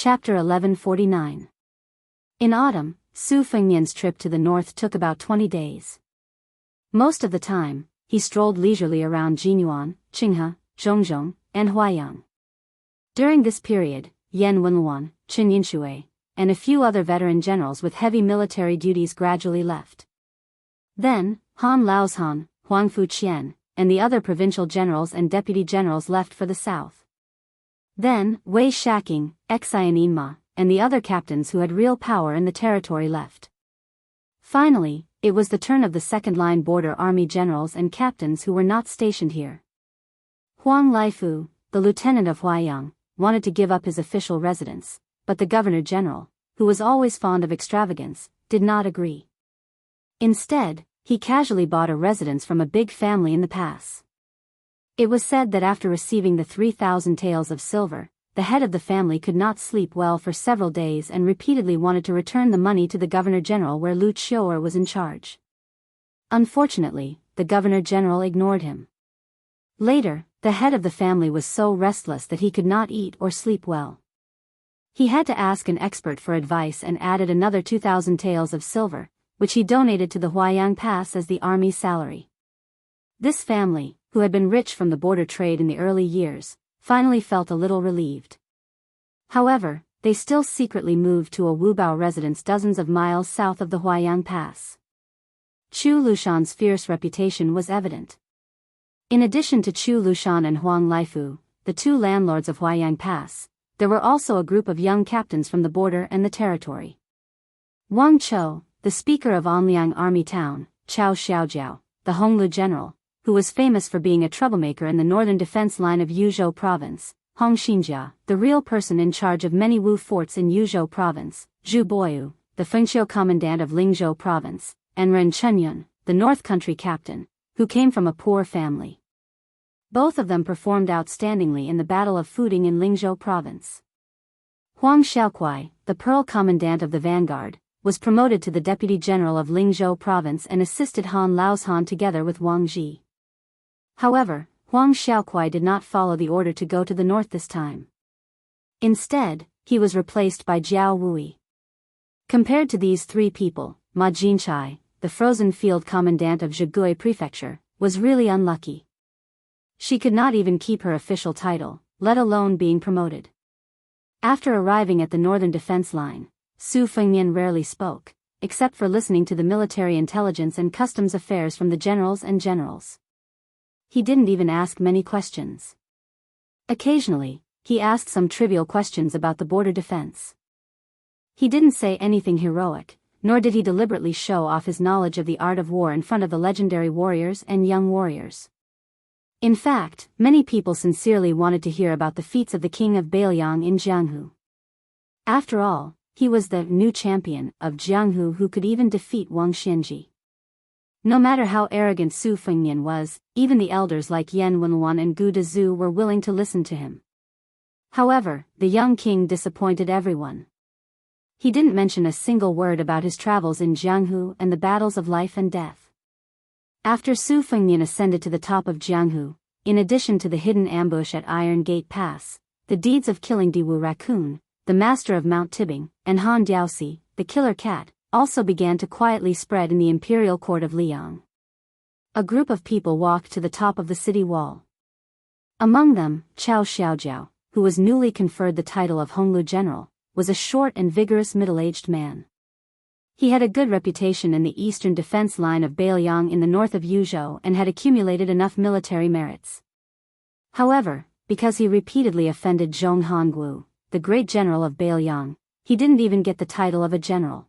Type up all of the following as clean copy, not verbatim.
Chapter 1149. In autumn, Su Fengnian's trip to the north took about 20 days. Most of the time, he strolled leisurely around Jinyuan, Qinghe, Zhongzhong, and Huaiyang. During this period, Yan Wenluan, Chen Yinshui, and a few other veteran generals with heavy military duties gradually left. Then, Han Laozhan, Huang Fuqian, and the other provincial generals and deputy generals left for the south. Then, Wei Shaking, Xian Yinma, and the other captains who had real power in the territory left. Finally, it was the turn of the second-line border army generals and captains who were not stationed here. Huang Laifu, the lieutenant of Huaiyang, wanted to give up his official residence, but the governor-general, who was always fond of extravagance, did not agree. Instead, he casually bought a residence from a big family in the pass. It was said that after receiving the 3,000 taels of silver, the head of the family could not sleep well for several days and repeatedly wanted to return the money to the governor-general where Lu Qiu'er was in charge. Unfortunately, the governor-general ignored him. Later, the head of the family was so restless that he could not eat or sleep well. He had to ask an expert for advice and added another 2,000 taels of silver, which he donated to the Huaiyang Pass as the army's salary. This family, who had been rich from the border trade in the early years, finally felt a little relieved. However, they still secretly moved to a Wubao residence dozens of miles south of the Huaiyang Pass. Chu Lushan's fierce reputation was evident. In addition to Chu Lushan and Huang Laifu, the two landlords of Huaiyang Pass, there were also a group of young captains from the border and the territory. Wang Chou, the speaker of Anliang Army Town, Chao Xiaojiao, the Honglu general, who was famous for being a troublemaker in the northern defense line of Yuzhou province, Hong Xinjia, the real person in charge of many Wu forts in Yuzhou province, Zhu Boyu, the Fengqiu commandant of Lingzhou province, and Ren Chenyun, the North Country captain, who came from a poor family. Both of them performed outstandingly in the Battle of Fuding in Lingzhou province. Huang Xiaokuai, the Pearl commandant of the vanguard, was promoted to the deputy general of Lingzhou province and assisted Han Laozhan together with Wang Ji. However, Huang Xiaokuai did not follow the order to go to the north this time. Instead, he was replaced by Jiao Wui. Compared to these three people, Ma Jinchai, the frozen field commandant of Zhigui prefecture, was really unlucky. She could not even keep her official title, let alone being promoted. After arriving at the northern defense line, Su Fengnian rarely spoke, except for listening to the military intelligence and customs affairs from the generals and generals. He didn't even ask many questions. Occasionally, he asked some trivial questions about the border defense. He didn't say anything heroic, nor did he deliberately show off his knowledge of the art of war in front of the legendary warriors and young warriors. In fact, many people sincerely wanted to hear about the feats of the king of Bailiang in Jianghu. After all, he was the new champion of Jianghu who could even defeat Wang Xianji. No matter how arrogant Su Fengnian was, even the elders like Yan Wenluan and Gu Dezhu were willing to listen to him. However, the young king disappointed everyone. He didn't mention a single word about his travels in Jianghu and the battles of life and death. After Su Fengnian ascended to the top of Jianghu, in addition to the hidden ambush at Iron Gate Pass, the deeds of killing Diwu Raccoon, the master of Mount Tibing, and Han Diaoxi, the killer cat, also began to quietly spread in the imperial court of Liang. A group of people walked to the top of the city wall. Among them, Chao Xiaojiao, who was newly conferred the title of Honglu General, was a short and vigorous middle-aged man. He had a good reputation in the eastern defense line of Bailiang in the north of Yuzhou and had accumulated enough military merits. However, because he repeatedly offended Zhong Hongwu, the great general of Bailiang, he didn't even get the title of a general.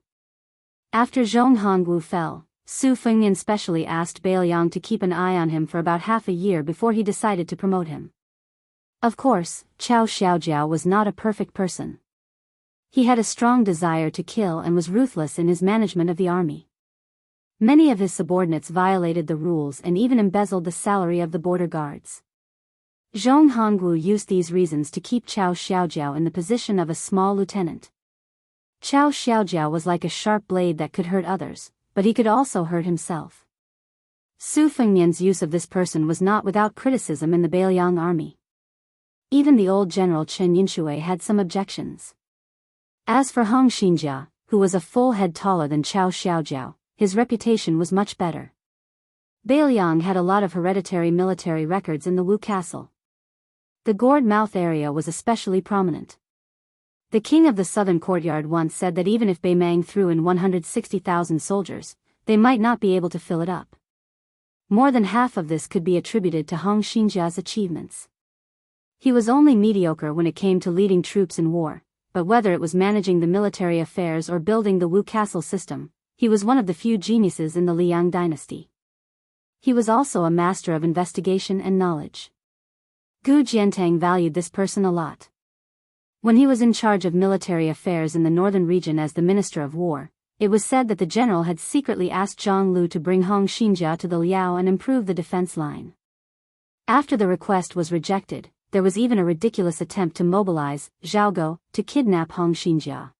After Zhong Hongwu fell, Su Fengnian specially asked Bailiang to keep an eye on him for about half a year before he decided to promote him. Of course, Chao Xiaojiao was not a perfect person. He had a strong desire to kill and was ruthless in his management of the army. Many of his subordinates violated the rules and even embezzled the salary of the border guards. Zhong Hongwu used these reasons to keep Chao Xiaojiao in the position of a small lieutenant. Chao Xiaojiao was like a sharp blade that could hurt others, but he could also hurt himself. Su Fengnian's use of this person was not without criticism in the Bailiang army. Even the old general Chen Yinshui had some objections. As for Hong Xianxia, who was a full head taller than Qiao Xiaojiao, his reputation was much better. Bailiang had a lot of hereditary military records in the Wu castle. The gourd mouth area was especially prominent. The king of the southern courtyard once said that even if Beimang threw in 160,000 soldiers, they might not be able to fill it up. More than half of this could be attributed to Hong Xianxia's achievements. He was only mediocre when it came to leading troops in war, but whether it was managing the military affairs or building the Wu castle system, he was one of the few geniuses in the Liang dynasty. He was also a master of investigation and knowledge. Gu Jiantang valued this person a lot. When he was in charge of military affairs in the northern region as the Minister of War, it was said that the general had secretly asked Zhang Lu to bring Hong Xianxia to the Liao and improve the defense line. After the request was rejected, there was even a ridiculous attempt to mobilize Zhaogo to kidnap Hong Xianxia.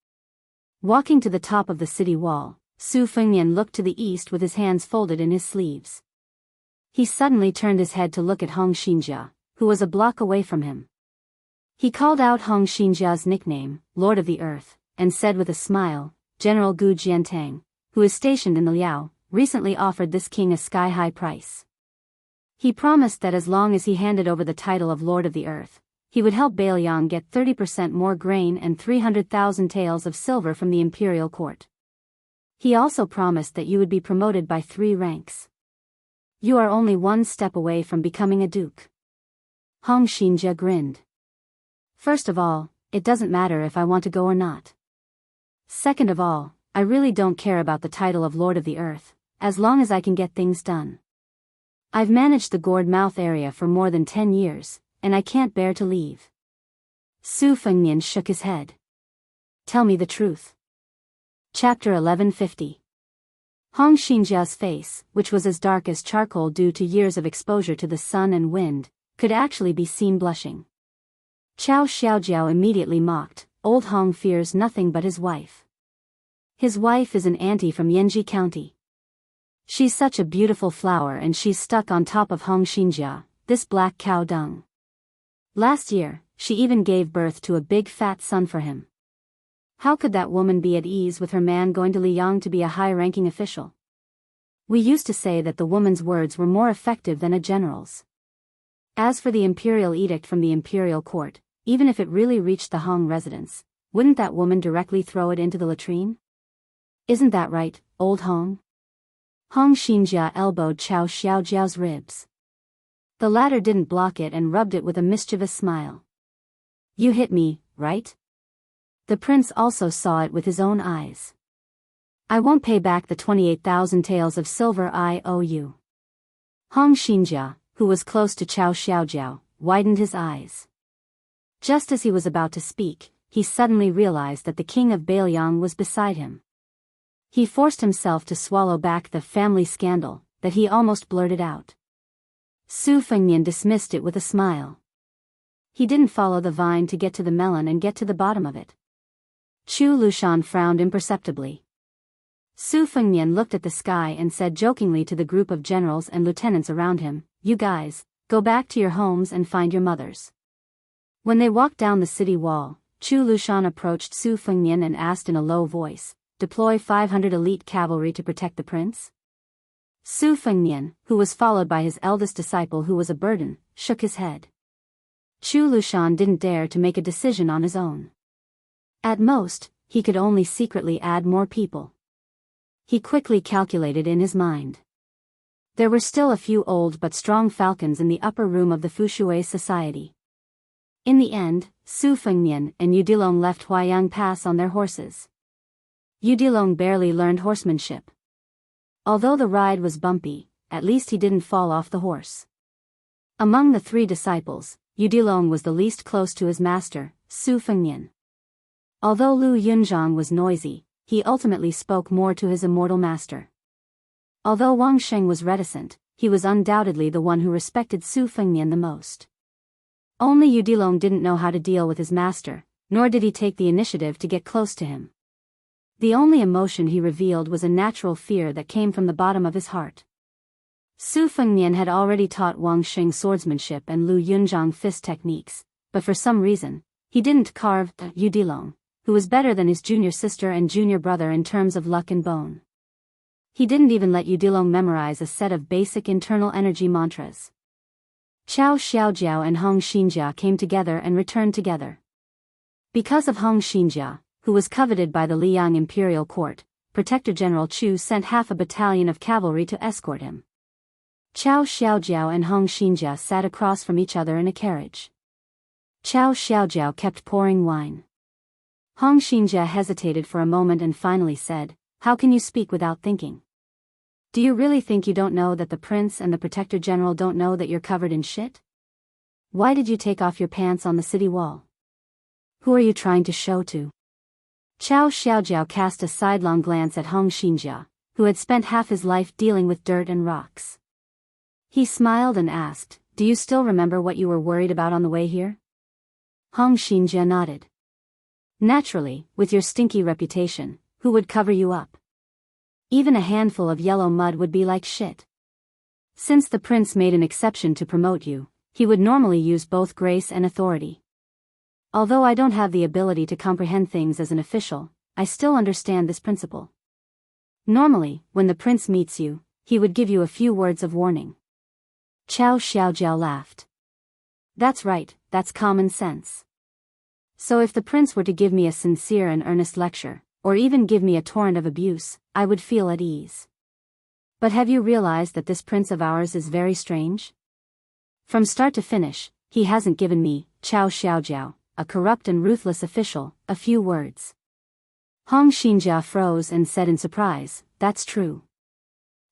Walking to the top of the city wall, Su Fengnian looked to the east with his hands folded in his sleeves. He suddenly turned his head to look at Hong Xianxia, who was a block away from him. He called out Hong Xianxia's nickname, Lord of the Earth, and said with a smile, General Gu Jiantang, who is stationed in the Liao, recently offered this king a sky-high price. He promised that as long as he handed over the title of Lord of the Earth, he would help Bailiang get 30% more grain and 300,000 taels of silver from the imperial court. He also promised that you would be promoted by 3 ranks. You are only 1 step away from becoming a duke. Hong Xianxia grinned. First of all, it doesn't matter if I want to go or not. Second of all, I really don't care about the title of Lord of the Earth, as long as I can get things done. I've managed the gourd mouth area for more than 10 years, and I can't bear to leave. Su Fengnian shook his head. Tell me the truth. Chapter 1150. Hong Xianxia's face, which was as dark as charcoal due to years of exposure to the sun and wind, could actually be seen blushing. Qiao Xiaojiao immediately mocked, Old Hong fears nothing but his wife. His wife is an auntie from Yanji County. She's such a beautiful flower and she's stuck on top of Hong Xianxia, this black cow dung. Last year, she even gave birth to a big fat son for him. How could that woman be at ease with her man going to Liang to be a high-ranking official? We used to say that the woman's words were more effective than a general's. As for the imperial edict from the imperial court, even if it really reached the Hong residence, wouldn't that woman directly throw it into the latrine? Isn't that right, Old Hong? Hong Xianxia elbowed Qiao Xiaojiao's ribs. The latter didn't block it and rubbed it with a mischievous smile. You hit me, right? The prince also saw it with his own eyes. I won't pay back the 28,000 taels of silver I owe you. Hong Xianxia, who was close to Qiao Xiaojiao, widened his eyes. Just as he was about to speak, he suddenly realized that the king of Bailiang was beside him. He forced himself to swallow back the family scandal that he almost blurted out. Su Fengnian dismissed it with a smile. He didn't follow the vine to get to the melon and get to the bottom of it. Chu Lushan frowned imperceptibly. Su Fengnian looked at the sky and said jokingly to the group of generals and lieutenants around him, You guys, go back to your homes and find your mothers. When they walked down the city wall, Chu Lushan approached Su Fengnian and asked in a low voice, Deploy 500 elite cavalry to protect the prince? Su Fengnian, who was followed by his eldest disciple who was a burden, shook his head. Chu Lushan didn't dare to make a decision on his own. At most, he could only secretly add more people. He quickly calculated in his mind. There were still a few old but strong falcons in the upper room of the Fushui Society. In the end, Su Fengnian and Yudilong left Huayang Pass on their horses. Yudilong barely learned horsemanship. Although the ride was bumpy, at least he didn't fall off the horse. Among the 3 disciples, Yudilong was the least close to his master, Su Fengnian. Although Lu Yunzhang was noisy, he ultimately spoke more to his immortal master. Although Wang Sheng was reticent, he was undoubtedly the one who respected Su Fengnian the most. Only Yudilong didn't know how to deal with his master, nor did he take the initiative to get close to him. The only emotion he revealed was a natural fear that came from the bottom of his heart. Su Fengnian had already taught Wang Sheng swordsmanship and Lu Yunzhang fist techniques, but for some reason, he didn't carve Yudilong, who was better than his junior sister and junior brother in terms of luck and bone. He didn't even let Udilong memorize a set of basic internal energy mantras. Qiao Xiaojiao and Hong Xinjia came together and returned together. Because of Hong Xinjia, who was coveted by the Liang imperial court, Protector General Chu sent half a battalion of cavalry to escort him. Qiao Xiaojiao and Hong Xinjia sat across from each other in a carriage. Qiao Xiaojiao kept pouring wine. Hong Xinjia hesitated for a moment and finally said, "How can you speak without thinking? Do you really think you don't know that the prince and the Protector General don't know that you're covered in shit? Why did you take off your pants on the city wall? Who are you trying to show to?" Qiao Xiaojiao cast a sidelong glance at Hong Xinjia, who had spent half his life dealing with dirt and rocks. He smiled and asked, "Do you still remember what you were worried about on the way here?" Hong Xinjia nodded. "Naturally, with your stinky reputation, who would cover you up? Even a handful of yellow mud would be like shit. Since the prince made an exception to promote you, he would normally use both grace and authority. Although I don't have the ability to comprehend things as an official, I still understand this principle. Normally, when the prince meets you, he would give you a few words of warning." Qiao Xiaojiao laughed. "That's right, that's common sense. So if the prince were to give me a sincere and earnest lecture, or even give me a torrent of abuse, I would feel at ease. But have you realized that this prince of ours is very strange? From start to finish, he hasn't given me, Qiao Xiaojiao, a corrupt and ruthless official, a few words." Hong Xinjia froze and said in surprise, "That's true."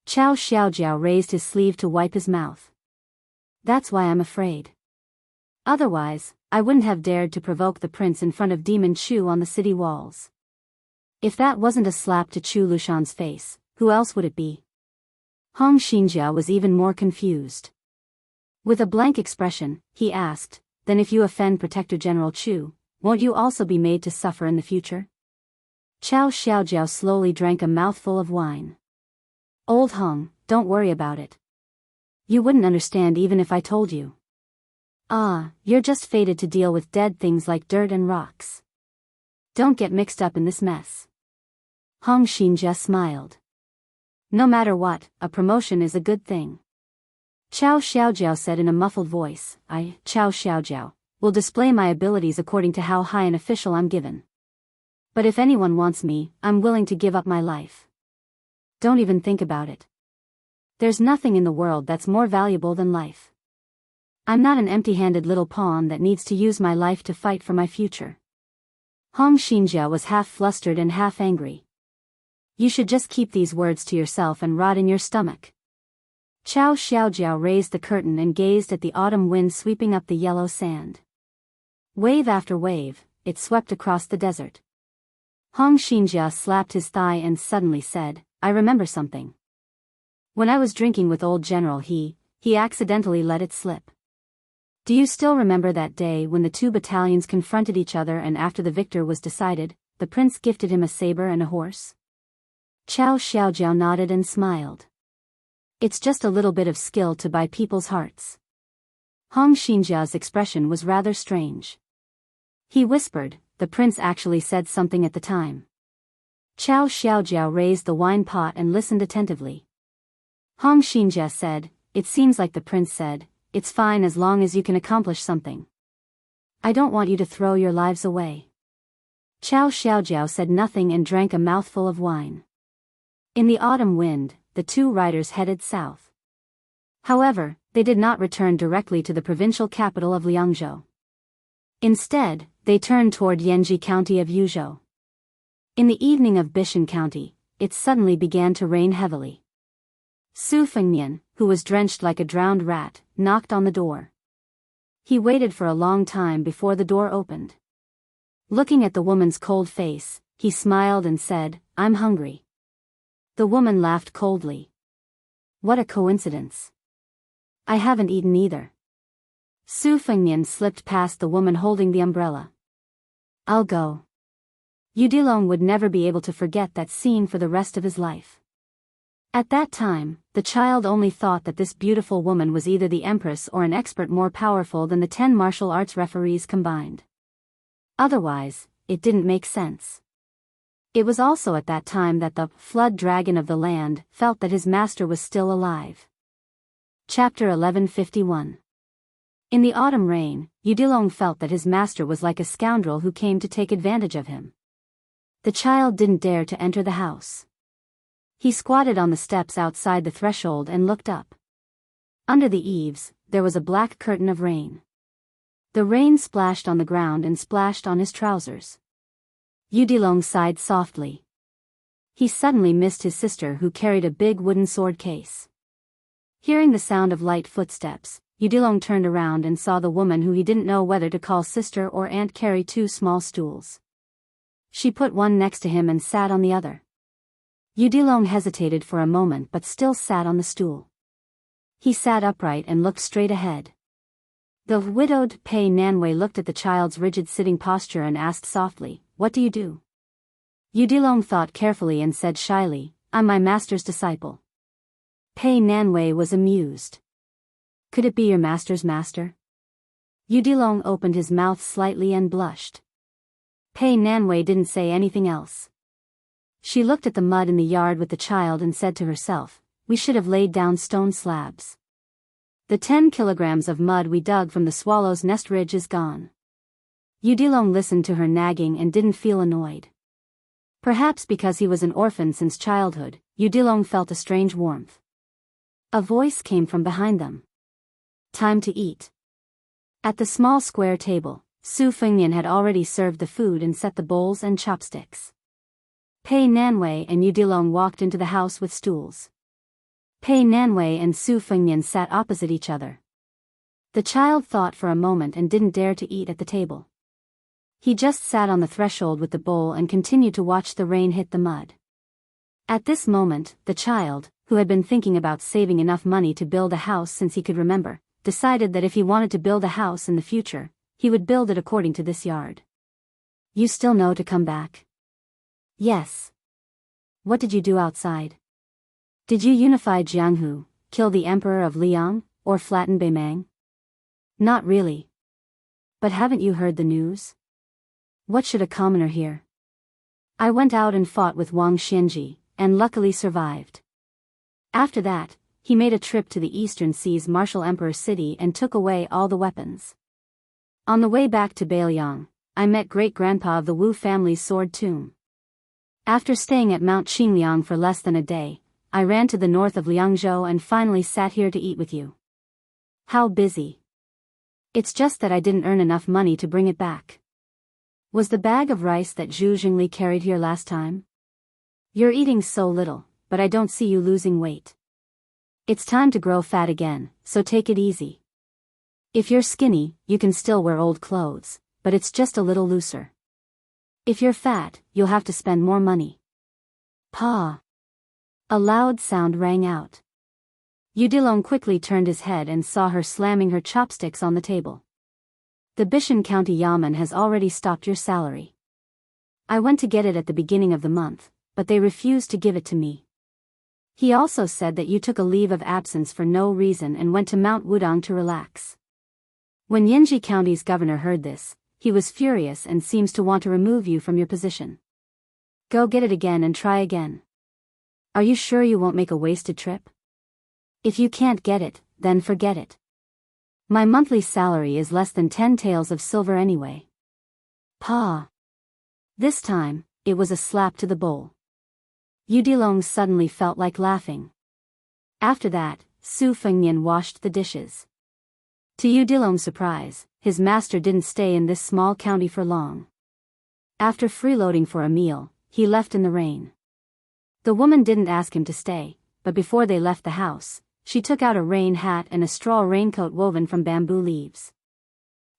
Qiao Xiaojiao raised his sleeve to wipe his mouth. "That's why I'm afraid. Otherwise, I wouldn't have dared to provoke the prince in front of Demon Chu on the city walls. If that wasn't a slap to Chu Lushan's face, who else would it be?" Hong Xinjia was even more confused. With a blank expression, he asked, "Then if you offend Protector General Chu, won't you also be made to suffer in the future?" Qiao Xiaojiao slowly drank a mouthful of wine. "Old Hong, don't worry about it. You wouldn't understand even if I told you. You're just fated to deal with dead things like dirt and rocks. Don't get mixed up in this mess." Hong Xinjia smiled. "No matter what, a promotion is a good thing." Qiao Xiaojiao said in a muffled voice, "I, Qiao Xiaojiao, will display my abilities according to how high an official I'm given. But if anyone wants me, I'm willing to give up my life. Don't even think about it. There's nothing in the world that's more valuable than life. I'm not an empty-handed little pawn that needs to use my life to fight for my future." Hong Xinjia was half flustered and half angry. "You should just keep these words to yourself and rot in your stomach." Qiao Xiaojiao raised the curtain and gazed at the autumn wind sweeping up the yellow sand. Wave after wave, it swept across the desert. Hong Xinjia slapped his thigh and suddenly said, "I remember something. When I was drinking with old General he accidentally let it slip. Do you still remember that day when the two battalions confronted each other and after the victor was decided, the prince gifted him a saber and a horse?" Qiao Xiaojiao nodded and smiled. "It's just a little bit of skill to buy people's hearts." Hong Xinjia's expression was rather strange. He whispered, "The prince actually said something at the time." Qiao Xiaojiao raised the wine pot and listened attentively. Hong Xinjia said, "It seems like the prince said, it's fine as long as you can accomplish something. I don't want you to throw your lives away." Qiao Xiaojiao said nothing and drank a mouthful of wine. In the autumn wind, the two riders headed south. However, they did not return directly to the provincial capital of Liangzhou. Instead, they turned toward Yanji County of Yuzhou. In the evening of Bishan County, it suddenly began to rain heavily. Su Fengmian, who was drenched like a drowned rat, knocked on the door. He waited for a long time before the door opened. Looking at the woman's cold face, he smiled and said, "I'm hungry." The woman laughed coldly. "What a coincidence. I haven't eaten either." Su Fengmian slipped past the woman holding the umbrella. "I'll go." Udilong would never be able to forget that scene for the rest of his life. At that time, the child only thought that this beautiful woman was either the empress or an expert more powerful than the 10 martial arts referees combined. Otherwise, it didn't make sense. It was also at that time that the flood dragon of the land felt that his master was still alive. Chapter 1151. In the autumn rain, Yudilong felt that his master was like a scoundrel who came to take advantage of him. The child didn't dare to enter the house. He squatted on the steps outside the threshold and looked up. Under the eaves, there was a black curtain of rain. The rain splashed on the ground and splashed on his trousers. Yudilong sighed softly. He suddenly missed his sister, who carried a big wooden sword case. Hearing the sound of light footsteps, Yudilong turned around and saw the woman who he didn't know whether to call sister or aunt carry two small stools. She put one next to him and sat on the other. Yudilong hesitated for a moment but still sat on the stool. He sat upright and looked straight ahead. The widowed Pei Nanwei looked at the child's rigid sitting posture and asked softly, "What do you do?" Yudilong thought carefully and said shyly, "I'm my master's disciple." Pei Nanwei was amused. "Could it be your master's master?" Yudilong opened his mouth slightly and blushed. Pei Nanwei didn't say anything else. She looked at the mud in the yard with the child and said to herself, "We should have laid down stone slabs. The 10 kilograms of mud we dug from the swallow's nest ridge is gone." Yudilong listened to her nagging and didn't feel annoyed. Perhaps because he was an orphan since childhood, Yudilong felt a strange warmth. A voice came from behind them. "Time to eat." At the small square table, Su Fengnian had already served the food and set the bowls and chopsticks. Pei Nanwei and Yudilong walked into the house with stools. Pei Nanwei and Su Fengnian sat opposite each other. The child thought for a moment and didn't dare to eat at the table. He just sat on the threshold with the bowl and continued to watch the rain hit the mud. At this moment, the child, who had been thinking about saving enough money to build a house since he could remember, decided that if he wanted to build a house in the future, he would build it according to this yard. "You still know to come back?" "Yes." "What did you do outside? Did you unify Jianghu, kill the emperor of Liang, or flatten Beimang?" "Not really." "But haven't you heard the news?" "What should a commoner hear?" "I went out and fought with Wang Xianji, and luckily survived." After that, he made a trip to the Eastern Sea's martial emperor city and took away all the weapons. On the way back to Beiliang, I met great-grandpa of the Wu family's sword tomb. After staying at Mount Qingliang for less than a day, I ran to the north of Liangzhou and finally sat here to eat with you. "How busy?" "It's just that I didn't earn enough money to bring it back." "Was the bag of rice that Zhu Jingli carried here last time?" "You're eating so little, but I don't see you losing weight." "It's time to grow fat again, so take it easy. If you're skinny, you can still wear old clothes, but it's just a little looser. If you're fat, you'll have to spend more money." "Pa!" A loud sound rang out. Yudilong quickly turned his head and saw her slamming her chopsticks on the table. "The Bishan County Yamen has already stopped your salary. I went to get it at the beginning of the month, but they refused to give it to me. He also said that you took a leave of absence for no reason and went to Mount Wudong to relax." When Yanji County's governor heard this, he was furious and seems to want to remove you from your position. "Go get it again and try again. Are you sure you won't make a wasted trip? If you can't get it, then forget it. My monthly salary is less than 10 taels of silver anyway." "Pa!" This time, it was a slap to the bowl. Yudilong suddenly felt like laughing. After that, Su Fengnian washed the dishes. To Yudilong's surprise, his master didn't stay in this small county for long. After freeloading for a meal, he left in the rain. The woman didn't ask him to stay, but before they left the house, she took out a rain hat and a straw raincoat woven from bamboo leaves.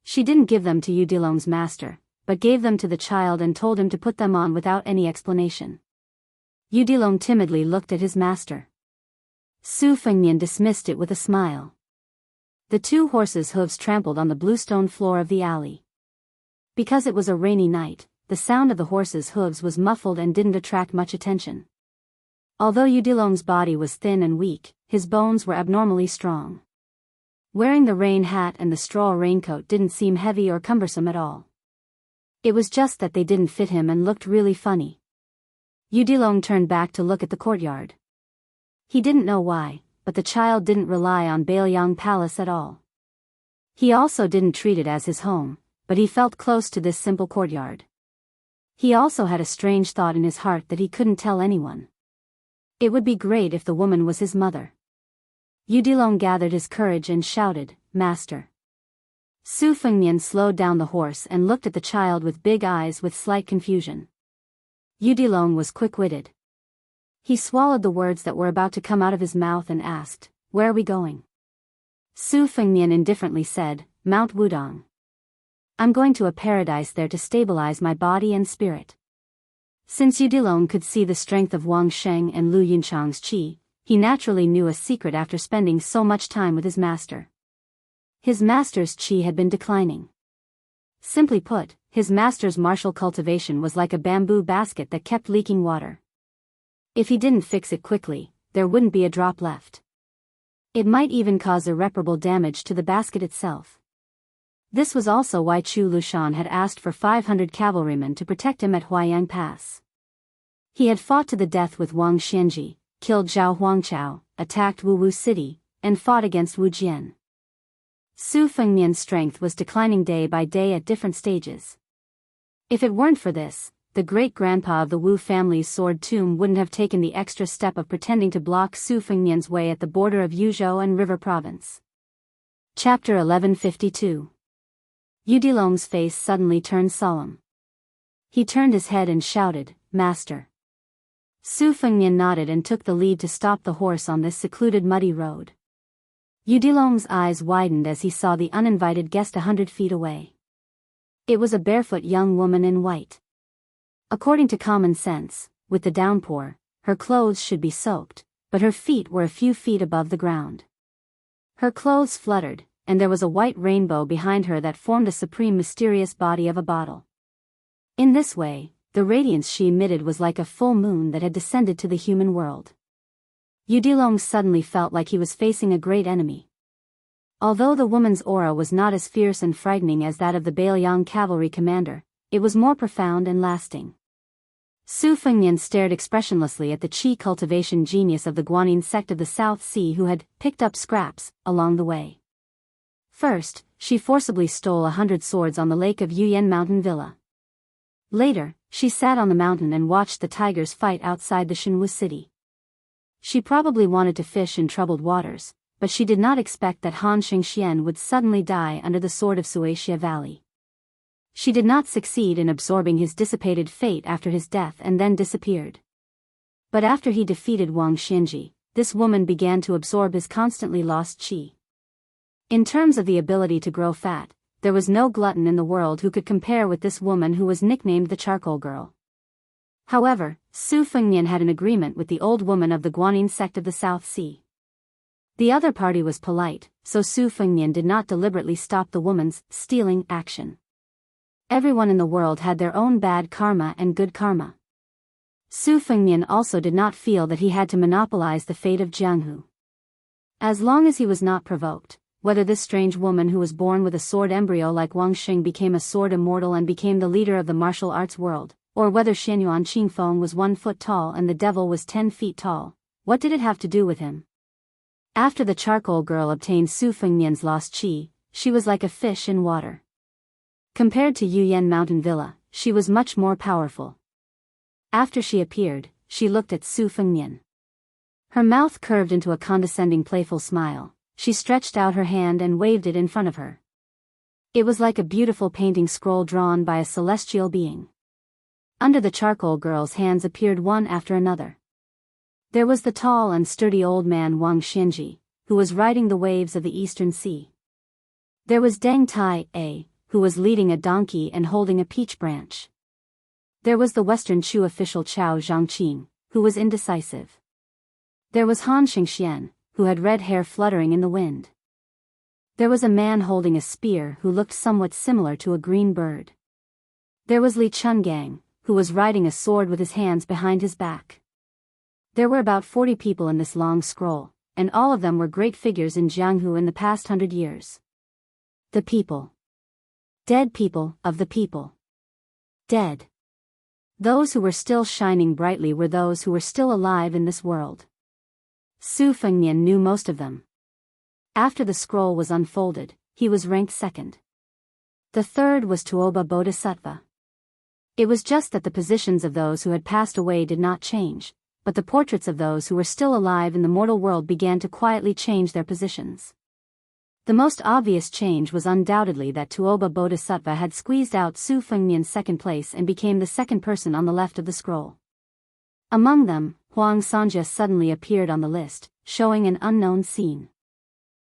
She didn't give them to Yudilong's master, but gave them to the child and told him to put them on without any explanation. Yudilong timidly looked at his master. Su Fengnian dismissed it with a smile. The 2 horses' hooves trampled on the bluestone floor of the alley. Because it was a rainy night, the sound of the horses' hooves was muffled and didn't attract much attention. Although Yudilong's body was thin and weak, his bones were abnormally strong. Wearing the rain hat and the straw raincoat didn't seem heavy or cumbersome at all. It was just that they didn't fit him and looked really funny. Yudilong turned back to look at the courtyard. He didn't know why, but the child didn't rely on Bailiang Palace at all. He also didn't treat it as his home, but he felt close to this simple courtyard. He also had a strange thought in his heart that he couldn't tell anyone. It would be great if the woman was his mother. Yudilong gathered his courage and shouted, "Master." Su Fengnian slowed down the horse and looked at the child with big eyes with slight confusion. Yudilong was quick-witted. He swallowed the words that were about to come out of his mouth and asked, "Where are we going?" Su Fengnian indifferently said, "Mount Wudong. I'm going to a paradise there to stabilize my body and spirit." Since Yudilong could see the strength of Wang Sheng and Lu Yunchang's qi, he naturally knew a secret after spending so much time with his master. His master's qi had been declining. Simply put, his master's martial cultivation was like a bamboo basket that kept leaking water. If he didn't fix it quickly, there wouldn't be a drop left. It might even cause irreparable damage to the basket itself. This was also why Chu Lushan had asked for 500 cavalrymen to protect him at Huayang Pass. He had fought to the death with Wang Xianji, killed Zhao Huangchao, attacked Wu City, and fought against Wu Jian. Su Fengnian's strength was declining day by day at different stages. If it weren't for this, the great-grandpa of the Wu family's sword tomb wouldn't have taken the extra step of pretending to block Su Fengnian's way at the border of Yuzhou and River Province. Chapter 1152. Yudilong's face suddenly turned solemn. He turned his head and shouted, "Master." Su Fengnian nodded and took the lead to stop the horse on this secluded muddy road. Yudilong's eyes widened as he saw the uninvited guest 100 feet away. It was a barefoot young woman in white. According to common sense, with the downpour, her clothes should be soaked, but her feet were a few feet above the ground. Her clothes fluttered, and there was a white rainbow behind her that formed a supreme mysterious body of a bottle. In this way, the radiance she emitted was like a full moon that had descended to the human world. Yudilong suddenly felt like he was facing a great enemy. Although the woman's aura was not as fierce and frightening as that of the Bailiang cavalry commander, it was more profound and lasting. Su Fengnian stared expressionlessly at the qi cultivation genius of the Guanyin sect of the South Sea who had picked up scraps along the way. First, she forcibly stole 100 swords on the lake of Yuyan Mountain Villa. Later, she sat on the mountain and watched the tigers fight outside the Shenwu city. She probably wanted to fish in troubled waters, but she did not expect that Han Xingxian would suddenly die under the sword of Wuxia Valley. She did not succeed in absorbing his dissipated fate after his death and then disappeared. But after he defeated Wang Xianji, this woman began to absorb his constantly lost qi. In terms of the ability to grow fat, there was no glutton in the world who could compare with this woman who was nicknamed the Charcoal Girl. However, Su Fengnian had an agreement with the old woman of the Guanyin sect of the South Sea. The other party was polite, so Su Fengnian did not deliberately stop the woman's stealing action. Everyone in the world had their own bad karma and good karma. Su Fengnian also did not feel that he had to monopolize the fate of Jianghu. As long as he was not provoked, whether this strange woman who was born with a sword embryo like Wang Xing became a sword immortal and became the leader of the martial arts world, or whether Xianyuan Qingfeng was 1 foot tall and the devil was 10 feet tall, what did it have to do with him? After the Charcoal Girl obtained Su Fengnian's lost qi, she was like a fish in water. Compared to Yuyan Mountain Villa, she was much more powerful. After she appeared, she looked at Su Fengnian. Her mouth curved into a condescending playful smile. She stretched out her hand and waved it in front of her. It was like a beautiful painting scroll drawn by a celestial being. Under the Charcoal Girl's hands appeared one after another. There was the tall and sturdy old man Wang Xianji, who was riding the waves of the Eastern Sea. There was Deng Tai A, who was leading a donkey and holding a peach branch. There was the Western Chu official Chao Zhangqing, who was indecisive. There was Han Xingxian, who had red hair fluttering in the wind. There was a man holding a spear who looked somewhat similar to a green bird. There was Li Chungang, who was riding a sword with his hands behind his back. There were about 40 people in this long scroll, and all of them were great figures in Jianghu in the past 100 years. The people. Dead people of the people. Dead. Those who were still shining brightly were those who were still alive in this world. Su Fengnian knew most of them. After the scroll was unfolded, he was ranked second. The third was Tuoba Bodhisattva. It was just that the positions of those who had passed away did not change, but the portraits of those who were still alive in the mortal world began to quietly change their positions. The most obvious change was undoubtedly that Tuoba Bodhisattva had squeezed out Su Fengnian's second place and became the second person on the left of the scroll. Among them, Wuxia Xianxia suddenly appeared on the list, showing an unknown scene.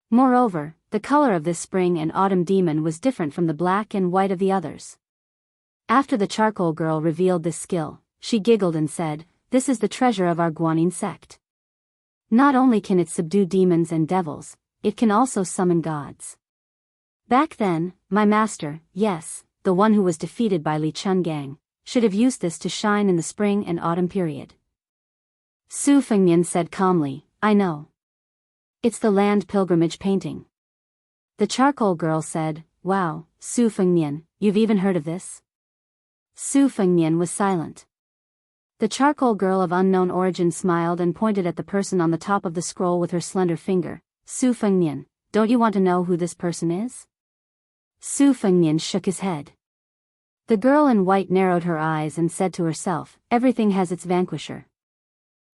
Moreover, the color of this spring and autumn demon was different from the black and white of the others. After the charcoal girl revealed this skill, she giggled and said, "This is the treasure of our Guanyin sect. Not only can it subdue demons and devils, it can also summon gods." Back then, my master, yes, the one who was defeated by Li Chungang, should have used this to shine in the spring and autumn period. Su Fengnian said calmly, "I know. It's the land pilgrimage painting." The charcoal girl said, "Wow, Su Fengnian, you've even heard of this?" Su Fengnian was silent. The charcoal girl of unknown origin smiled and pointed at the person on the top of the scroll with her slender finger. "Su Fengnian, don't you want to know who this person is?" Su Fengnian shook his head. The girl in white narrowed her eyes and said to herself, "Everything has its vanquisher."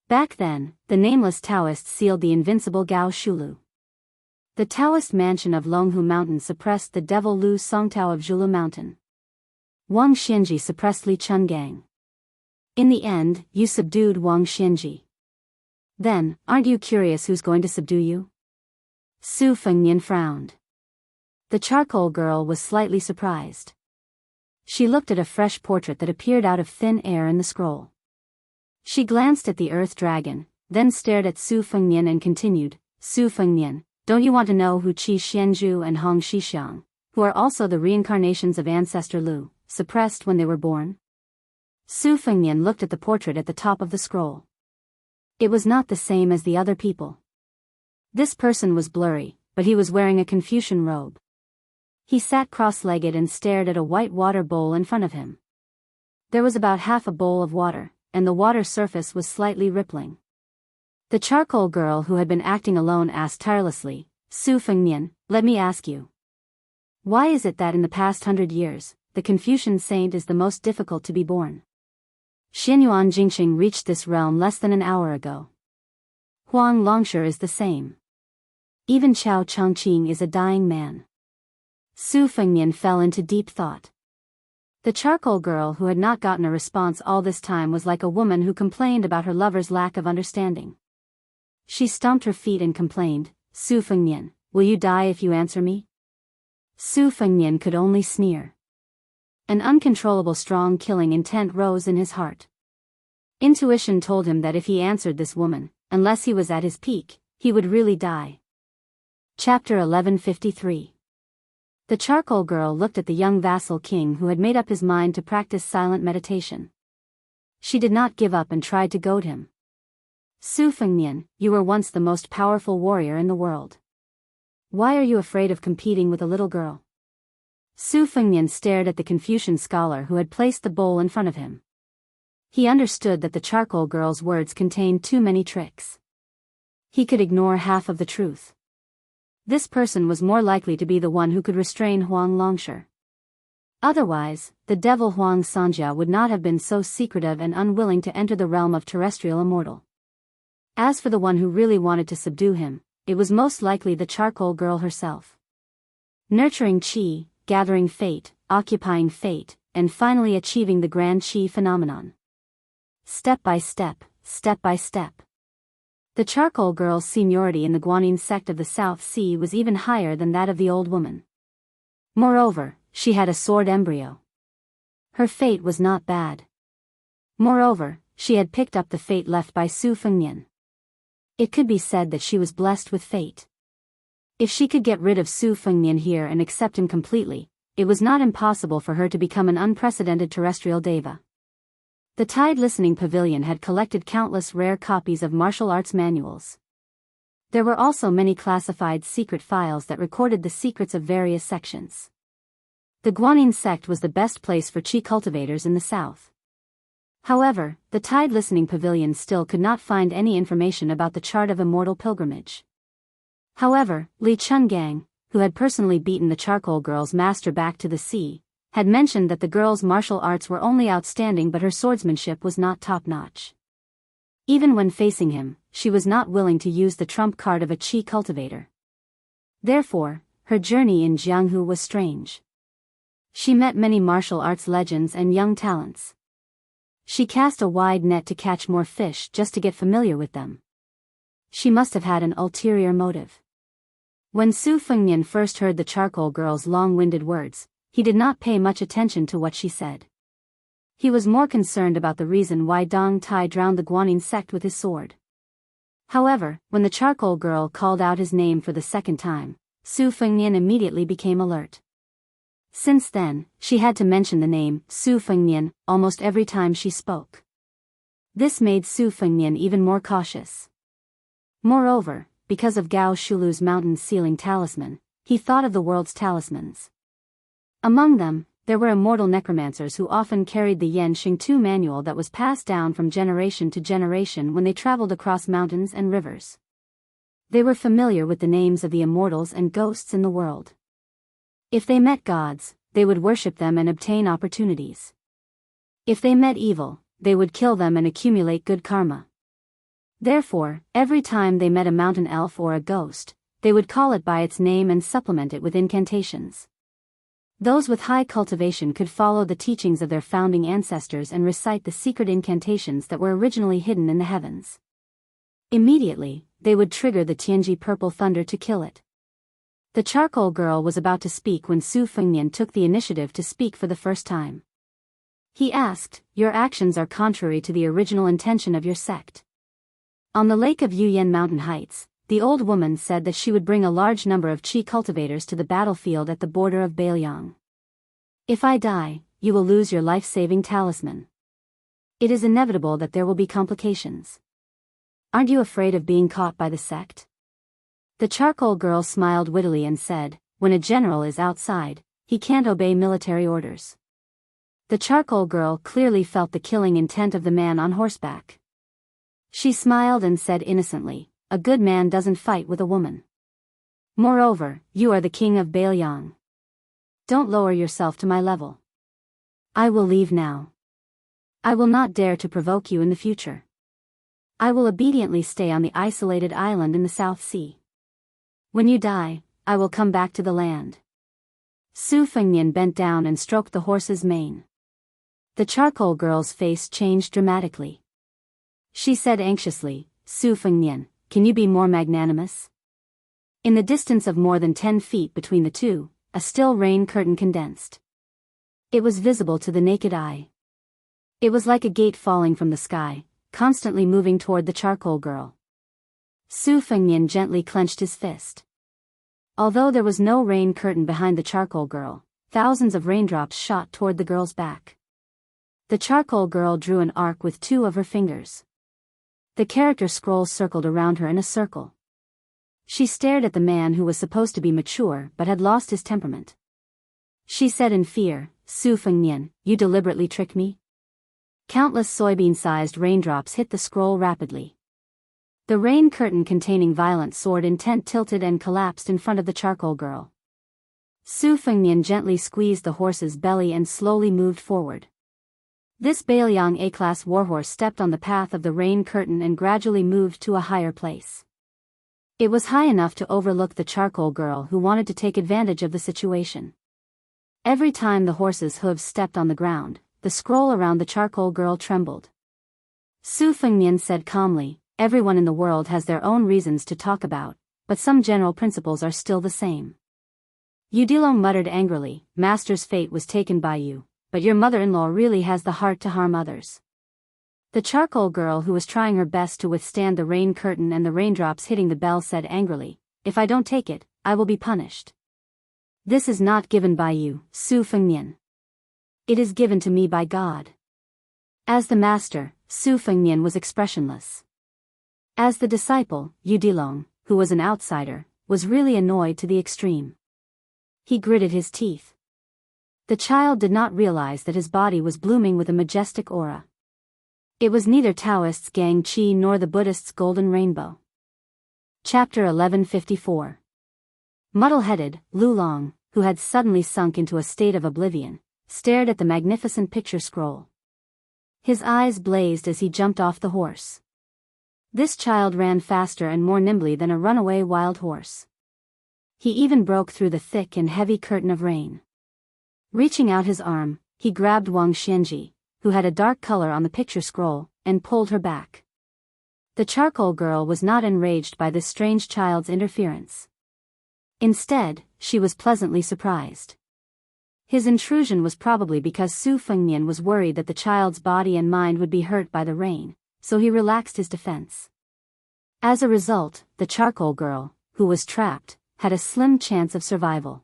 Back then, the nameless Taoists sealed the invincible Gao Shulu. The Taoist mansion of Longhu Mountain suppressed the devil Lu Songtao of Zhulu Mountain. Wang Xianji suppressed Li Chungang. In the end, you subdued Wang Xianji. Then, aren't you curious who's going to subdue you? Su Fengnian frowned. The charcoal girl was slightly surprised. She looked at a fresh portrait that appeared out of thin air in the scroll. She glanced at the earth dragon, then stared at Su Fengnian and continued, "Su Fengnian, don't you want to know who Qi Xianzhu and Hong Shixiang, who are also the reincarnations of ancestor Lu, suppressed when they were born?" Su Fengnian looked at the portrait at the top of the scroll. It was not the same as the other people. This person was blurry, but he was wearing a Confucian robe. He sat cross-legged and stared at a white water bowl in front of him. There was about half a bowl of water, and the water surface was slightly rippling. The charcoal girl who had been acting alone asked tirelessly, "Su Fengnian, let me ask you. Why is it that in the past 100 years, the Confucian saint is the most difficult to be born? Xianyuan Jingxing reached this realm less than an hour ago. Huang Longsher is the same. Even Chao Chongqing is a dying man." Su Fengnian fell into deep thought. The charcoal girl who had not gotten a response all this time was like a woman who complained about her lover's lack of understanding. She stomped her feet and complained, "Su Fengnian, will you die if you answer me?" Su Fengnian could only sneer. An uncontrollable strong killing intent rose in his heart. Intuition told him that if he answered this woman, unless he was at his peak, he would really die. Chapter 1153. The charcoal girl looked at the young vassal king who had made up his mind to practice silent meditation. She did not give up and tried to goad him. "Su Fengnian, you were once the most powerful warrior in the world. Why are you afraid of competing with a little girl?" Su Fengnian stared at the Confucian scholar who had placed the bowl in front of him. He understood that the charcoal girl's words contained too many tricks. He could ignore half of the truth. This person was more likely to be the one who could restrain Huang Longsher. Otherwise, the devil Wuxia Xianxia would not have been so secretive and unwilling to enter the realm of terrestrial immortal. As for the one who really wanted to subdue him, it was most likely the charcoal girl herself. Nurturing qi, gathering fate, occupying fate, and finally achieving the grand qi phenomenon. Step by step, step by step. The charcoal girl's seniority in the Guanyin sect of the South Sea was even higher than that of the old woman. Moreover, she had a sword embryo. Her fate was not bad. Moreover, she had picked up the fate left by Su Fengnian. It could be said that she was blessed with fate. If she could get rid of Su Fengnian here and accept him completely, it was not impossible for her to become an unprecedented terrestrial deva. The Tide Listening Pavilion had collected countless rare copies of martial arts manuals. There were also many classified secret files that recorded the secrets of various sections. The Guanyin sect was the best place for Qi cultivators in the south. However, the Tide Listening Pavilion still could not find any information about the chart of immortal pilgrimage. However, Li Chungang, who had personally beaten the charcoal girl's master back to the sea, had mentioned that the girl's martial arts were only outstanding but her swordsmanship was not top-notch. Even when facing him, she was not willing to use the trump card of a Qi cultivator. Therefore, her journey in Jianghu was strange. She met many martial arts legends and young talents. She cast a wide net to catch more fish just to get familiar with them. She must have had an ulterior motive. When Su Fengnian first heard the charcoal girl's long-winded words, he did not pay much attention to what she said. He was more concerned about the reason why Dong Tai drowned the Guanyin sect with his sword. However, when the charcoal girl called out his name for the second time, Su Fengnian immediately became alert. Since then, she had to mention the name Su Fengnian almost every time she spoke. This made Su Fengnian even more cautious. Moreover, because of Gao Shulu's mountain ceiling talisman, he thought of the world's talismans. Among them, there were immortal necromancers who often carried the Yan Xingtu manual that was passed down from generation to generation when they traveled across mountains and rivers. They were familiar with the names of the immortals and ghosts in the world. If they met gods, they would worship them and obtain opportunities. If they met evil, they would kill them and accumulate good karma. Therefore, every time they met a mountain elf or a ghost, they would call it by its name and supplement it with incantations. Those with high cultivation could follow the teachings of their founding ancestors and recite the secret incantations that were originally hidden in the heavens. Immediately, they would trigger the Tianji purple thunder to kill it. The charcoal girl was about to speak when Su Fengnian took the initiative to speak for the first time. He asked, "Your actions are contrary to the original intention of your sect." On the lake of Yuyan Mountain Heights, the old woman said that she would bring a large number of Qi cultivators to the battlefield at the border of Beiliang. "If I die, you will lose your life-saving talisman. It is inevitable that there will be complications. Aren't you afraid of being caught by the sect?" The charcoal girl smiled wittily and said, "When a general is outside, he can't obey military orders." The charcoal girl clearly felt the killing intent of the man on horseback. She smiled and said innocently, "A good man doesn't fight with a woman. Moreover, you are the king of Beiliang. Don't lower yourself to my level. I will leave now. I will not dare to provoke you in the future. I will obediently stay on the isolated island in the South Sea. When you die, I will come back to the land." Su Fengnian bent down and stroked the horse's mane. The charcoal girl's face changed dramatically. She said anxiously, "Su Fengnian, can you be more magnanimous?" In the distance of more than 10 feet between the two, a still rain curtain condensed. It was visible to the naked eye. It was like a gate falling from the sky, constantly moving toward the charcoal girl. Su Fengnian gently clenched his fist. Although there was no rain curtain behind the charcoal girl, thousands of raindrops shot toward the girl's back. The charcoal girl drew an arc with 2 of her fingers. The character scroll circled around her in a circle. She stared at the man who was supposed to be mature but had lost his temperament. She said in fear, "Su Fengnian, you deliberately trick me?" Countless soybean-sized raindrops hit the scroll rapidly. The rain curtain containing violent sword intent tilted and collapsed in front of the charcoal girl. Su Fengnian gently squeezed the horse's belly and slowly moved forward. This Beiliang A-class warhorse stepped on the path of the rain curtain and gradually moved to a higher place. It was high enough to overlook the charcoal girl who wanted to take advantage of the situation. Every time the horse's hooves stepped on the ground, the scroll around the charcoal girl trembled. Su Fengnian said calmly, "Everyone in the world has their own reasons to talk about, but some general principles are still the same." Udilong muttered angrily, "Master's fate was taken by you, but your mother-in-law really has the heart to harm others." The charcoal girl who was trying her best to withstand the rain curtain and the raindrops hitting the bell said angrily, "If I don't take it, I will be punished. This is not given by you, Su Fengnian. It is given to me by God." As the master, Su Fengnian was expressionless. As the disciple, Udilong, who was an outsider, was really annoyed to the extreme. He gritted his teeth. The child did not realize that his body was blooming with a majestic aura. It was neither Taoist's Gang Qi nor the Buddhist's golden rainbow. Chapter 1154. Muddle-headed, Lulong, who had suddenly sunk into a state of oblivion, stared at the magnificent picture scroll. His eyes blazed as he jumped off the horse. This child ran faster and more nimbly than a runaway wild horse. He even broke through the thick and heavy curtain of rain. Reaching out his arm, he grabbed Wuxia Xianxia, who had a dark color on the picture scroll, and pulled her back. The charcoal girl was not enraged by this strange child's interference. Instead, she was pleasantly surprised. His intrusion was probably because Su Fengnian was worried that the child's body and mind would be hurt by the rain, so he relaxed his defense. As a result, the charcoal girl, who was trapped, had a slim chance of survival.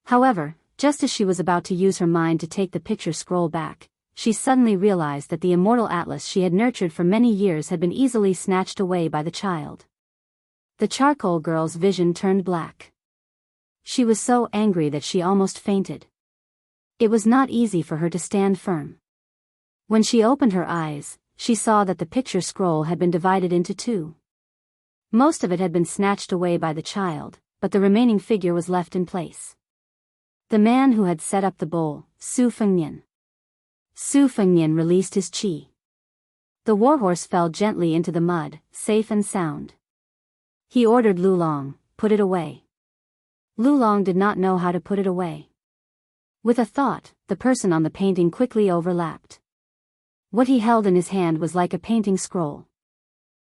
However, just as she was about to use her mind to take the picture scroll back, she suddenly realized that the immortal atlas she had nurtured for many years had been easily snatched away by the child. The charcoal girl's vision turned black. She was so angry that she almost fainted. It was not easy for her to stand firm. When she opened her eyes, she saw that the picture scroll had been divided into two. Most of it had been snatched away by the child, but the remaining figure was left in place. The man who had set up the bowl, Su Fengnian. Su Fengnian released his qi. The warhorse fell gently into the mud, safe and sound. He ordered Lulong, "Put it away." Lulong did not know how to put it away. With a thought, the person on the painting quickly overlapped. What he held in his hand was like a painting scroll.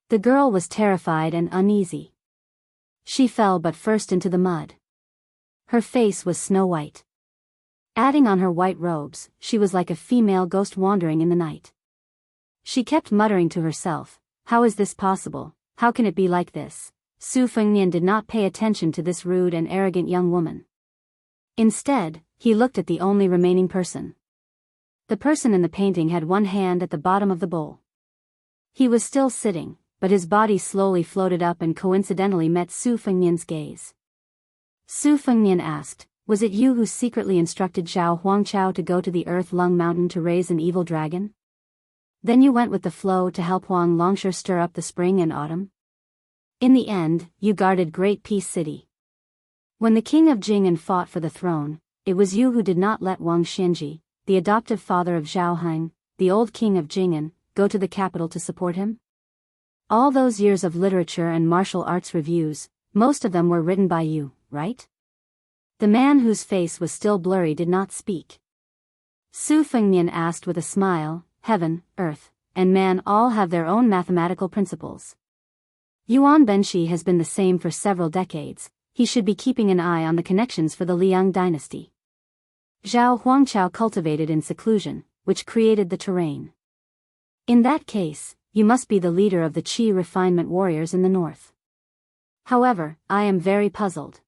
The girl was terrified and uneasy. She fell but first into the mud. Her face was snow-white. Adding on her white robes, she was like a female ghost wandering in the night. She kept muttering to herself, "How is this possible? How can it be like this?" Su Fengnian did not pay attention to this rude and arrogant young woman. Instead, he looked at the only remaining person. The person in the painting had one hand at the bottom of the bowl. He was still sitting, but his body slowly floated up and coincidentally met Su Fengnian's gaze. Su Fengnian asked, "Was it you who secretly instructed Zhao Huangqiao to go to the Earth Lung Mountain to raise an evil dragon? Then you went with the flow to help Huang Longsher stir up the spring and autumn? In the end, you guarded Great Peace City. When the king of Jianghu fought for the throne, it was you who did not let Wuxia Xianxia, the adoptive father of Zhao Heng, the old king of Jianghu, go to the capital to support him? All those years of literature and martial arts reviews, most of them were written by you, right?" The man whose face was still blurry did not speak. Su Fengnian asked with a smile, "Heaven, earth, and man all have their own mathematical principles. Yuan Benshi has been the same for several decades. He should be keeping an eye on the connections for the Liang dynasty. Zhao Huangqiao cultivated in seclusion, which created the terrain. In that case, you must be the leader of the Qi refinement warriors in the north. However, I am very puzzled.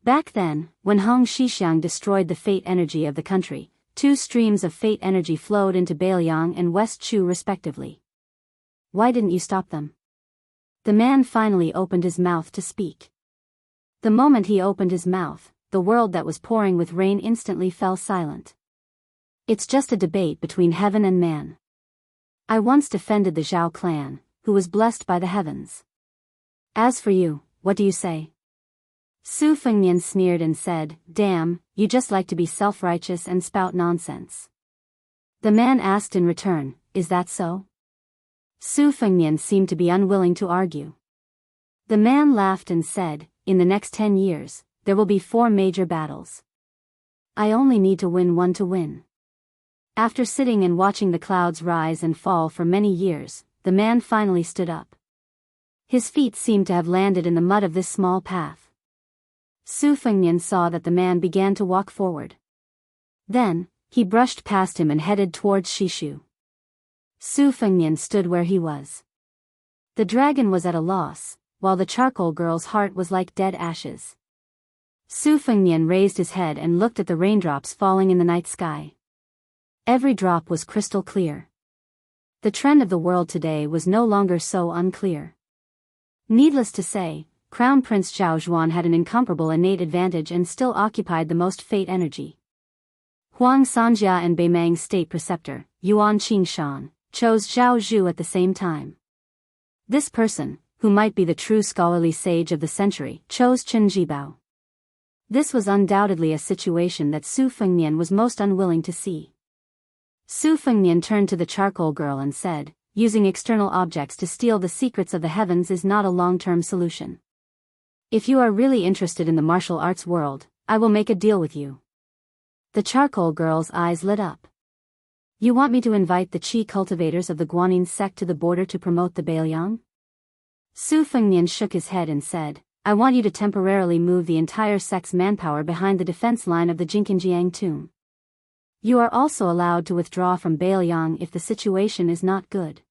Back then, when Hong Xixiang destroyed the fate energy of the country, two streams of fate energy flowed into Beiliang and West Chu respectively. Why didn't you stop them?" The man finally opened his mouth to speak. The moment he opened his mouth, the world that was pouring with rain instantly fell silent. "It's just a debate between heaven and man. I once defended the Zhao clan, who was blessed by the heavens. As for you, what do you say?" Su Fengnian sneered and said, "Damn, you just like to be self-righteous and spout nonsense." The man asked in return, "Is that so?" Su Fengnian seemed to be unwilling to argue. The man laughed and said, "In the next 10 years, there will be 4 major battles. I only need to win one to win." After sitting and watching the clouds rise and fall for many years, the man finally stood up. His feet seemed to have landed in the mud of this small path. Su Fengnian saw that the man began to walk forward. Then, he brushed past him and headed towards Shishu. Su Fengnian stood where he was. The dragon was at a loss, while the charcoal girl's heart was like dead ashes. Su Fengnian raised his head and looked at the raindrops falling in the night sky. Every drop was crystal clear. The trend of the world today was no longer so unclear. Needless to say, Crown Prince Zhao Zhuan had an incomparable innate advantage and still occupied the most fate energy. Huang Sanjia and Beimang's state preceptor, Yuan Qingshan, chose Zhao Zhu at the same time. This person, who might be the true scholarly sage of the century, chose Chen Jibao. This was undoubtedly a situation that Su Fengnian was most unwilling to see. Su Fengnian turned to the charcoal girl and said, using external objects to steal the secrets of the heavens is not a long-term solution. If you are really interested in the martial arts world, I will make a deal with you. The charcoal girl's eyes lit up. You want me to invite the Qi cultivators of the Guanyin sect to the border to promote the Bailiang? Su Fengnian shook his head and said, I want you to temporarily move the entire sect's manpower behind the defense line of the Jinqinjiang tomb. You are also allowed to withdraw from Bailiang if the situation is not good.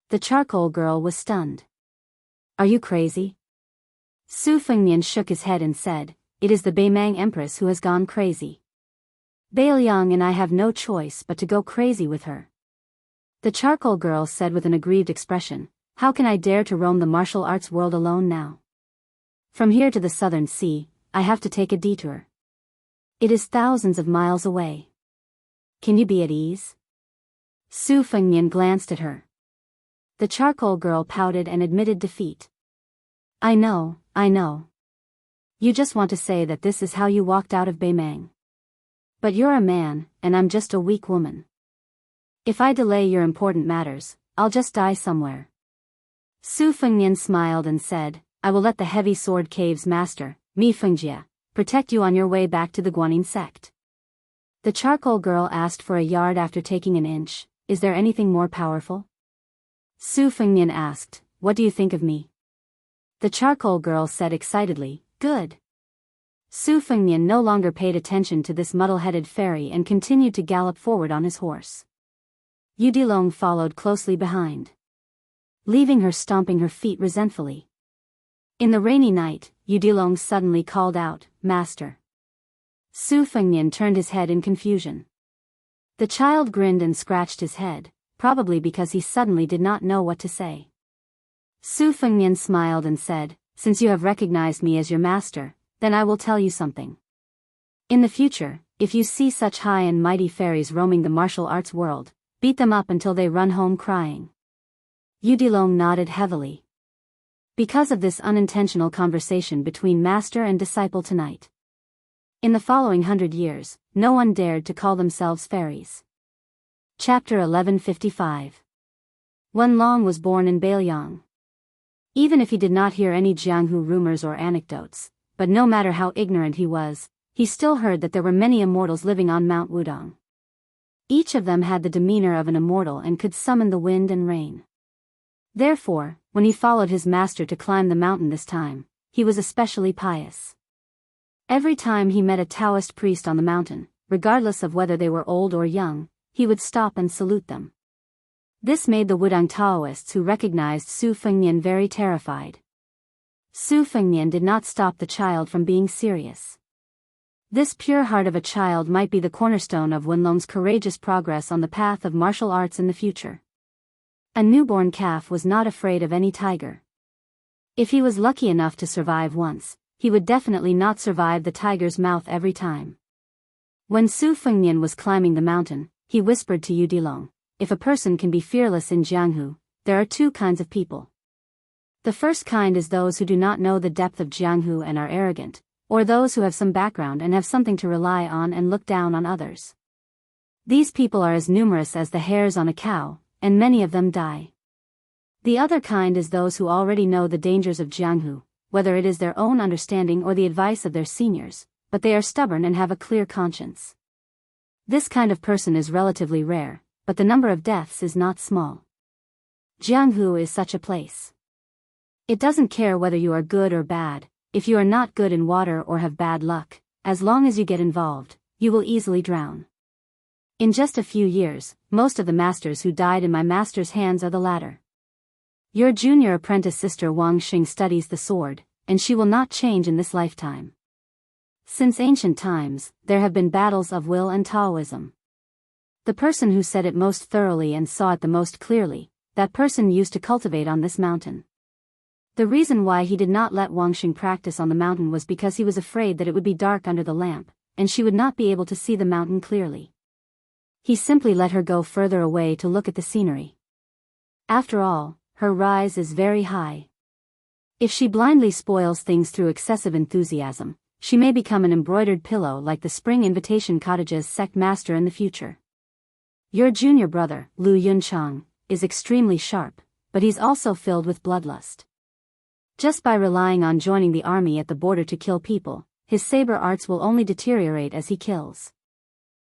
The charcoal girl was stunned. Are you crazy? Su Fengnian shook his head and said, it is the Beimang Empress who has gone crazy. Bailiang and I have no choice but to go crazy with her. The charcoal girl said with an aggrieved expression, how can I dare to roam the martial arts world alone now? From here to the southern sea, I have to take a detour. It is thousands of miles away. Can you be at ease? Su Fengnian glanced at her. The charcoal girl pouted and admitted defeat. I know. You just want to say that this is how you walked out of Beimang. But you're a man, and I'm just a weak woman. If I delay your important matters, I'll just die somewhere. Su Fengnian smiled and said, I will let the heavy sword cave's master, Mi Fengjie, protect you on your way back to the Guanyin sect. The charcoal girl asked for a yard after taking an inch, is there anything more powerful? Su Fengnian asked, what do you think of me? The charcoal girl said excitedly, good. Su Fengnian no longer paid attention to this muddle-headed fairy and continued to gallop forward on his horse. Yu Dilong followed closely behind, leaving her stomping her feet resentfully. In the rainy night, Yu Dilong suddenly called out, Master. Su Fengnian turned his head in confusion. The child grinned and scratched his head, probably because he suddenly did not know what to say. Su Fengnian smiled and said, since you have recognized me as your master, then I will tell you something. In the future, if you see such high and mighty fairies roaming the martial arts world, beat them up until they run home crying. Yu Dilong nodded heavily. Because of this unintentional conversation between master and disciple tonight. In the following 100 years, no one dared to call themselves fairies. Chapter 1155. Wen Long was born in Bailiang. Even if he did not hear any Jianghu rumors or anecdotes, but no matter how ignorant he was, he still heard that there were many immortals living on Mount Wudong. Each of them had the demeanor of an immortal and could summon the wind and rain. Therefore, when he followed his master to climb the mountain this time, he was especially pious. Every time he met a Taoist priest on the mountain, regardless of whether they were old or young, he would stop and salute them. This made the Wudang Taoists who recognized Su Fengnian very terrified. Su Fengnian did not stop the child from being serious. This pure heart of a child might be the cornerstone of Wenlong's courageous progress on the path of martial arts in the future. A newborn calf was not afraid of any tiger. If he was lucky enough to survive once, he would definitely not survive the tiger's mouth every time. When Su Fengnian was climbing the mountain, he whispered to Yu Dilong, if a person can be fearless in Jianghu, there are two kinds of people. The first kind is those who do not know the depth of Jianghu and are arrogant, or those who have some background and have something to rely on and look down on others. These people are as numerous as the hairs on a cow, and many of them die. The other kind is those who already know the dangers of Jianghu, whether it is their own understanding or the advice of their seniors, but they are stubborn and have a clear conscience. This kind of person is relatively rare, but the number of deaths is not small. Jianghu is such a place. It doesn't care whether you are good or bad, if you are not good in water or have bad luck, as long as you get involved, you will easily drown. In just a few years, most of the masters who died in my master's hands are the latter. Your junior apprentice sister Wang Xing studies the sword, and she will not change in this lifetime. Since ancient times, there have been battles of will and Taoism. The person who said it most thoroughly and saw it the most clearly, that person used to cultivate on this mountain. The reason why he did not let Wang Xing practice on the mountain was because he was afraid that it would be dark under the lamp, and she would not be able to see the mountain clearly. He simply let her go further away to look at the scenery. After all, her rise is very high. If she blindly spoils things through excessive enthusiasm, she may become an embroidered pillow like the Spring Invitation Cottage's sect master in the future. Your junior brother, Lu Yunchang, is extremely sharp, but he's also filled with bloodlust. Just by relying on joining the army at the border to kill people, his saber arts will only deteriorate as he kills.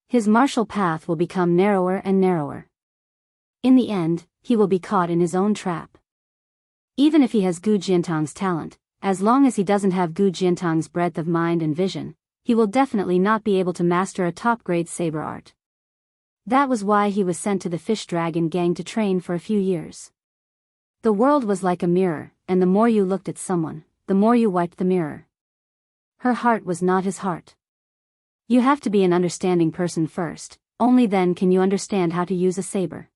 His martial path will become narrower and narrower. In the end, he will be caught in his own trap. Even if he has Gu Jiantang's talent, as long as he doesn't have Gu Jiantang's breadth of mind and vision, he will definitely not be able to master a top-grade saber art. That was why he was sent to the Fish Dragon gang to train for a few years. The world was like a mirror, and the more you looked at someone, the more you wiped the mirror. Her heart was not his heart. You have to be an understanding person first, only then can you understand how to use a saber.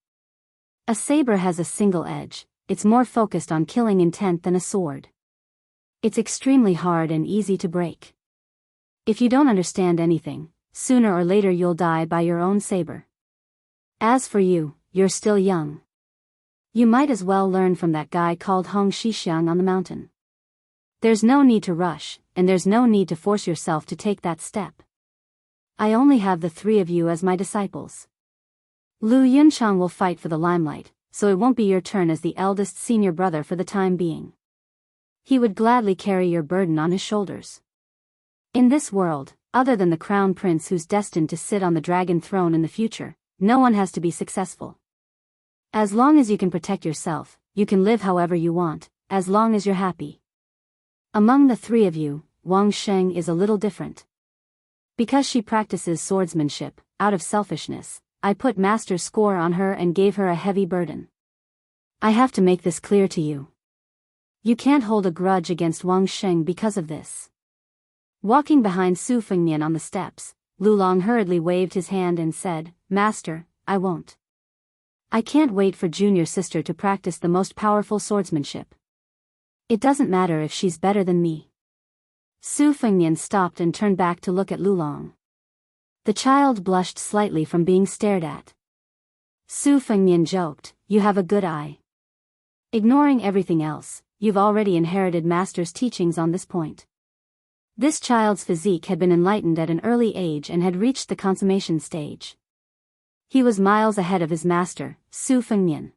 A saber has a single edge, it's more focused on killing intent than a sword. It's extremely hard and easy to break. If you don't understand anything, sooner or later you'll die by your own saber. As for you, you're still young. You might as well learn from that guy called Hong Shixiang on the mountain. There's no need to rush, and there's no need to force yourself to take that step. I only have the three of you as my disciples. Lu Yunchang will fight for the limelight, so it won't be your turn as the eldest senior brother for the time being. He would gladly carry your burden on his shoulders. In this world, other than the crown prince who's destined to sit on the dragon throne in the future, no one has to be successful. As long as you can protect yourself, you can live however you want, as long as you're happy. Among the three of you, Wang Sheng is a little different. Because she practices swordsmanship, out of selfishness, I put master's score on her and gave her a heavy burden. I have to make this clear to you. You can't hold a grudge against Wang Sheng because of this. Walking behind Su Fengnian on the steps, Lu Long hurriedly waved his hand and said, Master, I won't. I can't wait for junior sister to practice the most powerful swordsmanship. It doesn't matter if she's better than me. Su Fengnian stopped and turned back to look at Lu Long. The child blushed slightly from being stared at. Su Fengnian joked, You have a good eye. Ignoring everything else, you've already inherited master's teachings on this point. This child's physique had been enlightened at an early age and had reached the consummation stage. He was miles ahead of his master, Su Fengnian.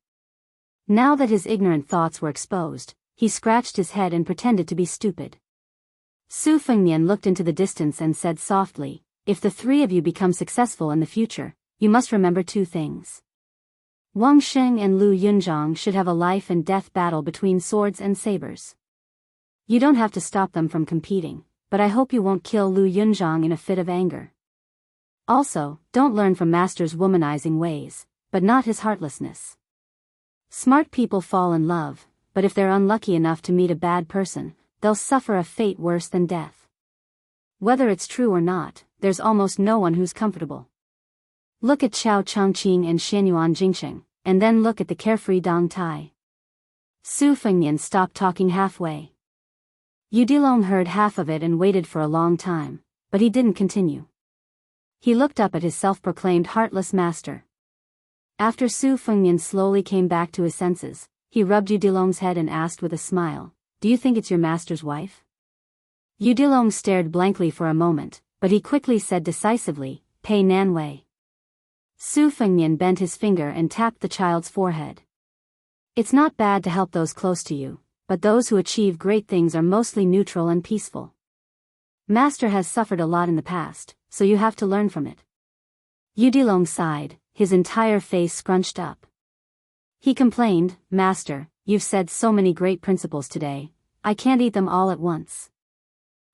Now that his ignorant thoughts were exposed, he scratched his head and pretended to be stupid. Su Fengnian looked into the distance and said softly, If the three of you become successful in the future, you must remember two things. Wang Sheng and Lu Yunzhang should have a life and death battle between swords and sabers. You don't have to stop them from competing, but I hope you won't kill Lu Yunzhang in a fit of anger. Also, don't learn from master's womanizing ways, but not his heartlessness. Smart people fall in love, but if they're unlucky enough to meet a bad person, they'll suffer a fate worse than death. Whether it's true or not, there's almost no one who's comfortable. Look at Chao Changqing and Xianyuan Jingsheng, and then look at the carefree Dong Tai. Su Fengnian stopped talking halfway. Yudilong heard half of it and waited for a long time, but he didn't continue. He looked up at his self-proclaimed heartless master. After Su Fengnian slowly came back to his senses, he rubbed Yudilong's head and asked with a smile, Do you think it's your master's wife? Yudilong stared blankly for a moment, but he quickly said decisively, Pei Nanwei. Su Fengnian bent his finger and tapped the child's forehead. It's not bad to help those close to you, but those who achieve great things are mostly neutral and peaceful. Master has suffered a lot in the past, so you have to learn from it. Yudilong sighed, his entire face scrunched up. He complained, Master, you've said so many great principles today, I can't eat them all at once.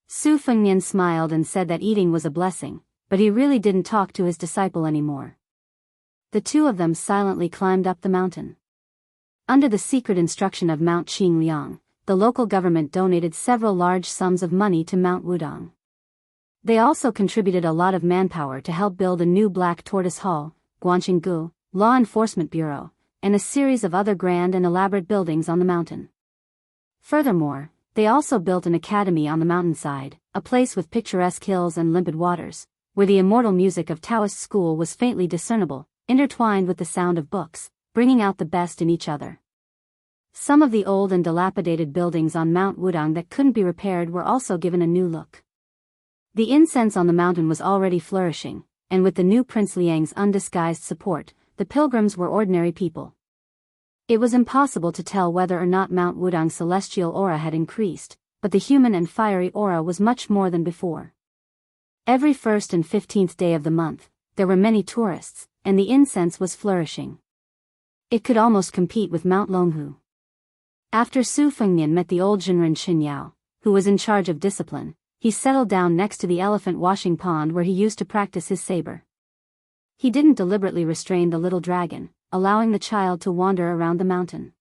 Su Fengnian smiled and said that eating was a blessing, but he really didn't talk to his disciple anymore. The two of them silently climbed up the mountain. Under the secret instruction of Mount Qingliang, the local government donated several large sums of money to Mount Wudong. They also contributed a lot of manpower to help build a new Black Tortoise Hall, Guanqinggu, Law Enforcement Bureau, and a series of other grand and elaborate buildings on the mountain. Furthermore, They also built an academy on the mountainside, a place with picturesque hills and limpid waters, where the immortal music of Taoist school was faintly discernible, intertwined with the sound of books, bringing out the best in each other. Some of the old and dilapidated buildings on Mount Wudang that couldn't be repaired were also given a new look. The incense on the mountain was already flourishing, and with the new Prince Liang's undisguised support, the pilgrims were ordinary people. It was impossible to tell whether or not Mount Wudang's celestial aura had increased, but the human and fiery aura was much more than before. Every 1st and 15th day of the month, there were many tourists, and the incense was flourishing. It could almost compete with Mount Longhu. After Su Fengnian met the old Zhenren Xinyao, who was in charge of discipline, he settled down next to the elephant washing pond where he used to practice his saber. He didn't deliberately restrain the little dragon, allowing the child to wander around the mountain.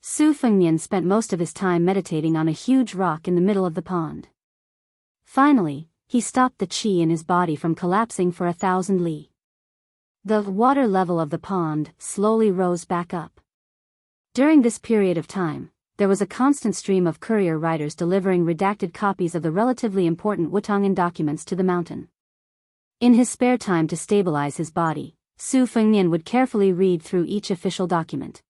Su Fengnian spent most of his time meditating on a huge rock in the middle of the pond. Finally, he stopped the qi in his body from collapsing for 1,000 li. The water level of the pond slowly rose back up. During this period of time, there was a constant stream of courier riders delivering redacted copies of the relatively important Wutongan documents to the mountain. In his spare time to stabilize his body, Su Fengnian would carefully read through each official document.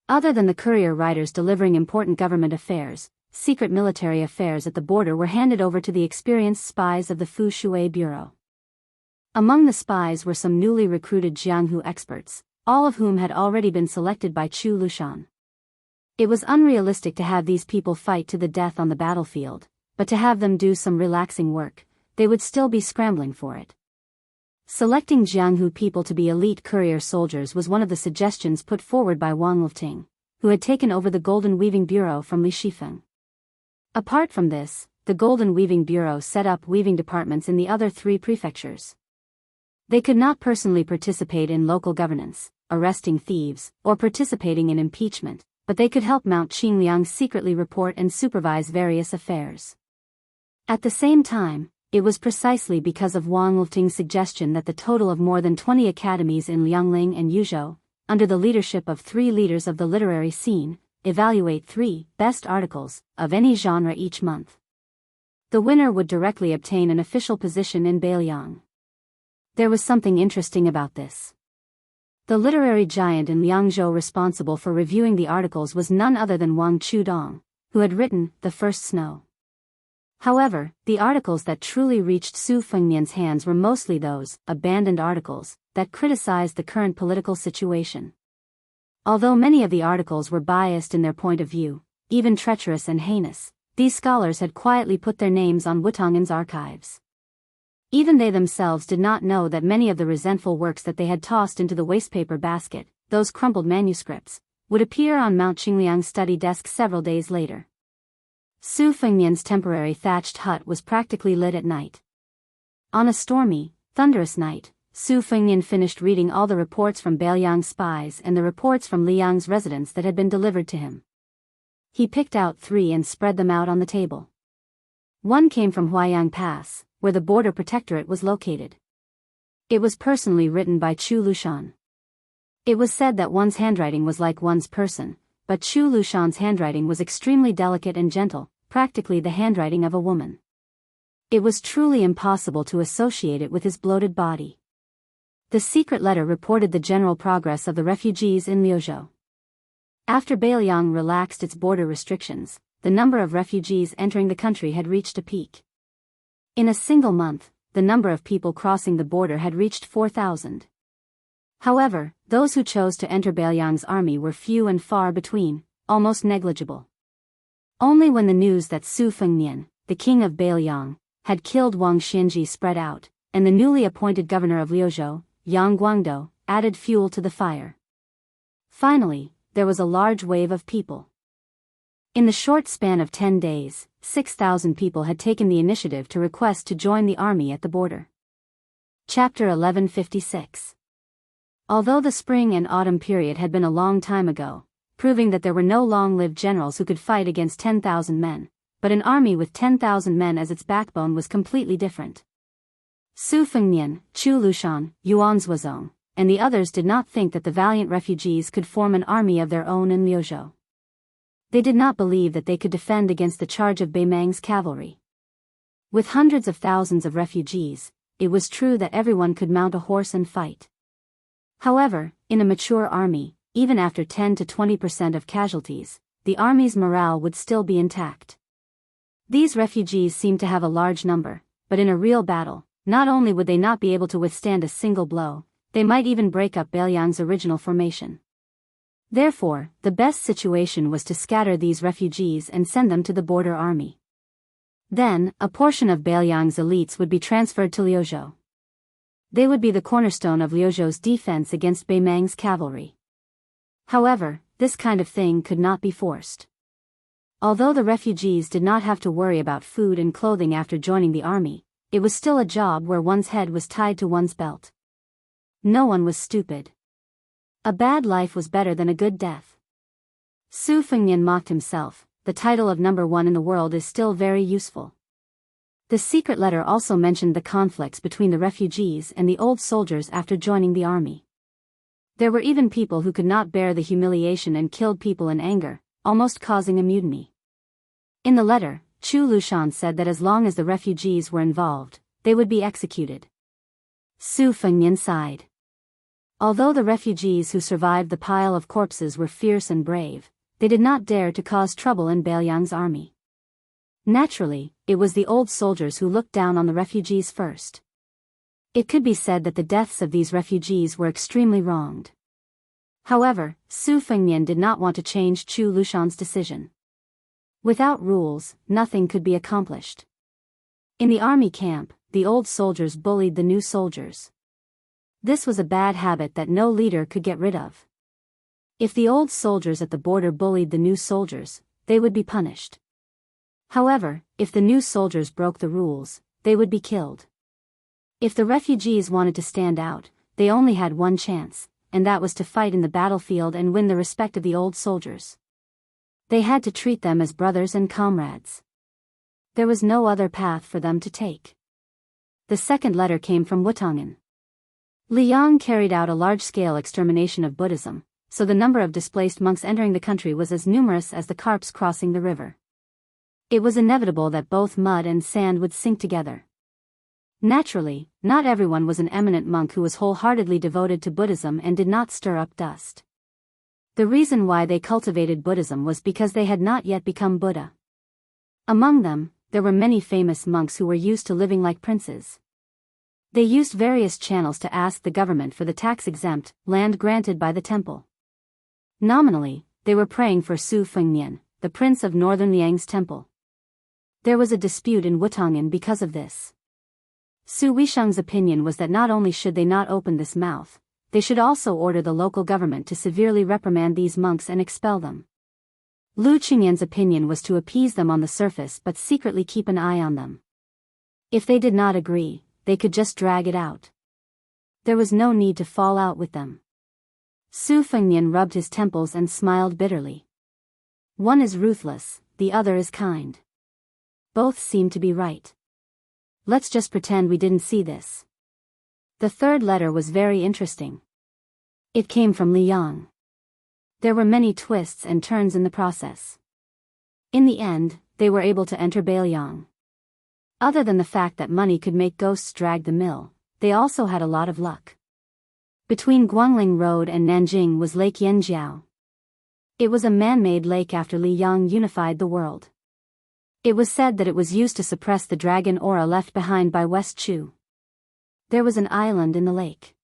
Other than the courier riders delivering important government affairs, secret military affairs at the border were handed over to the experienced spies of the Fu Shui Bureau. Among the spies were some newly recruited Jianghu experts, all of whom had already been selected by Chu Lushan. It was unrealistic to have these people fight to the death on the battlefield, but to have them do some relaxing work, they would still be scrambling for it. Selecting Jianghu people to be elite courier soldiers was one of the suggestions put forward by Wang Lifting, who had taken over the Golden Weaving Bureau from Li Shifeng. Apart from this, the Golden Weaving Bureau set up weaving departments in the other 3 prefectures. They could not personally participate in local governance, arresting thieves, or participating in impeachment, but they could help Mount Qingliang secretly report and supervise various affairs. At the same time, it was precisely because of Wang Lifting's suggestion that the total of more than 20 academies in Liangling and Yuzhou, under the leadership of 3 leaders of the literary scene, evaluate 3 best articles of any genre each month. The winner would directly obtain an official position in Beiliang. There was something interesting about this. The literary giant in Liangzhou responsible for reviewing the articles was none other than Wang Chudong, who had written The First Snow. However, the articles that truly reached Su Fengnian's hands were mostly those abandoned articles that criticized the current political situation. Although many of the articles were biased in their point of view, even treacherous and heinous, these scholars had quietly put their names on Wutongan's archives. Even they themselves did not know that many of the resentful works that they had tossed into the wastepaper basket, those crumpled manuscripts, would appear on Mount Qingliang's study desk several days later. Su Fengnian's temporary thatched hut was practically lit at night. On a stormy, thunderous night, Su Fengnian finished reading all the reports from Beiliang's spies and the reports from Liang's residents that had been delivered to him. He picked out 3 and spread them out on the table. One came from Huaiyang Pass, where the border protectorate was located. It was personally written by Chu Lushan. It was said that one's handwriting was like one's person, but Chu Lushan's handwriting was extremely delicate and gentle, practically the handwriting of a woman. It was truly impossible to associate it with his bloated body. The secret letter reported the general progress of the refugees in Liuzhou. After Beiliang relaxed its border restrictions, the number of refugees entering the country had reached a peak. In a single month, the number of people crossing the border had reached 4,000. However, those who chose to enter Beiliang's army were few and far between, almost negligible. Only when the news that Su Fengnian, the king of Beiliang, had killed Wang Xianji spread out, and the newly appointed governor of Liuzhou, Yang Guangdou, added fuel to the fire. Finally, there was a large wave of people. In the short span of 10 days, 6,000 people had taken the initiative to request to join the army at the border. Chapter 1156. Although the spring and autumn period had been a long time ago, proving that there were no long-lived generals who could fight against 10,000 men, but an army with 10,000 men as its backbone was completely different. Su Fengnian, Chu Lushan, Yuan Zuozong, and the others did not think that the valiant refugees could form an army of their own in Liuzhou. They did not believe that they could defend against the charge of Beimang's cavalry. With hundreds of thousands of refugees, it was true that everyone could mount a horse and fight. However, in a mature army, even after 10 to 20% of casualties, the army's morale would still be intact. These refugees seemed to have a large number, but in a real battle, not only would they not be able to withstand a single blow, they might even break up Beiliang's original formation. Therefore, the best situation was to scatter these refugees and send them to the border army. Then, a portion of Beiliang's elites would be transferred to Liuzhou. They would be the cornerstone of Liuzhou's defense against Beimang's cavalry. However, this kind of thing could not be forced. Although the refugees did not have to worry about food and clothing after joining the army, it was still a job where one's head was tied to one's belt. No one was stupid. A bad life was better than a good death. Su Fengnian mocked himself. The title of number 1 in the world is still very useful. The secret letter also mentioned the conflicts between the refugees and the old soldiers after joining the army. There were even people who could not bear the humiliation and killed people in anger, almost causing a mutiny. In the letter, Chu Lushan said that as long as the refugees were involved, they would be executed. Su Fengnian sighed. Although the refugees who survived the pile of corpses were fierce and brave, they did not dare to cause trouble in Beiliang's army. Naturally, it was the old soldiers who looked down on the refugees first. It could be said that the deaths of these refugees were extremely wronged. However, Su Fengnian did not want to change Chu Lushan's decision. Without rules, nothing could be accomplished. In the army camp, the old soldiers bullied the new soldiers. This was a bad habit that no leader could get rid of. If the old soldiers at the border bullied the new soldiers, they would be punished. However, if the new soldiers broke the rules, they would be killed. If the refugees wanted to stand out, they only had one chance, and that was to fight in the battlefield and win the respect of the old soldiers. They had to treat them as brothers and comrades. There was no other path for them to take. The second letter came from Wutongan. Liang carried out a large-scale extermination of Buddhism, so the number of displaced monks entering the country was as numerous as the carps crossing the river. It was inevitable that both mud and sand would sink together. Naturally, not everyone was an eminent monk who was wholeheartedly devoted to Buddhism and did not stir up dust. The reason why they cultivated Buddhism was because they had not yet become Buddha. Among them, there were many famous monks who were used to living like princes. They used various channels to ask the government for the tax-exempt land granted by the temple. Nominally, they were praying for Su Fengnian, the prince of northern Liang's temple. There was a dispute in Wutongan because of this. Su Wisheng's opinion was that not only should they not open this mouth, they should also order the local government to severely reprimand these monks and expel them. Lu Qingyan's opinion was to appease them on the surface but secretly keep an eye on them. If they did not agree, they could just drag it out. There was no need to fall out with them. Su Fengnian rubbed his temples and smiled bitterly. One is ruthless, the other is kind. Both seem to be right. Let's just pretend we didn't see this. The third letter was very interesting. It came from Liang. There were many twists and turns in the process. In the end, they were able to enter Beiliang. Other than the fact that money could make ghosts drag the mill, they also had a lot of luck. Between Guangling Road and Nanjing was Lake Yanjiao. It was a man-made lake after Liang unified the world. It was said that it was used to suppress the dragon aura left behind by West Chu. There was an island in the lake.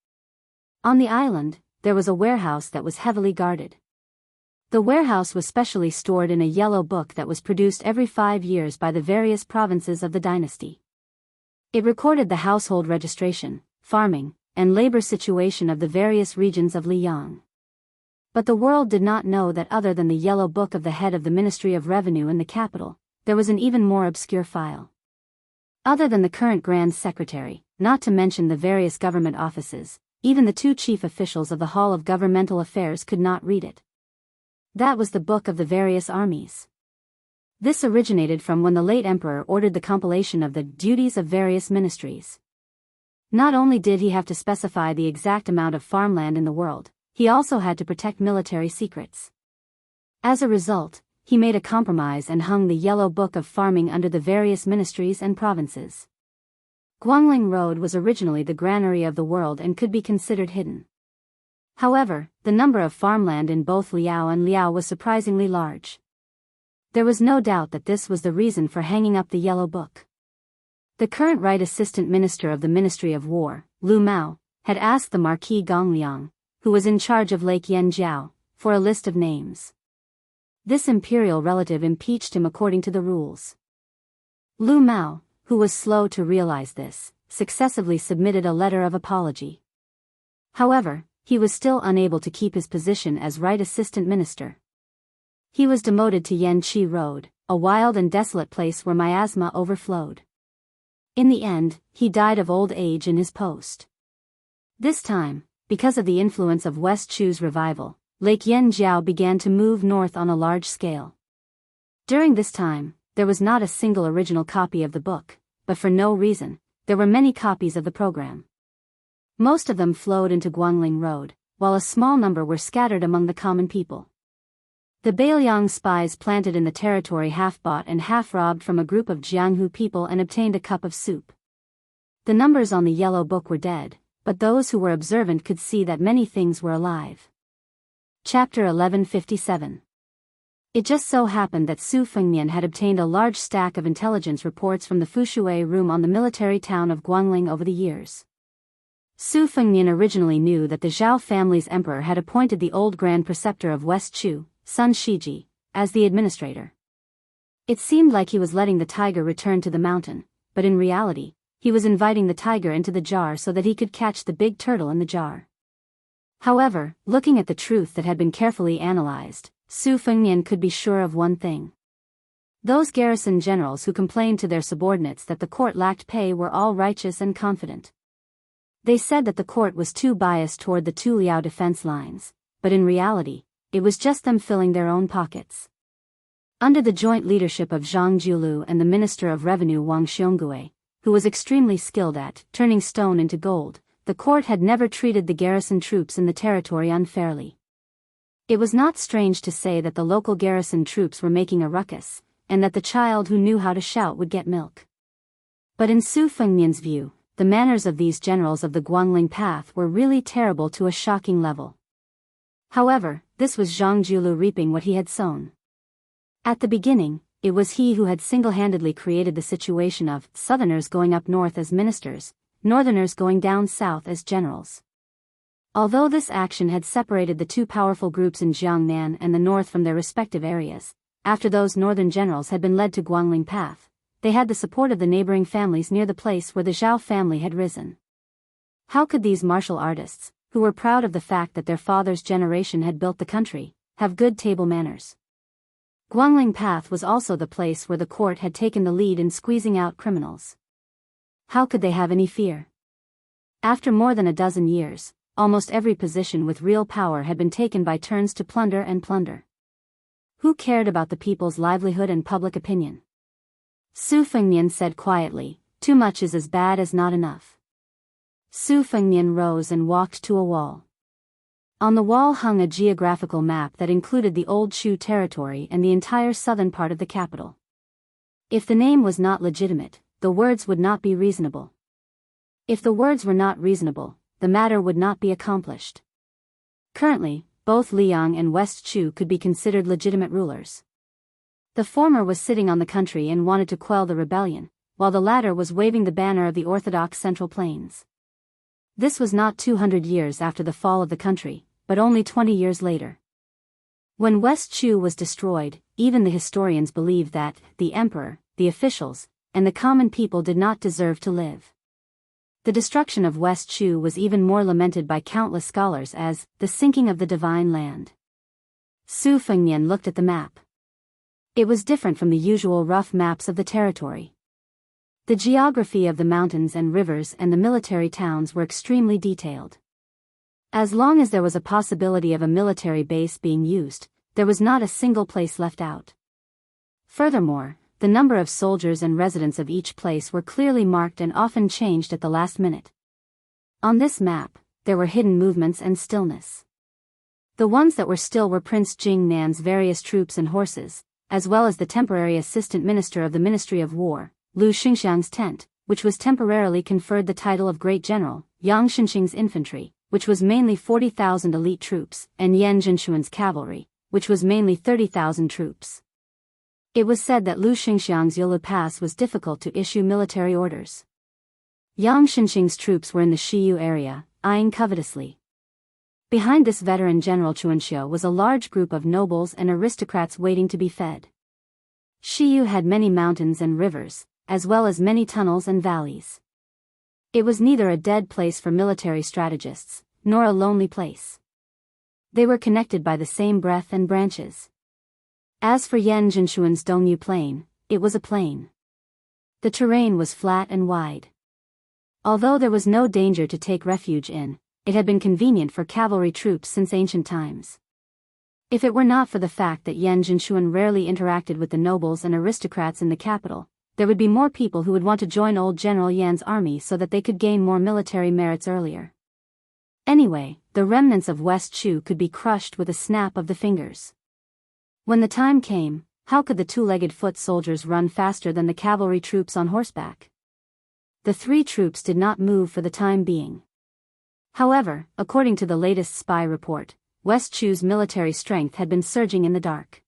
On the island, there was a warehouse that was heavily guarded. The warehouse was specially stored in a yellow book that was produced every 5 years by the various provinces of the dynasty. It recorded the household registration, farming, and labor situation of the various regions of Liang. But the world did not know that other than the yellow book of the head of the Ministry of Revenue in the capital, there was an even more obscure file. Other than the current Grand Secretary, not to mention the various government offices, even the 2 chief officials of the Hall of Governmental Affairs could not read it. That was the book of the various armies. This originated from when the late emperor ordered the compilation of the duties of various ministries. Not only did he have to specify the exact amount of farmland in the world, he also had to protect military secrets. As a result, he made a compromise and hung the Yellow Book of Farming under the various ministries and provinces. Guangling Road was originally the granary of the world and could be considered hidden. However, the number of farmland in both Liao and Liao was surprisingly large. There was no doubt that this was the reason for hanging up the Yellow Book. The current Right Assistant Minister of the Ministry of War, Lu Mao, had asked the Marquis Gongliang, who was in charge of Lake Yanjiao, for a list of names. This imperial relative impeached him according to the rules. Lu Mao, who was slow to realize this, successively submitted a letter of apology. However, he was still unable to keep his position as Right Assistant Minister. He was demoted to Yanqi Road, a wild and desolate place where miasma overflowed. In the end, he died of old age in his post. This time, because of the influence of West Chu's revival, Lake Yanjiao began to move north on a large scale. During this time, there was not a single original copy of the book, but for no reason, there were many copies of the program. Most of them flowed into Guangling Road, while a small number were scattered among the common people. The Beiliang spies planted in the territory half bought and half robbed from a group of Jianghu people and obtained a cup of soup. The numbers on the Yellow Book were dead, but those who were observant could see that many things were alive. Chapter 1157. It just so happened that Su Fengmian had obtained a large stack of intelligence reports from the Fushui room on the military town of Guangling over the years. Su Fengmian originally knew that the Zhao family's emperor had appointed the old Grand Preceptor of West Chu, Sun Shiji, as the administrator. It seemed like he was letting the tiger return to the mountain, but in reality, he was inviting the tiger into the jar so that he could catch the big turtle in the jar. However, looking at the truth that had been carefully analyzed, Su Fengmian could be sure of one thing. Those garrison generals who complained to their subordinates that the court lacked pay were all righteous and confident. They said that the court was too biased toward the two Liao defense lines, but in reality, it was just them filling their own pockets. Under the joint leadership of Zhang Jiulu and the Minister of Revenue Wang Xiongui, who was extremely skilled at turning stone into gold, the court had never treated the garrison troops in the territory unfairly. It was not strange to say that the local garrison troops were making a ruckus, and that the child who knew how to shout would get milk. But in Su Fengmian's view, the manners of these generals of the Guangling path were really terrible to a shocking level. However, this was Zhang Jiulu reaping what he had sown. At the beginning, it was he who had single-handedly created the situation of Southerners going up north as ministers, Northerners going down south as generals. Although this action had separated the two powerful groups in Jiangnan and the north from their respective areas, after those northern generals had been led to Guangling Path, they had the support of the neighboring families near the place where the Zhao family had risen. How could these martial artists, who were proud of the fact that their father's generation had built the country, have good table manners? Guangling Path was also the place where the court had taken the lead in squeezing out criminals. How could they have any fear? After more than a dozen years, almost every position with real power had been taken by turns to plunder and plunder. Who cared about the people's livelihood and public opinion? Su Fengmian said quietly, "Too much is as bad as not enough." Su Fengmian rose and walked to a wall. On the wall hung a geographical map that included the old Chu territory and the entire southern part of the capital. If the name was not legitimate, the words would not be reasonable. If the words were not reasonable, the matter would not be accomplished. Currently, both Liang and West Chu could be considered legitimate rulers. The former was sitting on the country and wanted to quell the rebellion, while the latter was waving the banner of the orthodox Central Plains. This was not 200 years after the fall of the country, but only 20 years later. When West Chu was destroyed, even the historians believed that the emperor, the officials, and the common people did not deserve to live. The destruction of West Chu was even more lamented by countless scholars as the sinking of the divine land. Su Fengmian looked at the map. It was different from the usual rough maps of the territory. The geography of the mountains and rivers and the military towns were extremely detailed. As long as there was a possibility of a military base being used, there was not a single place left out. Furthermore, the number of soldiers and residents of each place were clearly marked and often changed at the last minute. On this map, there were hidden movements and stillness. The ones that were still were Prince Jing Nan's various troops and horses, as well as the temporary assistant minister of the Ministry of War, Lu Xingxiang's tent, which was temporarily conferred the title of Great General, Yang Shenxing's infantry, which was mainly 40,000 elite troops, and Yan Zhenxuan's cavalry, which was mainly 30,000 troops. It was said that Lu Xingxiang's Yulu Pass was difficult to issue military orders. Yang Shenxing's troops were in the Shiyu area, eyeing covetously. Behind this veteran General Chuanxiu was a large group of nobles and aristocrats waiting to be fed. Shiyu had many mountains and rivers, as well as many tunnels and valleys. It was neither a dead place for military strategists, nor a lonely place. They were connected by the same breath and branches. As for Yan Zhenxuan's Dongyu Plain, it was a plain. The terrain was flat and wide. Although there was no danger to take refuge in, it had been convenient for cavalry troops since ancient times. If it were not for the fact that Yan Zhenxuan rarely interacted with the nobles and aristocrats in the capital, there would be more people who would want to join old General Yan's army so that they could gain more military merits earlier. Anyway, the remnants of West Chu could be crushed with a snap of the fingers. When the time came, how could the two-legged foot soldiers run faster than the cavalry troops on horseback? The three troops did not move for the time being. However, according to the latest spy report, West Chu's military strength had been surging in the dark.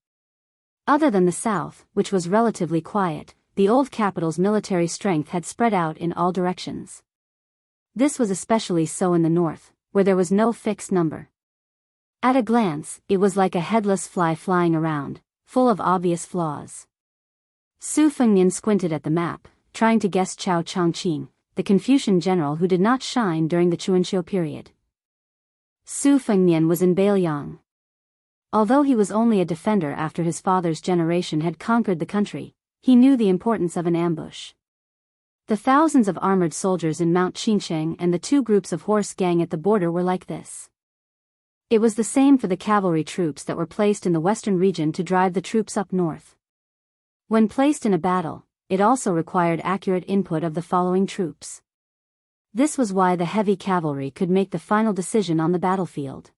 Other than the south, which was relatively quiet, the old capital's military strength had spread out in all directions. This was especially so in the north, where there was no fixed number. At a glance, it was like a headless fly flying around, full of obvious flaws. Su Fengnian squinted at the map, trying to guess Cao Changqing, the Confucian general who did not shine during the Chuanxiu period. Su Fengnian was in Beiliang. Although he was only a defender after his father's generation had conquered the country, he knew the importance of an ambush. The thousands of armored soldiers in Mount Qingsheng and the two groups of horse gang at the border were like this. It was the same for the cavalry troops that were placed in the western region to drive the troops up north. When placed in a battle, it also required accurate input of the following troops. This was why the heavy cavalry could make the final decision on the battlefield.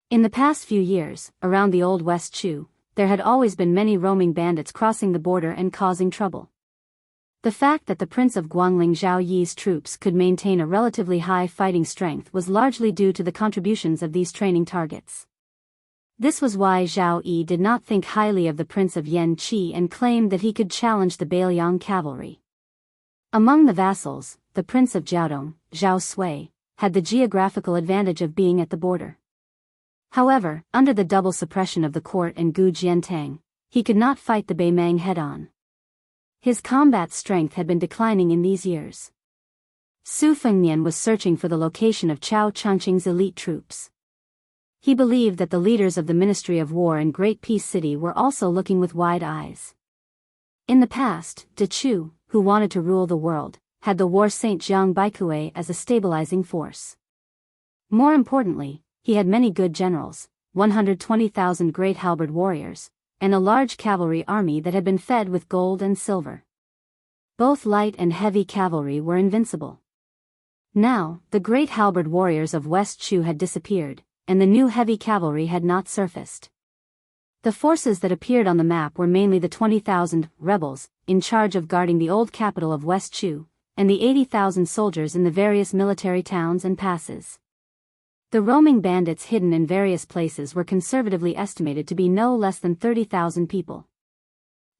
In the past few years, around the old West Chu, there had always been many roaming bandits crossing the border and causing trouble. The fact that the Prince of Guangling Zhao Yi's troops could maintain a relatively high fighting strength was largely due to the contributions of these training targets. This was why Zhao Yi did not think highly of the Prince of Yanqi and claimed that he could challenge the Beiliang cavalry. Among the vassals, the Prince of Jiaodong, Zhao Sui, had the geographical advantage of being at the border. However, under the double suppression of the court and Gu Jiantang, he could not fight the Beimang head-on. His combat strength had been declining in these years. Su Fengnian was searching for the location of Cao Changqing's elite troops. He believed that the leaders of the Ministry of War in Great Peace City were also looking with wide eyes. In the past, De Chu, who wanted to rule the world, had the war saint Jiang Baikue as a stabilizing force. More importantly, he had many good generals, 120,000 great halberd warriors, and a large cavalry army that had been fed with gold and silver. Both light and heavy cavalry were invincible. Now, the great halberd warriors of West Chu had disappeared, and the new heavy cavalry had not surfaced. The forces that appeared on the map were mainly the 20,000 rebels, in charge of guarding the old capital of West Chu, and the 80,000 soldiers in the various military towns and passes. The roaming bandits hidden in various places were conservatively estimated to be no less than 30,000 people.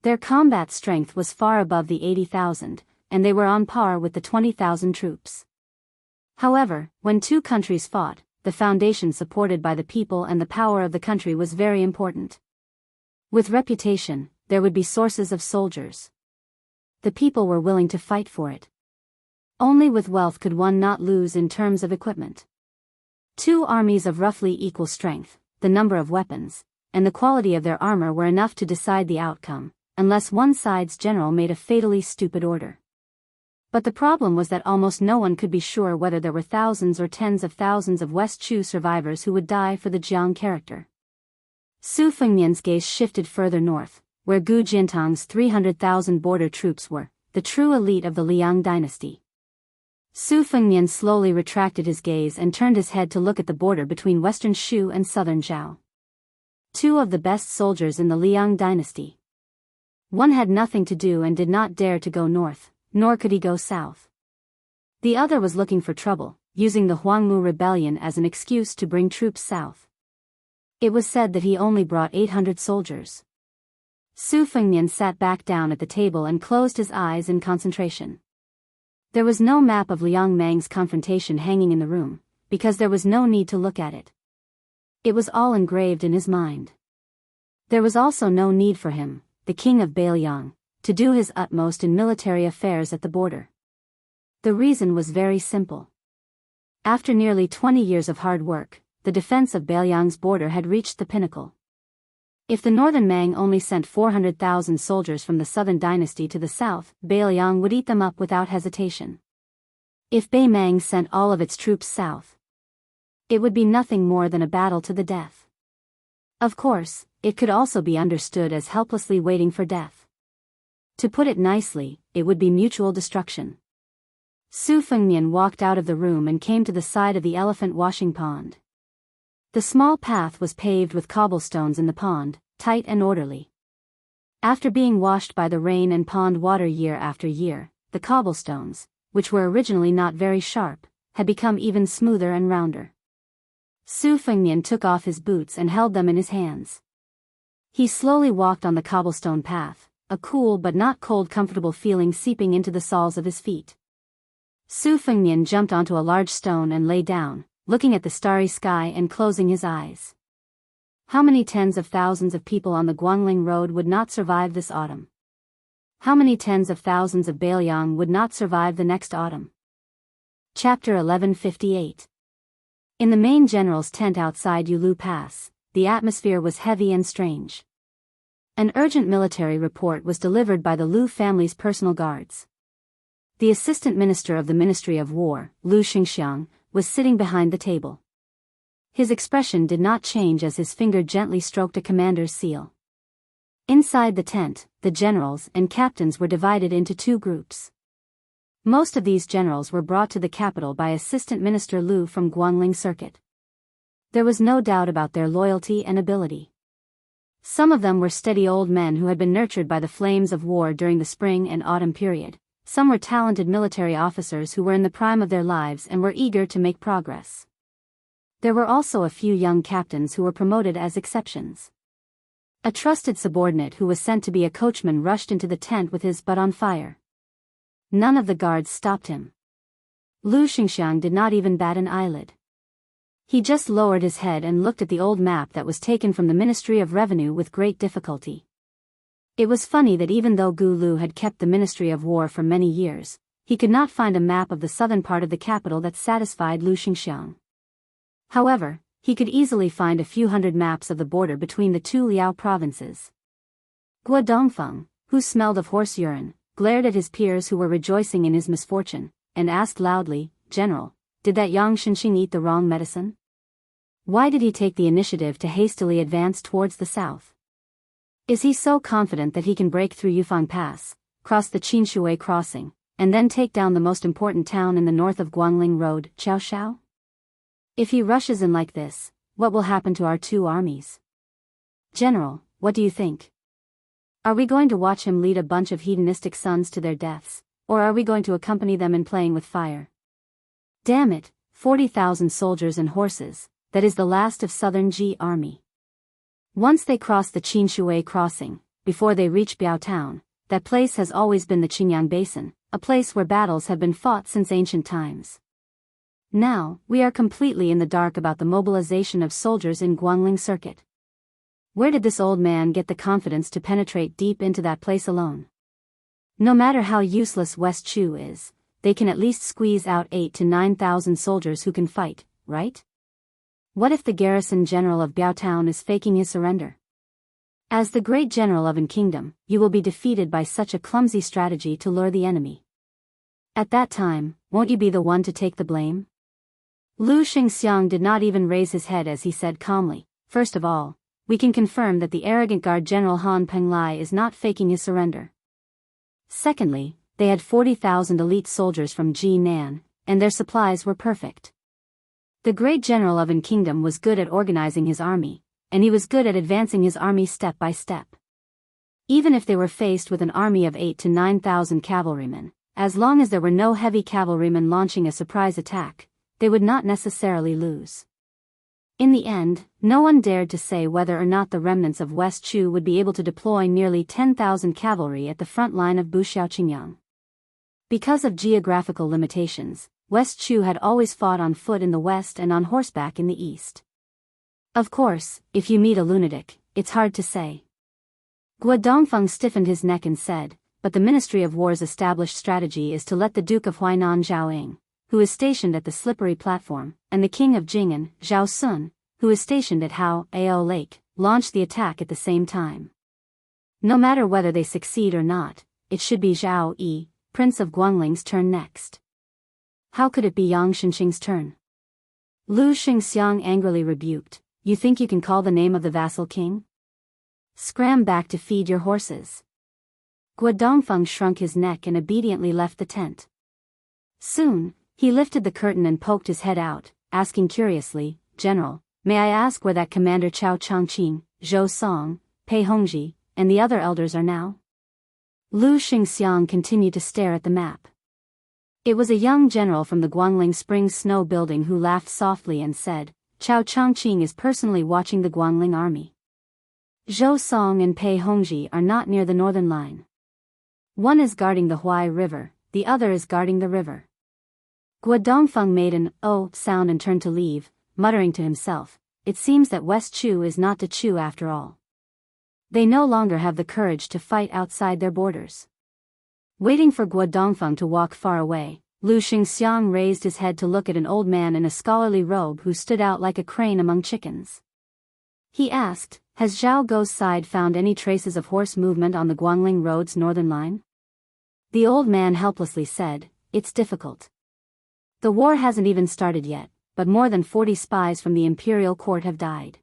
Their combat strength was far above the 80,000, and they were on par with the 20,000 troops. However, when two countries fought, the foundation supported by the people and the power of the country was very important. With reputation, there would be sources of soldiers. The people were willing to fight for it. Only with wealth could one not lose in terms of equipment. Two armies of roughly equal strength, the number of weapons, and the quality of their armor were enough to decide the outcome, unless one side's general made a fatally stupid order. But the problem was that almost no one could be sure whether there were thousands or tens of thousands of West Chu survivors who would die for the Jiang character. Su Fengnian's gaze shifted further north, where Gu Jiantang's 300,000 border troops were, the true elite of the Liang dynasty. Su Fengnian slowly retracted his gaze and turned his head to look at the border between western Shu and southern Zhao. Two of the best soldiers in the Liang dynasty. One had nothing to do and did not dare to go north, nor could he go south. The other was looking for trouble, using the Huangmu rebellion as an excuse to bring troops south. It was said that he only brought 800 soldiers. Su Fengnian sat back down at the table and closed his eyes in concentration. There was no map of Liang Mang's confrontation hanging in the room, because there was no need to look at it. It was all engraved in his mind. There was also no need for him, the king of Bailiang, to do his utmost in military affairs at the border. The reason was very simple. After nearly 20 years of hard work, the defense of Bailiang's border had reached the pinnacle. If the northern Mang only sent 400,000 soldiers from the southern dynasty to the south, Bailiang would eat them up without hesitation. If Bei Mang sent all of its troops south, it would be nothing more than a battle to the death. Of course, it could also be understood as helplessly waiting for death. To put it nicely, it would be mutual destruction. Su Fengnian walked out of the room and came to the side of the elephant washing pond. The small path was paved with cobblestones in the pond, tight and orderly. After being washed by the rain and pond water year after year, the cobblestones, which were originally not very sharp, had become even smoother and rounder. Su Fengnian took off his boots and held them in his hands. He slowly walked on the cobblestone path, a cool but not cold comfortable feeling seeping into the soles of his feet. Su Fengnian jumped onto a large stone and lay down, looking at the starry sky and closing his eyes. How many tens of thousands of people on the Guangling Road would not survive this autumn? How many tens of thousands of Bailiang would not survive the next autumn? Chapter 1158. In the main general's tent outside Yulu Pass, the atmosphere was heavy and strange. An urgent military report was delivered by the Lu family's personal guards. The assistant minister of the Ministry of War, Lu Xingxiang, was sitting behind the table. His expression did not change as his finger gently stroked a commander's seal. Inside the tent, the generals and captains were divided into two groups. Most of these generals were brought to the capital by Assistant Minister Lu from Guangling Circuit. There was no doubt about their loyalty and ability. Some of them were steady old men who had been nurtured by the flames of war during the spring and autumn period. Some were talented military officers who were in the prime of their lives and were eager to make progress. There were also a few young captains who were promoted as exceptions. A trusted subordinate who was sent to be a coachman rushed into the tent with his butt on fire. None of the guards stopped him. Lu Xingxiang did not even bat an eyelid. He just lowered his head and looked at the old map that was taken from the Ministry of Revenue with great difficulty. It was funny that even though Gu Lu had kept the Ministry of War for many years, he could not find a map of the southern part of the capital that satisfied Lu Xingxiang. However, he could easily find a few hundred maps of the border between the two Liao provinces. Guo Dongfeng, who smelled of horse urine, glared at his peers who were rejoicing in his misfortune, and asked loudly, "General, did that Yang Shenxing eat the wrong medicine? Why did he take the initiative to hastily advance towards the south? Is he so confident that he can break through Yufang Pass, cross the Qinshui crossing, and then take down the most important town in the north of Guangling Road, Chaoshao? If he rushes in like this, what will happen to our two armies? General, what do you think? Are we going to watch him lead a bunch of hedonistic sons to their deaths, or are we going to accompany them in playing with fire? Damn it, 40,000 soldiers and horses, that is the last of southern Ji army. Once they cross the Qinshui crossing, before they reach Biao town, that place has always been the Qingyang Basin, a place where battles have been fought since ancient times. Now, we are completely in the dark about the mobilization of soldiers in Guangling Circuit. Where did this old man get the confidence to penetrate deep into that place alone? No matter how useless West Chu is, they can at least squeeze out 8,000 to 9,000 soldiers who can fight, right? What if the garrison general of Biao town is faking his surrender? As the great general of an kingdom, you will be defeated by such a clumsy strategy to lure the enemy. At that time, won't you be the one to take the blame? Lu Xingxiang did not even raise his head as he said calmly, "First of all, we can confirm that the arrogant guard general Han Penglai is not faking his surrender. Secondly, they had 40,000 elite soldiers from Jinan, and their supplies were perfect. The great general of an kingdom was good at organizing his army, and he was good at advancing his army step by step. Even if they were faced with an army of 8 to 9,000 cavalrymen, as long as there were no heavy cavalrymen launching a surprise attack, they would not necessarily lose. In the end, no one dared to say whether or not the remnants of West Chu would be able to deploy nearly 10,000 cavalry at the front line of Wuxia Xianxia. Because of geographical limitations, West Chu had always fought on foot in the west and on horseback in the east. Of course, if you meet a lunatic, it's hard to say. Guo Dongfeng stiffened his neck and said, but the Ministry of War's established strategy is to let the Duke of Huainan Zhaoying, who is stationed at the slippery platform, and the King of Jing'an, Zhao Sun, who is stationed at Hao Lake, launch the attack at the same time. No matter whether they succeed or not, it should be Zhao Yi, Prince of Guangling's turn next. How could it be Yang Shenxing's turn? Lu Xingxiang angrily rebuked, you think you can call the name of the vassal king? Scram back to feed your horses. Guo Dongfeng shrunk his neck and obediently left the tent. Soon, he lifted the curtain and poked his head out, asking curiously, General, may I ask where that Commander Cao Changqing, Zhou Song, Pei Hongji, and the other elders are now? Lu Xingxiang continued to stare at the map. It was a young general from the Guangling Springs Snow Building who laughed softly and said, Cao Changqing is personally watching the Guangling army. Zhou Song and Pei Hongji are not near the northern line. One is guarding the Huai River, the other is guarding the river. Guo Dongfeng made an "oh" sound and turned to leave, muttering to himself, it seems that West Chu is not to Chu after all. They no longer have the courage to fight outside their borders. Waiting for Guo Dongfeng to walk far away, Lu Xingxiang raised his head to look at an old man in a scholarly robe who stood out like a crane among chickens. He asked, has Zhao Guo's side found any traces of horse movement on the Guangling Road's northern line? The old man helplessly said, it's difficult. The war hasn't even started yet, but more than 40 spies from the imperial court have died.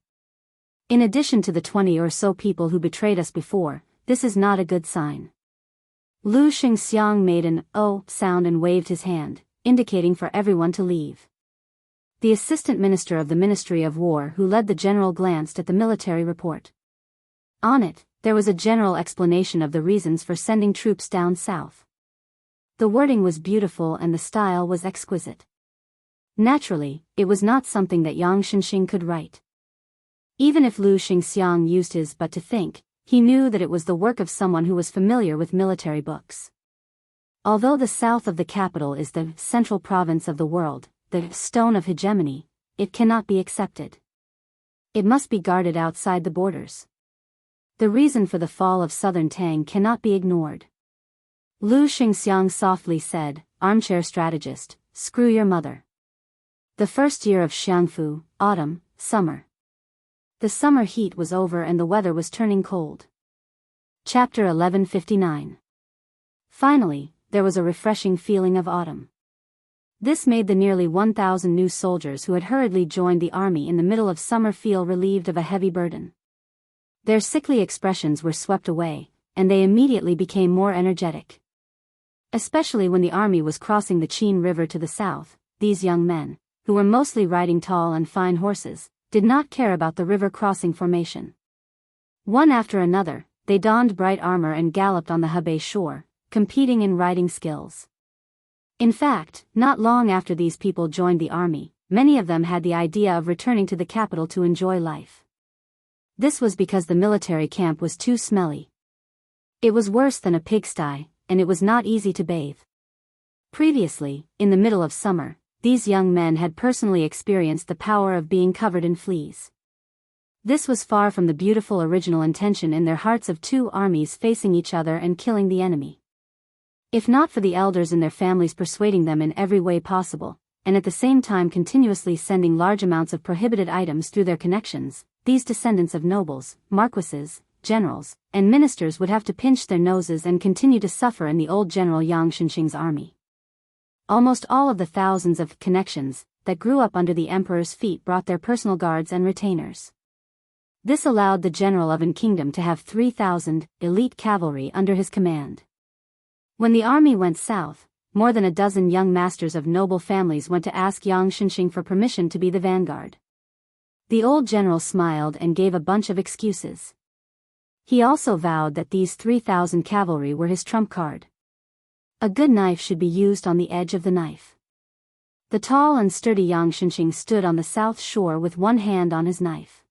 In addition to the 20 or so people who betrayed us before, this is not a good sign. Lu Xingxiang made an "oh" sound and waved his hand, indicating for everyone to leave. The assistant minister of the Ministry of War who led the general glanced at the military report. On it, there was a general explanation of the reasons for sending troops down south. The wording was beautiful and the style was exquisite. Naturally, it was not something that Yang Shenxing could write. Even if Lu Xingxiang used his but to think, he knew that it was the work of someone who was familiar with military books. Although the south of the capital is the central province of the world, the stone of hegemony, it cannot be accepted. It must be guarded outside the borders. The reason for the fall of southern Tang cannot be ignored. Lu Xingxiang softly said, armchair strategist, screw your mother. The first year of Xiangfu, autumn, summer. The summer heat was over and the weather was turning cold. Chapter 1159. Finally, there was a refreshing feeling of autumn. This made the nearly 1,000 new soldiers who had hurriedly joined the army in the middle of summer feel relieved of a heavy burden. Their sickly expressions were swept away, and they immediately became more energetic. Especially when the army was crossing the Qin River to the south, these young men, who were mostly riding tall and fine horses, did not care about the river crossing formation. One after another, they donned bright armor and galloped on the Hebei shore, competing in riding skills. In fact, not long after these people joined the army, many of them had the idea of returning to the capital to enjoy life. This was because the military camp was too smelly. It was worse than a pigsty, and it was not easy to bathe. Previously, in the middle of summer, these young men had personally experienced the power of being covered in fleas. This was far from the beautiful original intention in their hearts of two armies facing each other and killing the enemy. If not for the elders and their families persuading them in every way possible, and at the same time continuously sending large amounts of prohibited items through their connections, these descendants of nobles, marquises, generals, and ministers would have to pinch their noses and continue to suffer in the old General Yang Shenxing's army. Almost all of the thousands of connections that grew up under the emperor's feet brought their personal guards and retainers. This allowed the general of an kingdom to have 3,000 elite cavalry under his command. When the army went south, more than a dozen young masters of noble families went to ask Yang Shenxing for permission to be the vanguard. The old general smiled and gave a bunch of excuses. He also vowed that these 3,000 cavalry were his trump card. A good knife should be used on the edge of the knife. The tall and sturdy Yang Xianxia stood on the south shore with one hand on his knife.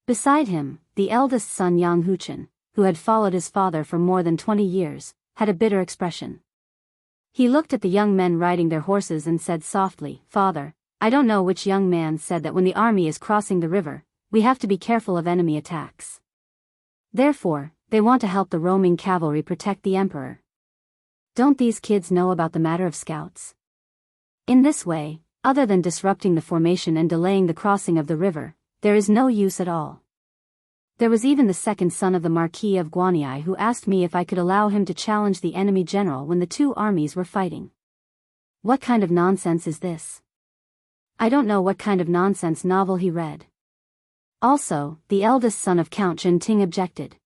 Beside him, the eldest son Yang Huchen, who had followed his father for more than 20 years, had a bitter expression. He looked at the young men riding their horses and said softly, "Father, I don't know which young man said that when the army is crossing the river, we have to be careful of enemy attacks. Therefore, they want to help the roaming cavalry protect the emperor. Don't these kids know about the matter of scouts? In this way, other than disrupting the formation and delaying the crossing of the river, there is no use at all." There was even the second son of the Marquis of Guanyi who asked me if I could allow him to challenge the enemy general when the two armies were fighting. What kind of nonsense is this? I don't know what kind of nonsense novel he read. Also, the eldest son of Count Zhenting objected.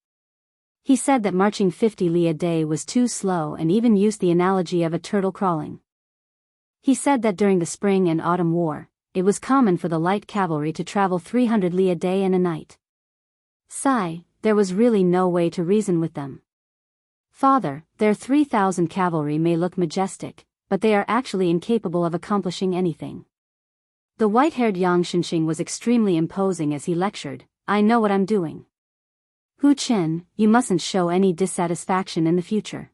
He said that marching 50 li a day was too slow and even used the analogy of a turtle crawling. He said that during the spring and autumn war, it was common for the light cavalry to travel 300 li a day and a night. Sigh, there was really no way to reason with them. Father, their 3,000 cavalry may look majestic, but they are actually incapable of accomplishing anything. The white-haired Yang Xianxia was extremely imposing as he lectured, "I know what I'm doing. Hu Chen, you mustn't show any dissatisfaction in the future."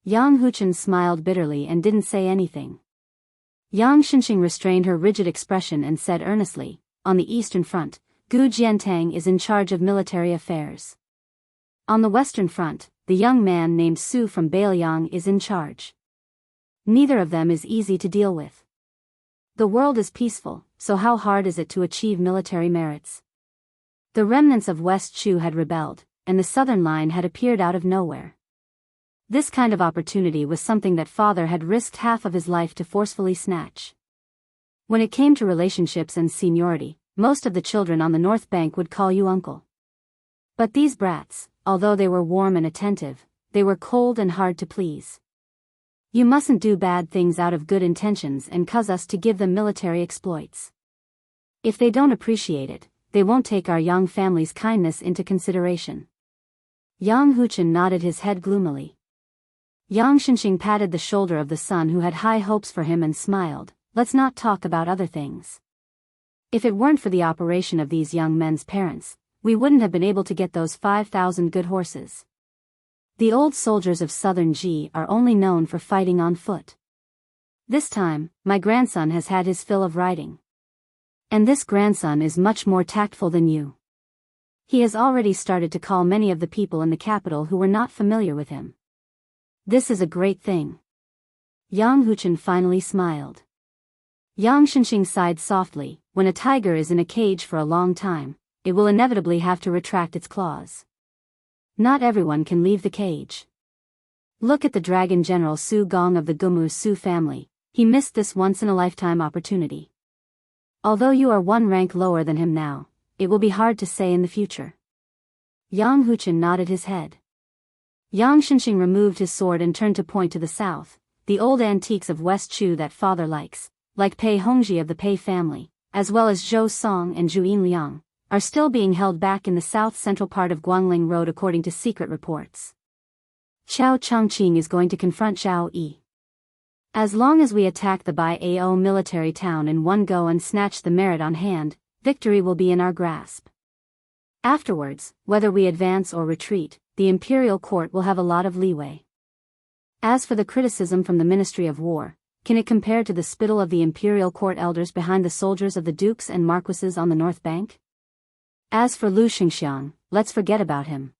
Yang Huchen smiled bitterly and didn't say anything. Yang Xianxia restrained her rigid expression and said earnestly, "On the eastern front, Gu Jiantang is in charge of military affairs. On the western front, the young man named Su from Bailiang is in charge. Neither of them is easy to deal with. The world is peaceful, so how hard is it to achieve military merits?" The remnants of West Chu had rebelled, and the southern line had appeared out of nowhere. This kind of opportunity was something that father had risked half of his life to forcefully snatch. When it came to relationships and seniority, most of the children on the north bank would call you uncle. But these brats, although they were warm and attentive, they were cold and hard to please. You mustn't do bad things out of good intentions and cause us to give them military exploits. If they don't appreciate it, they won't take our young family's kindness into consideration. Yang Huchen nodded his head gloomily. Yang Xianxia patted the shoulder of the son who had high hopes for him and smiled, "Let's not talk about other things. If it weren't for the operation of these young men's parents, we wouldn't have been able to get those 5,000 good horses. The old soldiers of southern Ji are only known for fighting on foot. This time, my grandson has had his fill of riding. And this grandson is much more tactful than you. He has already started to call many of the people in the capital who were not familiar with him. This is a great thing." Yang Huchen finally smiled. Yang Xianxia sighed softly. When a tiger is in a cage for a long time, it will inevitably have to retract its claws. Not everyone can leave the cage. Look at the dragon general Su Gong of the Gumu Su family, he missed this once-in-a-lifetime opportunity. Although you are one rank lower than him now, it will be hard to say in the future." Yang Huchen nodded his head. Yang Xianxia removed his sword and turned to point to the south. "The old antiques of West Chu that father likes, like Pei Hongji of the Pei family, as well as Zhou Song and Zhu Liang, are still being held back in the south-central part of Guangling Road according to secret reports. Qiao Chongqing is going to confront Zhao Yi. As long as we attack the Bai Ao military town in one go and snatch the merit on hand, victory will be in our grasp. Afterwards, whether we advance or retreat, the imperial court will have a lot of leeway. As for the criticism from the Ministry of War, can it compare to the spittle of the imperial court elders behind the soldiers of the dukes and marquises on the north bank? As for Lu Xingxiang, let's forget about him.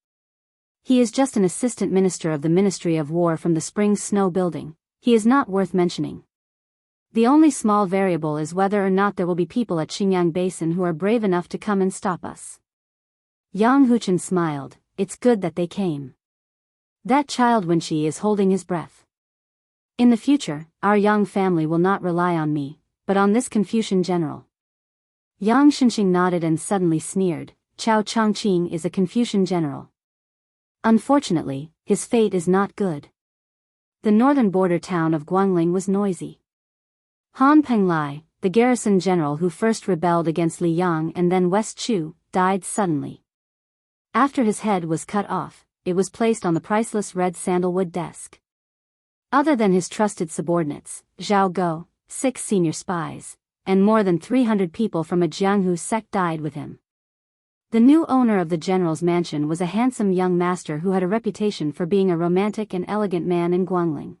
He is just an assistant minister of the Ministry of War from the Spring Snow Building. He is not worth mentioning. The only small variable is whether or not there will be people at Xinjiang Basin who are brave enough to come and stop us." Yang Huchen smiled. "It's good that they came. That child Wenqi is holding his breath. In the future, our young family will not rely on me, but on this Confucian general." Yang Xianxia nodded and suddenly sneered. "Qiao Chongqing is a Confucian general. Unfortunately, his fate is not good." The northern border town of Guangling was noisy. Han Penglai, the garrison general who first rebelled against Liang and then West Chu, died suddenly. After his head was cut off, it was placed on the priceless red sandalwood desk. Other than his trusted subordinates, Zhao Guo, 6 senior spies, and more than 300 people from a Jianghu sect died with him. The new owner of the general's mansion was a handsome young master who had a reputation for being a romantic and elegant man in Guangling.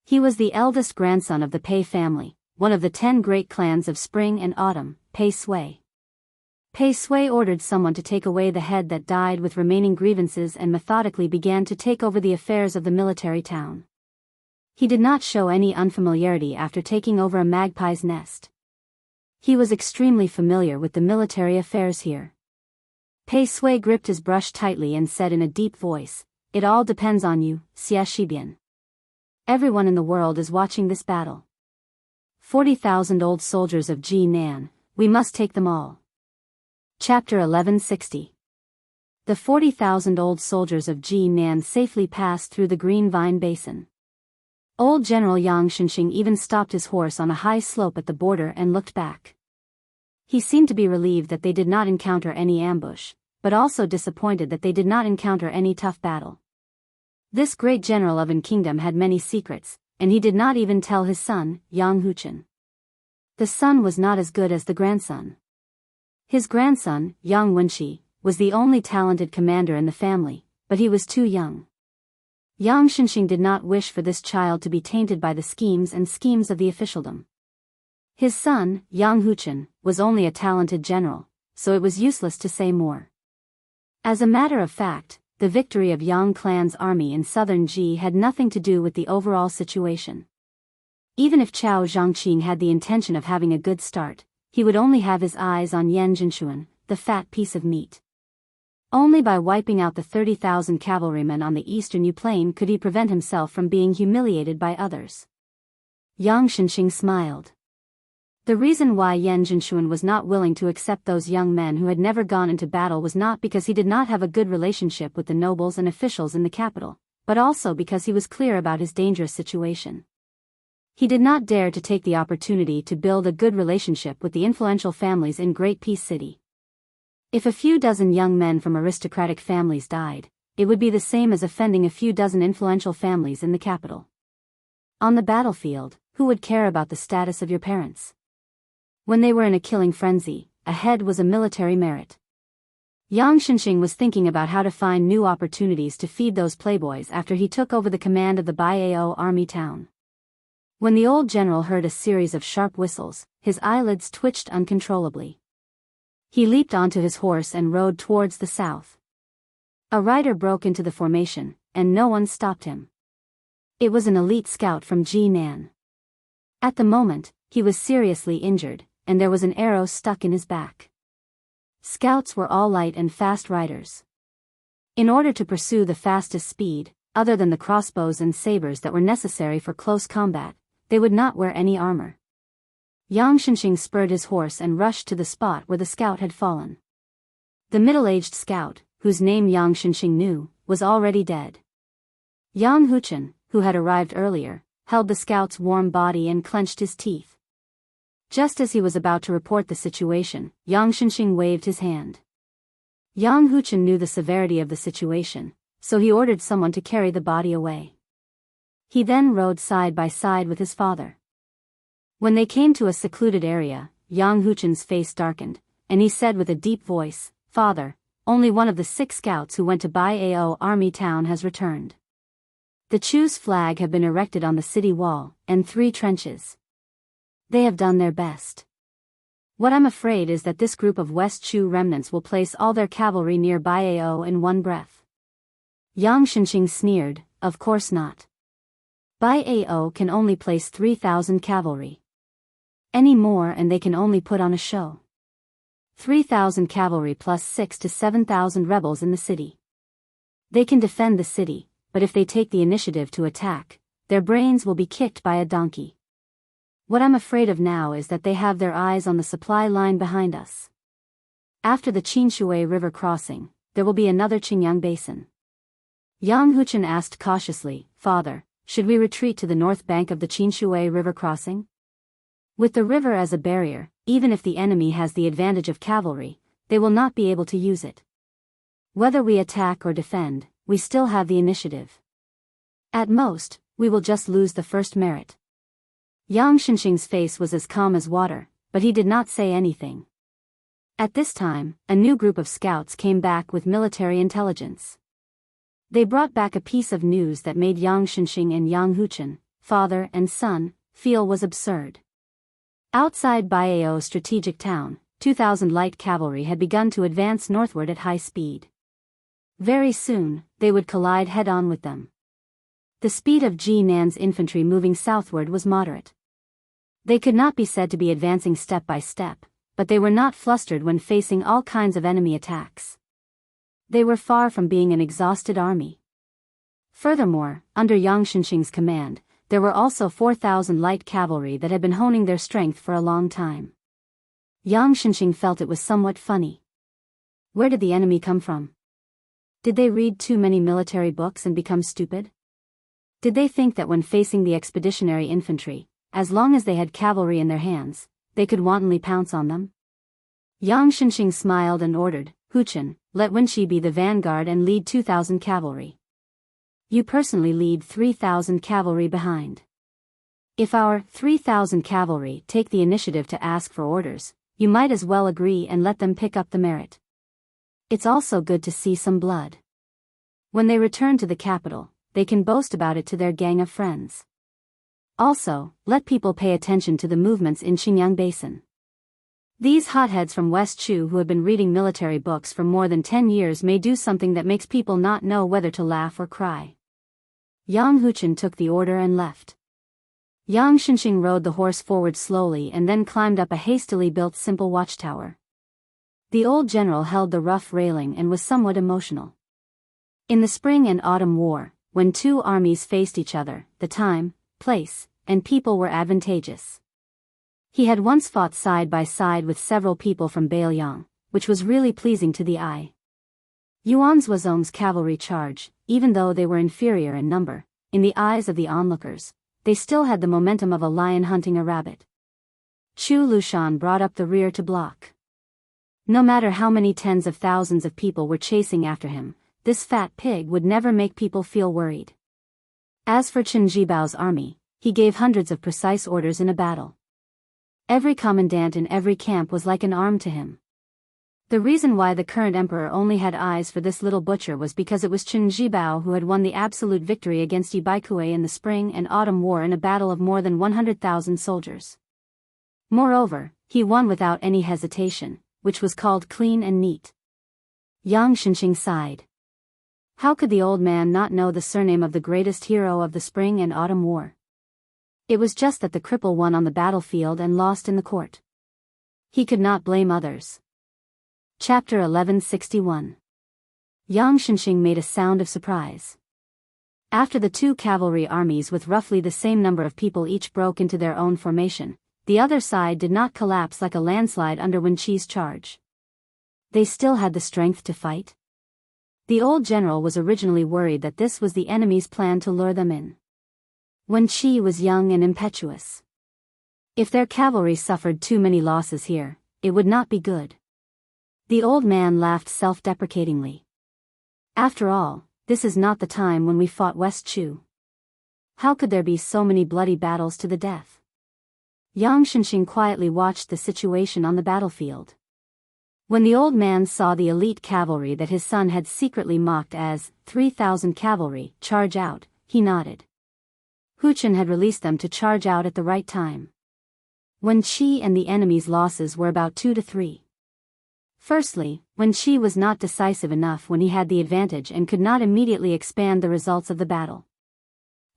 He was the eldest grandson of the Pei family, one of the 10 great clans of spring and autumn, Pei Sui. Pei Sui ordered someone to take away the head that died with remaining grievances and methodically began to take over the affairs of the military town. He did not show any unfamiliarity after taking over a magpie's nest. He was extremely familiar with the military affairs here. Pei Sui gripped his brush tightly and said in a deep voice, "It all depends on you, Xia Shibian. Everyone in the world is watching this battle. 40,000 old soldiers of Ji Nan, we must take them all." Chapter 1160. The 40,000 old soldiers of Ji Nan safely passed through the Green Vine Basin. Old General Yang Xianxia even stopped his horse on a high slope at the border and looked back. He seemed to be relieved that they did not encounter any ambush, but also disappointed that they did not encounter any tough battle. This great general of an kingdom had many secrets, and he did not even tell his son, Yang Huchen. The son was not as good as the grandson. His grandson, Yang Wenqi, was the only talented commander in the family, but he was too young. Yang Xianxia did not wish for this child to be tainted by the schemes of the officialdom. His son, Yang Huchen, was only a talented general, so it was useless to say more. As a matter of fact, the victory of Yang clan's army in southern Ji had nothing to do with the overall situation. Even if Chao Zhangqing had the intention of having a good start, he would only have his eyes on Yan Jinshuan, the fat piece of meat. Only by wiping out the 30,000 cavalrymen on the eastern Yu plain could he prevent himself from being humiliated by others. Yang Xianxia smiled. The reason why Yan Jinshuan was not willing to accept those young men who had never gone into battle was not because he did not have a good relationship with the nobles and officials in the capital, but also because he was clear about his dangerous situation. He did not dare to take the opportunity to build a good relationship with the influential families in Great Peace City. If a few dozen young men from aristocratic families died, it would be the same as offending a few dozen influential families in the capital. On the battlefield, who would care about the status of your parents? When they were in a killing frenzy, a head was a military merit. Yang Xianxia was thinking about how to find new opportunities to feed those playboys after he took over the command of the Bao army town. When the old general heard a series of sharp whistles, his eyelids twitched uncontrollably. He leaped onto his horse and rode towards the south. A rider broke into the formation, and no one stopped him. It was an elite scout from Ji Nan. At the moment, he was seriously injured, and there was an arrow stuck in his back. Scouts were all light and fast riders. In order to pursue the fastest speed, other than the crossbows and sabers that were necessary for close combat, they would not wear any armor. Yang Xianxia spurred his horse and rushed to the spot where the scout had fallen. The middle-aged scout, whose name Yang Xianxia knew, was already dead. Yang Huchen, who had arrived earlier, held the scout's warm body and clenched his teeth. Just as he was about to report the situation, Yang Xianxia waved his hand. Yang Huchen knew the severity of the situation, so he ordered someone to carry the body away. He then rode side by side with his father. When they came to a secluded area, Yang Huchen's face darkened, and he said with a deep voice, "Father, only one of the 6 scouts who went to Bao army town has returned. The Chu's flag have been erected on the city wall, and 3 trenches. They have done their best. What I'm afraid is that this group of West Chu remnants will place all their cavalry near Bao in one breath." Yang Xianxia sneered, "Of course not. Bao can only place 3,000 cavalry. Any more and they can only put on a show. 3,000 cavalry plus 6 to 7,000 rebels in the city. They can defend the city, but if they take the initiative to attack, their brains will be kicked by a donkey. What I'm afraid of now is that they have their eyes on the supply line behind us. After the Qinshui River crossing, there will be another Qingyang Basin." Yang Huchen asked cautiously, "Father, should we retreat to the north bank of the Qinshui River crossing? With the river as a barrier, even if the enemy has the advantage of cavalry, they will not be able to use it." Whether we attack or defend, we still have the initiative. At most, we will just lose the first merit. Yang Xianxia's face was as calm as water, but he did not say anything. At this time, a new group of scouts came back with military intelligence. They brought back a piece of news that made Yang Xianxia and Yang Huchen, father and son, feel was absurd. Outside Baiao strategic town, 2,000 light cavalry had begun to advance northward at high speed. Very soon, they would collide head-on with them. The speed of Jinan's infantry moving southward was moderate. They could not be said to be advancing step by step, but they were not flustered when facing all kinds of enemy attacks. They were far from being an exhausted army. Furthermore, under Yang Xianxia's command, there were also 4,000 light cavalry that had been honing their strength for a long time. Yang Xianxia felt it was somewhat funny. Where did the enemy come from? Did they read too many military books and become stupid? Did they think that when facing the expeditionary infantry, as long as they had cavalry in their hands, they could wantonly pounce on them? Yang Xianxia smiled and ordered, Huchen, let Wenqi be the vanguard and lead 2,000 cavalry. You personally lead 3,000 cavalry behind. If our 3,000 cavalry take the initiative to ask for orders, you might as well agree and let them pick up the merit. It's also good to see some blood. When they return to the capital, they can boast about it to their gang of friends. Also, let people pay attention to the movements in Xinjiang Basin. These hotheads from West Chu who have been reading military books for more than 10 years may do something that makes people not know whether to laugh or cry. Yang Huchen took the order and left. Yang Xianxia rode the horse forward slowly and then climbed up a hastily built simple watchtower. The old general held the rough railing and was somewhat emotional. In the spring and autumn war, when two armies faced each other, the time, place, and people were advantageous. He had once fought side by side with several people from Bailiang, which was really pleasing to the eye. Yuan Zuozong's cavalry charge, even though they were inferior in number, in the eyes of the onlookers, they still had the momentum of a lion hunting a rabbit. Chu Lushan brought up the rear to block. No matter how many tens of thousands of people were chasing after him, this fat pig would never make people feel worried. As for Chen Jibao's army, he gave hundreds of precise orders in a battle. Every commandant in every camp was like an arm to him. The reason why the current emperor only had eyes for this little butcher was because it was Chen Jibao who had won the absolute victory against Yibaikue in the spring and autumn war in a battle of more than 100,000 soldiers. Moreover, he won without any hesitation, which was called clean and neat. Yang Xianxia sighed. How could the old man not know the surname of the greatest hero of the spring and autumn war? It was just that the cripple won on the battlefield and lost in the court. He could not blame others. Chapter 1161. Yang Xianxia made a sound of surprise. After the two cavalry armies with roughly the same number of people each broke into their own formation, the other side did not collapse like a landslide under Wenqi's charge. They still had the strength to fight. The old general was originally worried that this was the enemy's plan to lure them in. Wenqi was young and impetuous. If their cavalry suffered too many losses here, it would not be good. The old man laughed self-deprecatingly. After all, this is not the time when we fought West Chu. How could there be so many bloody battles to the death? Yang Xianxia quietly watched the situation on the battlefield. When the old man saw the elite cavalry that his son had secretly mocked as 3,000 cavalry charge out, he nodded. Huchen had released them to charge out at the right time. Wenqi and the enemy's losses were about 2 to 3. Firstly, Wenqi was not decisive enough when he had the advantage and could not immediately expand the results of the battle.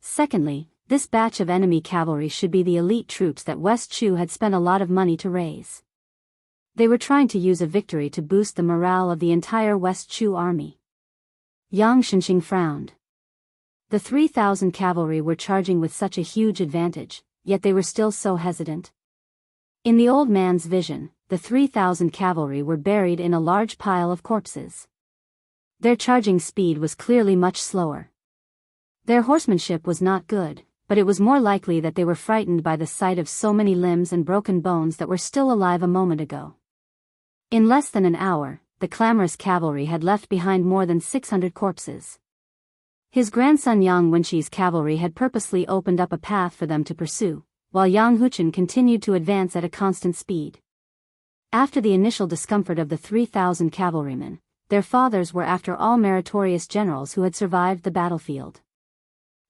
Secondly, this batch of enemy cavalry should be the elite troops that West Chu had spent a lot of money to raise. They were trying to use a victory to boost the morale of the entire West Chu army. Yang Xianxia frowned. The 3,000 cavalry were charging with such a huge advantage, yet they were still so hesitant. In the old man's vision, the 3,000 cavalry were buried in a large pile of corpses. Their charging speed was clearly much slower. Their horsemanship was not good, but it was more likely that they were frightened by the sight of so many limbs and broken bones that were still alive a moment ago. In less than an hour, the clamorous cavalry had left behind more than 600 corpses. His grandson Yang Wenqi's cavalry had purposely opened up a path for them to pursue, while Yang Huchen continued to advance at a constant speed. After the initial discomfort of the 3,000 cavalrymen, their fathers were after all meritorious generals who had survived the battlefield.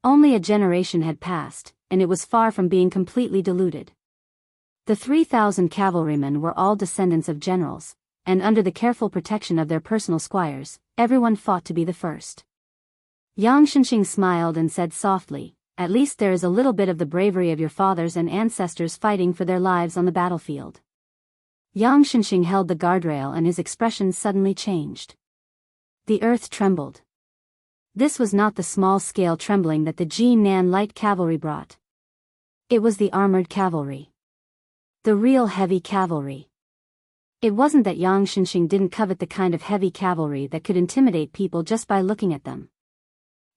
Only a generation had passed, and it was far from being completely diluted. The 3,000 cavalrymen were all descendants of generals, and under the careful protection of their personal squires, everyone fought to be the first. Yang Xianxia smiled and said softly, "At least there is a little bit of the bravery of your fathers and ancestors fighting for their lives on the battlefield." Yang Xianxia held the guardrail and his expression suddenly changed. The earth trembled. This was not the small-scale trembling that the Jinan light cavalry brought. It was the armored cavalry. The real heavy cavalry. It wasn't that Yang Xianxia didn't covet the kind of heavy cavalry that could intimidate people just by looking at them.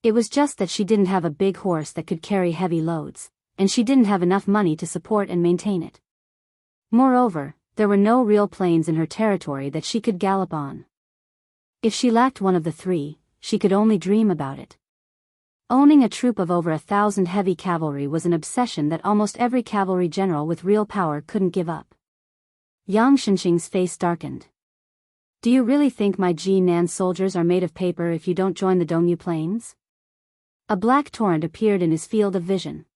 It was just that she didn't have a big horse that could carry heavy loads, and she didn't have enough money to support and maintain it. Moreover, there were no real plains in her territory that she could gallop on. If she lacked one of the three, she could only dream about it. Owning a troop of over 1,000 heavy cavalry was an obsession that almost every cavalry general with real power couldn't give up. Yang Xianxia's face darkened. "Do you really think my Jinan soldiers are made of paper if you don't join the Dongyu Plains?" A black torrent appeared in his field of vision.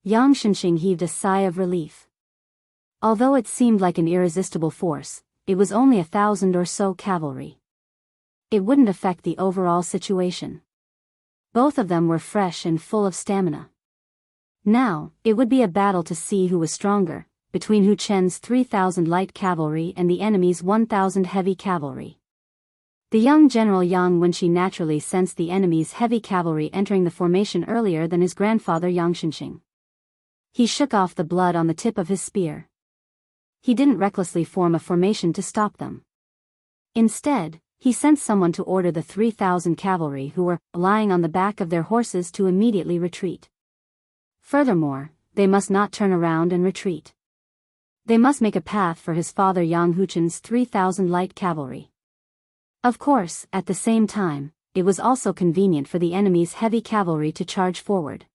Yang Xianxia heaved a sigh of relief. Although it seemed like an irresistible force, it was only 1,000 or so cavalry. It wouldn't affect the overall situation. Both of them were fresh and full of stamina. Now, it would be a battle to see who was stronger, between Hu Chen's 3,000 light cavalry and the enemy's 1,000 heavy cavalry. The young general Yang Wenqi naturally sensed the enemy's heavy cavalry entering the formation earlier than his grandfather Yang Xianxia. He shook off the blood on the tip of his spear. He didn't recklessly form a formation to stop them. Instead, he sent someone to order the 3,000 cavalry who were lying on the back of their horses to immediately retreat. Furthermore, they must not turn around and retreat. They must make a path for his father Yang Huchen's 3,000 light cavalry. Of course, at the same time, it was also convenient for the enemy's heavy cavalry to charge forward.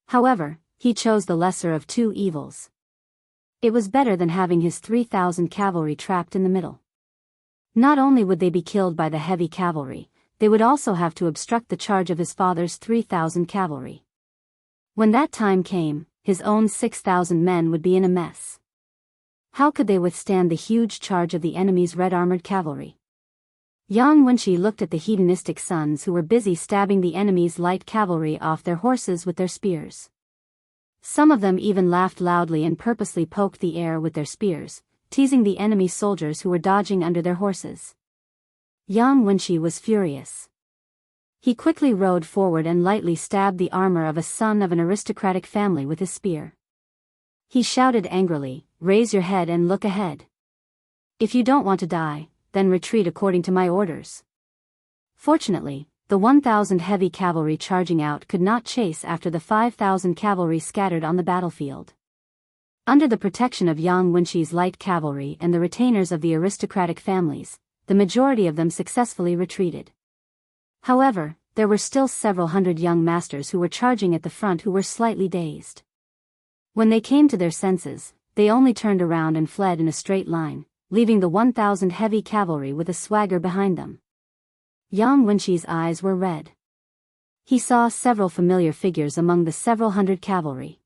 However, he chose the lesser of two evils. It was better than having his 3,000 cavalry trapped in the middle. Not only would they be killed by the heavy cavalry, they would also have to obstruct the charge of his father's 3,000 cavalry. When that time came, his own 6,000 men would be in a mess. How could they withstand the huge charge of the enemy's red-armored cavalry? Yang Wenqi looked at the hedonistic sons who were busy stabbing the enemy's light cavalry off their horses with their spears. Some of them even laughed loudly and purposely poked the air with their spears, teasing the enemy soldiers who were dodging under their horses. Yang Wenqi was furious. He quickly rode forward and lightly stabbed the armor of a son of an aristocratic family with his spear. He shouted angrily, "Raise your head and look ahead. If you don't want to die, then retreat according to my orders." Fortunately, the 1,000 heavy cavalry charging out could not chase after the 5,000 cavalry scattered on the battlefield. Under the protection of Yang Wenqi's light cavalry and the retainers of the aristocratic families, the majority of them successfully retreated. However, there were still several hundred young masters who were charging at the front who were slightly dazed. When they came to their senses, they only turned around and fled in a straight line, leaving the 1,000 heavy cavalry with a swagger behind them. Yang Wenqi's eyes were red. He saw several familiar figures among the several hundred cavalry.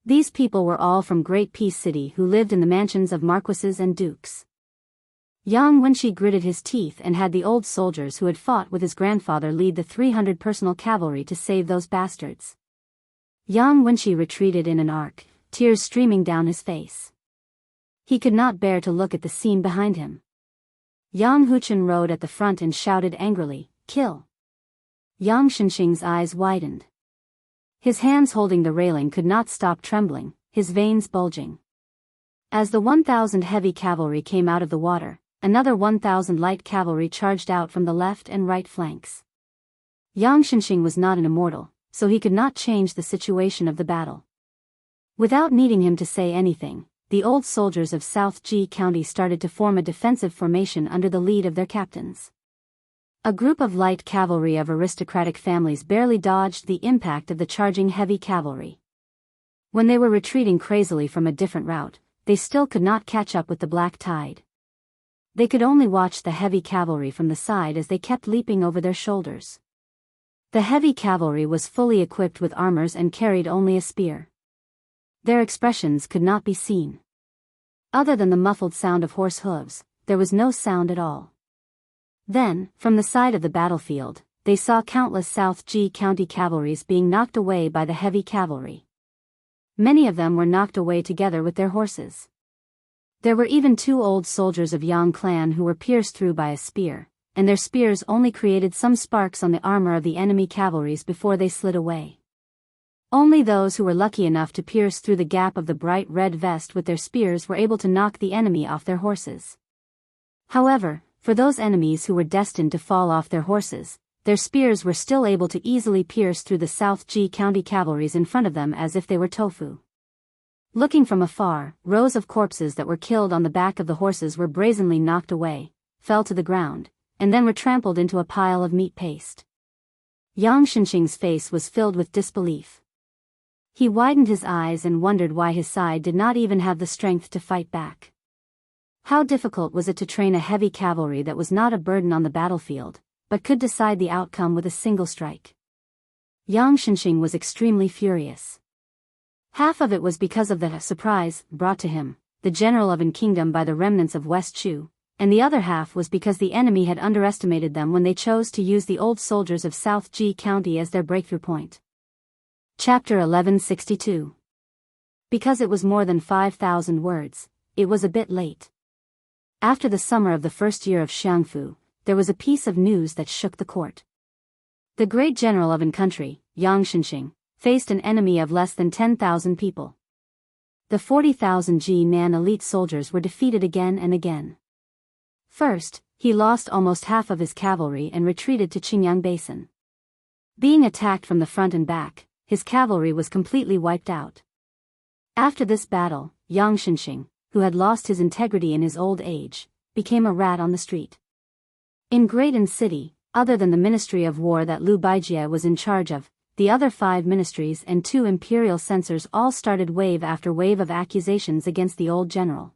These people were all from Great Peace City who lived in the mansions of marquises and dukes. Yang Wenqi gritted his teeth and had the old soldiers who had fought with his grandfather lead the 300 personal cavalry to save those bastards. Yang Wenqi retreated in an arc, tears streaming down his face. He could not bear to look at the scene behind him. Yang Huchen rode at the front and shouted angrily, "Kill!" Yang Xianxia's eyes widened. His hands holding the railing could not stop trembling, his veins bulging. As the 1,000 heavy cavalry came out of the water, another 1,000 light cavalry charged out from the left and right flanks. Yang Xianxia was not an immortal, so he could not change the situation of the battle. Without needing him to say anything, the old soldiers of South Ji County started to form a defensive formation under the lead of their captains. A group of light cavalry of aristocratic families barely dodged the impact of the charging heavy cavalry. When they were retreating crazily from a different route, they still could not catch up with the black tide. They could only watch the heavy cavalry from the side as they kept leaping over their shoulders. The heavy cavalry was fully equipped with armors and carried only a spear. Their expressions could not be seen. Other than the muffled sound of horse hooves, there was no sound at all. Then, from the side of the battlefield, they saw countless South Ji County cavalries being knocked away by the heavy cavalry. Many of them were knocked away together with their horses. There were even 2 old soldiers of Yang clan who were pierced through by a spear, and their spears only created some sparks on the armor of the enemy cavalries before they slid away. Only those who were lucky enough to pierce through the gap of the bright red vest with their spears were able to knock the enemy off their horses. However, for those enemies who were destined to fall off their horses, their spears were still able to easily pierce through the South Ji County cavalries in front of them as if they were tofu. Looking from afar, rows of corpses that were killed on the back of the horses were brazenly knocked away, fell to the ground, and then were trampled into a pile of meat paste. Yang Xianxia's face was filled with disbelief. He widened his eyes and wondered why his side did not even have the strength to fight back. How difficult was it to train a heavy cavalry that was not a burden on the battlefield, but could decide the outcome with a single strike? Yang Xianxia was extremely furious. Half of it was because of the surprise brought to him, the general of an kingdom by the remnants of West Chu, and the other half was because the enemy had underestimated them when they chose to use the old soldiers of South Ji County as their breakthrough point. Chapter 1162. Because it was more than 5,000 words, it was a bit late. After the summer of the first year of Jianghu, there was a piece of news that shook the court. The great general of an country, Yang Xianxia, faced an enemy of less than 10,000 people. The 40,000 Jinan elite soldiers were defeated again and again. First, he lost almost half of his cavalry and retreated to Qingyang Basin. Being attacked from the front and back, his cavalry was completely wiped out. After this battle, Yang Xianxia, who had lost his integrity in his old age, became a rat on the street. In Graydon City, other than the Ministry of War that Liu Baijie was in charge of, the other 5 ministries and 2 imperial censors all started wave after wave of accusations against the old general.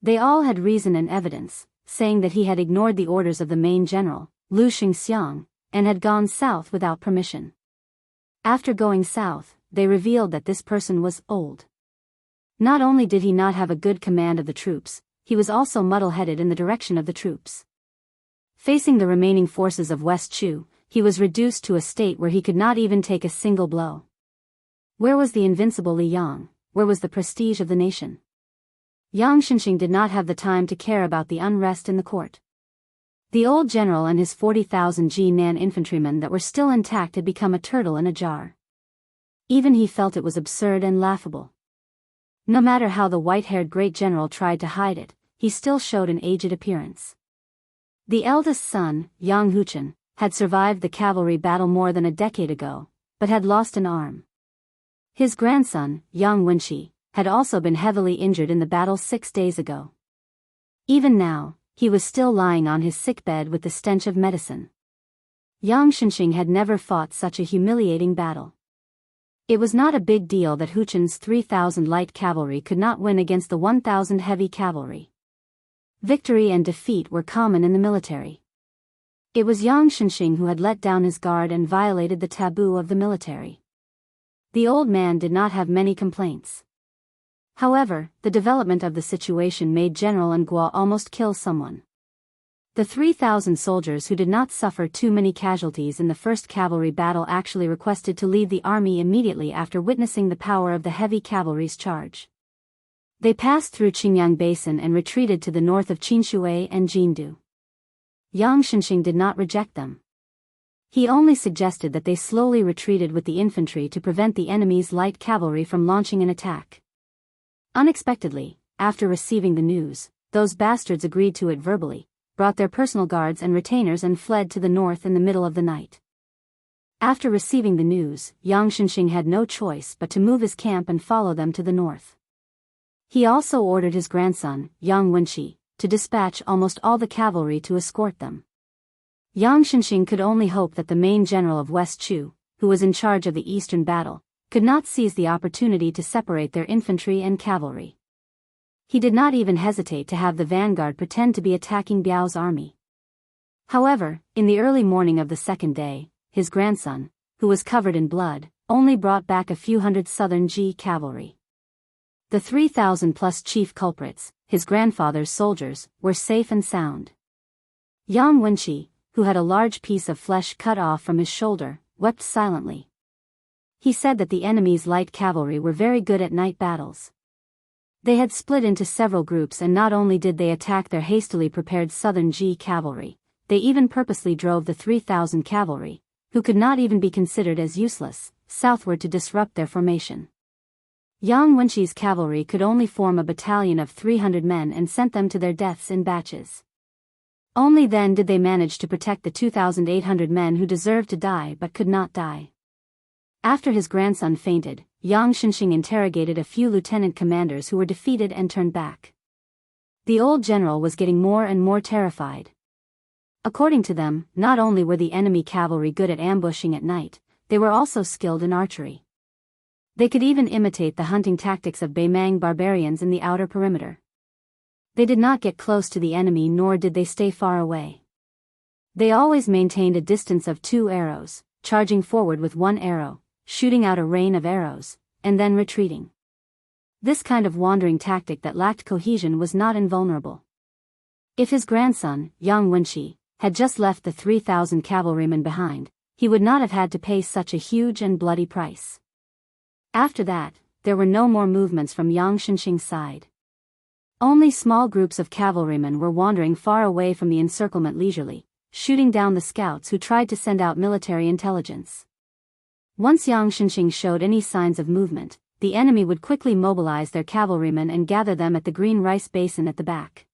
They all had reason and evidence, saying that he had ignored the orders of the main general, Liu Xingxiang, and had gone south without permission. After going south, they revealed that this person was old. Not only did he not have a good command of the troops, he was also muddle-headed in the direction of the troops. Facing the remaining forces of West Chu, he was reduced to a state where he could not even take a single blow. Where was the invincible Li Yang? Where was the prestige of the nation? Yang Xianxia did not have the time to care about the unrest in the court. The old general and his 40,000 Jinan infantrymen that were still intact had become a turtle in a jar. Even he felt it was absurd and laughable. No matter how the white-haired great general tried to hide it, he still showed an aged appearance. The eldest son, Yang Huchen, had survived the cavalry battle more than a decade ago, but had lost an arm. His grandson, Yang Wenqi, had also been heavily injured in the battle 6 days ago. Even now, he was still lying on his sickbed with the stench of medicine. Yang Xianxia had never fought such a humiliating battle. It was not a big deal that Huchen's 3,000 light cavalry could not win against the 1,000 heavy cavalry. Victory and defeat were common in the military. It was Yang Xianxia who had let down his guard and violated the taboo of the military. The old man did not have many complaints. However, the development of the situation made General Nguo almost kill someone. The 3,000 soldiers who did not suffer too many casualties in the first cavalry battle actually requested to leave the army immediately after witnessing the power of the heavy cavalry's charge. They passed through Qingyang Basin and retreated to the north of Qinshui and Jindu. Yang Xianxia did not reject them. He only suggested that they slowly retreated with the infantry to prevent the enemy's light cavalry from launching an attack. Unexpectedly, after receiving the news, those bastards agreed to it verbally, brought their personal guards and retainers and fled to the north in the middle of the night. After receiving the news, Yang Xianxia had no choice but to move his camp and follow them to the north. He also ordered his grandson, Yang Wenqi, to dispatch almost all the cavalry to escort them. Yang Xianxia could only hope that the main general of West Chu, who was in charge of the eastern battle, could not seize the opportunity to separate their infantry and cavalry. He did not even hesitate to have the vanguard pretend to be attacking Biao's army. However, in the early morning of the second day, his grandson, who was covered in blood, only brought back a few hundred southern Ji cavalry. The 3,000+ chief culprits, his grandfather's soldiers, were safe and sound. Yang Wenqi, who had a large piece of flesh cut off from his shoulder, wept silently. He said that the enemy's light cavalry were very good at night battles. They had split into several groups, and not only did they attack their hastily prepared southern Ji cavalry, they even purposely drove the 3,000 cavalry, who could not even be considered as useless, southward to disrupt their formation. Yang Wenqi's cavalry could only form a battalion of 300 men and sent them to their deaths in batches. Only then did they manage to protect the 2,800 men who deserved to die but could not die. After his grandson fainted, Yang Xianxia interrogated a few lieutenant commanders who were defeated and turned back. The old general was getting more and more terrified. According to them, not only were the enemy cavalry good at ambushing at night, they were also skilled in archery. They could even imitate the hunting tactics of Beimang barbarians in the outer perimeter. They did not get close to the enemy, nor did they stay far away. They always maintained a distance of 2 arrows, charging forward with 1 arrow, shooting out a rain of arrows, and then retreating. This kind of wandering tactic that lacked cohesion was not invulnerable. If his grandson, Yang Wenqi, had just left the 3,000 cavalrymen behind, he would not have had to pay such a huge and bloody price. After that, there were no more movements from Yang Xianxia's side. Only small groups of cavalrymen were wandering far away from the encirclement leisurely, shooting down the scouts who tried to send out military intelligence. Once Yang Xianxia showed any signs of movement, the enemy would quickly mobilize their cavalrymen and gather them at the green rice basin at the back.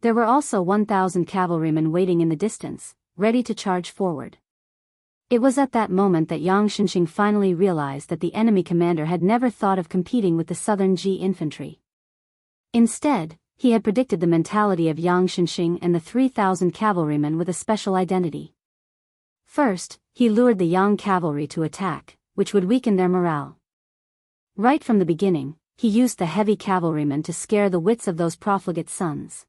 There were also 1,000 cavalrymen waiting in the distance, ready to charge forward. It was at that moment that Yang Xianxia finally realized that the enemy commander had never thought of competing with the southern Ji infantry. Instead, he had predicted the mentality of Yang Xianxia and the 3,000 cavalrymen with a special identity. First, he lured the Yang cavalry to attack, which would weaken their morale. Right from the beginning, he used the heavy cavalrymen to scare the wits of those profligate sons.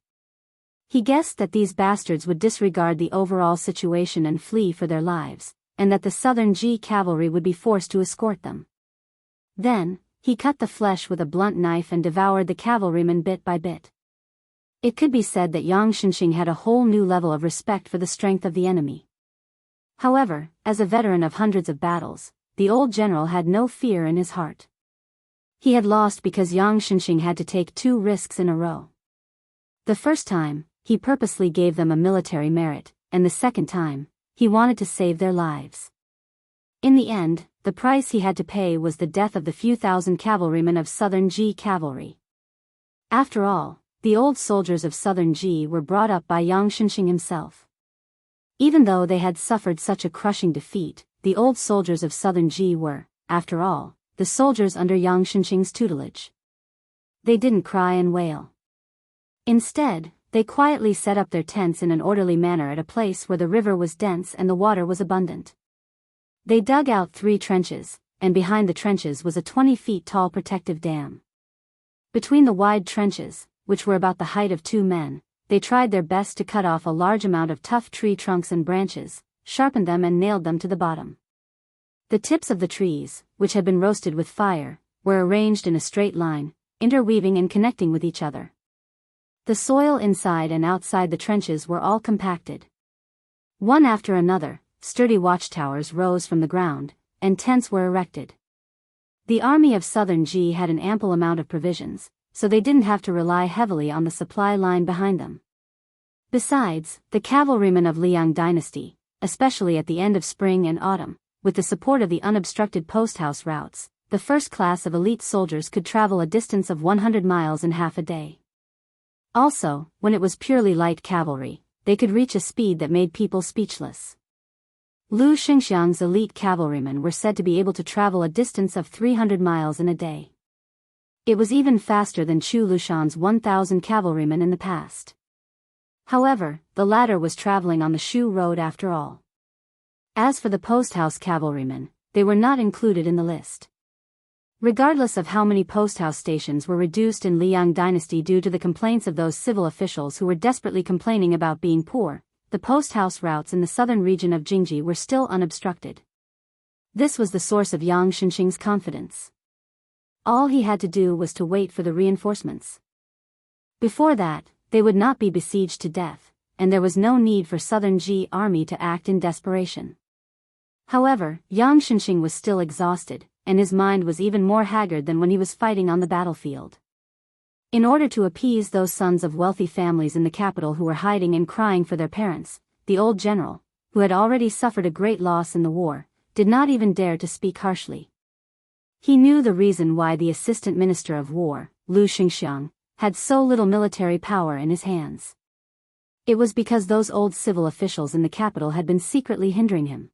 He guessed that these bastards would disregard the overall situation and flee for their lives, and that the southern Ji cavalry would be forced to escort them. Then, he cut the flesh with a blunt knife and devoured the cavalrymen bit by bit. It could be said that Yang Xianxia had a whole new level of respect for the strength of the enemy. However, as a veteran of hundreds of battles, the old general had no fear in his heart. He had lost because Yang Xianxia had to take 2 risks in a row. The first time, he purposely gave them a military merit, and the second time, he wanted to save their lives. In the end, the price he had to pay was the death of the few thousand cavalrymen of southern Ji cavalry. After all, the old soldiers of southern Ji were brought up by Yang Xianxia himself. Even though they had suffered such a crushing defeat, the old soldiers of southern Ji were, after all, the soldiers under Yang Xianxia's tutelage. They didn't cry and wail. Instead, they quietly set up their tents in an orderly manner at a place where the river was dense and the water was abundant. They dug out 3 trenches, and behind the trenches was a 20 feet tall protective dam. Between the wide trenches, which were about the height of 2 men, they tried their best to cut off a large amount of tough tree trunks and branches, sharpened them and nailed them to the bottom. The tips of the trees, which had been roasted with fire, were arranged in a straight line, interweaving and connecting with each other. The soil inside and outside the trenches were all compacted. One after another, sturdy watchtowers rose from the ground, and tents were erected. The army of southern Ji had an ample amount of provisions, so they didn't have to rely heavily on the supply line behind them. Besides, the cavalrymen of Liang dynasty, especially at the end of spring and autumn, with the support of the unobstructed post-house routes, the first class of elite soldiers could travel a distance of 100 miles in half a day. Also, when it was purely light cavalry, they could reach a speed that made people speechless. Lu Xingxiang's elite cavalrymen were said to be able to travel a distance of 300 miles in a day. It was even faster than Chu Lushan's 1,000 cavalrymen in the past. However, the latter was traveling on the Shu road after all. As for the post-house cavalrymen, they were not included in the list. Regardless of how many post-house stations were reduced in Liang dynasty due to the complaints of those civil officials who were desperately complaining about being poor, the post-house routes in the southern region of Jingji were still unobstructed. This was the source of Yang Xinxing's confidence. All he had to do was to wait for the reinforcements. Before that, they would not be besieged to death, and there was no need for southern Ji army to act in desperation. However, Yang Xinxing was still exhausted, and his mind was even more haggard than when he was fighting on the battlefield. In order to appease those sons of wealthy families in the capital who were hiding and crying for their parents, the old general, who had already suffered a great loss in the war, did not even dare to speak harshly. He knew the reason why the assistant minister of war, Lu Xingxiang, had so little military power in his hands. It was because those old civil officials in the capital had been secretly hindering him.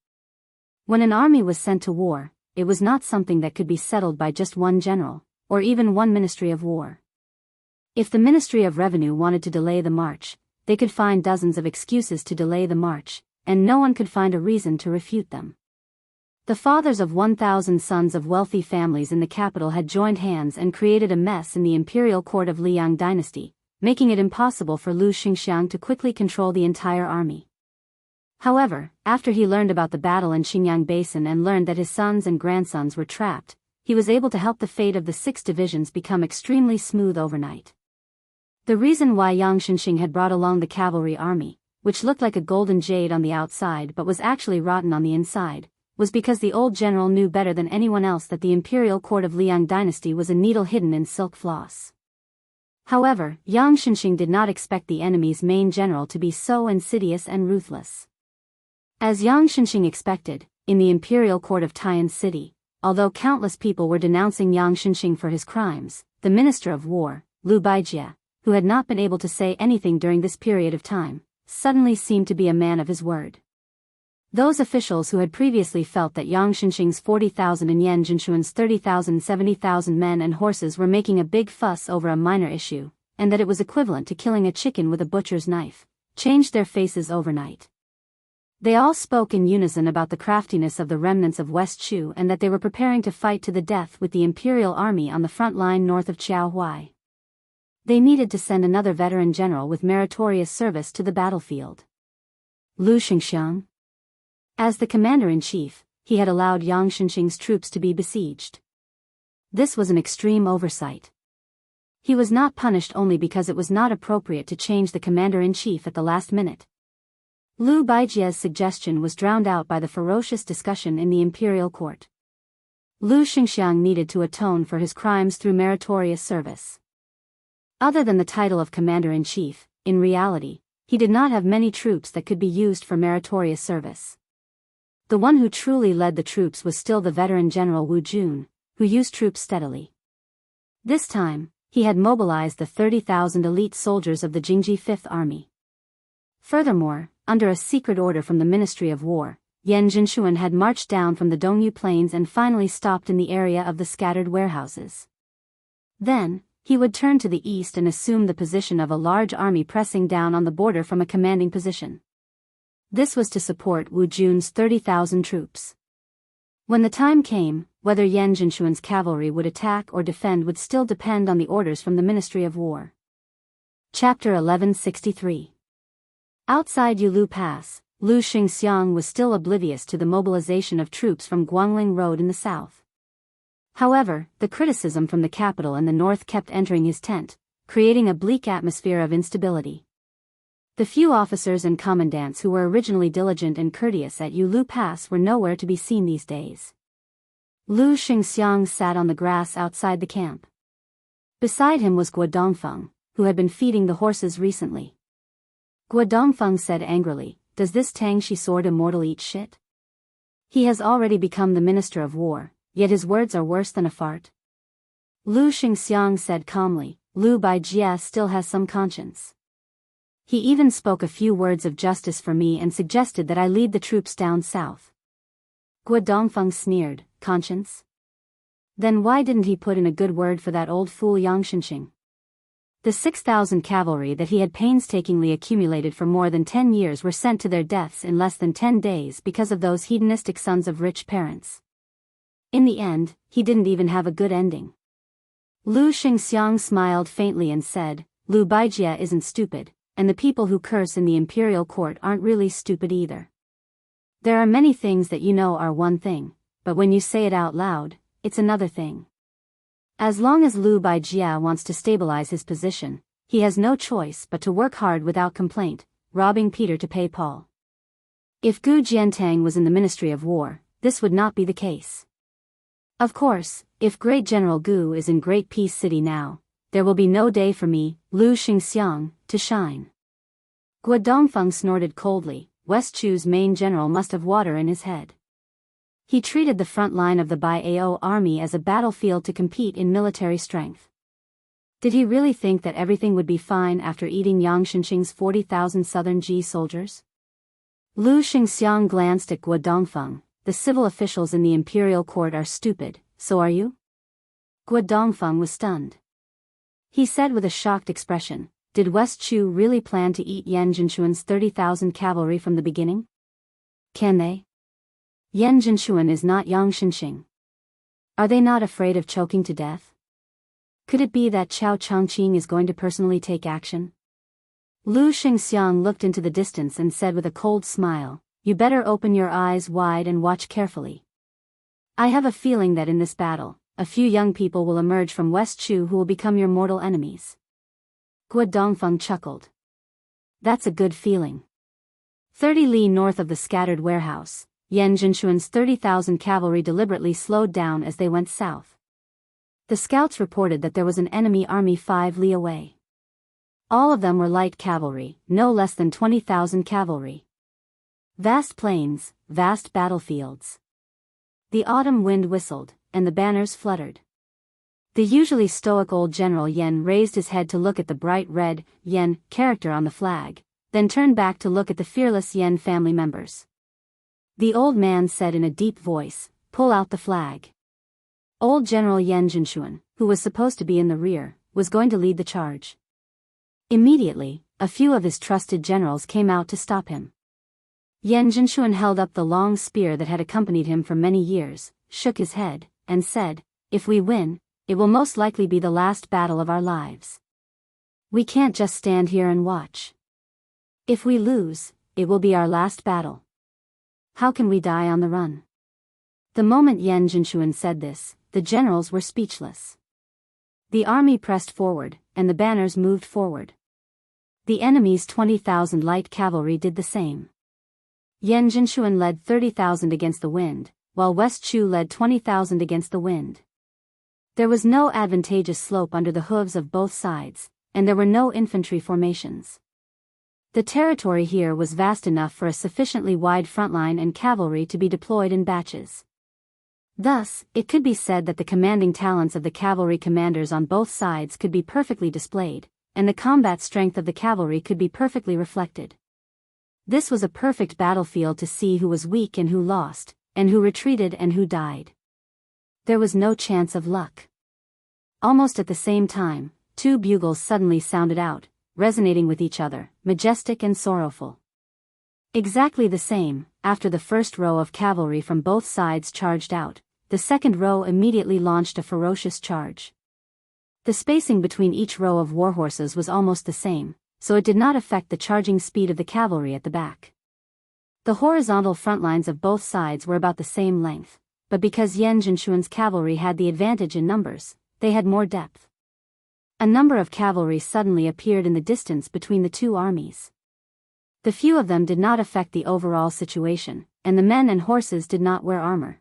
When an army was sent to war, it was not something that could be settled by just one general, or even one ministry of war. If the Ministry of Revenue wanted to delay the march, they could find dozens of excuses to delay the march, and no one could find a reason to refute them. The fathers of 1,000 sons of wealthy families in the capital had joined hands and created a mess in the imperial court of Liang dynasty, making it impossible for Lu Xingxiang to quickly control the entire army. However, after he learned about the battle in Xinjiang Basin and learned that his sons and grandsons were trapped, he was able to help the fate of the 6 divisions become extremely smooth overnight. The reason why Yang Xinxing had brought along the cavalry army, which looked like a golden jade on the outside but was actually rotten on the inside, was because the old general knew better than anyone else that the imperial court of Liang dynasty was a needle hidden in silk floss. However, Yang Xinxing did not expect the enemy's main general to be so insidious and ruthless. As Yang Xinxing expected, in the imperial court of Taiyan City, although countless people were denouncing Yang Xinxing for his crimes, the minister of war, Lu Baijie, who had not been able to say anything during this period of time, suddenly seemed to be a man of his word. Those officials who had previously felt that Yang Xinxing's 40,000 and Yan Jinshuan's 30,000 70,000 men and horses were making a big fuss over a minor issue, and that it was equivalent to killing a chicken with a butcher's knife, changed their faces overnight. They all spoke in unison about the craftiness of the remnants of West Shu and that they were preparing to fight to the death with the imperial army on the front line north of Chaohui. They needed to send another veteran general with meritorious service to the battlefield. Lu Xingxiang. As the commander-in-chief, he had allowed Yang Xinxing's troops to be besieged. This was an extreme oversight. He was not punished only because it was not appropriate to change the commander-in-chief at the last minute. Lu Baijie's suggestion was drowned out by the ferocious discussion in the imperial court. Lu Xingxiang needed to atone for his crimes through meritorious service. Other than the title of commander-in-chief, in reality, he did not have many troops that could be used for meritorious service. The one who truly led the troops was still the veteran general Wu Jun, who used troops steadily. This time, he had mobilized the 30,000 elite soldiers of the Jingji Fifth Army. Furthermore, under a secret order from the Ministry of War, Yan Jinshuan had marched down from the Dongyu Plains and finally stopped in the area of the scattered warehouses. Then, he would turn to the east and assume the position of a large army pressing down on the border from a commanding position. This was to support Wu Jun's 30,000 troops. When the time came, whether Yan Jinshuan's cavalry would attack or defend would still depend on the orders from the Ministry of War. Chapter 1163. Outside Yulu Pass, Lu Xingxiang was still oblivious to the mobilization of troops from Guangling Road in the south. However, the criticism from the capital and the north kept entering his tent, creating a bleak atmosphere of instability. The few officers and commandants who were originally diligent and courteous at Yulu Pass were nowhere to be seen these days. Lu Xingxiang sat on the grass outside the camp. Beside him was Guo Dongfeng, who had been feeding the horses recently. Guo Dongfeng said angrily, "Does this Tangshi sword immortal eat shit? He has already become the minister of war, yet his words are worse than a fart." Lu Xingxiang said calmly, "Lu Baijie still has some conscience. He even spoke a few words of justice for me and suggested that I lead the troops down south." Guo Dongfeng sneered, "Conscience? Then why didn't he put in a good word for that old fool Yang Shenxing? The 6,000 cavalry that he had painstakingly accumulated for more than 10 years were sent to their deaths in less than 10 days because of those hedonistic sons of rich parents. In the end, he didn't even have a good ending. Lu Xingxiang smiled faintly and said, Lu Baijie isn't stupid, and the people who curse in the imperial court aren't really stupid either. There are many things that you know are one thing, but when you say it out loud, it's another thing. As long as Lu Baijie wants to stabilize his position, he has no choice but to work hard without complaint, robbing Peter to pay Paul. If Gu Jiantang was in the Ministry of War, this would not be the case. Of course, if Great General Gu is in Great Peace City now, there will be no day for me, Lu Xingxiang, to shine. Guo Dongfeng snorted coldly. West Chu's main general must have water in his head. He treated the front line of the Baiao army as a battlefield to compete in military strength. Did he really think that everything would be fine after eating Yang Shenxing's 40,000 Southern Ji soldiers? Lu Xingxiang glanced at Guo Dongfeng. The civil officials in the imperial court are stupid, so are you? Guo Dongfeng was stunned. He said with a shocked expression, did West Chu really plan to eat Yan Zhenxuan's 30,000 cavalry from the beginning? Can they? Yan Zhenxuan is not Yang Shenxing. Are they not afraid of choking to death? Could it be that Chao Changqing is going to personally take action? Lu Xingxiang looked into the distance and said with a cold smile, you better open your eyes wide and watch carefully. I have a feeling that in this battle, a few young people will emerge from West Chu who will become your mortal enemies. Guo Dongfeng chuckled. That's a good feeling. 30 li north of the scattered warehouse, Yan Zhenxuan's 30,000 cavalry deliberately slowed down as they went south. The scouts reported that there was an enemy army 5 li away. All of them were light cavalry, no less than 20,000 cavalry. Vast plains, vast battlefields. The autumn wind whistled, and the banners fluttered. The usually stoic old General Yan raised his head to look at the bright red, Yan, character on the flag, then turned back to look at the fearless Yan family members. The old man said in a deep voice, pull out the flag. Old General Yan Zhenxuan, who was supposed to be in the rear, was going to lead the charge. Immediately, a few of his trusted generals came out to stop him. Yan Zhenxuan held up the long spear that had accompanied him for many years, shook his head, and said, if we win, it will most likely be the last battle of our lives. We can't just stand here and watch. If we lose, it will be our last battle. How can we die on the run? The moment Yan Zhenxuan said this, the generals were speechless. The army pressed forward, and the banners moved forward. The enemy's 20,000 light cavalry did the same. Yan Zhenxuan led 30,000 against the wind, while West Chu led 20,000 against the wind. There was no advantageous slope under the hooves of both sides, and there were no infantry formations. The territory here was vast enough for a sufficiently wide front line and cavalry to be deployed in batches. Thus, it could be said that the commanding talents of the cavalry commanders on both sides could be perfectly displayed, and the combat strength of the cavalry could be perfectly reflected. This was a perfect battlefield to see who was weak and who lost, and who retreated and who died. There was no chance of luck. Almost at the same time, two bugles suddenly sounded out, resonating with each other, majestic and sorrowful. Exactly the same, after the first row of cavalry from both sides charged out, the second row immediately launched a ferocious charge. The spacing between each row of warhorses was almost the same, so it did not affect the charging speed of the cavalry at the back. The horizontal front lines of both sides were about the same length, but because Yan Zhenxuan's cavalry had the advantage in numbers, they had more depth. A number of cavalry suddenly appeared in the distance between the two armies. The few of them did not affect the overall situation, and the men and horses did not wear armor.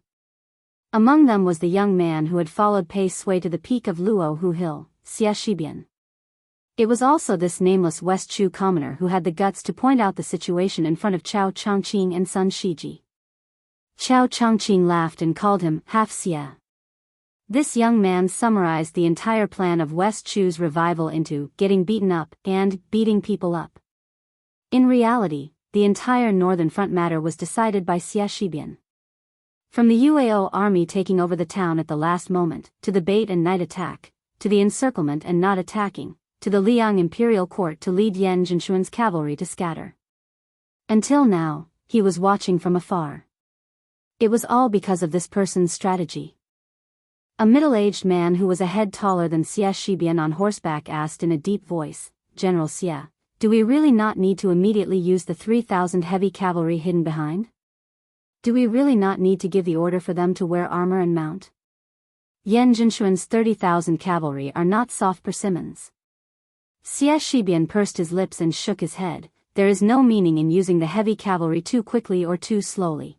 Among them was the young man who had followed Pei Sui to the peak of Luohu Hill, Xia Shibian. It was also this nameless West Chu commoner who had the guts to point out the situation in front of Chao Changqing and Sun Shiji. Chao Changqing laughed and called him half Xia. This young man summarized the entire plan of West Chu's revival into getting beaten up and beating people up. In reality, the entire northern front matter was decided by Xia Shibian. From the UAO army taking over the town at the last moment, to the bait and night attack, to the encirclement and not attacking, to the Liang imperial court to lead Yan Zhenxuan's cavalry to scatter. Until now, he was watching from afar. It was all because of this person's strategy. A middle-aged man who was a head taller than Xie Shibian on horseback asked in a deep voice, "General Xie, do we really not need to immediately use the 3,000 heavy cavalry hidden behind? Do we really not need to give the order for them to wear armor and mount? Yan Zhenxuan's 30,000 cavalry are not soft persimmons." Xie Shibian pursed his lips and shook his head. There is no meaning in using the heavy cavalry too quickly or too slowly.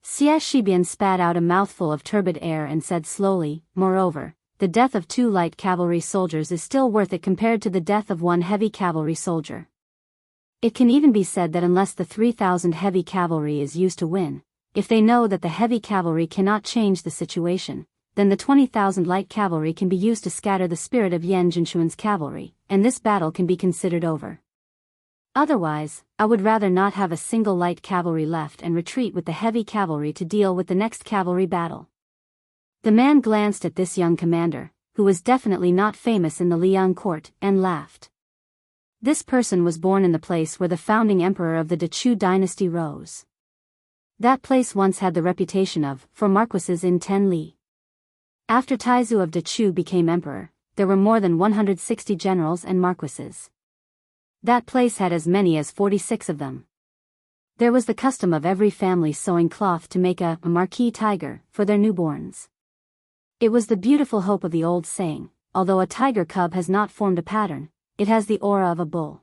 Xie Shibian spat out a mouthful of turbid air and said slowly, "Moreover, the death of 2 light cavalry soldiers is still worth it compared to the death of 1 heavy cavalry soldier. It can even be said that unless the 3,000 heavy cavalry is used to win, if they know that the heavy cavalry cannot change the situation, then the 20,000 light cavalry can be used to scatter the spirit of Yan Zhenxuan's cavalry, and this battle can be considered over. Otherwise, I would rather not have a single light cavalry left and retreat with the heavy cavalry to deal with the next cavalry battle." The man glanced at this young commander, who was definitely not famous in the Liang court, and laughed. This person was born in the place where the founding emperor of the Dechu dynasty rose. That place once had the reputation of, for marquises in 10 li. After Taizu of Dechu became emperor, there were more than 160 generals and marquises. That place had as many as 46 of them. There was the custom of every family sewing cloth to make a marquis tiger for their newborns. It was the beautiful hope of the old saying, although a tiger cub has not formed a pattern, it has the aura of a bull.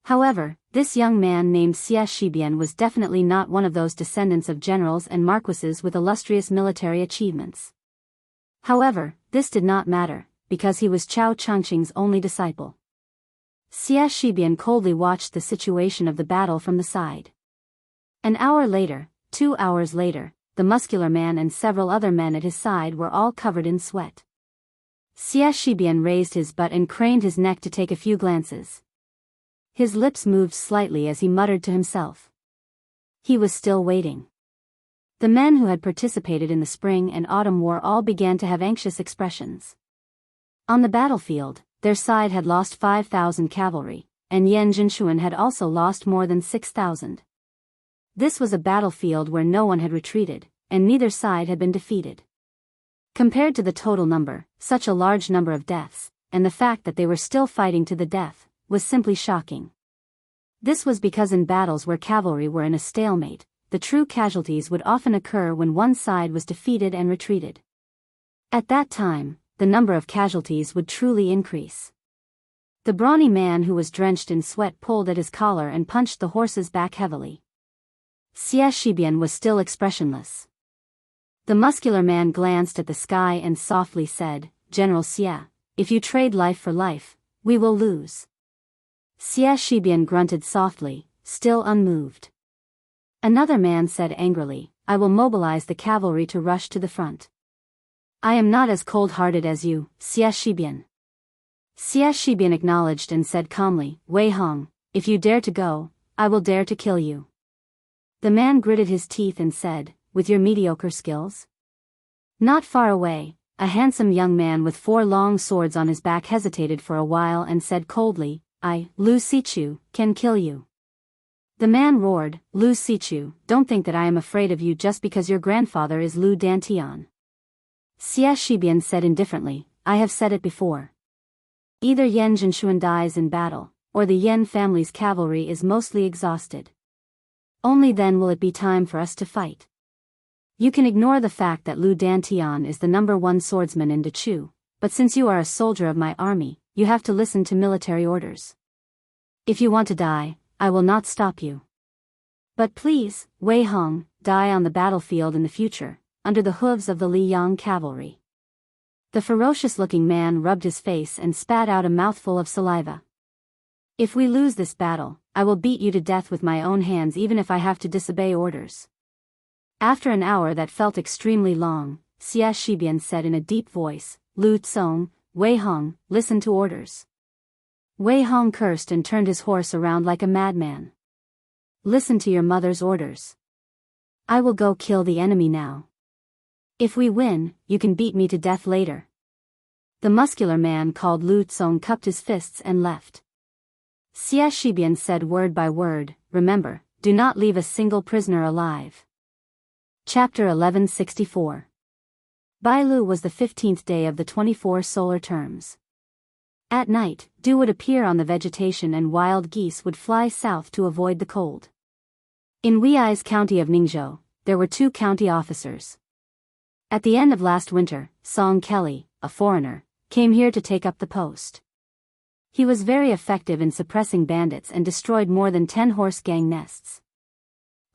However, this young man named Xie Shibian was definitely not one of those descendants of generals and marquises with illustrious military achievements. However, this did not matter, because he was Chao Changqing's only disciple. Xie Shibian coldly watched the situation of the battle from the side. An hour later, 2 hours later, the muscular man and several other men at his side were all covered in sweat. Xie Shibian raised his butt and craned his neck to take a few glances. His lips moved slightly as he muttered to himself. He was still waiting. The men who had participated in the spring and autumn war all began to have anxious expressions. On the battlefield, their side had lost 5,000 cavalry, and Yan Zhenxuan had also lost more than 6,000. This was a battlefield where no one had retreated, and neither side had been defeated. Compared to the total number, such a large number of deaths, and the fact that they were still fighting to the death, was simply shocking. This was because in battles where cavalry were in a stalemate, the true casualties would often occur when one side was defeated and retreated. At that time, the number of casualties would truly increase. The brawny man who was drenched in sweat pulled at his collar and punched the horse's back heavily. Xie Shibian was still expressionless. The muscular man glanced at the sky and softly said, "General Xie, if you trade life for life, we will lose." Xie Shibian grunted softly, still unmoved. Another man said angrily, "I will mobilize the cavalry to rush to the front." "I am not as cold-hearted as you, Xie Shibian." Xie Shibian acknowledged and said calmly, "Wei Hong, if you dare to go, I will dare to kill you." The man gritted his teeth and said, "With your mediocre skills?" Not far away, a handsome young man with 4 long swords on his back hesitated for a while and said coldly, "I, Lu Sichu, can kill you." The man roared, "Lu Sichu, don't think that I am afraid of you just because your grandfather is Lu Dantian." Xie Shibian said indifferently, "I have said it before. Either Yan Zhenxuan dies in battle, or the Yan family's cavalry is mostly exhausted. Only then will it be time for us to fight. You can ignore the fact that Lu Dantian is the #1 swordsman in Dechu, but since you are a soldier of my army, you have to listen to military orders. If you want to die, I will not stop you. But please, Wei Hong, die on the battlefield in the future, under the hooves of the Liyang cavalry." The ferocious-looking man rubbed his face and spat out a mouthful of saliva. "If we lose this battle, I will beat you to death with my own hands even if I have to disobey orders." After an hour that felt extremely long, Xie Shibian said in a deep voice, "Lu Tsong, Wei Hong, listen to orders." Wei Hong cursed and turned his horse around like a madman. "Listen to your mother's orders." I will go kill the enemy now. If we win, you can beat me to death later. The muscular man called Lu Tsong cupped his fists and left. Xie Shibian said word by word, remember, do not leave a single prisoner alive. Chapter 1164. Bailu was the 15th day of the 24 solar terms. At night, dew would appear on the vegetation and wild geese would fly south to avoid the cold. In Wuxia's county of Ningzhou, there were 2 county officers. At the end of last winter, Song Kelly, a foreigner, came here to take up the post. He was very effective in suppressing bandits and destroyed more than 10 horse gang nests.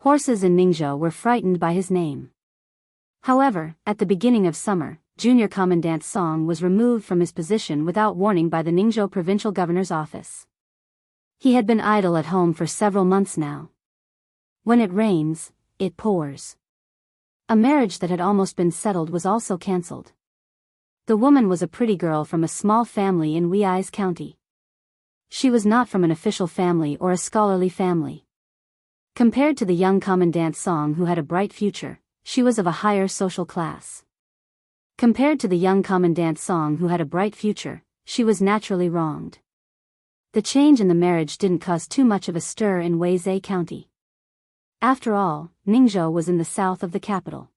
Horses in Ningzhou were frightened by his name. However, at the beginning of summer, Junior Commandant Song was removed from his position without warning by the Ningzhou provincial governor's office. He had been idle at home for several months now. When it rains, it pours. A marriage that had almost been settled was also cancelled. The woman was a pretty girl from a small family in Wuxia's county. She was not from an official family or a scholarly family. Compared to the young Commandant Song who had a bright future, she was of a higher social class. Compared to the young Commandant Song who had a bright future, she was naturally wronged. The change in the marriage didn't cause too much of a stir in Wuxia County. After all, Ningzhou was in the south of the capital.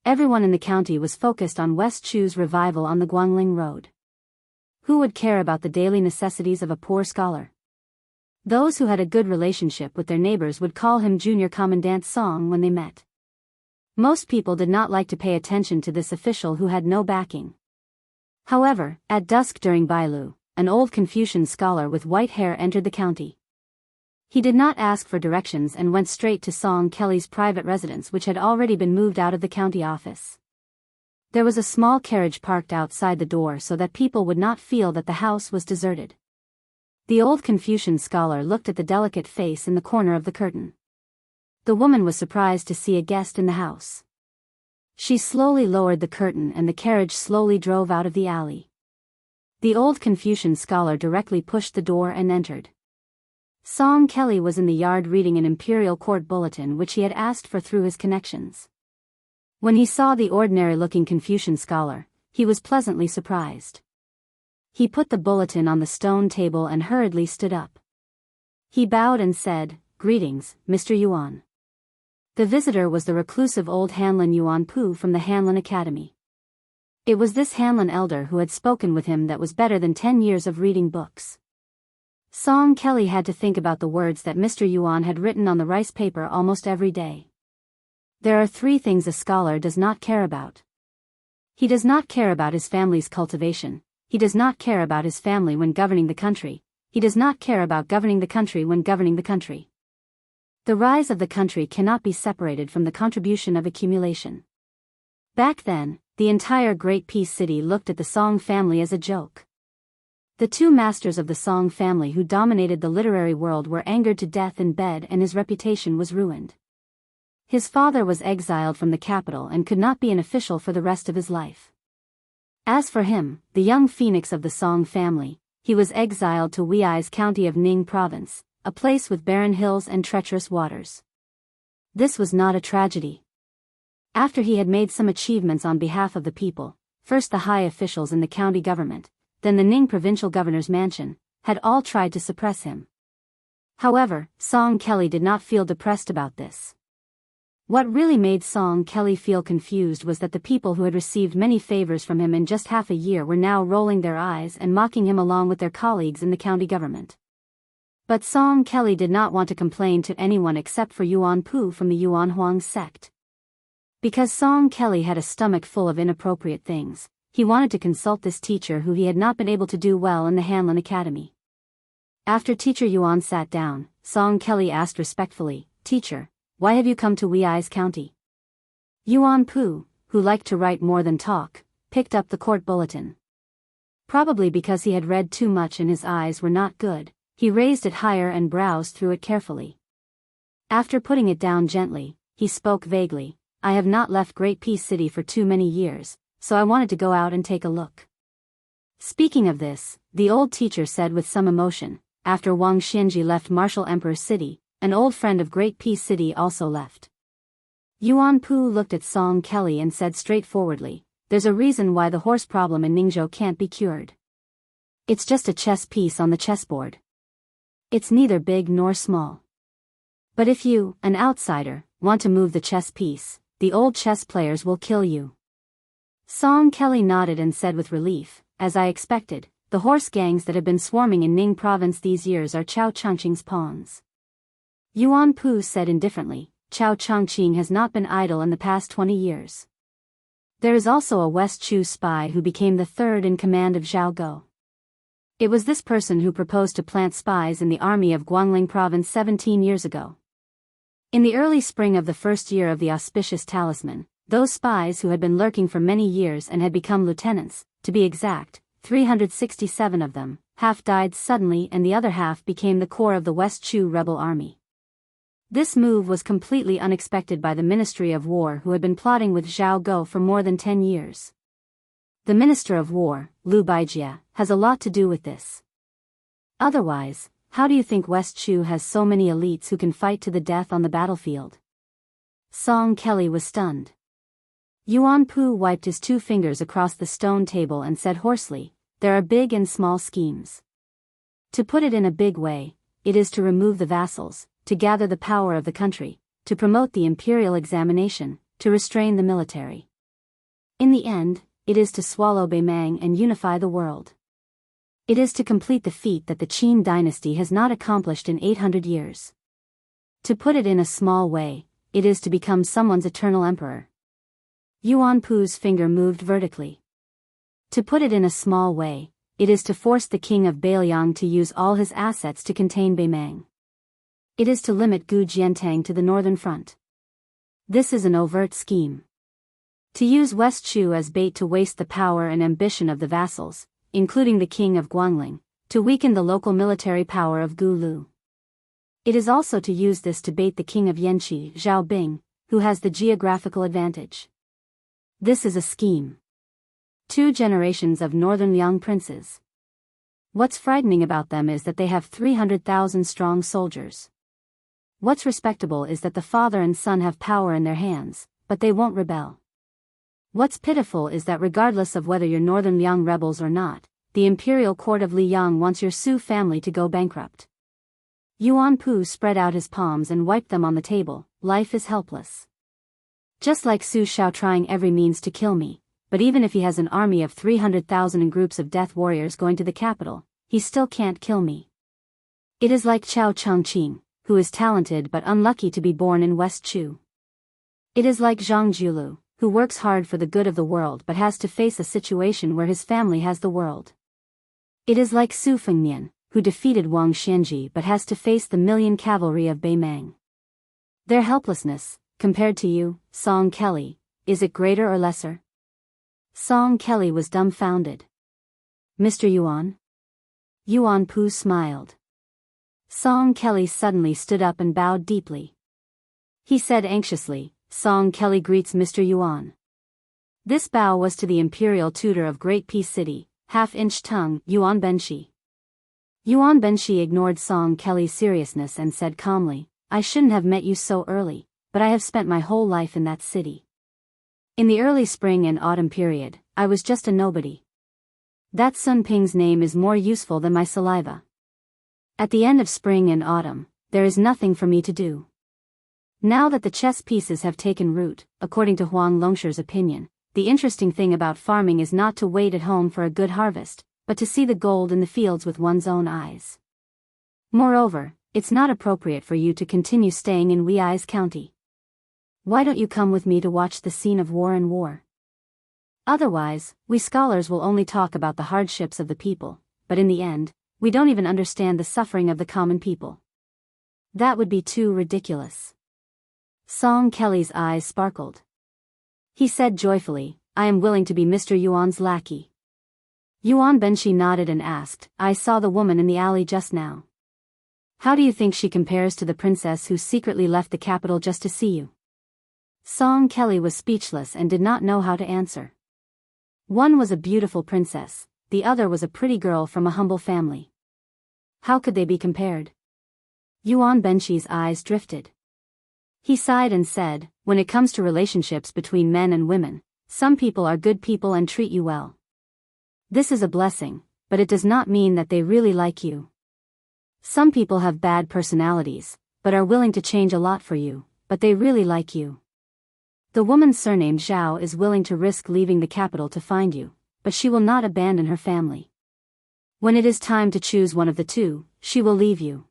Everyone in the county was focused on West Chu's revival on the Guangling Road. Who would care about the daily necessities of a poor scholar? Those who had a good relationship with their neighbors would call him Junior Commandant Song when they met. Most people did not like to pay attention to this official who had no backing. However, at dusk during Bailu, an old Confucian scholar with white hair entered the county. He did not ask for directions and went straight to Song Kelly's private residence, which had already been moved out of the county office. There was a small carriage parked outside the door so that people would not feel that the house was deserted. The old Confucian scholar looked at the delicate face in the corner of the curtain. The woman was surprised to see a guest in the house. She slowly lowered the curtain and the carriage slowly drove out of the alley. The old Confucian scholar directly pushed the door and entered. Song Kelly was in the yard reading an imperial court bulletin which he had asked for through his connections. When he saw the ordinary-looking Confucian scholar, he was pleasantly surprised. He put the bulletin on the stone table and hurriedly stood up. He bowed and said, "Greetings, Mr. Yuan." The visitor was the reclusive old Hanlin Yuan Pu from the Hanlin Academy. It was this Hanlin elder who had spoken with him that was better than 10 years of reading books. Song Kelly had to think about the words that Mr. Yuan had written on the rice paper almost every day. There are 3 things a scholar does not care about. He does not care about his family's cultivation. He does not care about his family when governing the country. He does not care about governing the country when governing the country. The rise of the country cannot be separated from the contribution of accumulation. Back then, the entire Great Peace City looked at the Song family as a joke. The 2 masters of the Song family who dominated the literary world were angered to death in bed and his reputation was ruined. His father was exiled from the capital and could not be an official for the rest of his life. As for him, the young phoenix of the Song family, he was exiled to Wuxia's county of Ning province, a place with barren hills and treacherous waters. This was not a tragedy. After he had made some achievements on behalf of the people, first the high officials in the county government, then the Ning provincial governor's mansion, had all tried to suppress him. However, Song Kelly did not feel depressed about this. What really made Song Kelly feel confused was that the people who had received many favors from him in just half a year were now rolling their eyes and mocking him along with their colleagues in the county government. But Song Kelly did not want to complain to anyone except for Yuan Pu from the Yuan Huang sect. Because Song Kelly had a stomach full of inappropriate things, he wanted to consult this teacher who he had not been able to do well in the Hanlin Academy. After Teacher Yuan sat down, Song Kelly asked respectfully, "Teacher, why have you come to Wuxia's county?" Yuan Pu, who liked to write more than talk, picked up the court bulletin. Probably because he had read too much and his eyes were not good, he raised it higher and browsed through it carefully. After putting it down gently, he spoke vaguely, "I have not left Great Peace City for too many years, so I wanted to go out and take a look." Speaking of this, the old teacher said with some emotion, "After Wang Xianji left Martial Emperor City, an old friend of Great Peace City also left. Yuan Pu looked at Song Kelly and said straightforwardly, "There's a reason why the horse problem in Ningzhou can't be cured. It's just a chess piece on the chessboard. It's neither big nor small. But if you, an outsider, want to move the chess piece, the old chess players will kill you." Song Kelly nodded and said with relief, "As I expected, the horse gangs that have been swarming in Ning province these years are Chao Changqing's pawns." Yuan Pu said indifferently, "Chao Changqing has not been idle in the past 20 years. There is also a West Chu spy who became the third in command of Zhao Go. It was this person who proposed to plant spies in the army of Guangling province 17 years ago. In the early spring of the first year of the auspicious talisman, those spies who had been lurking for many years and had become lieutenants, to be exact, 367 of them, half died suddenly and the other half became the core of the West Chu rebel army. This move was completely unexpected by the Ministry of War, who had been plotting with Zhao Go for more than 10 years. The Minister of War, Liu Baijie, has a lot to do with this. Otherwise, how do you think West Chu has so many elites who can fight to the death on the battlefield?" Song Kelly was stunned. Yuan Pu wiped his 2 fingers across the stone table and said hoarsely, "There are big and small schemes. To put it in a big way, it is to remove the vassals, to gather the power of the country, to promote the imperial examination, to restrain the military. In the end, it is to swallow Beimang and unify the world. It is to complete the feat that the Qin dynasty has not accomplished in 800 years. To put it in a small way, it is to become someone's eternal emperor." Yuan Pu's finger moved vertically. "To put it in a small way, it is to force the king of Beiliang to use all his assets to contain Beimang. It is to limit Gu Jiantang to the northern front. This is an overt scheme. To use West Chu as bait to waste the power and ambition of the vassals, including the king of Guangling, to weaken the local military power of Gu Lu. It is also to use this to bait the king of Yanqi, Zhao Bing, who has the geographical advantage. This is a scheme. 2 generations of northern Liang princes. What's frightening about them is that they have 300,000 strong soldiers. What's respectable is that the father and son have power in their hands, but they won't rebel. What's pitiful is that regardless of whether you're northern Liang rebels or not, the imperial court of Liang wants your Su family to go bankrupt." Yuan Pu spread out his palms and wiped them on the table. "Life is helpless. Just like Su Shao trying every means to kill me, but even if he has an army of 300,000 and groups of death warriors going to the capital, he still can't kill me. It is like Chao Changqing, who is talented but unlucky to be born in West Chu. It is like Zhang Julu, who works hard for the good of the world but has to face a situation where his family has the world. It is like Su Fengnian, who defeated Wang Xianji but has to face the million cavalry of Beimang. Their helplessness, compared to you, Song Kelly, is it greater or lesser?" Song Kelly was dumbfounded. "Mr. Yuan?" Yuan Pu smiled. Song Kelly suddenly stood up and bowed deeply. He said anxiously, "Song Kelly greets Mr. Yuan." This bow was to the imperial tutor of Great Peace City, half-inch tongue, Yuan Benshi. Yuan Benshi ignored Song Kelly's seriousness and said calmly, "I shouldn't have met you so early, but I have spent my whole life in that city. In the early spring and autumn period, I was just a nobody. That Sun Ping's name is more useful than my saliva. At the end of spring and autumn, there is nothing for me to do. Now that the chess pieces have taken root, according to Huang Longsher's opinion, the interesting thing about farming is not to wait at home for a good harvest, but to see the gold in the fields with one's own eyes. Moreover, it's not appropriate for you to continue staying in Wei's county. Why don't you come with me to watch the scene of war and war? Otherwise, we scholars will only talk about the hardships of the people, but in the end, we don't even understand the suffering of the common people. That would be too ridiculous." Song Kelly's eyes sparkled. He said joyfully, "I am willing to be Mr. Yuan's lackey." Yuan Benshi nodded and asked, "I saw the woman in the alley just now. How do you think she compares to the princess who secretly left the capital just to see you?" Song Kelly was speechless and did not know how to answer. One was a beautiful princess, the other was a pretty girl from a humble family. How could they be compared? Yuan Benshi's eyes drifted. He sighed and said, "When it comes to relationships between men and women, some people are good people and treat you well. This is a blessing, but it does not mean that they really like you. Some people have bad personalities, but are willing to change a lot for you, but they really like you. The woman surnamed Zhao is willing to risk leaving the capital to find you, but she will not abandon her family. When it is time to choose one of the two, she will leave you.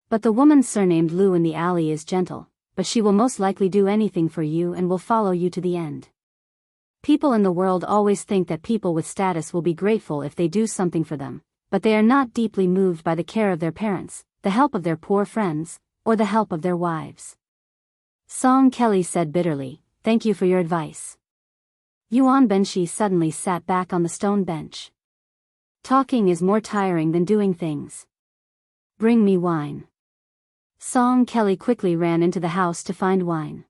But the woman surnamed Lu in the alley is gentle, but she will most likely do anything for you and will follow you to the end. People in the world always think that people with status will be grateful if they do something for them, but they are not deeply moved by the care of their parents, the help of their poor friends, or the help of their wives." Song Kelly said bitterly, "Thank you for your advice." Yuan Benshi suddenly sat back on the stone bench. "Talking is more tiring than doing things. Bring me wine." Song Kelly quickly ran into the house to find wine.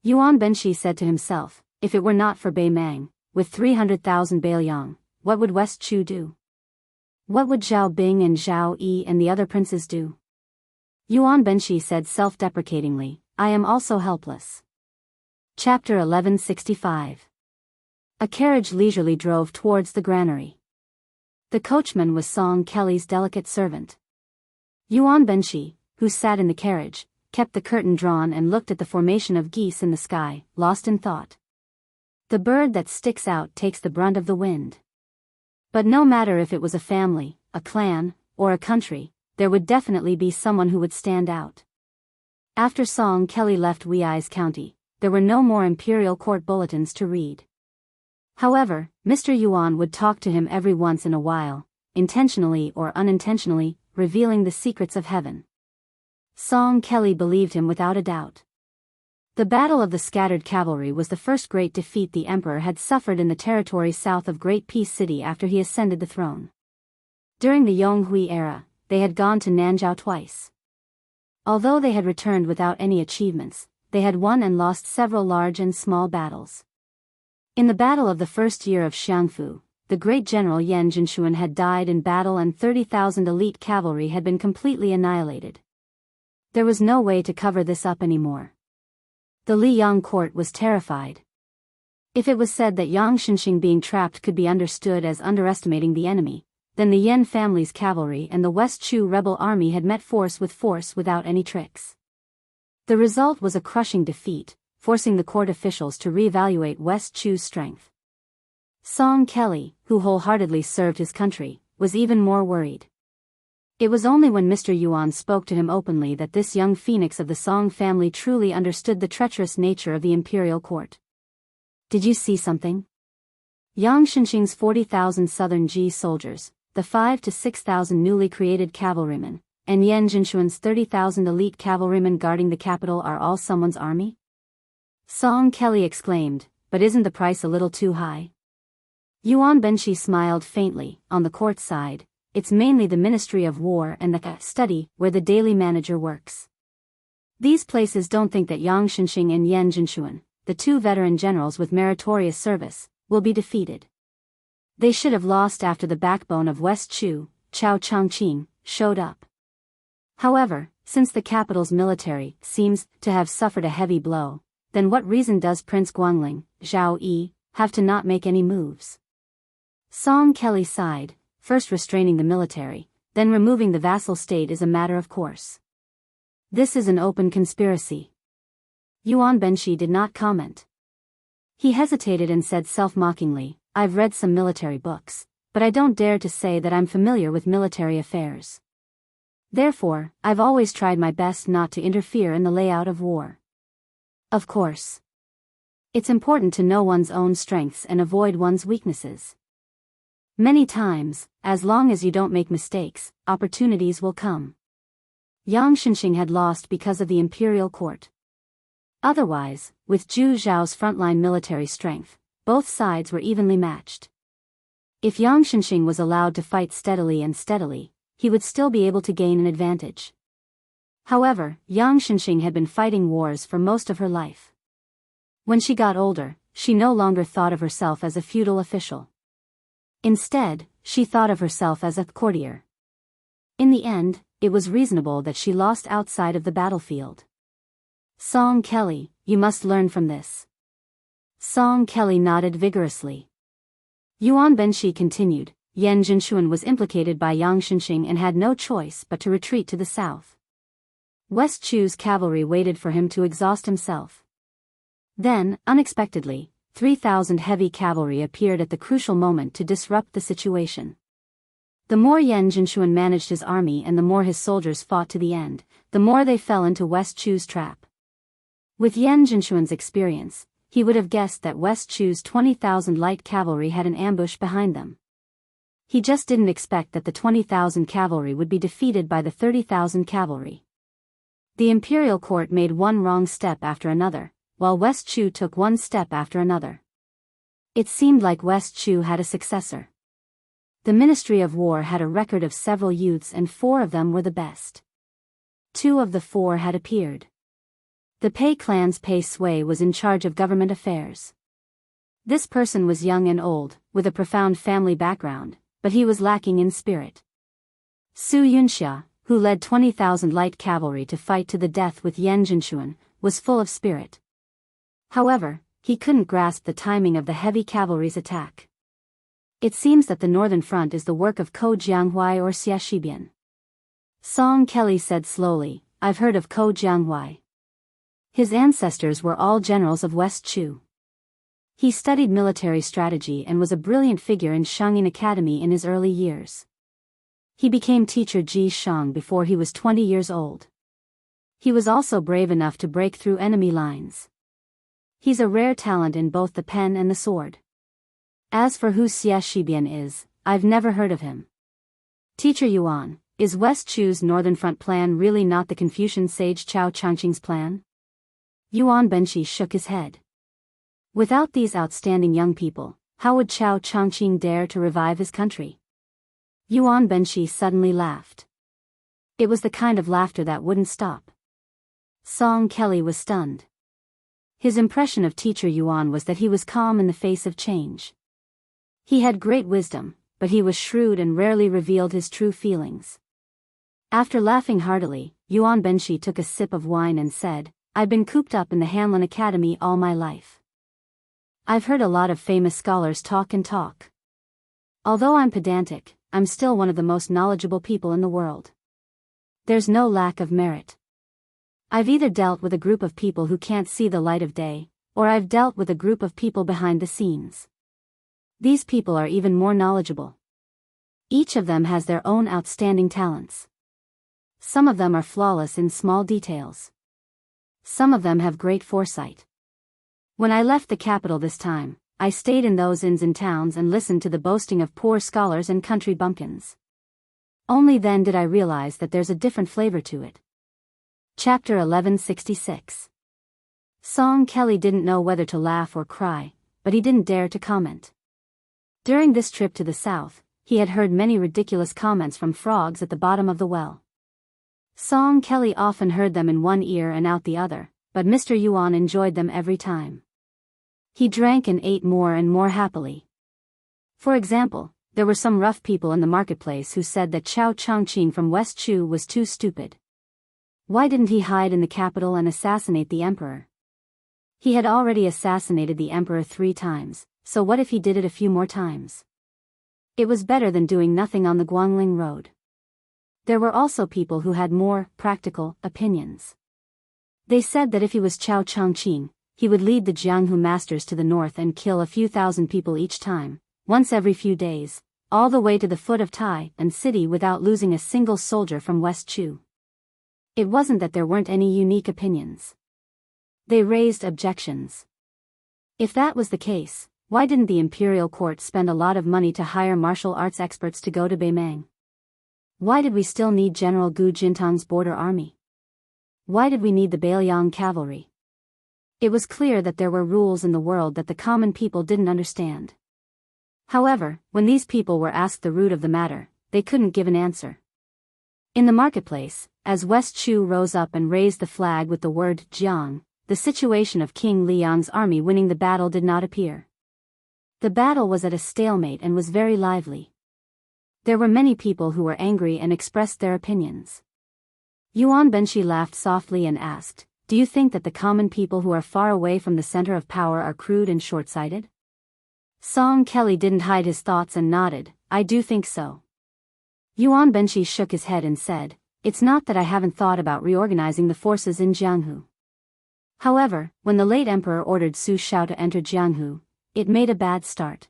Yuan Benshi said to himself, "If it were not for Bei Mang, with 300,000 Bailiang, what would West Chu do? What would Zhao Bing and Zhao Yi and the other princes do?" Yuan Benshi said self-deprecatingly, "I am also helpless." Chapter 1165. A carriage leisurely drove towards the granary. The coachman was Song Kelly's delicate servant. Yuan Benshi, who sat in the carriage, kept the curtain drawn and looked at the formation of geese in the sky, lost in thought. The bird that sticks out takes the brunt of the wind. But no matter if it was a family, a clan, or a country, there would definitely be someone who would stand out. After Song Kelly left Wei's county, there were no more imperial court bulletins to read. However, Mr. Yuan would talk to him every once in a while, intentionally or unintentionally, revealing the secrets of heaven. Song Kelly believed him without a doubt. The Battle of the Scattered Cavalry was the first great defeat the emperor had suffered in the territory south of Great Peace City after he ascended the throne. During the Yonghui era, they had gone to Nanzhao twice. Although they had returned without any achievements, they had won and lost several large and small battles. In the battle of the first year of Jianghu, the great general Yan Jinshuan had died in battle and 30,000 elite cavalry had been completely annihilated. There was no way to cover this up anymore. The Liyang court was terrified. If it was said that Yang Xinxing being trapped could be understood as underestimating the enemy, then the Yan family's cavalry and the West Chu rebel army had met force without any tricks. The result was a crushing defeat, forcing the court officials to reevaluate West Chu's strength. Song Kelly, who wholeheartedly served his country, was even more worried. It was only when Mr. Yuan spoke to him openly that this young phoenix of the Song family truly understood the treacherous nature of the imperial court. "Did you see something? Yang Xinxing's 40,000 southern Ji soldiers, the 5,000 to 6,000 newly created cavalrymen, and Yan Jinshuan's 30,000 elite cavalrymen guarding the capital are all someone's army?" Song Kelly exclaimed, "But isn't the price a little too high?" Yuan Benshi smiled faintly. "On the court side, it's mainly the Ministry of War and the study where the daily manager works. These places don't think that Yang Xinxing and Yan Jinshuan, the two veteran generals with meritorious service, will be defeated. They should have lost after the backbone of West Chu, Chao Changqing, showed up. However, since the capital's military seems to have suffered a heavy blow, then what reason does Prince Guangling, Zhao Yi, have to not make any moves?" Song Kelly sighed. "First restraining the military, then removing the vassal state is a matter of course. This is an open conspiracy." Yuan Benshi did not comment. He hesitated and said self-mockingly, "I've read some military books, but I don't dare to say that I'm familiar with military affairs. Therefore, I've always tried my best not to interfere in the layout of war. Of course, it's important to know one's own strengths and avoid one's weaknesses. Many times, as long as you don't make mistakes, opportunities will come. Yang Xinxing had lost because of the imperial court. Otherwise, with Zhu Zhao's frontline military strength, both sides were evenly matched. If Yang Xinxing was allowed to fight steadily, he would still be able to gain an advantage. However, Yang Xinxing had been fighting wars for most of her life. When she got older, she no longer thought of herself as a feudal official. Instead, she thought of herself as a courtier. In the end, it was reasonable that she lost outside of the battlefield. Song Kelly, you must learn from this. Song Kelly nodded vigorously. Yuan Benshi continued, Yan Jinshuan was implicated by Yang Xinxing and had no choice but to retreat to the south. West Chu's cavalry waited for him to exhaust himself. Then, unexpectedly, 3,000 heavy cavalry appeared at the crucial moment to disrupt the situation. The more Yan Jinshuan managed his army and the more his soldiers fought to the end, the more they fell into West Chu's trap. With Yan Jinshuan's experience, he would have guessed that West Chu's 20,000 light cavalry had an ambush behind them. He just didn't expect that the 20,000 cavalry would be defeated by the 30,000 cavalry. The imperial court made one wrong step after another, while West Chu took one step after another. It seemed like West Chu had a successor. The Ministry of War had a record of several youths and 4 of them were the best. 2 of the 4 had appeared. The Pei clan's Pei Sui was in charge of government affairs. This person was young and old, with a profound family background, but he was lacking in spirit. Su Yunxia, who led 20,000 light cavalry to fight to the death with Yan Jinshuan, was full of spirit. However, he couldn't grasp the timing of the heavy cavalry's attack. It seems that the northern front is the work of Ko Jianghu or Xia Shibian. Song Kelly said slowly, I've heard of Ko Jianghu. His ancestors were all generals of West Chu. He studied military strategy and was a brilliant figure in Shangyin Academy in his early years. He became teacher Ji Shang before he was 20 years old. He was also brave enough to break through enemy lines. He's a rare talent in both the pen and the sword. As for who Xia Shibian is, I've never heard of him. Teacher Yuan, is West Chu's northern front plan really not the Confucian sage Chao Changqing's plan? Yuan Benshi shook his head. Without these outstanding young people, how would Chao Changqing dare to revive his country? Yuan Benshi suddenly laughed. It was the kind of laughter that wouldn't stop. Song Kelly was stunned. His impression of teacher Yuan was that he was calm in the face of change. He had great wisdom, but he was shrewd and rarely revealed his true feelings. After laughing heartily, Yuan Benshi took a sip of wine and said, I've been cooped up in the Hanlin Academy all my life. I've heard a lot of famous scholars talk and talk. Although I'm pedantic, I'm still one of the most knowledgeable people in the world. There's no lack of merit. I've either dealt with a group of people who can't see the light of day, or I've dealt with a group of people behind the scenes. These people are even more knowledgeable. Each of them has their own outstanding talents. Some of them are flawless in small details. Some of them have great foresight. When I left the capital this time, I stayed in those inns and towns and listened to the boasting of poor scholars and country bumpkins. Only then did I realize that there's a different flavor to it. Chapter 1166. Song Kelly didn't know whether to laugh or cry, but he didn't dare to comment. During this trip to the south, he had heard many ridiculous comments from frogs at the bottom of the well. Song Kelly often heard them in one ear and out the other, but Mr. Yuan enjoyed them every time. He drank and ate more and more happily. For example, there were some rough people in the marketplace who said that Chao Changqing from West Chu was too stupid. Why didn't he hide in the capital and assassinate the emperor? He had already assassinated the emperor 3 times, so what if he did it a few more times? It was better than doing nothing on the Guangling Road. There were also people who had more practical opinions. They said that if he was Chao Changqing, he would lead the Jianghu masters to the north and kill a few thousand people each time, once every few days, all the way to the foot of Tai and city without losing a single soldier from West Chu. It wasn't that there weren't any unique opinions. They raised objections. If that was the case, why didn't the imperial court spend a lot of money to hire martial arts experts to go to Beimang? Why did we still need General Gu Jintang's border army? Why did we need the Beiliang cavalry? It was clear that there were rules in the world that the common people didn't understand. However, when these people were asked the root of the matter, they couldn't give an answer. In the marketplace, as West Chu rose up and raised the flag with the word Jiang, the situation of King Liang's army winning the battle did not appear. The battle was at a stalemate and was very lively. There were many people who were angry and expressed their opinions. Yuan Benshi laughed softly and asked, do you think that the common people who are far away from the center of power are crude and short-sighted? Song Kelly didn't hide his thoughts and nodded, I do think so. Yuan Benshi shook his head and said, it's not that I haven't thought about reorganizing the forces in Jianghu. However, when the late emperor ordered Su Shao to enter Jianghu, it made a bad start.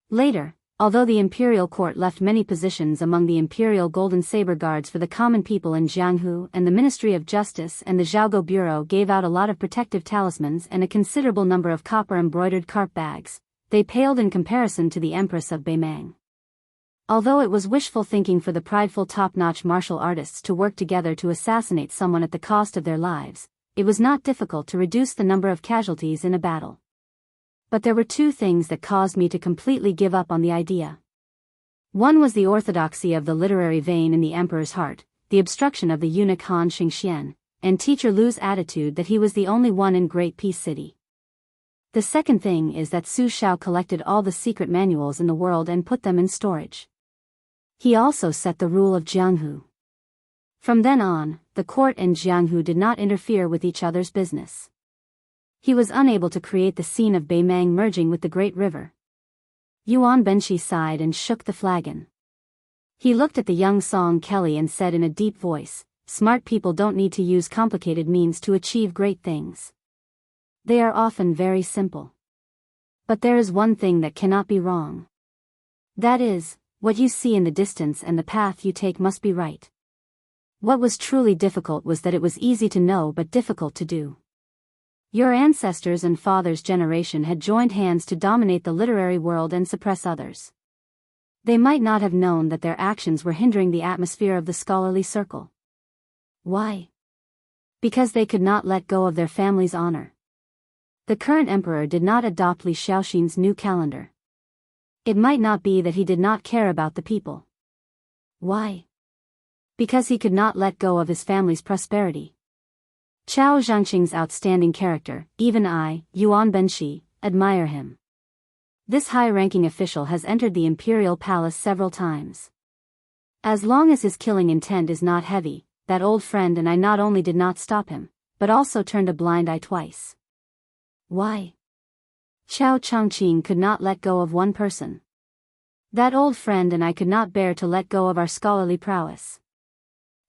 Later, although the imperial court left many positions among the imperial golden saber guards for the common people in Jianghu, and the Ministry of Justice and the Zhaogo Bureau gave out a lot of protective talismans and a considerable number of copper-embroidered carp bags, they paled in comparison to the Empress of Beimang. Although it was wishful thinking for the prideful top-notch martial artists to work together to assassinate someone at the cost of their lives, it was not difficult to reduce the number of casualties in a battle. But there were two things that caused me to completely give up on the idea. One was the orthodoxy of the literary vein in the emperor's heart, the obstruction of the eunuch Han Xingxian, and teacher Lu's attitude that he was the only one in Great Peace City. The second thing is that Su Shao collected all the secret manuals in the world and put them in storage. He also set the rule of Jianghu. From then on, the court and Jianghu did not interfere with each other's business. He was unable to create the scene of Beimang merging with the Great River. Yuan Benshi sighed and shook the flagon. He looked at the young Song Kelly and said in a deep voice, smart people don't need to use complicated means to achieve great things. They are often very simple. But there is one thing that cannot be wrong. That is, what you see in the distance and the path you take must be right. What was truly difficult was that it was easy to know but difficult to do. Your ancestors and father's generation had joined hands to dominate the literary world and suppress others. They might not have known that their actions were hindering the atmosphere of the scholarly circle. Why? Because they could not let go of their family's honor. The current emperor did not adopt Li Shaoxin's new calendar. It might not be that he did not care about the people. Why? Because he could not let go of his family's prosperity. Chao Zhangqing's outstanding character, even I, Yuan Benshi, admire him. This high-ranking official has entered the imperial palace several times. As long as his killing intent is not heavy, that old friend and I not only did not stop him, but also turned a blind eye twice. Why? Chao Changqing could not let go of one person. That old friend and I could not bear to let go of our scholarly prowess.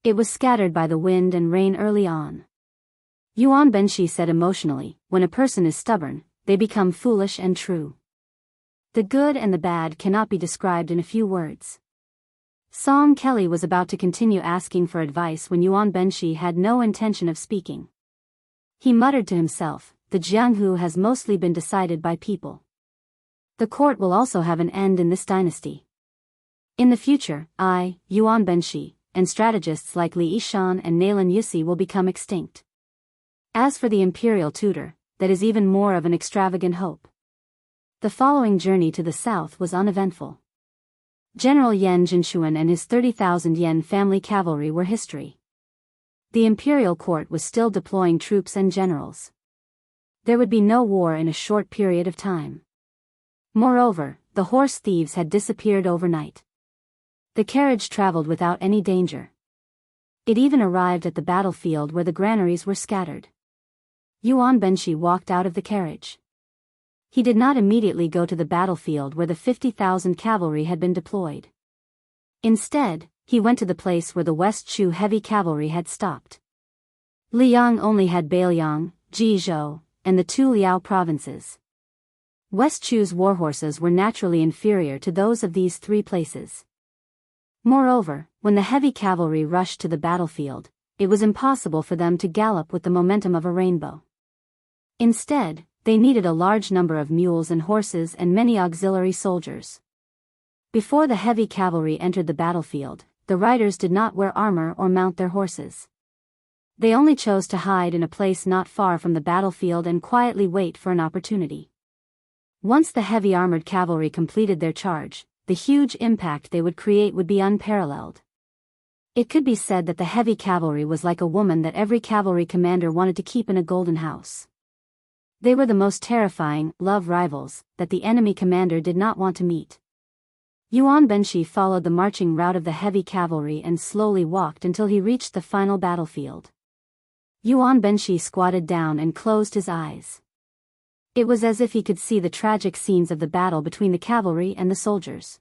It was scattered by the wind and rain early on. Yuan Benshi said emotionally, when a person is stubborn, they become foolish and true. The good and the bad cannot be described in a few words. Song Kelly was about to continue asking for advice when Yuan Benshi had no intention of speaking. He muttered to himself, the Jianghu has mostly been decided by people. The court will also have an end in this dynasty. In the future, I, Yuan Benshi, and strategists like Li Yishan and Nailan Yusi will become extinct. As for the imperial tutor, that is even more of an extravagant hope. The following journey to the south was uneventful. General Yan Jinshuan and his 30,000 yen family cavalry were history. The imperial court was still deploying troops and generals. There would be no war in a short period of time. Moreover, the horse thieves had disappeared overnight. The carriage traveled without any danger. It even arrived at the battlefield where the granaries were scattered. Yuan Benshi walked out of the carriage. He did not immediately go to the battlefield where the 50,000 cavalry had been deployed. Instead, he went to the place where the West Chu heavy cavalry had stopped. Liang only had Bailiang, Jizhou, and the two Liao provinces. West Chu's warhorses were naturally inferior to those of these three places. Moreover, when the heavy cavalry rushed to the battlefield, it was impossible for them to gallop with the momentum of a rainbow. Instead, they needed a large number of mules and horses and many auxiliary soldiers. Before the heavy cavalry entered the battlefield, the riders did not wear armor or mount their horses. They only chose to hide in a place not far from the battlefield and quietly wait for an opportunity. Once the heavy armored cavalry completed their charge, the huge impact they would create would be unparalleled. It could be said that the heavy cavalry was like a woman that every cavalry commander wanted to keep in a golden house. They were the most terrifying love rivals that the enemy commander did not want to meet. Yuan Benshi followed the marching route of the heavy cavalry and slowly walked until he reached the final battlefield. Yuan Benshi squatted down and closed his eyes. It was as if he could see the tragic scenes of the battle between the cavalry and the soldiers.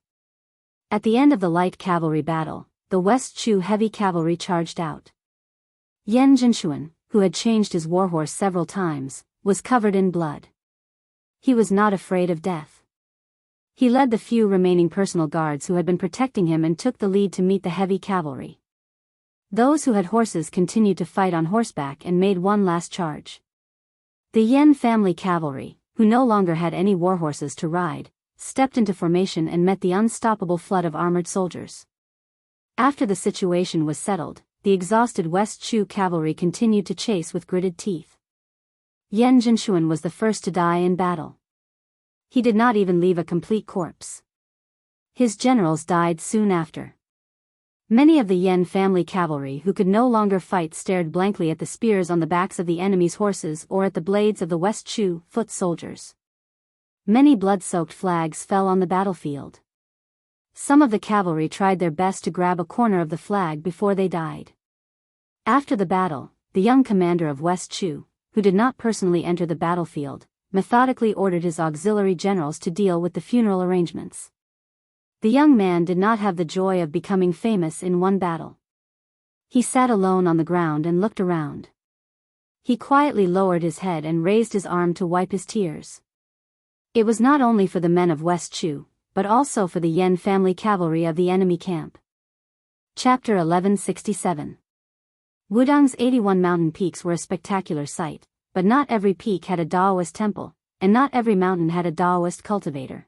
At the end of the light cavalry battle, the West Chu heavy cavalry charged out. Yan Jinshuan, who had changed his warhorse several times, was covered in blood. He was not afraid of death. He led the few remaining personal guards who had been protecting him and took the lead to meet the heavy cavalry. Those who had horses continued to fight on horseback and made one last charge. The Yan family cavalry, who no longer had any warhorses to ride, stepped into formation and met the unstoppable flood of armored soldiers. After the situation was settled, the exhausted West Chu cavalry continued to chase with gritted teeth. Yan Jinshuan was the first to die in battle. He did not even leave a complete corpse. His generals died soon after. Many of the Yan family cavalry who could no longer fight stared blankly at the spears on the backs of the enemy's horses or at the blades of the West Chu foot soldiers. Many blood-soaked flags fell on the battlefield. Some of the cavalry tried their best to grab a corner of the flag before they died. After the battle, the young commander of West Chu, who did not personally enter the battlefield, methodically ordered his auxiliary generals to deal with the funeral arrangements. The young man did not have the joy of becoming famous in one battle. He sat alone on the ground and looked around. He quietly lowered his head and raised his arm to wipe his tears. It was not only for the men of West Chu, but also for the Yan family cavalry of the enemy camp. Chapter 1167. Wudang's 81 mountain peaks were a spectacular sight, but not every peak had a Daoist temple, and not every mountain had a Daoist cultivator.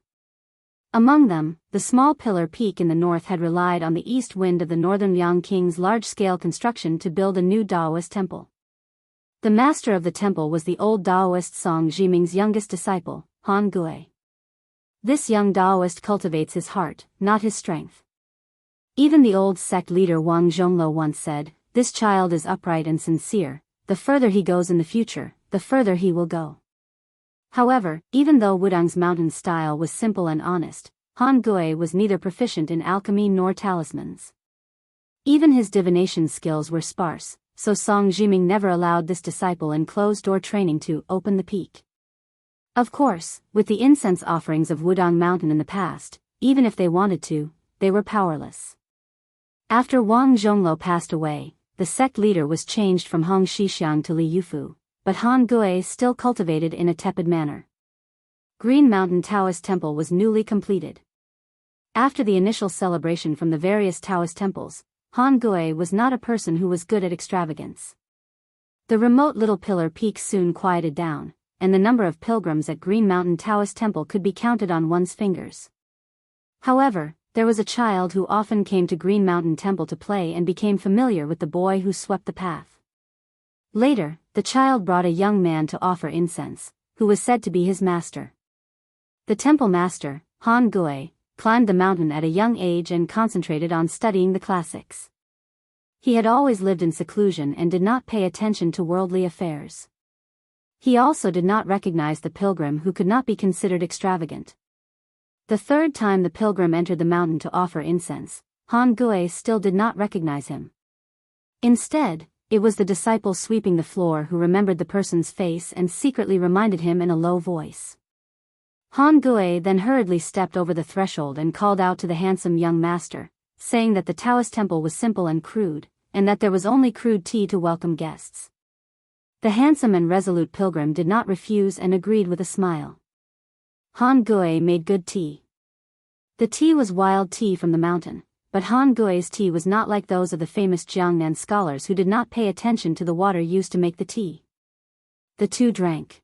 Among them, the small pillar peak in the north had relied on the east wind of the northern Liang king's large-scale construction to build a new Daoist temple. The master of the temple was the old Daoist Song Zhiming's youngest disciple, Han Gui. This young Daoist cultivates his heart, not his strength. Even the old sect leader Wang Zhonglo once said, "This child is upright and sincere, the further he goes in the future, the further he will go." However, even though Wudang's mountain style was simple and honest, Han Gui was neither proficient in alchemy nor talismans. Even his divination skills were sparse, so Song Zhiming never allowed this disciple in closed-door training to open the peak. Of course, with the incense offerings of Wudang Mountain in the past, even if they wanted to, they were powerless. After Wang Zhonglo passed away, the sect leader was changed from Hong Shixiang to Li Yufu, but Han Gui still cultivated in a tepid manner. Green Mountain Taoist Temple was newly completed. After the initial celebration from the various Taoist temples, Han Gui was not a person who was good at extravagance. The remote little pillar peaks soon quieted down, and the number of pilgrims at Green Mountain Taoist Temple could be counted on one's fingers. However, there was a child who often came to Green Mountain Temple to play and became familiar with the boy who swept the path. Later, the child brought a young man to offer incense, who was said to be his master. The temple master, Han Gui, climbed the mountain at a young age and concentrated on studying the classics. He had always lived in seclusion and did not pay attention to worldly affairs. He also did not recognize the pilgrim who could not be considered extravagant. The third time the pilgrim entered the mountain to offer incense, Han Gui still did not recognize him. Instead, it was the disciple sweeping the floor who remembered the person's face and secretly reminded him in a low voice. Han Gui then hurriedly stepped over the threshold and called out to the handsome young master, saying that the Taoist temple was simple and crude, and that there was only crude tea to welcome guests. The handsome and resolute pilgrim did not refuse and agreed with a smile. Han Gui made good tea. The tea was wild tea from the mountain, but Han Gui's tea was not like those of the famous Jiangnan scholars who did not pay attention to the water used to make the tea. The two drank.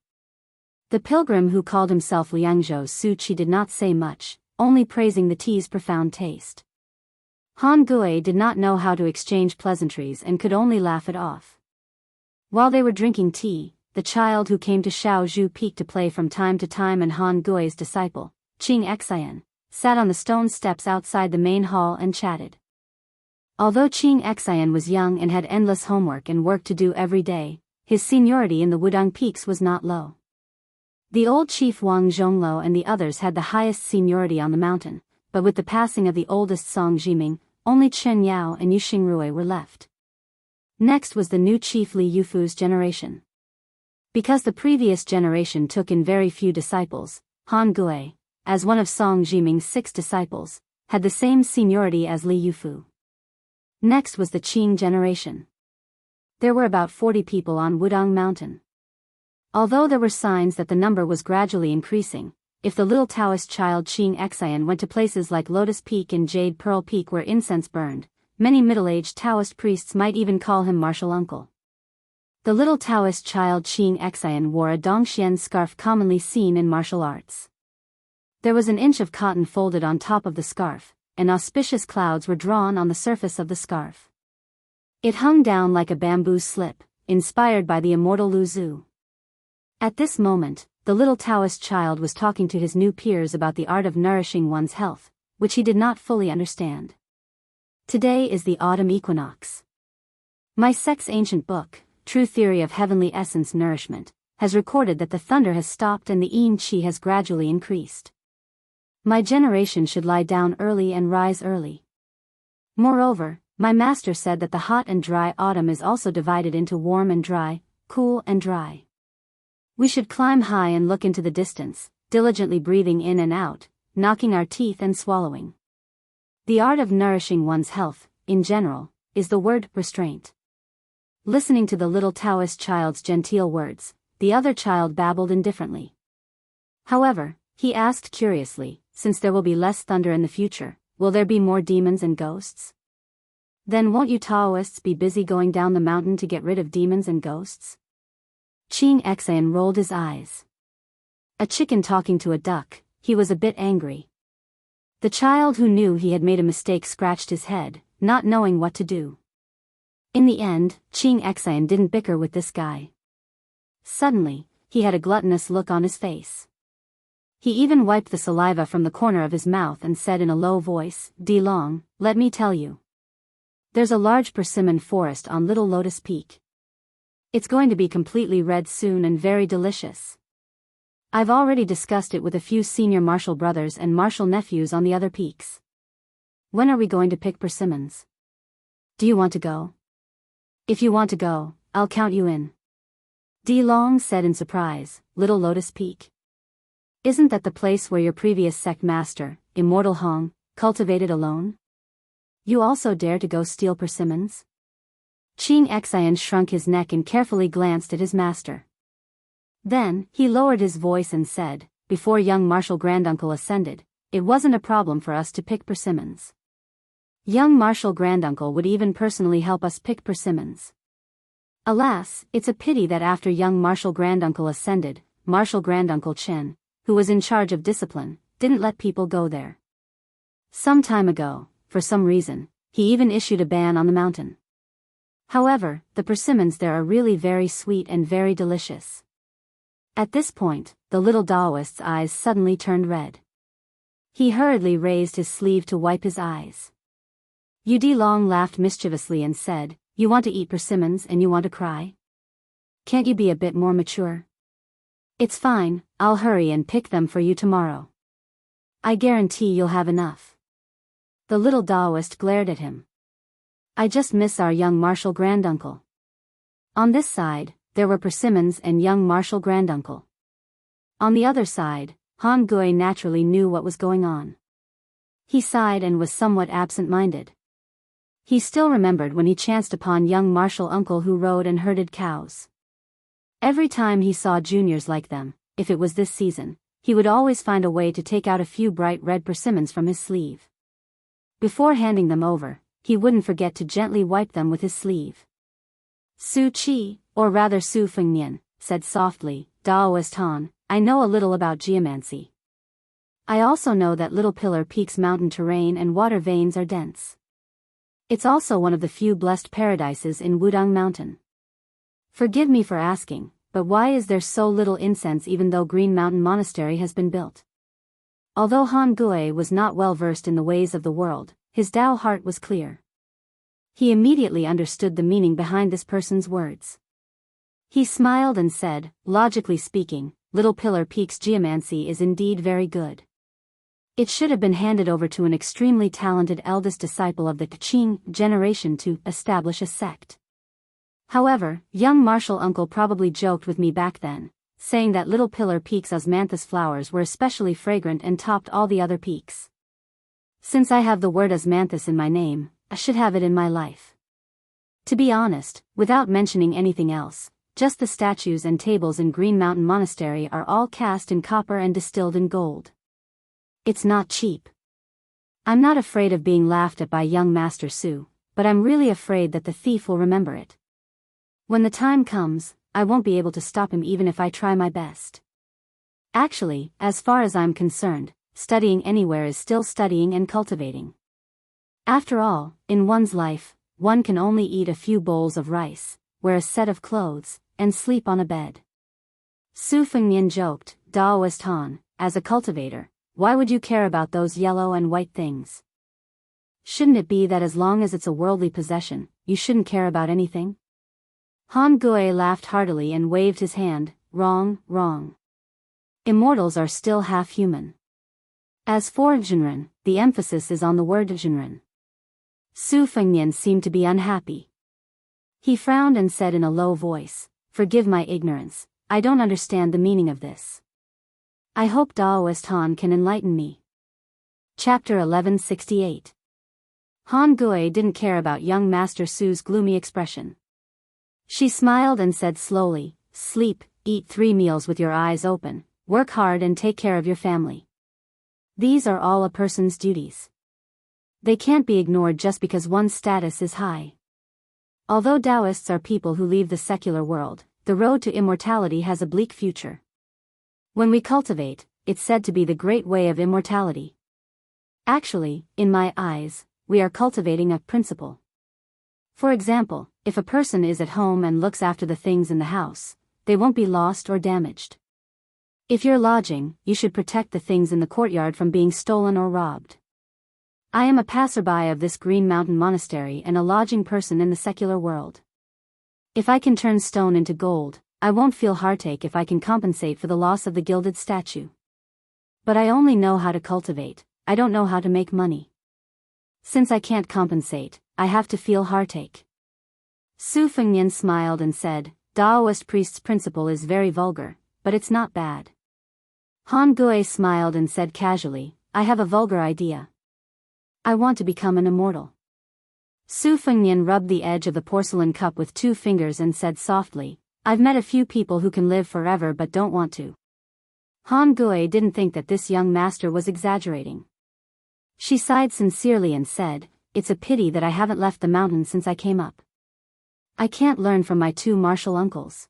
The pilgrim who called himself Liangzhou Su Chi did not say much, only praising the tea's profound taste. Han Gui did not know how to exchange pleasantries and could only laugh it off. While they were drinking tea, the child who came to Shaozhu Peak to play from time to time and Han Gui's disciple, Qing Xian, sat on the stone steps outside the main hall and chatted. Although Qing Xian was young and had endless homework and work to do every day, his seniority in the Wudang Peaks was not low. The old chief Wang Zhonglo and the others had the highest seniority on the mountain, but with the passing of the oldest Song Zhiming, only Chen Yao and Yu Xingrui were left. Next was the new chief Li Yufu's generation. Because the previous generation took in very few disciples, Han Gui, as one of Song Jiming's 6 disciples, had the same seniority as Li Yufu. Next was the Qing generation. There were about 40 people on Wudang Mountain. Although there were signs that the number was gradually increasing, if the little Taoist child Qing Xian went to places like Lotus Peak and Jade Pearl Peak where incense burned, many middle-aged Taoist priests might even call him martial uncle. The little Taoist child Qing Xian wore a Dongxian scarf commonly seen in martial arts. There was an inch of cotton folded on top of the scarf, and auspicious clouds were drawn on the surface of the scarf. It hung down like a bamboo slip, inspired by the immortal Lu Zhu. At this moment, the little Taoist child was talking to his new peers about the art of nourishing one's health, which he did not fully understand. Today is the autumn equinox. My sect's ancient book, True Theory of Heavenly Essence Nourishment, has recorded that the thunder has stopped and the yin qi has gradually increased. My generation should lie down early and rise early. Moreover, my master said that the hot and dry autumn is also divided into warm and dry, cool and dry. We should climb high and look into the distance, diligently breathing in and out, knocking our teeth and swallowing. The art of nourishing one's health, in general, is the word restraint. Listening to the little Taoist child's genteel words, the other child babbled indifferently. However, he asked curiously, since there will be less thunder in the future, will there be more demons and ghosts? Then won't you Taoists be busy going down the mountain to get rid of demons and ghosts? Qing Xian rolled his eyes. A chicken talking to a duck, he was a bit angry. The child who knew he had made a mistake scratched his head, not knowing what to do. In the end, Qing Xian didn't bicker with this guy. Suddenly, he had a gluttonous look on his face. He even wiped the saliva from the corner of his mouth and said in a low voice, "Di Long, let me tell you. There's a large persimmon forest on Little Lotus Peak. It's going to be completely red soon and very delicious. I've already discussed it with a few senior martial brothers and martial nephews on the other peaks. When are we going to pick persimmons? Do you want to go? If you want to go, I'll count you in." Di Long said in surprise, "Little Lotus Peak? Isn't that the place where your previous sect master, Immortal Hong, cultivated alone? You also dare to go steal persimmons?" Qing Xian shrunk his neck and carefully glanced at his master. Then, he lowered his voice and said, "Before young martial granduncle ascended, it wasn't a problem for us to pick persimmons. Young martial granduncle would even personally help us pick persimmons. Alas, it's a pity that after young martial granduncle ascended, martial granduncle Chen, who was in charge of discipline, didn't let people go there. Some time ago, for some reason, he even issued a ban on the mountain. However, the persimmons there are really very sweet and very delicious." At this point, the little Daoist's eyes suddenly turned red. He hurriedly raised his sleeve to wipe his eyes. Di Long laughed mischievously and said, "You want to eat persimmons and you want to cry? Can't you be a bit more mature? It's fine, I'll hurry and pick them for you tomorrow. I guarantee you'll have enough." The little Daoist glared at him. "I just miss our young martial granduncle." On this side, there were persimmons and young martial granduncle. On the other side, Han Gui naturally knew what was going on. He sighed and was somewhat absent-minded. He still remembered when he chanced upon young martial uncle who rode and herded cows. Every time he saw juniors like them, if it was this season, he would always find a way to take out a few bright red persimmons from his sleeve. Before handing them over, he wouldn't forget to gently wipe them with his sleeve. Su Qi, or rather Su Fengnian, said softly, "Daoist Han, I know a little about geomancy. I also know that Little Pillar Peak's mountain terrain and water veins are dense. It's also one of the few blessed paradises in Wudang Mountain. Forgive me for asking, but why is there so little incense even though Green Mountain Monastery has been built?" Although Han Gui was not well versed in the ways of the world, his Dao heart was clear. He immediately understood the meaning behind this person's words. He smiled and said, "Logically speaking, Little Pillar Peak's geomancy is indeed very good. It should have been handed over to an extremely talented eldest disciple of the Qing generation to establish a sect. However, young martial uncle probably joked with me back then, saying that little pillar peaks osmanthus flowers were especially fragrant and topped all the other peaks. Since I have the word osmanthus in my name, I should have it in my life. To be honest, without mentioning anything else, just the statues and tables in Green Mountain Monastery are all cast in copper and distilled in gold. It's not cheap. I'm not afraid of being laughed at by young Master Su, but I'm really afraid that the thief will remember it. When the time comes, I won't be able to stop him even if I try my best. Actually, as far as I'm concerned, studying anywhere is still studying and cultivating. After all, in one's life, one can only eat a few bowls of rice, wear a set of clothes, and sleep on a bed. Su Fengnian joked, Daoist Han, as a cultivator, why would you care about those yellow and white things? Shouldn't it be that as long as it's a worldly possession, you shouldn't care about anything? Han Gui laughed heartily and waved his hand, wrong, wrong. Immortals are still half human. As for Jinren, the emphasis is on the word Jinren. Su Fengnian seemed to be unhappy. He frowned and said in a low voice, forgive my ignorance, I don't understand the meaning of this. I hope Daoist Han can enlighten me. Chapter 1168. Han Gui didn't care about young Master Su's gloomy expression. She smiled and said slowly, sleep, eat 3 meals with your eyes open, work hard and take care of your family. These are all a person's duties. They can't be ignored just because one's status is high. Although Daoists are people who leave the secular world, the road to immortality has a bleak future. When we cultivate, it's said to be the great way of immortality. Actually, in my eyes, we are cultivating a principle. For example, if a person is at home and looks after the things in the house, they won't be lost or damaged. If you're lodging, you should protect the things in the courtyard from being stolen or robbed. I am a passerby of this Green Mountain Monastery and a lodging person in the secular world. If I can turn stone into gold, I won't feel heartache if I can compensate for the loss of the gilded statue. But I only know how to cultivate, I don't know how to make money. Since I can't compensate, I have to feel heartache. Su Fengnian smiled and said, Daoist priest's principle is very vulgar, but it's not bad. Han Gui smiled and said casually, I have a vulgar idea. I want to become an immortal. Su Fengnian rubbed the edge of the porcelain cup with 2 fingers and said softly, I've met a few people who can live forever but don't want to. Han Gui didn't think that this young master was exaggerating. She sighed sincerely and said, it's a pity that I haven't left the mountain since I came up. I can't learn from my 2 martial uncles.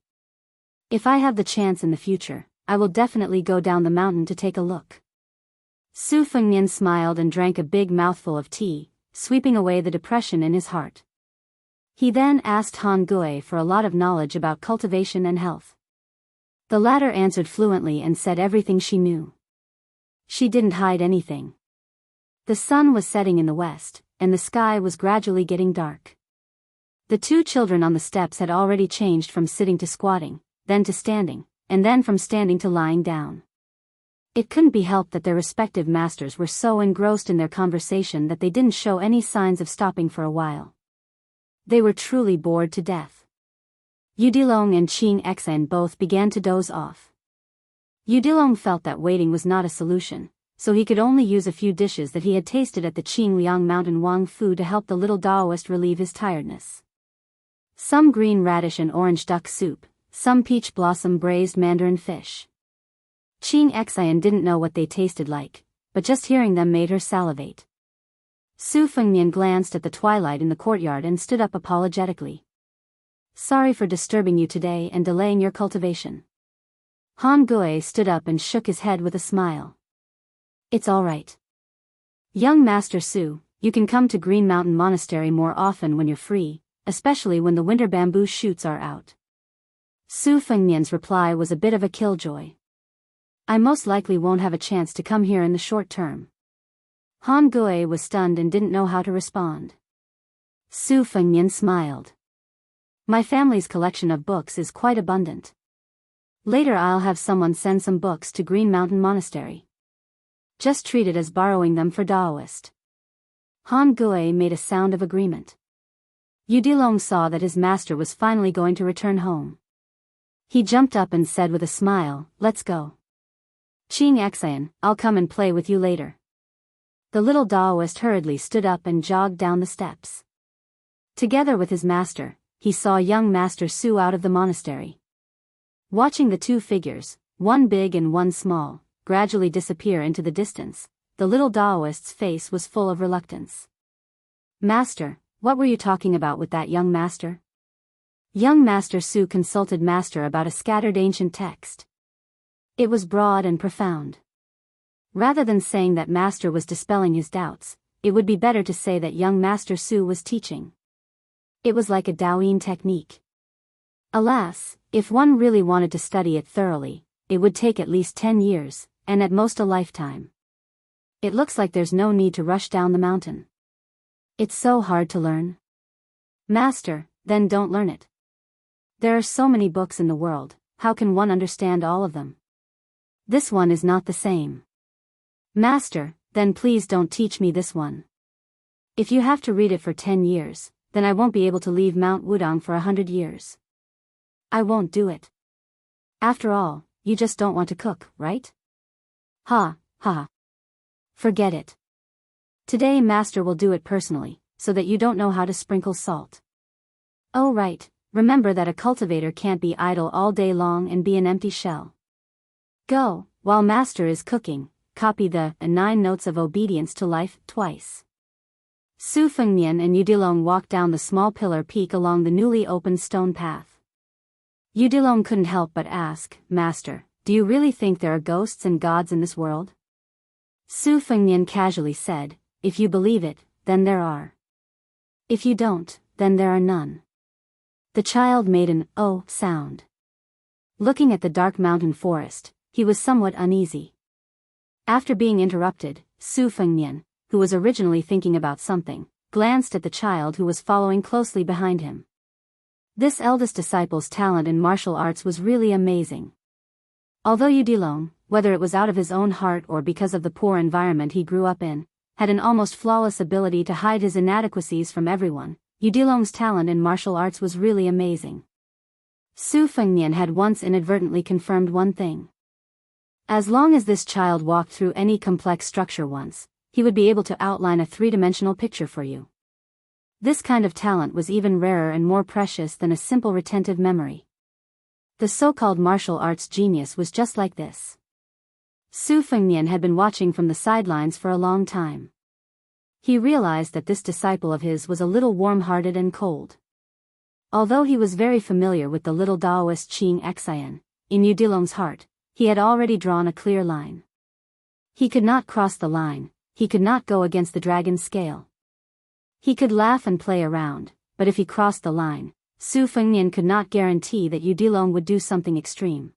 If I have the chance in the future, I will definitely go down the mountain to take a look. Su Fengnian smiled and drank a big mouthful of tea, sweeping away the depression in his heart. He then asked Han Gui for a lot of knowledge about cultivation and health. The latter answered fluently and said everything she knew. She didn't hide anything. The sun was setting in the west, and the sky was gradually getting dark. The 2 children on the steps had already changed from sitting to squatting, then to standing, and then from standing to lying down. It couldn't be helped that their respective masters were so engrossed in their conversation that they didn't show any signs of stopping for a while. They were truly bored to death. Yudilong and Xianxia both began to doze off. Yudilong felt that waiting was not a solution, so he could only use a few dishes that he had tasted at the Qingliang Mountain Wang Fu to help the little Daoist relieve his tiredness. Some green radish and orange duck soup, some peach blossom braised mandarin fish. Xianxia didn't know what they tasted like, but just hearing them made her salivate. Su Fengnian glanced at the twilight in the courtyard and stood up apologetically. Sorry for disturbing you today and delaying your cultivation. Han Gui stood up and shook his head with a smile. It's all right. Young Master Su, you can come to Green Mountain Monastery more often when you're free, especially when the winter bamboo shoots are out. Su Fengnian's reply was a bit of a killjoy. I most likely won't have a chance to come here in the short term. Han Gui was stunned and didn't know how to respond. Su Fengnian smiled. My family's collection of books is quite abundant. Later I'll have someone send some books to Green Mountain Monastery. Just treat it as borrowing them for Daoist. Han Gui made a sound of agreement. Yudilong saw that his master was finally going to return home. He jumped up and said with a smile, "Let's go. Xianxia, I'll come and play with you later." The little Daoist hurriedly stood up and jogged down the steps. Together with his master, he saw young Master Su out of the monastery. Watching the two figures, one big and one small, gradually disappear into the distance, the little Daoist's face was full of reluctance. "Master, what were you talking about with that young master?" Young Master Su consulted Master about a scattered ancient text. It was broad and profound. Rather than saying that Master was dispelling his doubts, it would be better to say that young Master Su was teaching. It was like a Daoist technique. Alas, if one really wanted to study it thoroughly, it would take at least 10 years, and at most a lifetime. It looks like there's no need to rush down the mountain. It's so hard to learn. Master, then don't learn it. There are so many books in the world, how can one understand all of them? This one is not the same. Master, then please don't teach me this one. If you have to read it for 10 years, then I won't be able to leave Mount Wudong for 100 years. I won't do it. After all, you just don't want to cook, right? Ha, ha. Forget it. Today Master will do it personally, so that you don't know how to sprinkle salt. Oh right, remember that a cultivator can't be idle all day long and be an empty shell. Go, while Master is cooking, copy the 9 notes of obedience to life twice. Su Fengnian and Yudilong walked down the small pillar peak along the newly opened stone path. Yudilong couldn't help but ask, "Master, do you really think there are ghosts and gods in this world?" Su Fengnian casually said, "If you believe it, then there are. If you don't, then there are none." The child made an "oh" sound. Looking at the dark mountain forest, he was somewhat uneasy. After being interrupted, Su Fengnian, who was originally thinking about something, glanced at the child who was following closely behind him. This eldest disciple's talent in martial arts was really amazing. Although Yudilong, whether it was out of his own heart or because of the poor environment he grew up in, had an almost flawless ability to hide his inadequacies from everyone, Yudilong's talent in martial arts was really amazing. Su Fengnian had once inadvertently confirmed one thing. As long as this child walked through any complex structure once, he would be able to outline a 3-dimensional picture for you. This kind of talent was even rarer and more precious than a simple retentive memory. The so-called martial arts genius was just like this. Su Fengnian had been watching from the sidelines for a long time. He realized that this disciple of his was a little warm-hearted and cold. Although he was very familiar with the little Daoist Xianxia, in Yudilong's heart, he had already drawn a clear line. He could not cross the line, he could not go against the dragon's scale. He could laugh and play around, but if he crossed the line, Su Fengnian could not guarantee that Yudilong would do something extreme.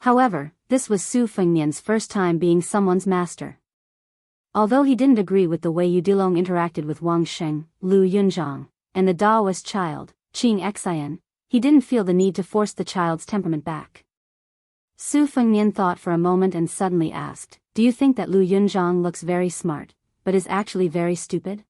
However, this was Su Fengnian's first time being someone's master. Although he didn't agree with the way Yudilong interacted with Wang Sheng, Lu Yunzhang, and the Daoist child, Xianxia, he didn't feel the need to force the child's temperament back. Su Fengnian thought for a moment and suddenly asked, "Do you think that Lu Yunzhang looks very smart, but is actually very stupid?"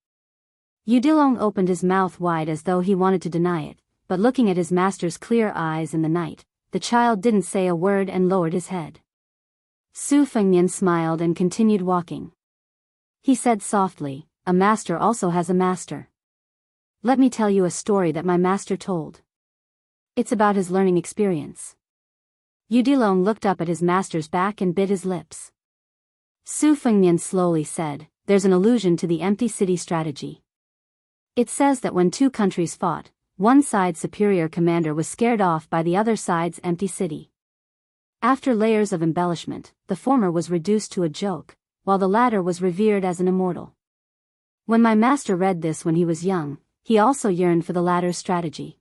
Yudilong opened his mouth wide as though he wanted to deny it, but looking at his master's clear eyes in the night, the child didn't say a word and lowered his head. Su Fengnian smiled and continued walking. He said softly, "A master also has a master. Let me tell you a story that my master told. It's about his learning experience." Yudilong looked up at his master's back and bit his lips. Su Fengnian slowly said, "There's an allusion to the empty city strategy. It says that when two countries fought, one side's superior commander was scared off by the other side's empty city. After layers of embellishment, the former was reduced to a joke, while the latter was revered as an immortal. When my master read this when he was young, he also yearned for the latter's strategy.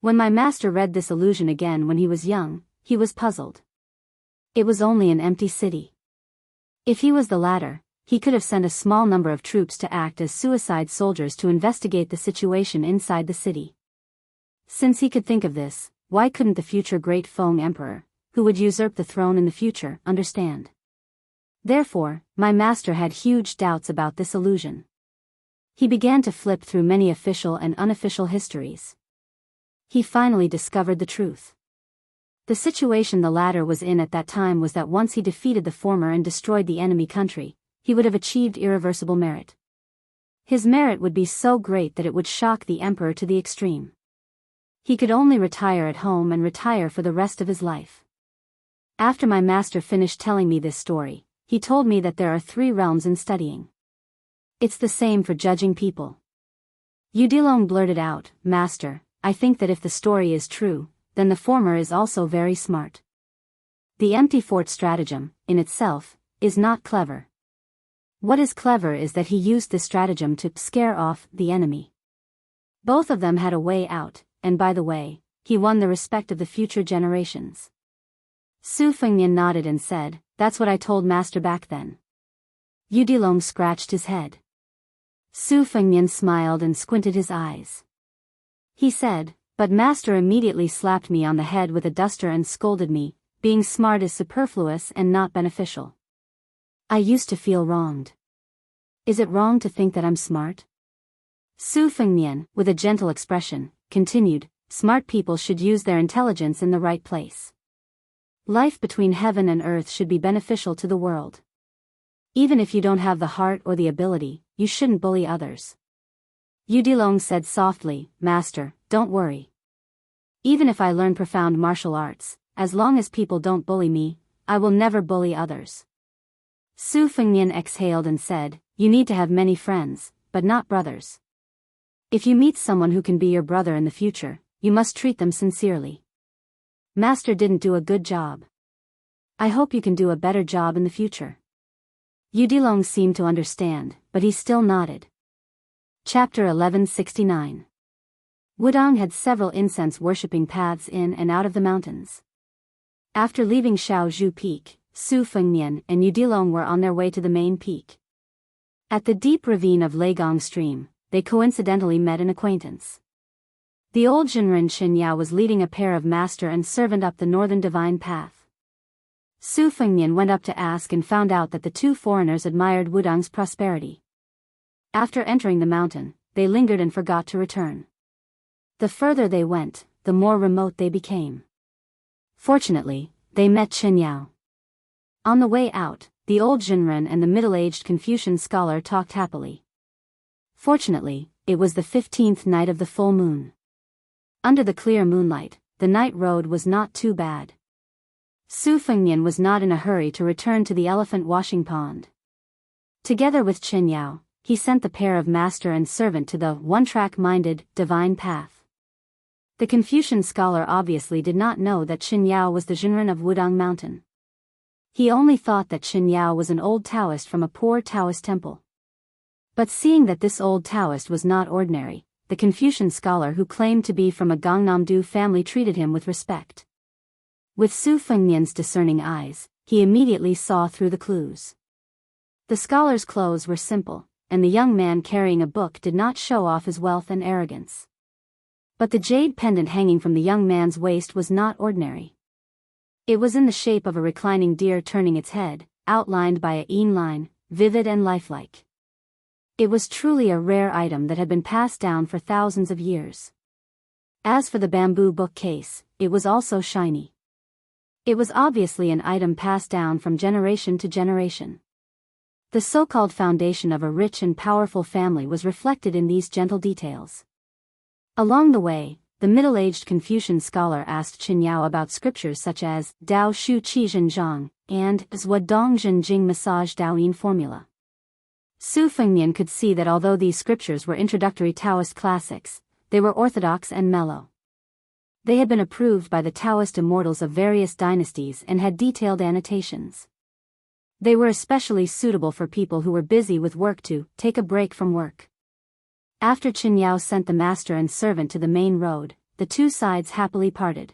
When my master read this allusion again when he was young, he was puzzled. It was only an empty city. If he was the latter, he could have sent a small number of troops to act as suicide soldiers to investigate the situation inside the city. Since he could think of this, why couldn't the future great Feng Emperor, who would usurp the throne in the future, understand? Therefore, my master had huge doubts about this illusion. He began to flip through many official and unofficial histories. He finally discovered the truth. The situation the latter was in at that time was that once he defeated the former and destroyed the enemy country, he would have achieved irreversible merit. His merit would be so great that it would shock the emperor to the extreme. He could only retire at home and retire for the rest of his life. After my master finished telling me this story, he told me that there are 3 realms in studying. It's the same for judging people. Udilong blurted out, "Master, I think that if the story is true, then the former is also very smart. The empty fort stratagem, in itself, is not clever. What is clever is that he used this stratagem to scare off the enemy. Both of them had a way out, and by the way, he won the respect of the future generations." Su Fengnian nodded and said, "That's what I told Master back then." Udilong scratched his head. Su Fengnian smiled and squinted his eyes. He said, "But Master immediately slapped me on the head with a duster and scolded me, being smart is superfluous and not beneficial. I used to feel wronged. Is it wrong to think that I'm smart?" Su Fengnian, with a gentle expression, continued, "Smart people should use their intelligence in the right place. Life between heaven and earth should be beneficial to the world. Even if you don't have the heart or the ability, you shouldn't bully others." Udilong said softly, "Master, don't worry. Even if I learn profound martial arts, as long as people don't bully me, I will never bully others." Su Fengnian exhaled and said, "You need to have many friends, but not brothers. If you meet someone who can be your brother in the future, you must treat them sincerely. Master didn't do a good job. I hope you can do a better job in the future." Udilong seemed to understand, but he still nodded. Chapter 1169. Wudong had several incense-worshipping paths in and out of the mountains. After leaving Shaozhu Peak, Su Fengnian and Udilong were on their way to the main peak. At the deep ravine of Leigong Stream, they coincidentally met an acquaintance. The old Jinren Xianxia was leading a pair of master and servant up the northern divine path. Su Fengnian went up to ask and found out that the 2 foreigners admired Wudong's prosperity. After entering the mountain, they lingered and forgot to return. The further they went, the more remote they became. Fortunately, they met Qianyao. On the way out, the old Jinren and the middle-aged Confucian scholar talked happily. Fortunately, it was the 15th night of the full moon. Under the clear moonlight, the night road was not too bad. Su Fengnian was not in a hurry to return to the elephant washing pond. Together with Qianyao, he sent the pair of master and servant to the one-track-minded, divine path. The Confucian scholar obviously did not know that Qianyao was the Jinren of Wudong Mountain. He only thought that Qianyao was an old Taoist from a poor Taoist temple. But seeing that this old Taoist was not ordinary, the Confucian scholar who claimed to be from a Gangnam-do family treated him with respect. With Su Fengnian's discerning eyes, he immediately saw through the clues. The scholar's clothes were simple, and the young man carrying a book did not show off his wealth and arrogance. But the jade pendant hanging from the young man's waist was not ordinary. It was in the shape of a reclining deer turning its head, outlined by a yin line, vivid and lifelike. It was truly a rare item that had been passed down for thousands of years. As for the bamboo bookcase, it was also shiny. It was obviously an item passed down from generation to generation. The so-called foundation of a rich and powerful family was reflected in these gentle details. Along the way, the middle-aged Confucian scholar asked Qianyao about scriptures such as Dao Shu Qi Zhen Zhang and Zwa Dong Zhen Jing Massage Daoyin formula. Su Fengnian could see that although these scriptures were introductory Taoist classics, they were orthodox and mellow. They had been approved by the Taoist immortals of various dynasties and had detailed annotations. They were especially suitable for people who were busy with work to take a break from work. After Qianyao sent the master and servant to the main road, the 2 sides happily parted.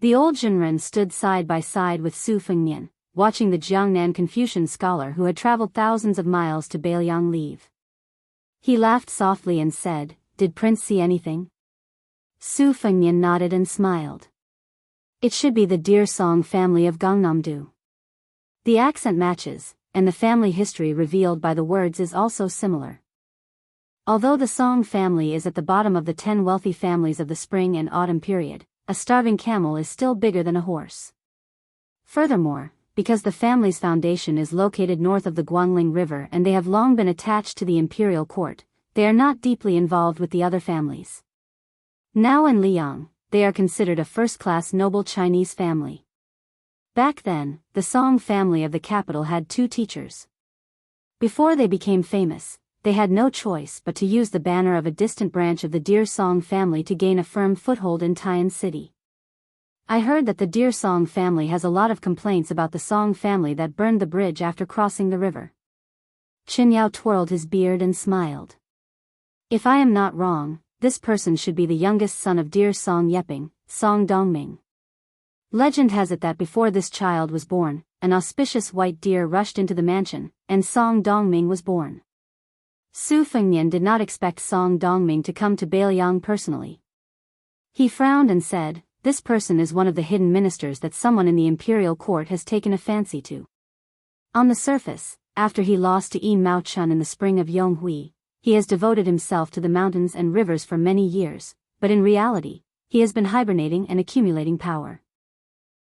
The old Jinren stood side by side with Su Fengnian, watching the Jiangnan Confucian scholar who had traveled thousands of miles to Beiliang leave. He laughed softly and said, "Did Prince see anything?" Su Fengnian nodded and smiled. "It should be the Deer Song family of Gangnam-do. The accent matches, and the family history revealed by the words is also similar." Although the Song family is at the bottom of the 10 wealthy families of the spring and autumn period, a starving camel is still bigger than a horse. Furthermore, because the family's foundation is located north of the Guangling River and they have long been attached to the imperial court, they are not deeply involved with the other families. Now in Liang, they are considered a first-class noble Chinese family. Back then, the Song family of the capital had 2 teachers. Before they became famous, they had no choice but to use the banner of a distant branch of the Deer Song family to gain a firm foothold in Tian City. I heard that the Deer Song family has a lot of complaints about the Song family that burned the bridge after crossing the river. Qin Yao twirled his beard and smiled. If I am not wrong, this person should be the youngest son of Deer Song Yeping, Song Dongming. Legend has it that before this child was born, an auspicious white deer rushed into the mansion, and Song Dongming was born. Su Fengnian did not expect Song Dongming to come to Beiliang personally. He frowned and said, "This person is one of the hidden ministers that someone in the imperial court has taken a fancy to." On the surface, after he lost to Yi Mao Chun in the spring of Yonghui, he has devoted himself to the mountains and rivers for many years, but in reality, he has been hibernating and accumulating power.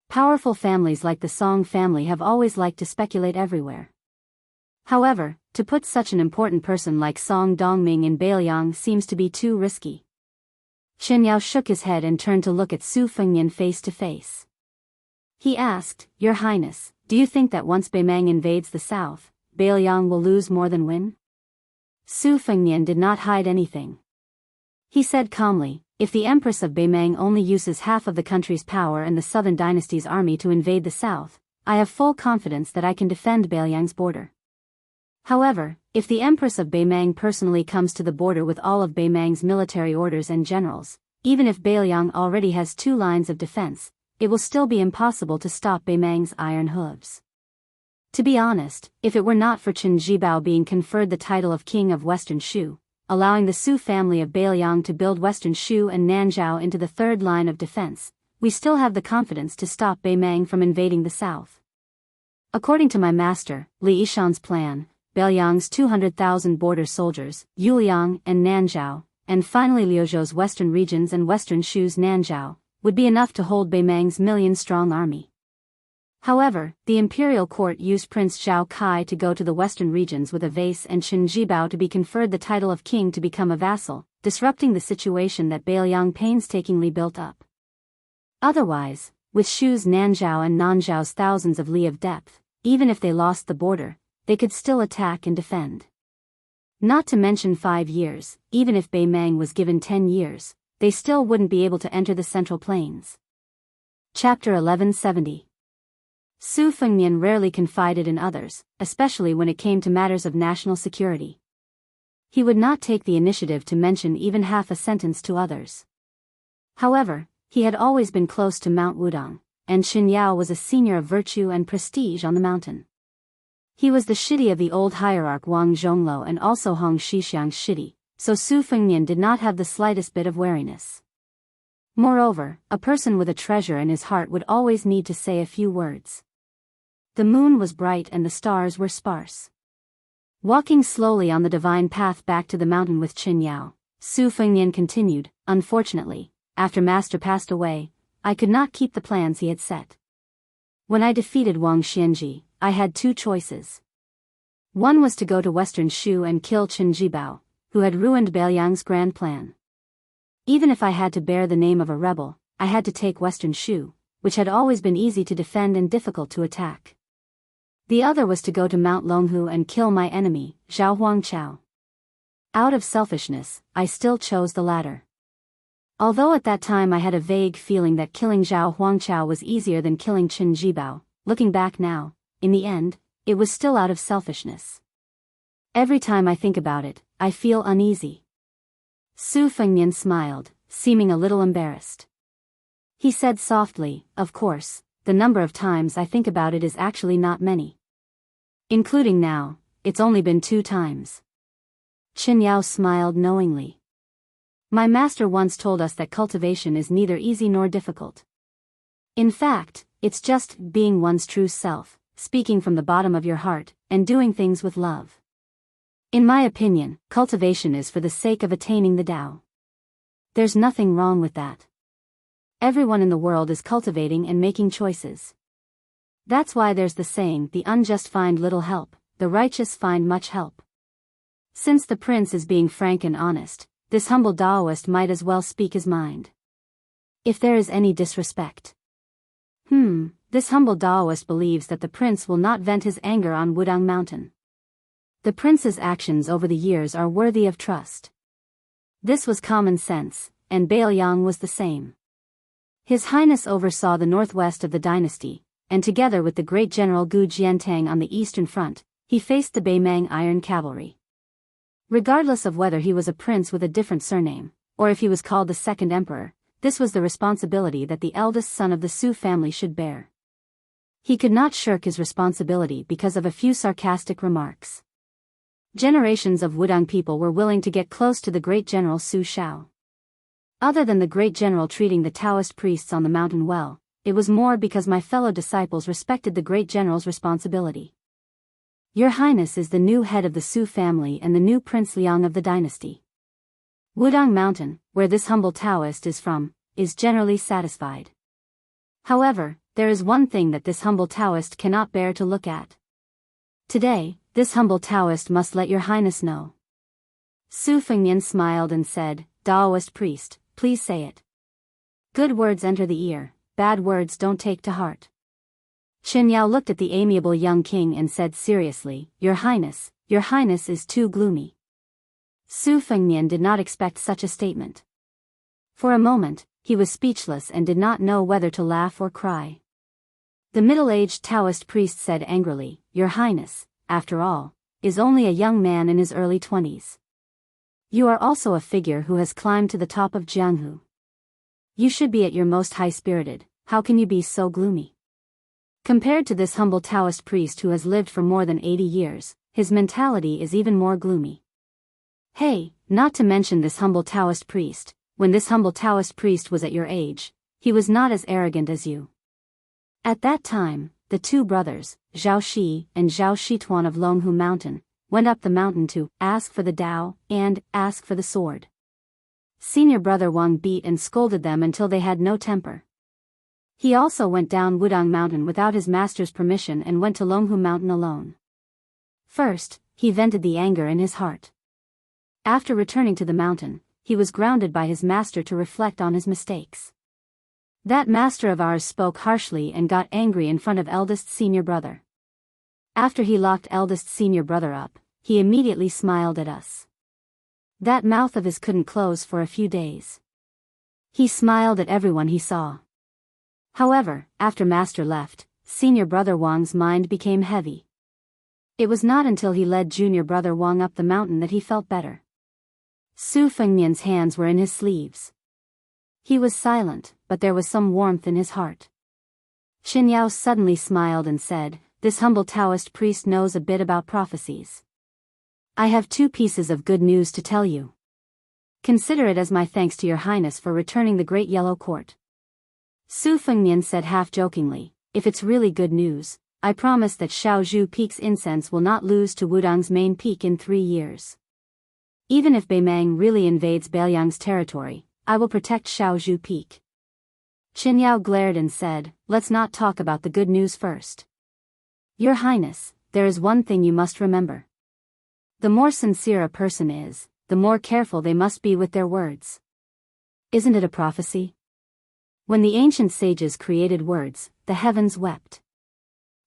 Powerful families like the Song family have always liked to speculate everywhere. However, to put such an important person like Song Dongming in Beiliang seems to be too risky. Qin Yao shook his head and turned to look at Su Fengnian face to face. He asked, "Your Highness, do you think that once Beimang invades the south, Beiliang will lose more than win?" Su Fengnian did not hide anything. He said calmly, "If the Empress of Beimang only uses half of the country's power and the Southern Dynasty's army to invade the south, I have full confidence that I can defend Beiliang's border. However, if the Empress of Beimang personally comes to the border with all of Beimang's military orders and generals, even if Beiliang already has 2 lines of defense, it will still be impossible to stop Beimang's iron hooves." To be honest, if it were not for Qin Jibao being conferred the title of King of Western Shu, allowing the Su family of Beiliang to build Western Shu and Nanzhao into the 3rd line of defense, we still have the confidence to stop Beimang from invading the south. According to my master, Li Yishan's plan, Beiliang's 200,000 border soldiers, Yuliang and Nanzhao, and finally Liuzhou's western regions and Western Shu's Nanzhao, would be enough to hold Beimang's million-strong army. However, the imperial court used Prince Zhao Kai to go to the western regions with a vase and Qin Jibao to be conferred the title of king to become a vassal, disrupting the situation that Beiliang painstakingly built up. Otherwise, with Shu's Nanzhao and Nanzhao's thousands of li of depth, even if they lost the border, they could still attack and defend. Not to mention 5 years, even if Beimang was given 10 years, they still wouldn't be able to enter the Central Plains. Chapter 1170. Su Fengnian rarely confided in others, especially when it came to matters of national security. He would not take the initiative to mention even half a sentence to others. However, he had always been close to Mount Wudang, and Qin Yao was a senior of virtue and prestige on the mountain. He was the shidi of the old hierarch Wang Zhongluo and also Hong Shixiang's shidi, so Su Fengnian did not have the slightest bit of wariness. Moreover, a person with a treasure in his heart would always need to say a few words. The moon was bright and the stars were sparse. Walking slowly on the divine path back to the mountain with Qin Yao, Su Fengnian continued, "Unfortunately, after Master passed away, I could not keep the plans he had set. When I defeated Wang Xianji, I had 2 choices. One was to go to Western Shu and kill Qin Jibao, who had ruined Beiliang's grand plan. Even if I had to bear the name of a rebel, I had to take Western Shu, which had always been easy to defend and difficult to attack. The other was to go to Mount Longhu and kill my enemy, Zhao Huangchao. Out of selfishness, I still chose the latter. Although at that time I had a vague feeling that killing Zhao Huangchao was easier than killing Qin Jibao, looking back now, in the end, it was still out of selfishness. Every time I think about it, I feel uneasy." Su Fengnian smiled, seeming a little embarrassed. He said softly, "Of course, the number of times I think about it is actually not many. Including now, it's only been 2 times." Qin Yao smiled knowingly. "My master once told us that cultivation is neither easy nor difficult. In fact, it's just being one's true self, speaking from the bottom of your heart, and doing things with love. In my opinion, cultivation is for the sake of attaining the Tao. There's nothing wrong with that. Everyone in the world is cultivating and making choices. That's why there's the saying, the unjust find little help, the righteous find much help. Since the prince is being frank and honest, this humble Daoist might as well speak his mind. If there is any disrespect. This humble Daoist believes that the prince will not vent his anger on Wudang Mountain. The prince's actions over the years are worthy of trust. This was common sense, and Bailiang was the same. His Highness oversaw the northwest of the dynasty, and together with the great general Gu Jiantang on the eastern front, he faced the Beimang Iron Cavalry. Regardless of whether he was a prince with a different surname, or if he was called the second emperor, this was the responsibility that the eldest son of the Su family should bear. He could not shirk his responsibility because of a few sarcastic remarks. Generations of Wudang people were willing to get close to the great general Su Shao. Other than the great general treating the Taoist priests on the mountain well, it was more because my fellow disciples respected the great general's responsibility. Your Highness is the new head of the Su family and the new Prince Liang of the dynasty. Wudang Mountain, where this humble Taoist is from, is generally satisfied. However, there is one thing that this humble Taoist cannot bear to look at. Today, this humble Taoist must let your Highness know. Su Fengnian smiled and said, Daoist priest, please say it. Good words enter the ear, bad words don't take to heart. Qin Yao looked at the amiable young king and said seriously, Your Highness is too gloomy. Su Fengnian did not expect such a statement. For a moment, he was speechless and did not know whether to laugh or cry. The middle-aged Taoist priest said angrily, Your Highness, after all, is only a young man in his early 20s. You are also a figure who has climbed to the top of Jianghu. You should be at your most high-spirited, how can you be so gloomy? Compared to this humble Taoist priest who has lived for more than 80 years, his mentality is even more gloomy. Hey, not to mention this humble Taoist priest, when this humble Taoist priest was at your age, he was not as arrogant as you. At that time, the two brothers, Zhao Shi and Zhao Shituan of Longhu Mountain, went up the mountain to ask for the Tao and ask for the sword. Senior brother Wang beat and scolded them until they had no temper. He also went down Wudang Mountain without his master's permission and went to Longhu Mountain alone. First, he vented the anger in his heart. After returning to the mountain, he was grounded by his master to reflect on his mistakes. That master of ours spoke harshly and got angry in front of eldest senior brother. After he locked eldest senior brother up, he immediately smiled at us. That mouth of his couldn't close for a few days. He smiled at everyone he saw. However, after master left, senior brother Wang's mind became heavy. It was not until he led junior brother Wang up the mountain that he felt better. Su Fengnian's hands were in his sleeves. He was silent, but there was some warmth in his heart. Qin Yao suddenly smiled and said, This humble Taoist priest knows a bit about prophecies. I have two pieces of good news to tell you. Consider it as my thanks to your Highness for returning the Great Yellow Court. Su Fengnian said half-jokingly, If it's really good news, I promise that Shaozhu Peak's incense will not lose to Wudang's main peak in 3 years. Even if Beimang really invades Bailiang's territory, I will protect Shaozhu Peak. Qin Yao glared and said, Let's not talk about the good news first. Your Highness, there is one thing you must remember. The more sincere a person is, the more careful they must be with their words. Isn't it a prophecy? When the ancient sages created words, the heavens wept.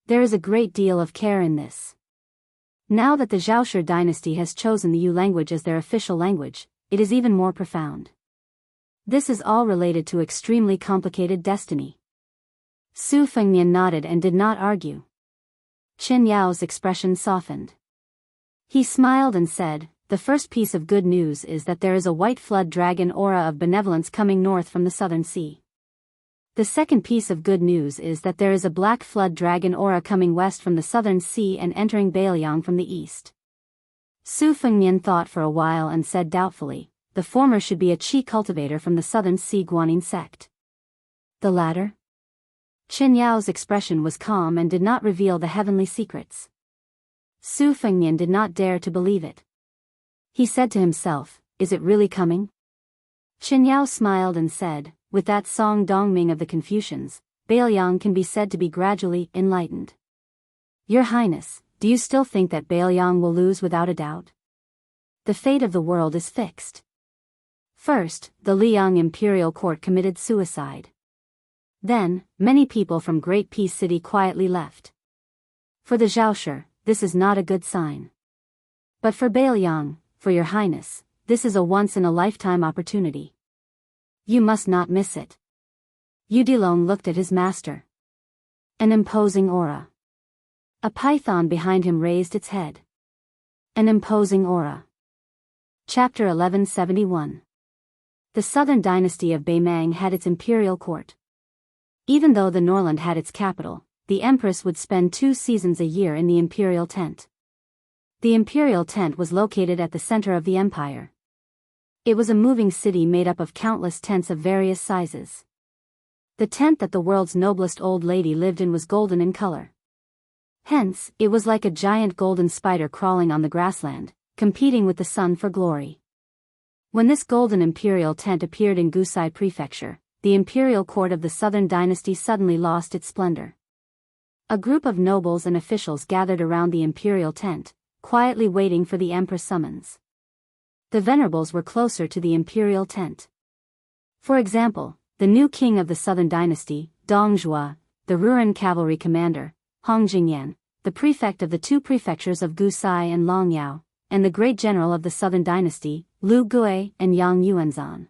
There is a great deal of care in this. Now that the Zhaoshi dynasty has chosen the Yu language as their official language, it is even more profound. This is all related to extremely complicated destiny. Su Fengnian nodded and did not argue. Qin Yao's expression softened. He smiled and said, The first piece of good news is that there is a white flood dragon aura of benevolence coming north from the southern sea. The second piece of good news is that there is a black flood dragon aura coming west from the southern sea and entering Bailiang from the east. Su Fengnian thought for a while and said doubtfully, The former should be a qi cultivator from the southern sea Guanyin sect. The latter? Qin Yao's expression was calm and did not reveal the heavenly secrets. Su Fengnian did not dare to believe it. He said to himself, is it really coming? Xianxia smiled and said, with that song Dongming of the Confucians, Bailiang can be said to be gradually enlightened. Your Highness, do you still think that Bailiang will lose without a doubt? The fate of the world is fixed. First, the Liang imperial court committed suicide. Then, many people from Great Peace City quietly left. For the Zhaoshi, this is not a good sign. But for Bailiang, for your Highness, this is a once-in-a-lifetime opportunity. You must not miss it. Udilong looked at his master. An imposing aura. A python behind him raised its head. An imposing aura. Chapter 1171. The southern dynasty of Beimang had its imperial court. Even though the Norland had its capital, the empress would spend 2 seasons a year in the imperial tent. The imperial tent was located at the center of the empire. It was a moving city made up of countless tents of various sizes. The tent that the world's noblest old lady lived in was golden in color. Hence, it was like a giant golden spider crawling on the grassland, competing with the sun for glory. When this golden imperial tent appeared in Gusai Prefecture, the imperial court of the southern dynasty suddenly lost its splendor. A group of nobles and officials gathered around the imperial tent, quietly waiting for the emperor's summons. The venerables were closer to the imperial tent. For example, the new king of the southern dynasty, Dong Zhuo, the Ruran cavalry commander, Hong Jingyan, the prefect of the 2 prefectures of Gusai and Longyao, and the great general of the southern dynasty, Lu Gui and Yang Yuanzan.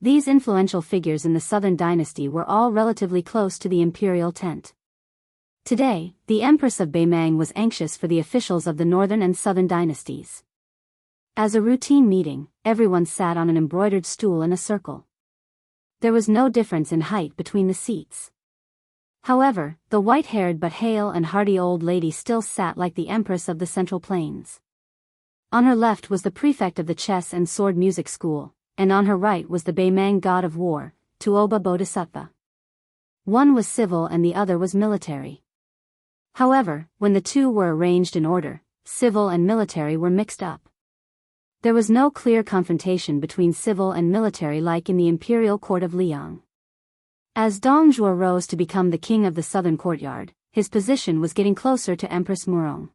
These influential figures in the southern dynasty were all relatively close to the imperial tent. Today, the Empress of Beimang was anxious for the officials of the northern and southern dynasties. As a routine meeting, everyone sat on an embroidered stool in a circle. There was no difference in height between the seats. However, the white-haired but hale and hearty old lady still sat like the Empress of the Central Plains. On her left was the prefect of the chess and sword music school, and on her right was the Beimang god of war, Tuoba Bodhisattva. One was civil and the other was military. However, when the two were arranged in order, civil and military were mixed up. There was no clear confrontation between civil and military like in the imperial court of Liang. As Dong Zhuo rose to become the king of the southern courtyard, his position was getting closer to Empress Murong.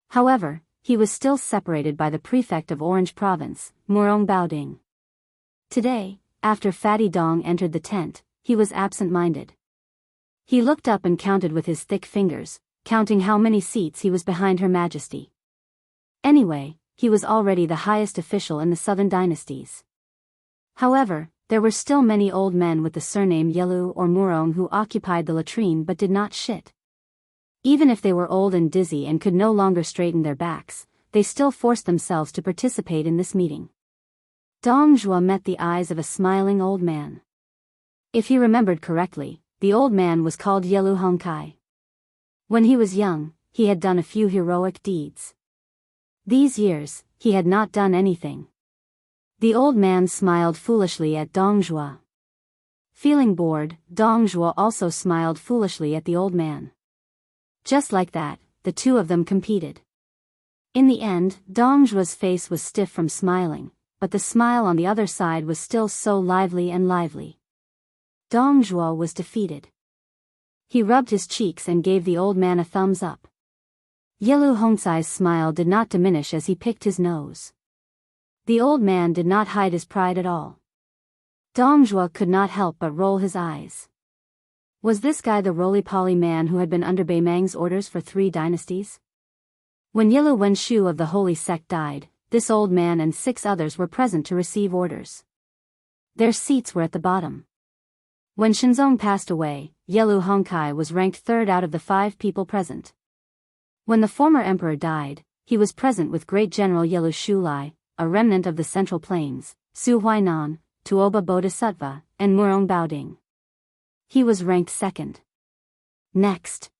However, he was still separated by the prefect of Orange Province, Murong Baoding. Today, after Fatty Dong entered the tent, he was absent-minded. He looked up and counted with his thick fingers, counting how many seats he was behind Her Majesty. Anyway, he was already the highest official in the southern dynasties. However, there were still many old men with the surname Yelu or Murong who occupied the latrine but did not shit. Even if they were old and dizzy and could no longer straighten their backs, they still forced themselves to participate in this meeting. Dong Zhuo met the eyes of a smiling old man. If he remembered correctly, the old man was called Yelu Hongkai. When he was young, he had done a few heroic deeds. These years, he had not done anything. The old man smiled foolishly at Dong Zhuo. Feeling bored, Dong Zhuo also smiled foolishly at the old man. Just like that, the two of them competed. In the end, Dong Zhuo's face was stiff from smiling, but the smile on the other side was still so lively and lively. Dong Zhuo was defeated. He rubbed his cheeks and gave the old man a thumbs up. Yelu Hongcai's smile did not diminish as he picked his nose. The old man did not hide his pride at all. Dong Zhuo could not help but roll his eyes. Was this guy the roly-poly man who had been under Beimang's orders for 3 dynasties? When Yelu Wenshu of the Holy Sect died, this old man and 6 others were present to receive orders. Their seats were at the bottom. When Shenzong passed away, Yelu Hongkai was ranked 3rd out of the 5 people present. When the former emperor died, he was present with great general Yelu Shulai, a remnant of the Central Plains, Su Huainan, Tuoba Bodhisattva, and Murong Baoding. He was ranked 2nd. Next.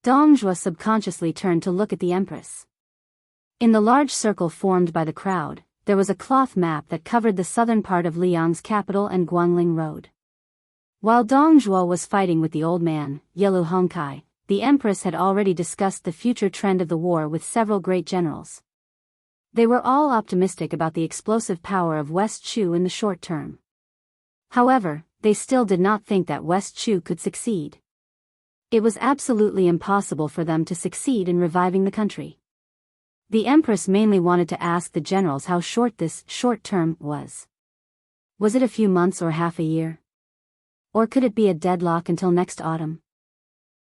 Dong Zhuo subconsciously turned to look at the empress. In the large circle formed by the crowd, there was a cloth map that covered the southern part of Liang's capital and Guangling Road. While Dong Zhuo was fighting with the old man, Yelu Hongkai, the empress had already discussed the future trend of the war with several great generals. They were all optimistic about the explosive power of West Chu in the short term. However, they still did not think that West Chu could succeed. It was absolutely impossible for them to succeed in reviving the country. The Empress mainly wanted to ask the generals how short this short term was. Was it a few months or half a year? Or could it be a deadlock until next autumn?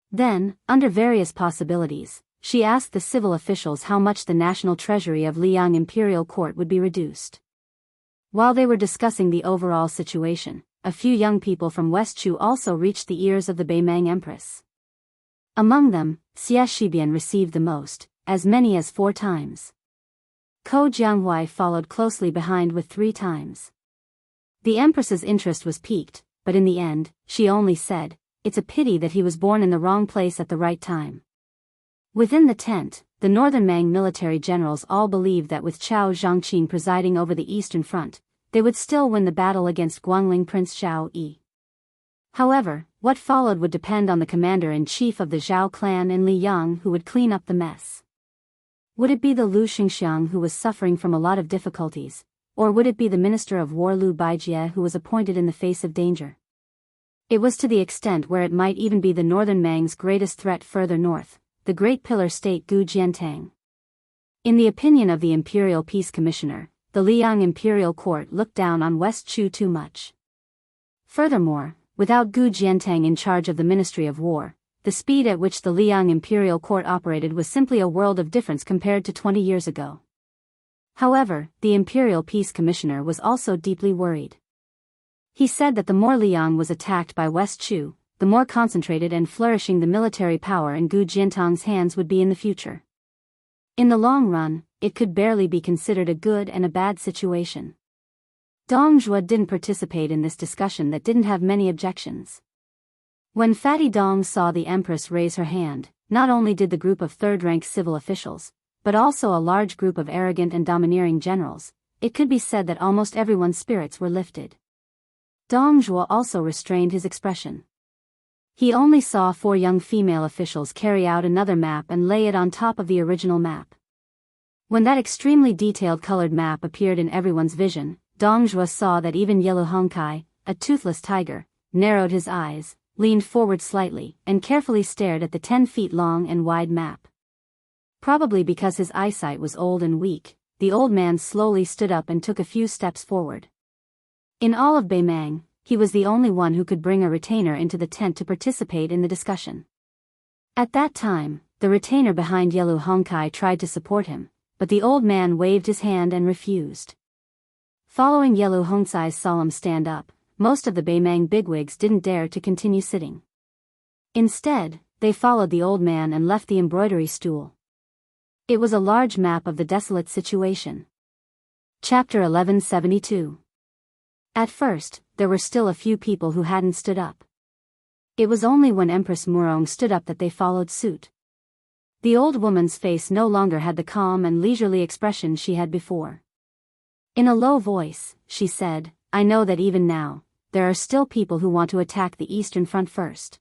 Then, under various possibilities, she asked the civil officials how much the national treasury of Liang Imperial Court would be reduced. While they were discussing the overall situation, a few young people from West Chu also reached the ears of the Beimang Empress. Among them, Xie Shibian received the most, as many as 4 times. Ko Jianghui followed closely behind with 3 times. The Empress's interest was piqued, but in the end, she only said, "It's a pity that he was born in the wrong place at the right time." Within the tent, the Northern Mang military generals all believed that with Chao Zhangqin presiding over the Eastern Front, they would still win the battle against Guangling Prince Zhao Yi. However, what followed would depend on the commander-in-chief of the Zhao clan in Liyang who would clean up the mess. Would it be the Lu Xingxiang who was suffering from a lot of difficulties, or would it be the Minister of War Lu Baijie who was appointed in the face of danger? It was to the extent where it might even be the Northern Mang's greatest threat further north, the Great Pillar State Gu Jiantang. In the opinion of the Imperial Peace Commissioner, the Liang Imperial Court looked down on West Chu too much. Furthermore, without Gu Jiantang in charge of the Ministry of War, the speed at which the Liang Imperial Court operated was simply a world of difference compared to 20 years ago. However, the Imperial Peace Commissioner was also deeply worried. He said that the more Liang was attacked by West Chu, the more concentrated and flourishing the military power in Gu Jiantang's hands would be in the future. In the long run, it could barely be considered a good and a bad situation. Dong Zhuo didn't participate in this discussion that didn't have many objections. When Fatty Dong saw the Empress raise her hand, not only did the group of third-rank civil officials, but also a large group of arrogant and domineering generals, it could be said that almost everyone's spirits were lifted. Dong Zhuo also restrained his expression. He only saw 4 young female officials carry out another map and lay it on top of the original map. When that extremely detailed colored map appeared in everyone's vision, Dong Zhuo saw that even Yellow Hongkai, a toothless tiger, narrowed his eyes, leaned forward slightly, and carefully stared at the 10 feet long and wide map. Probably because his eyesight was old and weak, the old man slowly stood up and took a few steps forward. In all of Beimang, he was the only one who could bring a retainer into the tent to participate in the discussion. At that time, the retainer behind Yellow Hongkai tried to support him, but the old man waved his hand and refused. Following Yellow Hongcai's solemn stand-up, most of the Beimang bigwigs didn't dare to continue sitting. Instead, they followed the old man and left the embroidery stool. It was a large map of the desolate situation. Chapter 1172. At first, there were still a few people who hadn't stood up. It was only when Empress Murong stood up that they followed suit. The old woman's face no longer had the calm and leisurely expression she had before. In a low voice, she said, "I know that even now, there are still people who want to attack the Eastern Front first.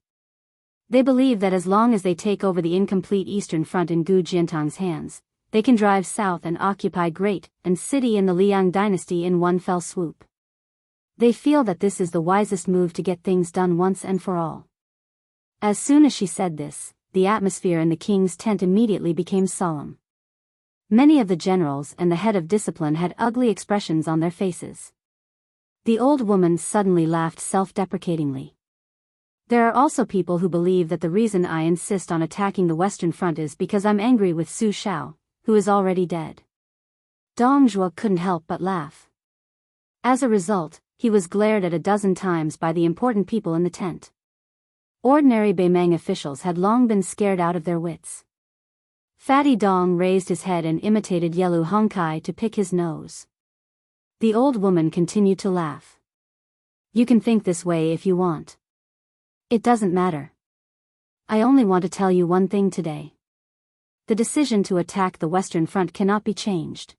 They believe that as long as they take over the incomplete Eastern Front in Gu Jiantang's hands, they can drive south and occupy Great and City in the Liang dynasty in one fell swoop. They feel that this is the wisest move to get things done once and for all." As soon as she said this, the atmosphere in the king's tent immediately became solemn. Many of the generals and the head of discipline had ugly expressions on their faces. The old woman suddenly laughed self-deprecatingly. "There are also people who believe that the reason I insist on attacking the Western Front is because I'm angry with Su Shao, who is already dead." Dong Zhuo couldn't help but laugh. As a result, he was glared at a dozen times by the important people in the tent. Ordinary Beimang officials had long been scared out of their wits. Fatty Dong raised his head and imitated Yellow Hongkai to pick his nose. The old woman continued to laugh. "You can think this way if you want. It doesn't matter. I only want to tell you one thing today. The decision to attack the Western Front cannot be changed.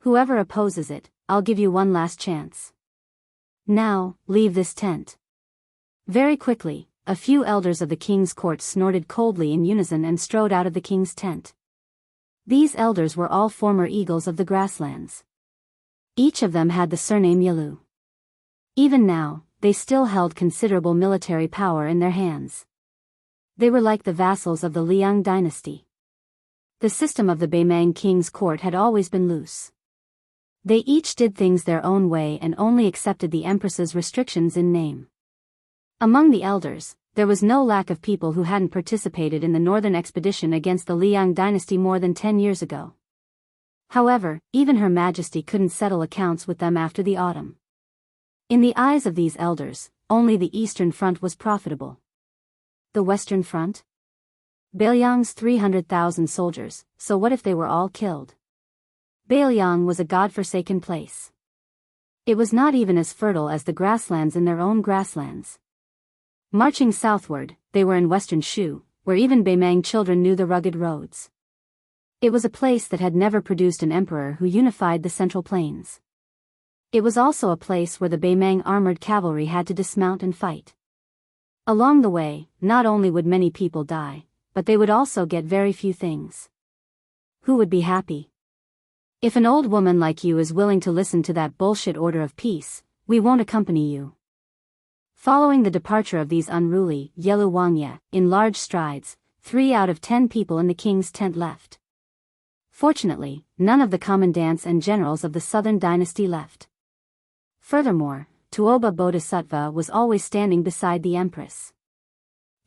Whoever opposes it, I'll give you one last chance. Now, leave this tent." Very quickly, a few elders of the king's court snorted coldly in unison and strode out of the king's tent. These elders were all former eagles of the grasslands. Each of them had the surname Yalu. Even now, they still held considerable military power in their hands. They were like the vassals of the Liang dynasty. The system of the Beimang king's court had always been loose. They each did things their own way and only accepted the empress's restrictions in name. Among the elders, there was no lack of people who hadn't participated in the northern expedition against the Liang dynasty more than 10 years ago. However, even Her Majesty couldn't settle accounts with them after the autumn. In the eyes of these elders, only the Eastern Front was profitable. The Western Front? Beiliang's 300,000 soldiers, so what if they were all killed? Beiliang was a godforsaken place. It was not even as fertile as the grasslands in their own grasslands. Marching southward, they were in western Shu, where even Beimang children knew the rugged roads. It was a place that had never produced an emperor who unified the central plains. It was also a place where the Beimang armored cavalry had to dismount and fight. Along the way, not only would many people die, but they would also get very few things. Who would be happy? If an old woman like you is willing to listen to that bullshit order of peace, we won't accompany you. Following the departure of these unruly Yelu Wangye, in large strides, 3 out of 10 people in the king's tent left. Fortunately, none of the commandants and generals of the southern dynasty left. Furthermore, Tuoba Bodhisattva was always standing beside the empress.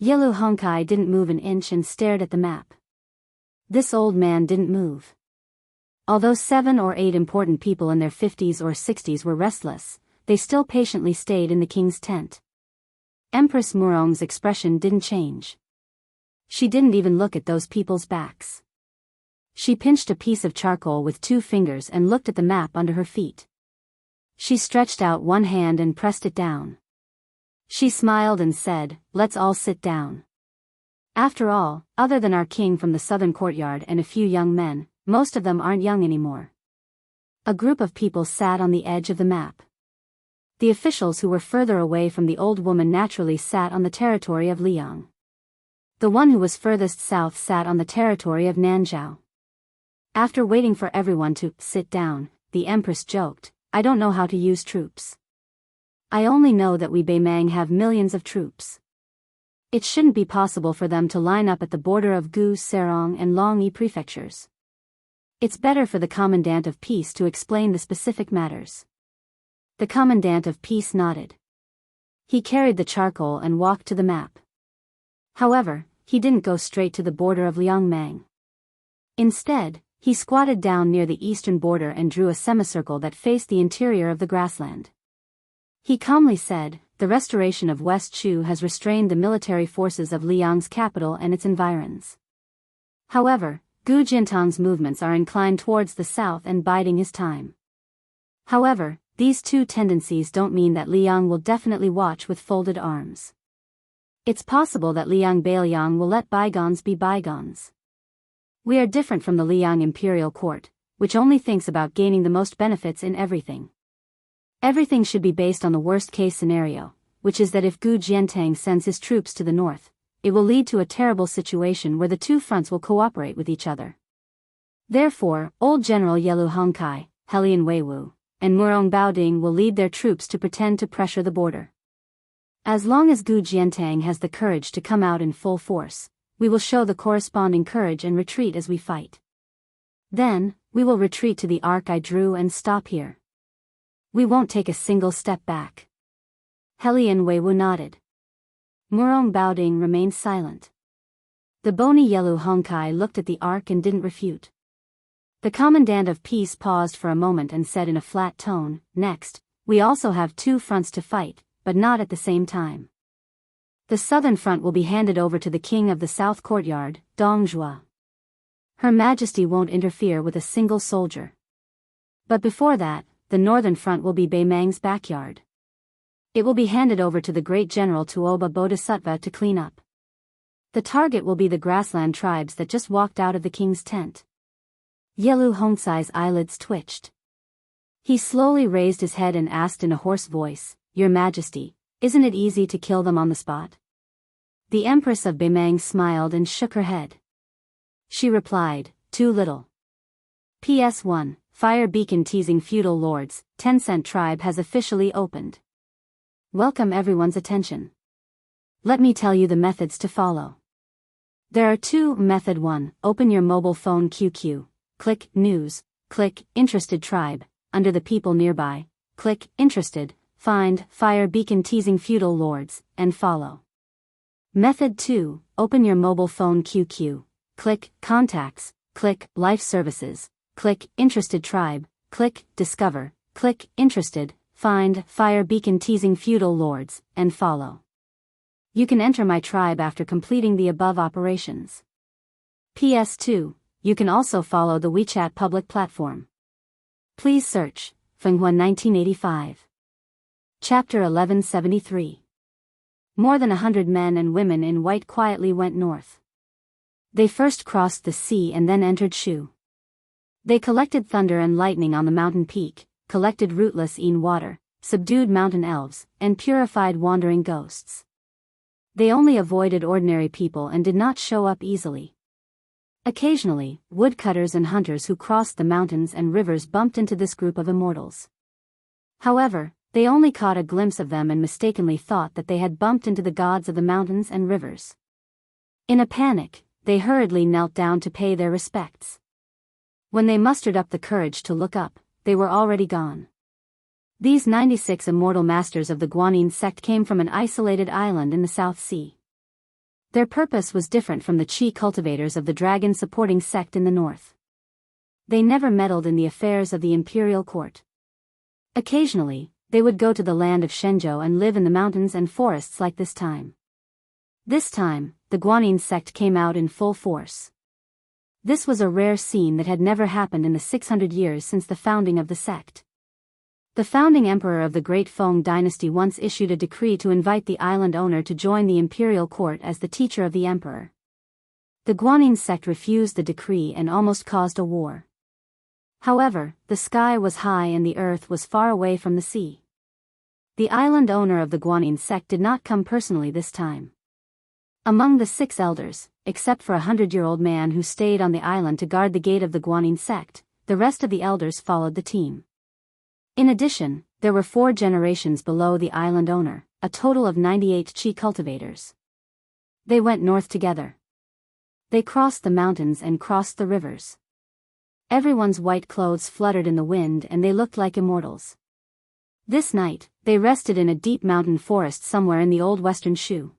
Yelu Hongkai didn't move an inch and stared at the map. This old man didn't move. Although 7 or 8 important people in their 50s or 60s were restless, they still patiently stayed in the king's tent. Empress Murong's expression didn't change. She didn't even look at those people's backs. She pinched a piece of charcoal with 2 fingers and looked at the map under her feet. She stretched out one hand and pressed it down. She smiled and said, "Let's all sit down." After all, other than our king from the southern courtyard and a few young men, most of them aren't young anymore. A group of people sat on the edge of the map. The officials who were further away from the old woman naturally sat on the territory of Liang. The one who was furthest south sat on the territory of Nanzhao. After waiting for everyone to sit down, the empress joked, "I don't know how to use troops. I only know that we Beimang have millions of troops. It shouldn't be possible for them to line up at the border of Gu, Serong and Longyi prefectures. It's better for the Commandant of Peace to explain the specific matters." The Commandant of Peace nodded. He carried the charcoal and walked to the map. However, he didn't go straight to the border of Liangmang. Instead, he squatted down near the eastern border and drew a semicircle that faced the interior of the grassland. He calmly said, "The restoration of West Shu has restrained the military forces of Liang's capital and its environs. However, Gu Jintang's movements are inclined towards the south and biding his time. However, these two tendencies don't mean that Liang will definitely watch with folded arms. It's possible that Liang Beiliang will let bygones be bygones. We are different from the Liang imperial court, which only thinks about gaining the most benefits in everything. Everything should be based on the worst-case scenario, which is that if Gu Jiantang sends his troops to the north, it will lead to a terrible situation where the two fronts will cooperate with each other. Therefore, old General Yelu Hongkai, Helian Weiwu, and Murong Baoding will lead their troops to pretend to pressure the border. As long as Gu Jiantang has the courage to come out in full force, we will show the corresponding courage and retreat as we fight. Then, we will retreat to the arc I drew and stop here. We won't take a single step back." Helian Weiwu nodded. Murong Baoding remained silent. The bony Yelu Hongkai looked at the arc and didn't refute. The Commandant of Peace paused for a moment and said in a flat tone, "Next, we also have two fronts to fight, but not at the same time. The southern front will be handed over to the king of the south courtyard, Dongjua. Her Majesty won't interfere with a single soldier. But before that, the northern front will be Beimang's backyard. It will be handed over to the great general Tuoba Bodhisattva to clean up. The target will be the grassland tribes that just walked out of the king's tent." Yelu Hongcai's eyelids twitched. He slowly raised his head and asked in a hoarse voice, "Your Majesty, isn't it easy to kill them on the spot?" The Empress of Beimang smiled and shook her head. She replied, "Too little. PS1, Fire Beacon teasing feudal lords, Tencent tribe has officially opened. Welcome everyone's attention. Let me tell you the methods to follow. There are two. Method 1, open your mobile phone QQ, click News, click Interested Tribe, under the people nearby, click Interested, find Fire Beacon teasing feudal lords, and follow. Method 2, open your mobile phone QQ, click Contacts, click Life Services, click Interested Tribe, click Discover, click Interested, find Fire Beacon teasing feudal lords, and follow. You can enter my tribe after completing the above operations. PS2, you can also follow the WeChat public platform. Please search, Fenghua 1985. Chapter 1173. More than 100 men and women in white quietly went north. They first crossed the sea and then entered Shu. They collected thunder and lightning on the mountain peak, collected rootless water, subdued mountain elves, and purified wandering ghosts. They only avoided ordinary people and did not show up easily. Occasionally, woodcutters and hunters who crossed the mountains and rivers bumped into this group of immortals. However, they only caught a glimpse of them and mistakenly thought that they had bumped into the gods of the mountains and rivers. In a panic, they hurriedly knelt down to pay their respects. When they mustered up the courage to look up, they were already gone. These 96 immortal masters of the Guanyin sect came from an isolated island in the South Sea. Their purpose was different from the Qi cultivators of the dragon-supporting sect in the north. They never meddled in the affairs of the imperial court. Occasionally, they would go to the land of Shenzhou and live in the mountains and forests like this time. This time, the Guanyin sect came out in full force. This was a rare scene that had never happened in the 600 years since the founding of the sect. The founding emperor of the Great Feng dynasty once issued a decree to invite the island owner to join the imperial court as the teacher of the emperor. The Guanyin sect refused the decree and almost caused a war. However, the sky was high and the earth was far away from the sea. The island owner of the Guanyin sect did not come personally this time. Among the 6 elders, except for a 100-year-old man who stayed on the island to guard the gate of the Guanyin sect, the rest of the elders followed the team. In addition, there were 4 generations below the island owner, a total of 98 Qi cultivators. They went north together. They crossed the mountains and crossed the rivers. Everyone's white clothes fluttered in the wind and they looked like immortals. This night, they rested in a deep mountain forest somewhere in the old western Shu.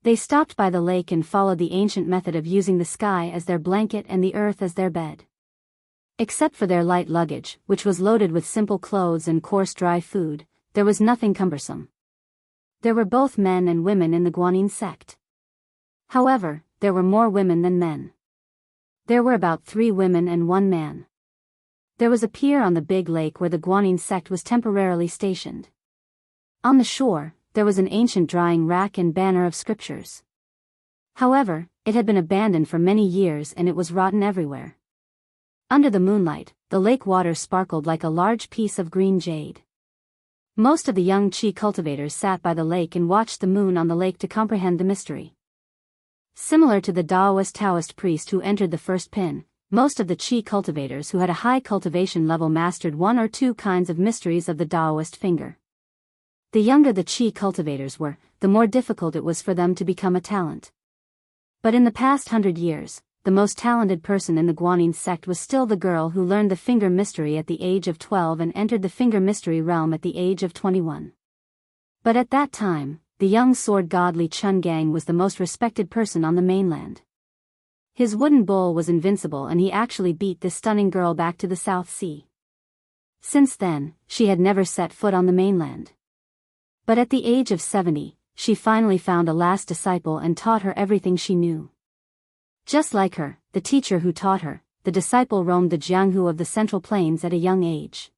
They stopped by the lake and followed the ancient method of using the sky as their blanket and the earth as their bed. Except for their light luggage, which was loaded with simple clothes and coarse dry food, there was nothing cumbersome. There were both men and women in the Guanyin sect. However, there were more women than men. There were about 3 women and 1 man. There was a pier on the big lake where the Guanyin sect was temporarily stationed. On the shore, there was an ancient drying rack and banner of scriptures. However, it had been abandoned for many years and it was rotten everywhere. Under the moonlight, the lake water sparkled like a large piece of green jade. Most of the young Qi cultivators sat by the lake and watched the moon on the lake to comprehend the mystery. Similar to the Daoist Taoist priest who entered the first pin, most of the Qi cultivators who had a high cultivation level mastered 1 or 2 kinds of mysteries of the Daoist finger. The younger the Qi cultivators were, the more difficult it was for them to become a talent. But in the past 100 years, the most talented person in the Guanyin sect was still the girl who learned the finger mystery at the age of 12 and entered the finger mystery realm at the age of 21. But at that time, the young sword god Li Chungang was the most respected person on the mainland. His wooden bull was invincible and he actually beat this stunning girl back to the South Sea. Since then, she had never set foot on the mainland. But at the age of 70, she finally found a last disciple and taught her everything she knew. Just like her, the teacher who taught her, the disciple roamed the Jianghu of the Central Plains at a young age.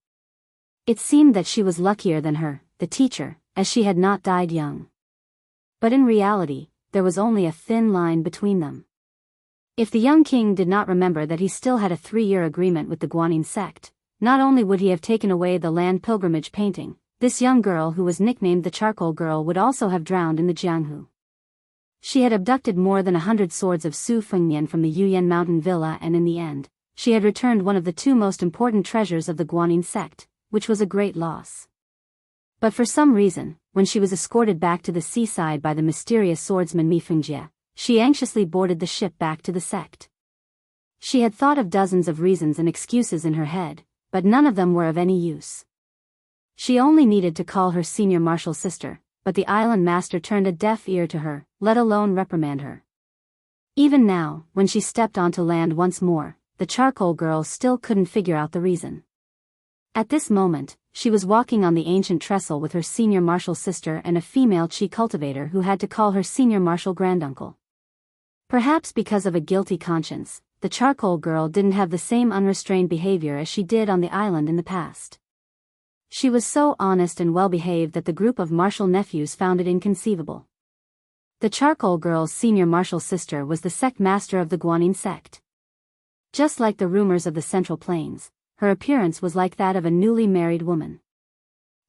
It seemed that she was luckier than her, the teacher, as she had not died young. But in reality, there was only a thin line between them. If the young king did not remember that he still had a 3-year agreement with the Guanyin sect, not only would he have taken away the land pilgrimage painting, this young girl who was nicknamed the Charcoal Girl would also have drowned in the Jianghu. She had abducted more than 100 swords of Su Fengnian from the Yuyan mountain villa and in the end, she had returned one of the two most important treasures of the Guanyin sect, which was a great loss. But for some reason, when she was escorted back to the seaside by the mysterious swordsman Mi Fengjie, she anxiously boarded the ship back to the sect. She had thought of dozens of reasons and excuses in her head, but none of them were of any use. She only needed to call her senior martial sister, but the island master turned a deaf ear to her, let alone reprimand her. Even now, when she stepped onto land once more, the charcoal girl still couldn't figure out the reason. At this moment, she was walking on the ancient trestle with her senior martial sister and a female chi cultivator who had to call her senior martial granduncle. Perhaps because of a guilty conscience, the charcoal girl didn't have the same unrestrained behavior as she did on the island in the past. She was so honest and well-behaved that the group of martial nephews found it inconceivable. The charcoal girl's senior martial sister was the sect master of the Guanyin sect. Just like the rumors of the Central Plains, her appearance was like that of a newly married woman.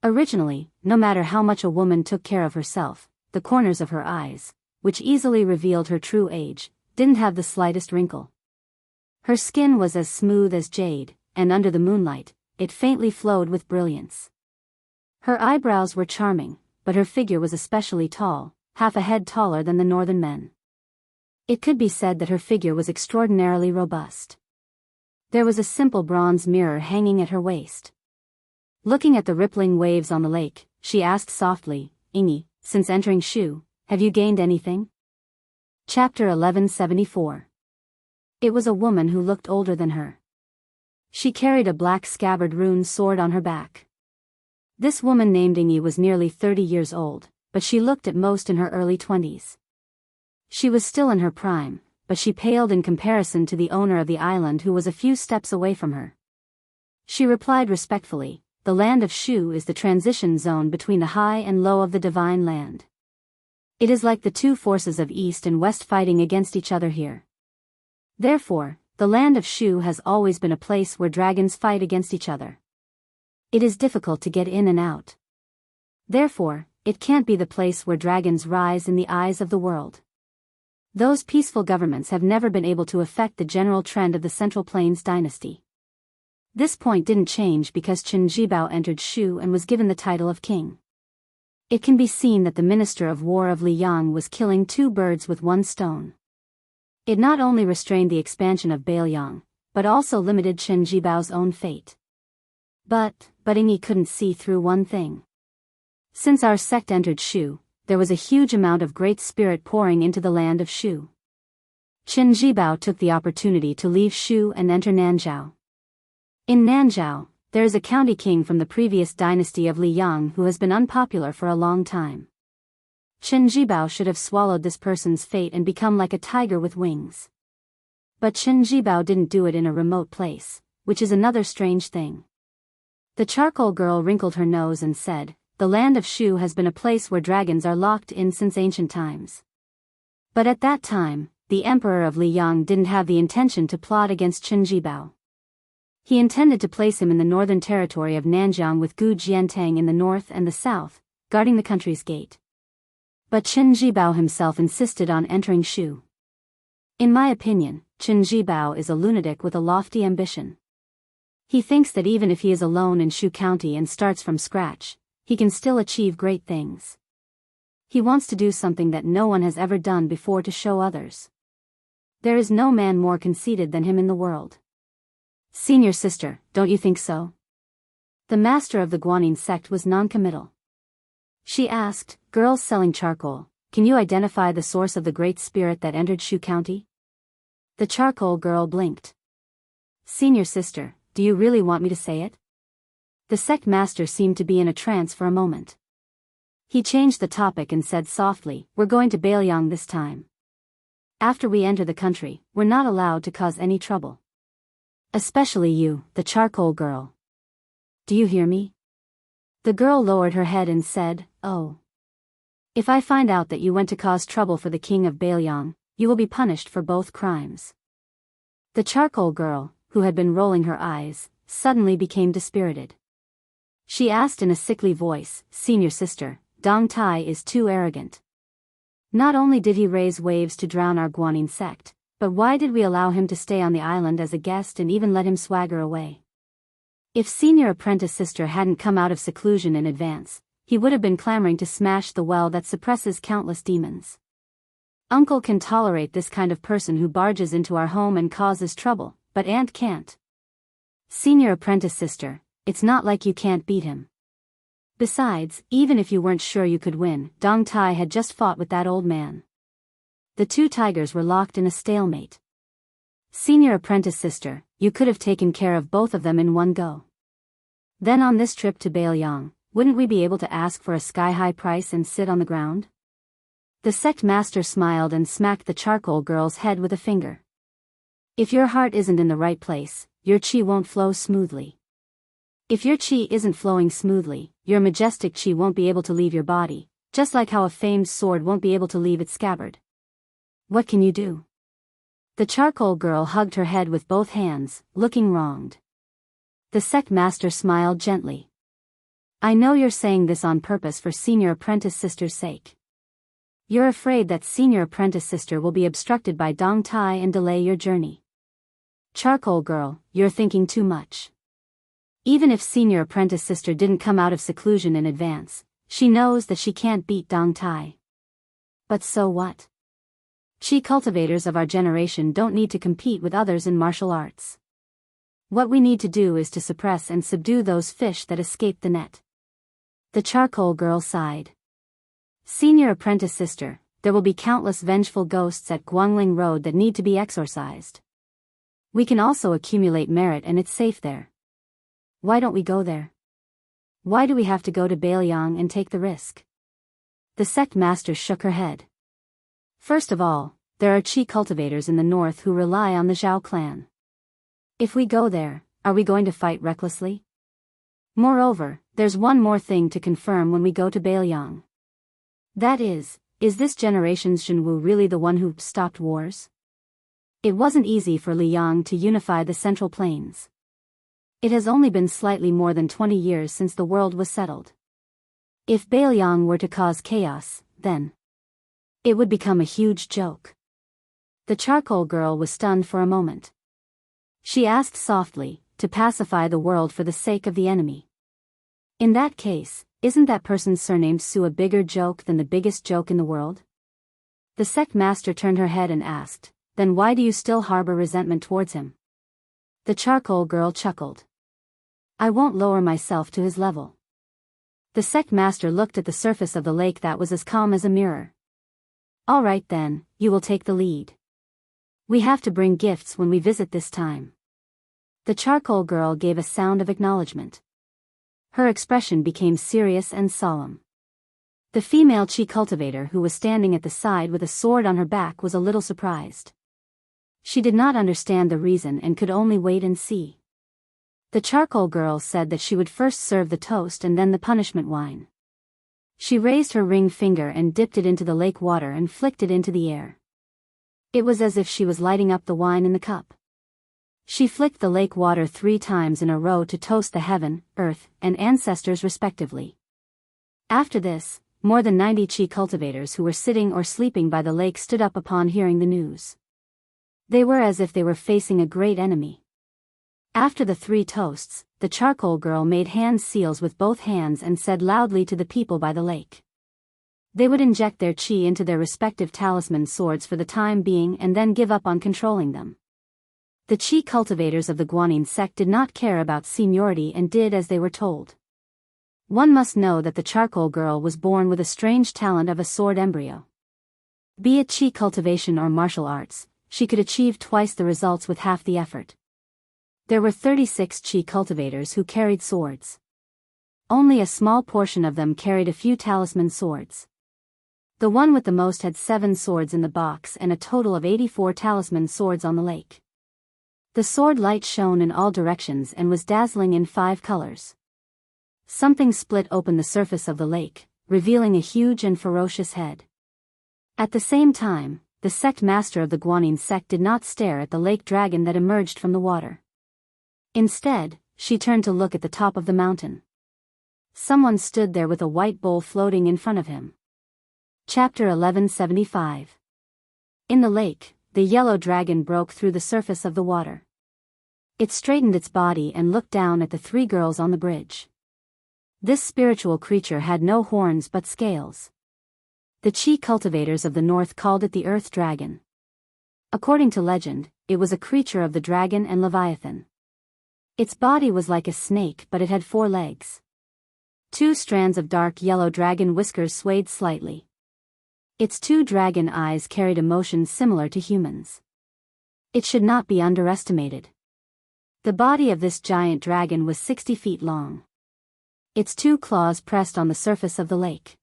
Originally, no matter how much a woman took care of herself, the corners of her eyes, which easily revealed her true age, didn't have the slightest wrinkle. Her skin was as smooth as jade, and under the moonlight, it faintly flowed with brilliance. Her eyebrows were charming, but her figure was especially tall, half a head taller than the northern men. It could be said that her figure was extraordinarily robust. There was a simple bronze mirror hanging at her waist. Looking at the rippling waves on the lake, she asked softly, "Ingi, since entering Shu, have you gained anything?" Chapter 1174. It was a woman who looked older than her. She carried a black scabbard rune sword on her back. This woman named Ingi was nearly 30 years old, but she looked at most in her early 20s. She was still in her prime, but she paled in comparison to the owner of the island who was a few steps away from her. She replied respectfully, "The land of Shu is the transition zone between the high and low of the divine land. It is like the two forces of East and West fighting against each other here. Therefore, the land of Shu has always been a place where dragons fight against each other. It is difficult to get in and out. Therefore, it can't be the place where dragons rise in the eyes of the world. Those peaceful governments have never been able to affect the general trend of the Central Plains dynasty." This point didn't change because Chen Jibao entered Shu and was given the title of king. It can be seen that the Minister of War of Liang was killing two birds with one stone. It not only restrained the expansion of Bailiang, but also limited Chen Jibao's own fate. But Ingi couldn't see through one thing. Since our sect entered Shu, there was a huge amount of great spirit pouring into the land of Shu. Chen Jibao took the opportunity to leave Shu and enter Nanzhao. In Nanzhao, there is a county king from the previous dynasty of Liang who has been unpopular for a long time. Chen Jibao should have swallowed this person's fate and become like a tiger with wings. But Chen Jibao didn't do it in a remote place, which is another strange thing. The charcoal girl wrinkled her nose and said, "The land of Shu has been a place where dragons are locked in since ancient times. But at that time, the emperor of Liang didn't have the intention to plot against Chen Jibao. He intended to place him in the northern territory of Nanjiang with Gu Jiantang in the north and the south, guarding the country's gate. But Chen Jibao himself insisted on entering Shu. In my opinion, Chen Jibao is a lunatic with a lofty ambition. He thinks that even if he is alone in Shu County and starts from scratch, he can still achieve great things. He wants to do something that no one has ever done before to show others. There is no man more conceited than him in the world." "Senior sister, don't you think so?" The master of the Guanyin sect was non-committal. She asked, "Girls selling charcoal, can you identify the source of the great spirit that entered Shu County?" The charcoal girl blinked. "Senior sister, do you really want me to say it?" The sect master seemed to be in a trance for a moment. He changed the topic and said softly, "We're going to Bailiang this time. After we enter the country, we're not allowed to cause any trouble. Especially you, the charcoal girl. Do you hear me?" The girl lowered her head and said, "Oh. If I find out that you went to cause trouble for the king of Bailiang, you will be punished for both crimes." The charcoal girl, who had been rolling her eyes, suddenly became dispirited. She asked in a sickly voice, "Senior sister, Dong Tai is too arrogant. Not only did he raise waves to drown our Guanyin sect, But why did we allow him to stay on the island as a guest and even let him swagger away? If senior apprentice sister hadn't come out of seclusion in advance, he would have been clamoring to smash the well that suppresses countless demons. Uncle can tolerate this kind of person who barges into our home and causes trouble, but Aunt can't. Senior apprentice sister, it's not like you can't beat him. Besides, even if you weren't sure you could win, Dong Tai had just fought with that old man. The two tigers were locked in a stalemate. Senior apprentice sister, you could have taken care of both of them in one go. Then on this trip to Bailiang, wouldn't we be able to ask for a sky-high price and sit on the ground? The sect master smiled and smacked the charcoal girl's head with a finger. If your heart isn't in the right place, your chi won't flow smoothly. If your chi isn't flowing smoothly, your majestic chi won't be able to leave your body, just like how a famed sword won't be able to leave its scabbard. What can you do? The charcoal girl hugged her head with both hands, looking wronged. The sect master smiled gently. I know you're saying this on purpose for senior apprentice sister's sake. You're afraid that senior apprentice sister will be obstructed by Dong Tai and delay your journey. Charcoal girl, you're thinking too much. Even if senior apprentice sister didn't come out of seclusion in advance, she knows that she can't beat Dong Tai. But so what? Chi cultivators of our generation don't need to compete with others in martial arts. What we need to do is to suppress and subdue those fish that escape the net. The charcoal girl sighed. Senior apprentice sister, there will be countless vengeful ghosts at Guangling Road that need to be exorcised. We can also accumulate merit and it's safe there. Why don't we go there? Why do we have to go to Bailiang and take the risk? The sect master shook her head. First of all, there are chi cultivators in the north who rely on the Zhao clan. If we go there, are we going to fight recklessly? Moreover, there's one more thing to confirm when we go to Bailiang. That is this generation's Jianghu really the one who stopped wars? It wasn't easy for Liang to unify the Central Plains. It has only been slightly more than 20 years since the world was settled. If Bailiang were to cause chaos, then it would become a huge joke. The charcoal girl was stunned for a moment. She asked softly, to pacify the world for the sake of the enemy. In that case, isn't that person's surname Su a bigger joke than the biggest joke in the world? The sect master turned her head and asked, then why do you still harbor resentment towards him? The charcoal girl chuckled. I won't lower myself to his level. The sect master looked at the surface of the lake that was as calm as a mirror. All right then, you will take the lead. We have to bring gifts when we visit this time. The charcoal girl gave a sound of acknowledgement. Her expression became serious and solemn. The female chi cultivator who was standing at the side with a sword on her back was a little surprised. She did not understand the reason and could only wait and see. The charcoal girl said that she would first serve the toast and then the punishment wine. She raised her ring finger and dipped it into the lake water and flicked it into the air. It was as if she was lighting up the wine in the cup. She flicked the lake water 3 times in a row to toast the heaven, earth, and ancestors respectively. After this, more than 90 chi cultivators who were sitting or sleeping by the lake stood up upon hearing the news. They were as if they were facing a great enemy. After the 3 toasts, the charcoal girl made hand seals with both hands and said loudly to the people by the lake. They would inject their chi into their respective talisman swords for the time being and then give up on controlling them. The chi cultivators of the Guanyin sect did not care about seniority and did as they were told. One must know that the charcoal girl was born with a strange talent of a sword embryo. Be it chi cultivation or martial arts, she could achieve twice the results with half the effort. There were 36 chi cultivators who carried swords. Only a small portion of them carried a few talisman swords. The one with the most had 7 swords in the box and a total of 84 talisman swords on the lake. The sword light shone in all directions and was dazzling in 5 colors. Something split open the surface of the lake, revealing a huge and ferocious head. At the same time, the sect master of the Guanyin sect did not stare at the lake dragon that emerged from the water. Instead, she turned to look at the top of the mountain. Someone stood there with a white bowl floating in front of him. Chapter 1175. In the lake, the yellow dragon broke through the surface of the water. It straightened its body and looked down at the three girls on the bridge. This spiritual creature had no horns but scales. The Qi cultivators of the north called it the Earth Dragon. According to legend, it was a creature of the dragon and Leviathan. Its body was like a snake, but it had 4 legs. 2 strands of dark yellow dragon whiskers swayed slightly. Its 2 dragon eyes carried emotions similar to humans. It should not be underestimated. The body of this giant dragon was 60 feet long. Its 2 claws pressed on the surface of the lake.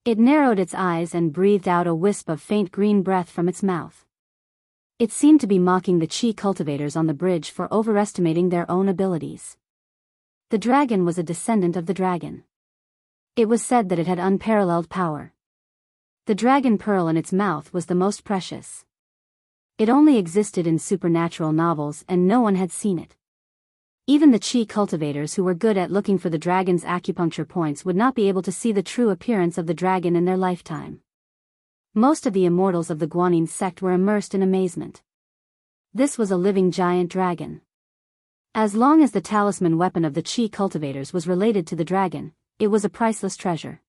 It narrowed its eyes and breathed out a wisp of faint green breath from its mouth. It seemed to be mocking the Qi cultivators on the bridge for overestimating their own abilities. The dragon was a descendant of the dragon. It was said that it had unparalleled power. The dragon pearl in its mouth was the most precious. It only existed in supernatural novels and no one had seen it. Even the Qi cultivators who were good at looking for the dragon's acupuncture points would not be able to see the true appearance of the dragon in their lifetime. Most of the immortals of the Guanyin sect were immersed in amazement. This was a living giant dragon. As long as the talisman weapon of the Qi cultivators was related to the dragon, it was a priceless treasure.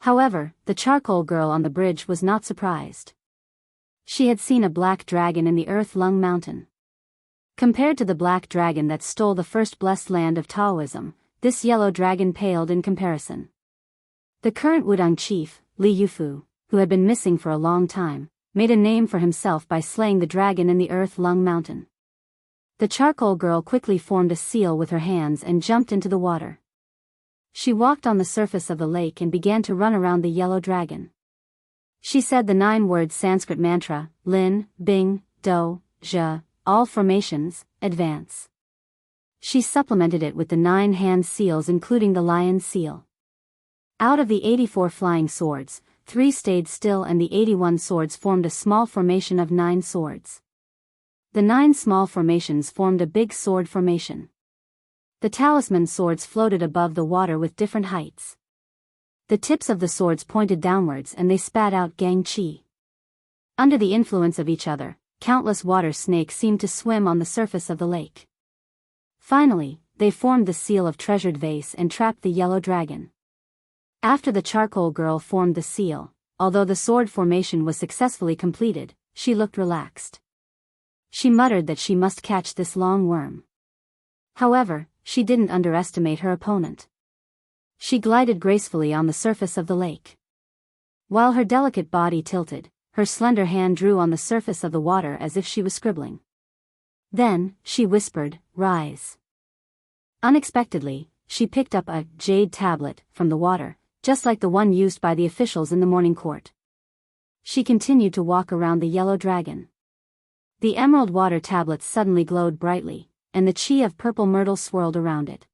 However, the charcoal girl on the bridge was not surprised. She had seen a black dragon in the Earth Lung Mountain. Compared to the black dragon that stole the first blessed land of Taoism, this yellow dragon paled in comparison. The current Wudang chief, Li Yufu, who had been missing for a long time, made a name for himself by slaying the dragon in the Earth Lung Mountain. The charcoal girl quickly formed a seal with her hands and jumped into the water. She walked on the surface of the lake and began to run around the yellow dragon. She said the 9-word Sanskrit mantra, Lin, Bing, Do, Zhe, all formations, advance. She supplemented it with the 9 hand seals including the lion seal. Out of the 84 flying swords, 3 stayed still and the 81 swords formed a small formation of 9 swords. The 9 small formations formed a big sword formation. The talisman swords floated above the water with different heights. The tips of the swords pointed downwards and they spat out gang qi. Under the influence of each other, countless water snakes seemed to swim on the surface of the lake. Finally, they formed the seal of treasured vase and trapped the yellow dragon. After the charcoal girl formed the seal, although the sword formation was successfully completed, she looked relaxed. She muttered that she must catch this long worm. However, she didn't underestimate her opponent. She glided gracefully on the surface of the lake. While her delicate body tilted, her slender hand drew on the surface of the water as if she was scribbling. Then, she whispered, "Rise." Unexpectedly, she picked up a jade tablet from the water, just like the one used by the officials in the morning court. She continued to walk around the yellow dragon. The emerald water tablet suddenly glowed brightly, and the qi of purple myrtle swirled around it.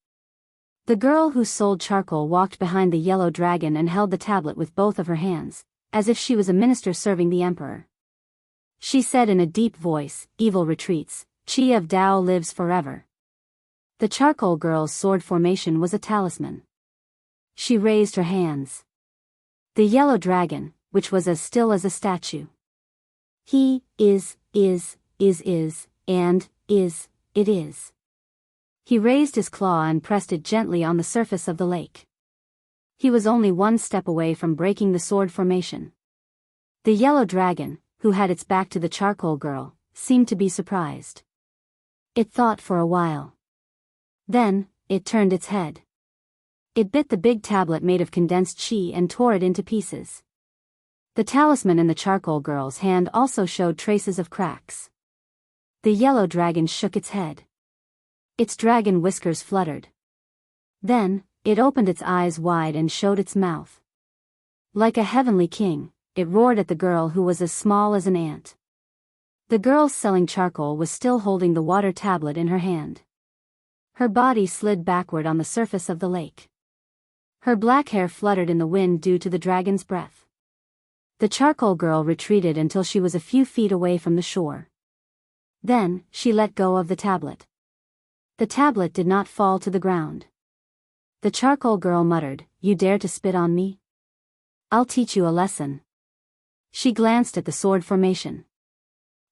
The girl who sold charcoal walked behind the yellow dragon and held the tablet with both of her hands, as if she was a minister serving the emperor. She said in a deep voice, "Evil retreats, qi of Tao lives forever." The charcoal girl's sword formation was a talisman. She raised her hands. The yellow dragon, which was as still as a statue. He is, and is, it is. He raised his claw and pressed it gently on the surface of the lake. He was only 1 step away from breaking the sword formation. The yellow dragon, who had its back to the charcoal girl, seemed to be surprised. It thought for a while. Then, it turned its head. It bit the big tablet made of condensed qi and tore it into pieces. The talisman in the charcoal girl's hand also showed traces of cracks. The yellow dragon shook its head. Its dragon whiskers fluttered. Then, it opened its eyes wide and showed its mouth. Like a heavenly king, it roared at the girl who was as small as an ant. The girl selling charcoal was still holding the water tablet in her hand. Her body slid backward on the surface of the lake. Her black hair fluttered in the wind due to the dragon's breath. The charcoal girl retreated until she was a few feet away from the shore. Then, she let go of the tablet. The tablet did not fall to the ground. The charcoal girl muttered, "You dare to spit on me? I'll teach you a lesson." She glanced at the sword formation.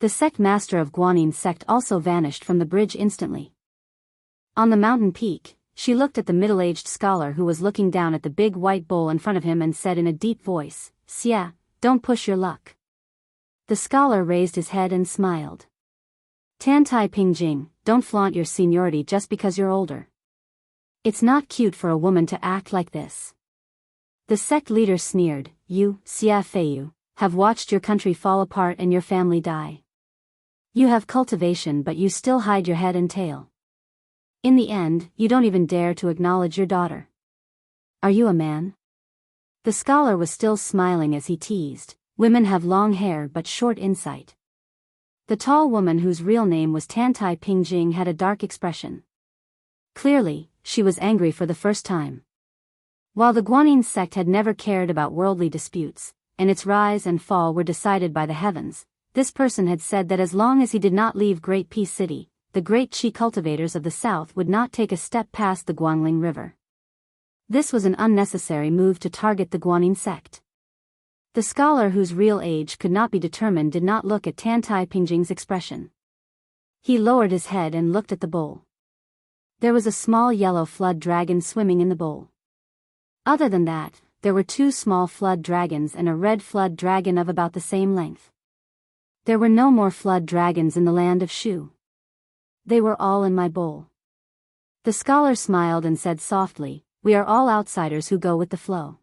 The sect master of Guanin's sect also vanished from the bridge instantly. On the mountain peak, she looked at the middle-aged scholar who was looking down at the big white bowl in front of him and said in a deep voice, "Xia, don't push your luck." The scholar raised his head and smiled. "Tantai Pingjing, don't flaunt your seniority just because you're older. It's not cute for a woman to act like this." The sect leader sneered, "You, Xia Feiyu, have watched your country fall apart and your family die. You have cultivation but you still hide your head and tail. In the end, you don't even dare to acknowledge your daughter. Are you a man?" The scholar was still smiling as he teased, "Women have long hair but short insight." The tall woman whose real name was Tantai Pingjing had a dark expression. Clearly, she was angry for the first time. While the Guanyin sect had never cared about worldly disputes, and its rise and fall were decided by the heavens, this person had said that as long as he did not leave Great Peace City, the great Qi cultivators of the south would not take a step past the Guangling River. This was an unnecessary move to target the Guanyin sect. The scholar whose real age could not be determined did not look at Tantai Pingjing's expression. He lowered his head and looked at the bowl. There was a small yellow flood dragon swimming in the bowl. Other than that, there were 2 small flood dragons and a red flood dragon of about the same length. There were no more flood dragons in the land of Shu. They were all in my bowl. The scholar smiled and said softly, "We are all outsiders who go with the flow.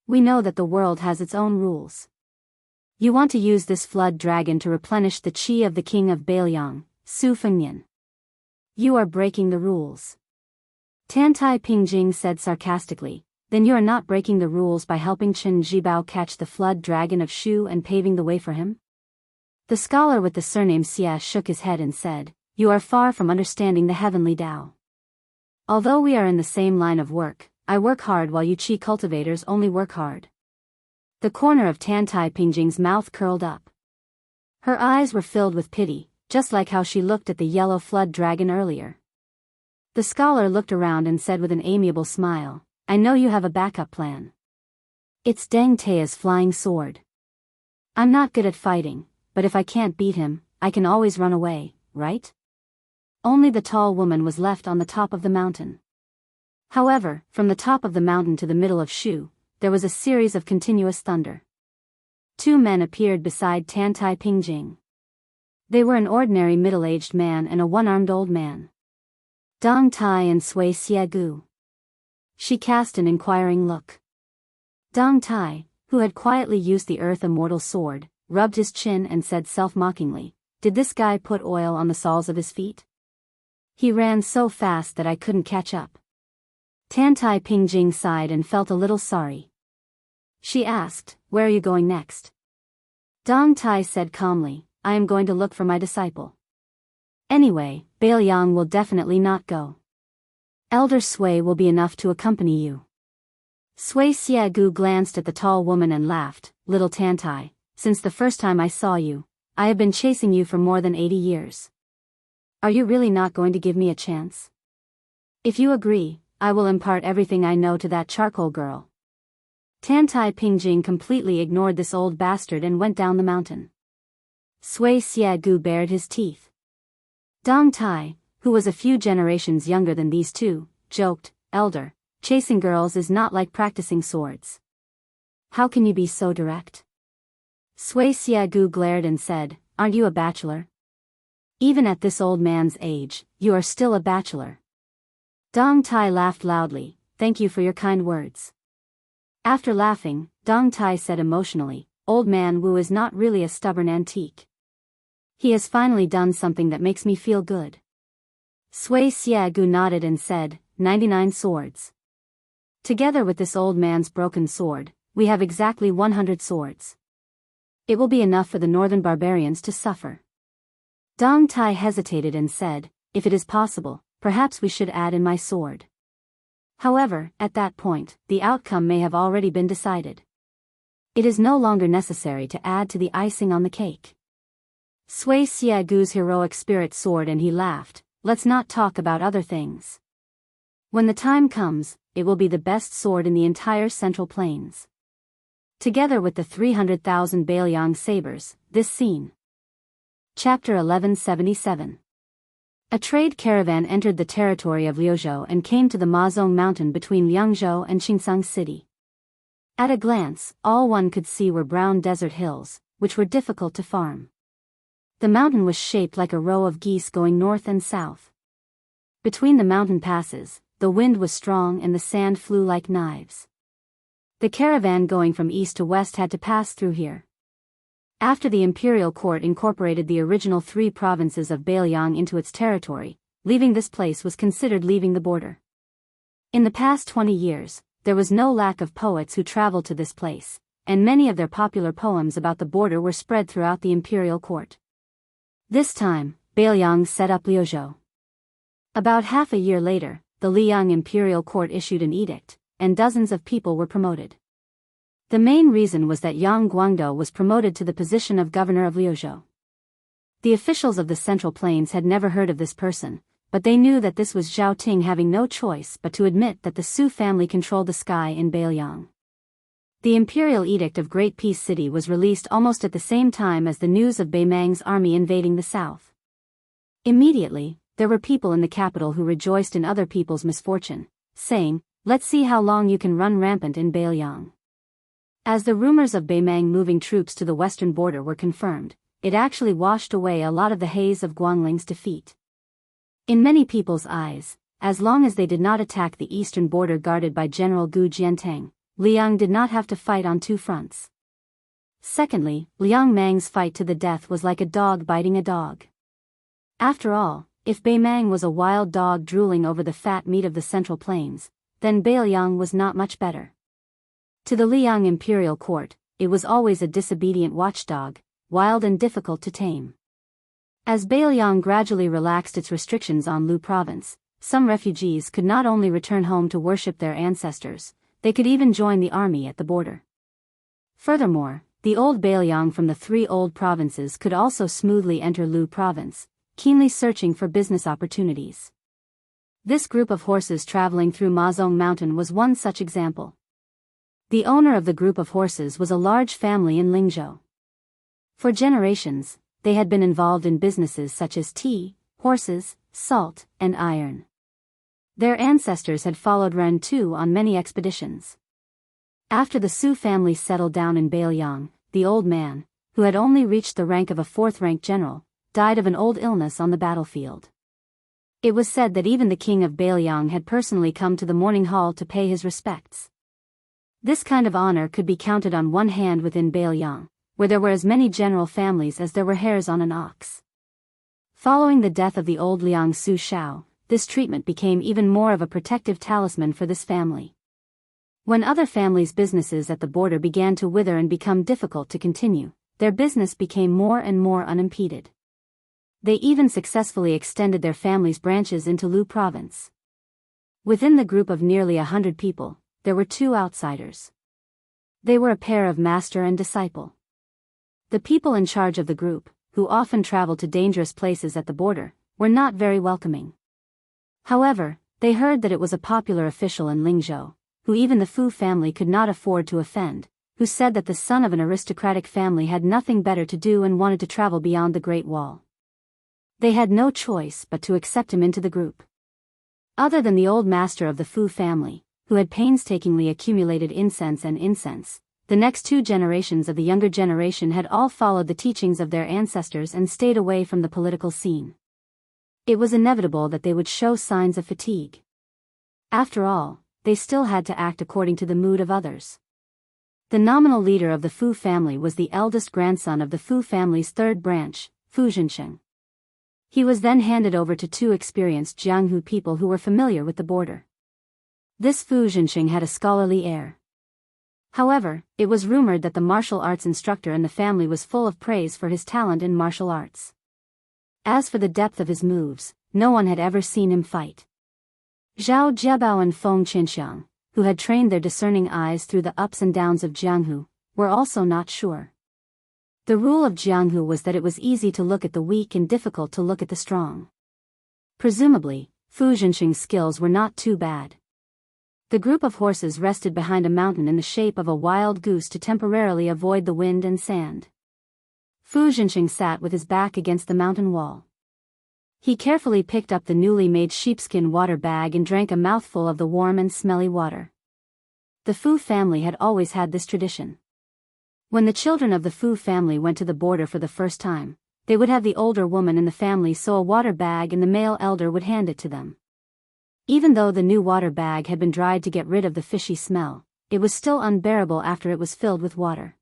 We know that the world has its own rules. You want to use this flood dragon to replenish the qi of the king of Bailiang, Su Fengnian. You are breaking the rules." Tantai Pingjing said sarcastically, "Then you are not breaking the rules by helping Chen Zhibao catch the flood dragon of Shu and paving the way for him?" The scholar with the surname Xia shook his head and said, "You are far from understanding the heavenly Tao. Although we are in the same line of work, I work hard while you Qi cultivators only work hard." The corner of Tantai Pingjing's mouth curled up. Her eyes were filled with pity, just like how she looked at the yellow flood dragon earlier. The scholar looked around and said with an amiable smile, "I know you have a backup plan. It's Deng Tea's flying sword. I'm not good at fighting, but if I can't beat him, I can always run away, right?" Only the tall woman was left on the top of the mountain. However, from the top of the mountain to the middle of Shu, there was a series of continuous thunder. 2 men appeared beside Tantai Pingjing. They were an ordinary middle-aged man and a one-armed old man. Dong Tai and Sui Xiegu. She cast an inquiring look. Dong Tai, who had quietly used the earth immortal sword, rubbed his chin and said self-mockingly, "Did this guy put oil on the soles of his feet? He ran so fast that I couldn't catch up." Tantai Pingjing sighed and felt a little sorry. She asked, "Where are you going next?" Dong Tai said calmly, "I am going to look for my disciple. Anyway, Bailiang will definitely not go. Elder Sui will be enough to accompany you." Sui Xiegu glanced at the tall woman and laughed, "Little Tantai, since the first time I saw you, I have been chasing you for more than 80 years. Are you really not going to give me a chance? If you agree, I will impart everything I know to that charcoal girl." Tantai Pingjing completely ignored this old bastard and went down the mountain. Sui Xiegu bared his teeth. Dong Tai, who was a few generations younger than these 2, joked, "Elder, chasing girls is not like practicing swords. How can you be so direct?" Sui Xiegu glared and said, "Aren't you a bachelor? Even at this old man's age, you are still a bachelor." Dong Tai laughed loudly, "Thank you for your kind words." After laughing, Dong Tai said emotionally, "Old man Wu is not really a stubborn antique. He has finally done something that makes me feel good." Sui Xiegu nodded and said, 99 swords. Together with this old man's broken sword, we have exactly 100 swords. It will be enough for the northern barbarians to suffer." Dong Tai hesitated and said, "If it is possible, perhaps we should add in my sword." However, at that point, the outcome may have already been decided. It is no longer necessary to add to the icing on the cake. Sui Xiagu's heroic spirit soared and he laughed, "Let's not talk about other things. When the time comes, it will be the best sword in the entire Central Plains. Together with the 300,000 Bailiang sabers, this scene Chapter 1177. A trade caravan entered the territory of Liuzhou and came to the Mazong mountain between Liangzhou and Qingsang city. At a glance, all one could see were brown desert hills, which were difficult to farm. The mountain was shaped like a row of geese going north and south. Between the mountain passes, the wind was strong and the sand flew like knives. The caravan going from east to west had to pass through here. After the imperial court incorporated the original 3 provinces of Beiliang into its territory, leaving this place was considered leaving the border. In the past 20 years, there was no lack of poets who traveled to this place, and many of their popular poems about the border were spread throughout the imperial court. This time, Beiliang set up Liuzhou. About half a year later, the Liang imperial court issued an edict, and dozens of people were promoted. The main reason was that Yang Guangdou was promoted to the position of governor of Liuzhou. The officials of the Central Plains had never heard of this person, but they knew that this was Zhao Ting having no choice but to admit that the Su family controlled the sky in Beiliang. The imperial edict of Great Peace City was released almost at the same time as the news of Beimang's army invading the south. Immediately, there were people in the capital who rejoiced in other people's misfortune, saying, "Let's see how long you can run rampant in Beiliang." As the rumors of Beimang moving troops to the western border were confirmed, it actually washed away a lot of the haze of Guangling's defeat. In many people's eyes, as long as they did not attack the eastern border guarded by General Gu Jiantang, Liang did not have to fight on 2 fronts. Secondly, Liang Mang's fight to the death was like a dog biting a dog. After all, if Beimang was a wild dog drooling over the fat meat of the Central Plains, then Beiliang was not much better. To the Liang imperial court, it was always a disobedient watchdog, wild and difficult to tame. As Beiliang gradually relaxed its restrictions on Lu province, some refugees could not only return home to worship their ancestors, they could even join the army at the border. Furthermore, the old Beiliang from the 3 old provinces could also smoothly enter Lu province, keenly searching for business opportunities. This group of horses traveling through Mazong Mountain was one such example. The owner of the group of horses was a large family in Lingzhou. For generations, they had been involved in businesses such as tea, horses, salt, and iron. Their ancestors had followed Ren Tu on many expeditions. After the Su family settled down in Beiliang, the old man, who had only reached the rank of a 4th-rank general, died of an old illness on the battlefield. It was said that even the king of Beiliang had personally come to the mourning hall to pay his respects. This kind of honor could be counted on one hand within Beiliang, where there were as many general families as there were hairs on an ox. Following the death of the old Liang Su Shao, this treatment became even more of a protective talisman for this family. When other families' businesses at the border began to wither and become difficult to continue, their business became more and more unimpeded. They even successfully extended their family's branches into Lu province. Within the group of nearly 100 people, there were 2 outsiders. They were a pair of master and disciple. The people in charge of the group, who often traveled to dangerous places at the border, were not very welcoming. However, they heard that it was a popular official in Lingzhou, who even the Fu family could not afford to offend, who said that the son of an aristocratic family had nothing better to do and wanted to travel beyond the Great Wall. They had no choice but to accept him into the group. Other than the old master of the Fu family, who had painstakingly accumulated incense, the next 2 generations of the younger generation had all followed the teachings of their ancestors and stayed away from the political scene. It was inevitable that they would show signs of fatigue. After all, they still had to act according to the mood of others. The nominal leader of the Fu family was the eldest grandson of the Fu family's 3rd branch, Fu Zhensheng. He was then handed over to 2 experienced Jianghu people who were familiar with the border. This Fu Zhensheng had a scholarly air. However, it was rumored that the martial arts instructor in the family was full of praise for his talent in martial arts. As for the depth of his moves, no one had ever seen him fight. Zhao Jiabao and Feng Qinxiang, who had trained their discerning eyes through the ups and downs of Jianghu, were also not sure. The rule of Jianghu was that it was easy to look at the weak and difficult to look at the strong. Presumably, Fu Zhensheng's skills were not too bad. The group of horses rested behind a mountain in the shape of a wild goose to temporarily avoid the wind and sand. Fu Zhenxing sat with his back against the mountain wall. He carefully picked up the newly made sheepskin water bag and drank a mouthful of the warm and smelly water. The Fu family had always had this tradition. When the children of the Fu family went to the border for the first time, they would have the older woman in the family sew a water bag and the male elder would hand it to them. Even though the new water bag had been dried to get rid of the fishy smell, it was still unbearable after it was filled with water.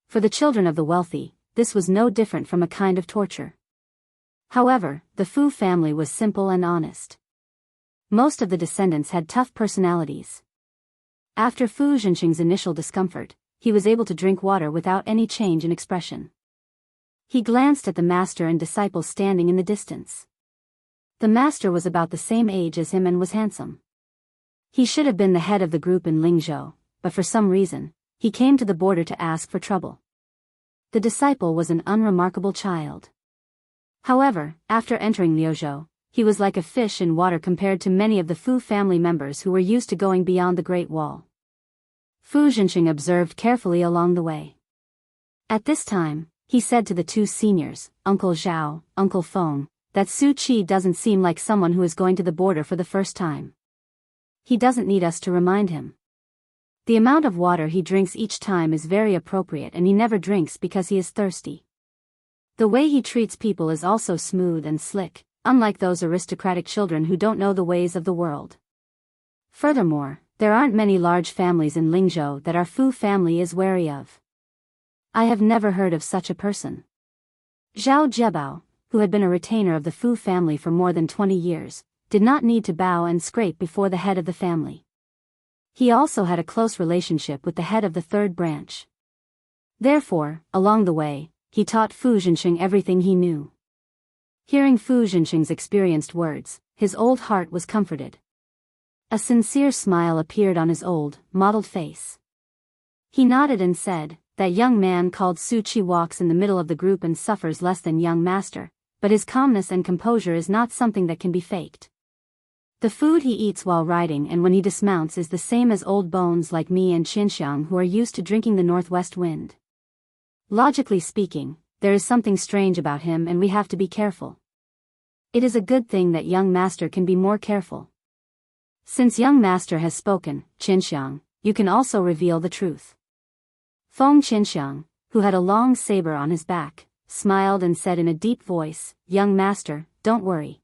For the children of the wealthy, this was no different from a kind of torture. However, the Fu family was simple and honest. Most of the descendants had tough personalities. After Fu Zhenxing's initial discomfort, he was able to drink water without any change in expression. He glanced at the master and disciple standing in the distance. The master was about the same age as him and was handsome. He should have been the head of the group in Lingzhou, but for some reason, he came to the border to ask for trouble. The disciple was an unremarkable child. However, after entering Liuzhou, he was like a fish in water compared to many of the Fu family members who were used to going beyond the Great Wall. Fu Zhenxing observed carefully along the way. At this time, he said to the two seniors, Uncle Zhao, Uncle Feng, that Su Qi doesn't seem like someone who is going to the border for the first time. He doesn't need us to remind him. The amount of water he drinks each time is very appropriate and he never drinks because he is thirsty. The way he treats people is also smooth and slick, unlike those aristocratic children who don't know the ways of the world. Furthermore, there aren't many large families in Lingzhou that our Fu family is wary of. I have never heard of such a person. Zhao Jiebao, who had been a retainer of the Fu family for more than 20 years, did not need to bow and scrape before the head of the family. He also had a close relationship with the head of the third branch. Therefore, along the way, he taught Fu Zhenxing everything he knew. Hearing Fu Zhenxing's experienced words, his old heart was comforted. A sincere smile appeared on his old, mottled face. He nodded and said, "That young man called Su Qi walks in the middle of the group and suffers less than young master, but his calmness and composure is not something that can be faked. The food he eats while riding and when he dismounts is the same as old bones like me and Xianxiang who are used to drinking the northwest wind. Logically speaking, there is something strange about him and we have to be careful. It is a good thing that young master can be more careful. Since young master has spoken, Xianxiang, you can also reveal the truth." Feng Xianxiang, who had a long saber on his back, smiled and said in a deep voice, "Young master, don't worry.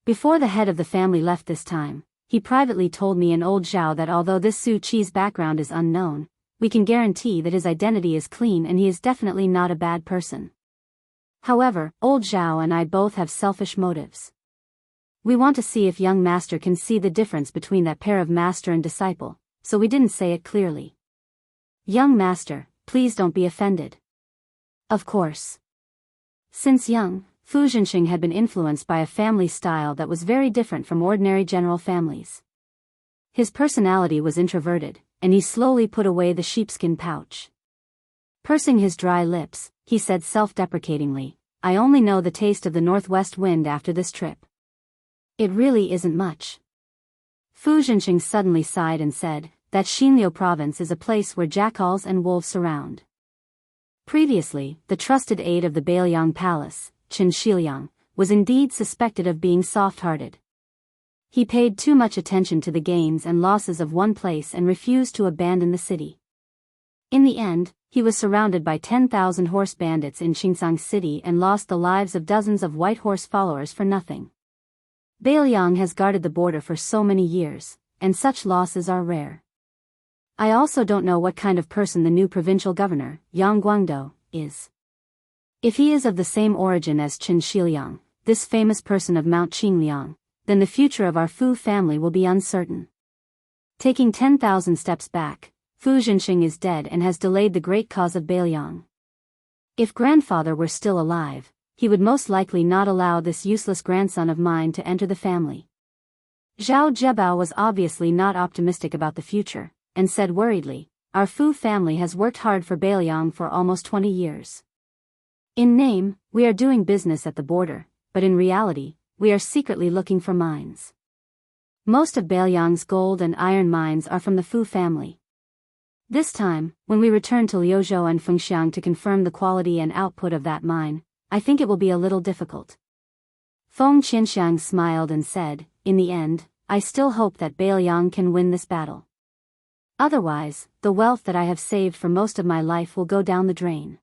Before the head of the family left this time, he privately told me and old Zhao that although this Su Qi's background is unknown, we can guarantee that his identity is clean and he is definitely not a bad person. However, old Zhao and I both have selfish motives. We want to see if young master can see the difference between that pair of master and disciple, so we didn't say it clearly. Young master, please don't be offended." Of course. Since young, Fu Zhenxing had been influenced by a family style that was very different from ordinary general families. His personality was introverted, and he slowly put away the sheepskin pouch. Pursing his dry lips, he said self-deprecatingly, "I only know the taste of the northwest wind after this trip. It really isn't much." Fu Zhenxing suddenly sighed and said, "That Xinliu province is a place where jackals and wolves surround." Previously, the trusted aide of the Bailiang Palace, Qin Shiliang, was indeed suspected of being soft-hearted. He paid too much attention to the gains and losses of one place and refused to abandon the city. In the end, he was surrounded by 10,000 horse bandits in Qingsang City and lost the lives of dozens of white horse followers for nothing. Bailiang has guarded the border for so many years, and such losses are rare. I also don't know what kind of person the new provincial governor, Yang Guangdou, is. If he is of the same origin as Qin Shiliang, this famous person of Mount Qingliang, then the future of our Fu family will be uncertain. Taking 10,000 steps back, Fu Zhenxing is dead and has delayed the great cause of Bailiang. If grandfather were still alive, he would most likely not allow this useless grandson of mine to enter the family. Zhao Jiebao was obviously not optimistic about the future, and said worriedly, "Our Fu family has worked hard for Bailiang for almost 20 years. In name, we are doing business at the border, but in reality, we are secretly looking for mines. Most of Bailiang's gold and iron mines are from the Fu family. This time, when we return to Liuzhou and Fengxiang to confirm the quality and output of that mine, I think it will be a little difficult. Feng Qianxiang smiled and said, in the end, I still hope that Beiliang can win this battle. Otherwise, the wealth that I have saved for most of my life will go down the drain.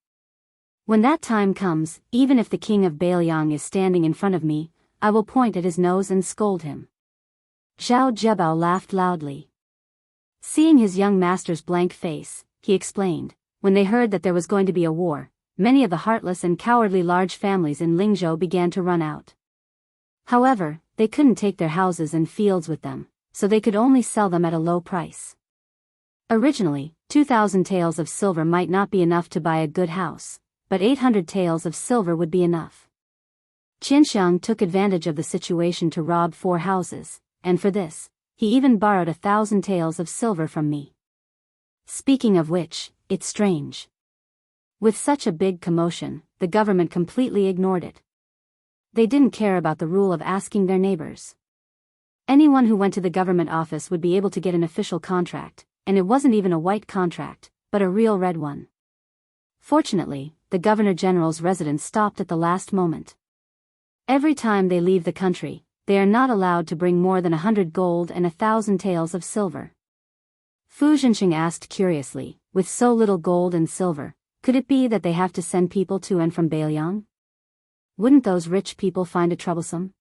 When that time comes, even if the king of Beiliang is standing in front of me, I will point at his nose and scold him. Zhao Jiabao laughed loudly. Seeing his young master's blank face, he explained, when they heard that there was going to be a war, many of the heartless and cowardly large families in Lingzhou began to run out. However, they couldn't take their houses and fields with them, so they could only sell them at a low price. Originally, 2,000 taels of silver might not be enough to buy a good house, but 800 taels of silver would be enough. Qianxiang took advantage of the situation to rob 4 houses, and for this, he even borrowed 1,000 taels of silver from me. Speaking of which, it's strange. With such a big commotion, the government completely ignored it. They didn't care about the rule of asking their neighbors. Anyone who went to the government office would be able to get an official contract, and it wasn't even a white contract, but a real red one. Fortunately, the Governor-General's residence stopped at the last moment. Every time they leave the country, they are not allowed to bring more than 100 gold and 1,000 taels of silver. Fu Zhenxing asked curiously, with so little gold and silver, could it be that they have to send people to and from Beiliang? Wouldn't those rich people find it troublesome?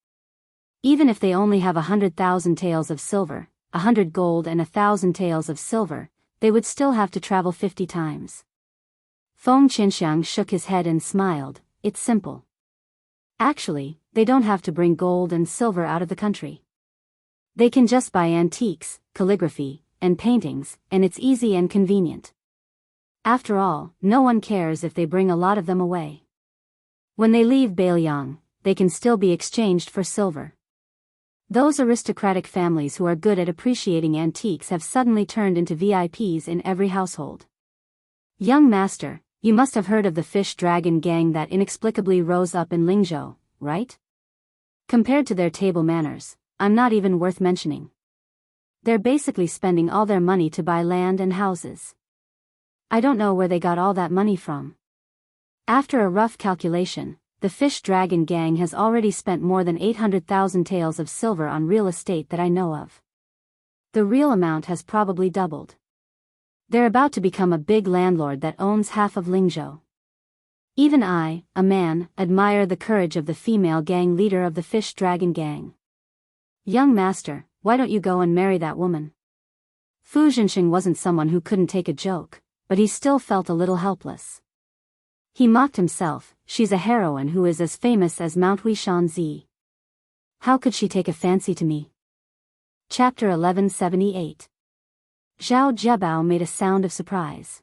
Even if they only have 100,000 taels of silver, 100 gold and 1,000 taels of silver, they would still have to travel 50 times. Feng Qianxiang shook his head and smiled, it's simple. Actually, they don't have to bring gold and silver out of the country. They can just buy antiques, calligraphy, and paintings, and it's easy and convenient. After all, no one cares if they bring a lot of them away. When they leave Beiliang, they can still be exchanged for silver. Those aristocratic families who are good at appreciating antiques have suddenly turned into VIPs in every household. Young master, you must have heard of the fish dragon gang that inexplicably rose up in Lingzhou, right? Compared to their table manners, I'm not even worth mentioning. They're basically spending all their money to buy land and houses. I don't know where they got all that money from. After a rough calculation, the fish dragon gang has already spent more than 800,000 taels of silver on real estate that I know of. The real amount has probably doubled. They're about to become a big landlord that owns half of Lingzhou. Even I, a man, admire the courage of the female gang leader of the fish dragon gang. Young master, why don't you go and marry that woman? Fu Zhenxing wasn't someone who couldn't take a joke, but he still felt a little helpless. He mocked himself, she's a heroine who is as famous as Mount Xianxia. How could she take a fancy to me? Chapter 1178. Zhao Jiabao made a sound of surprise.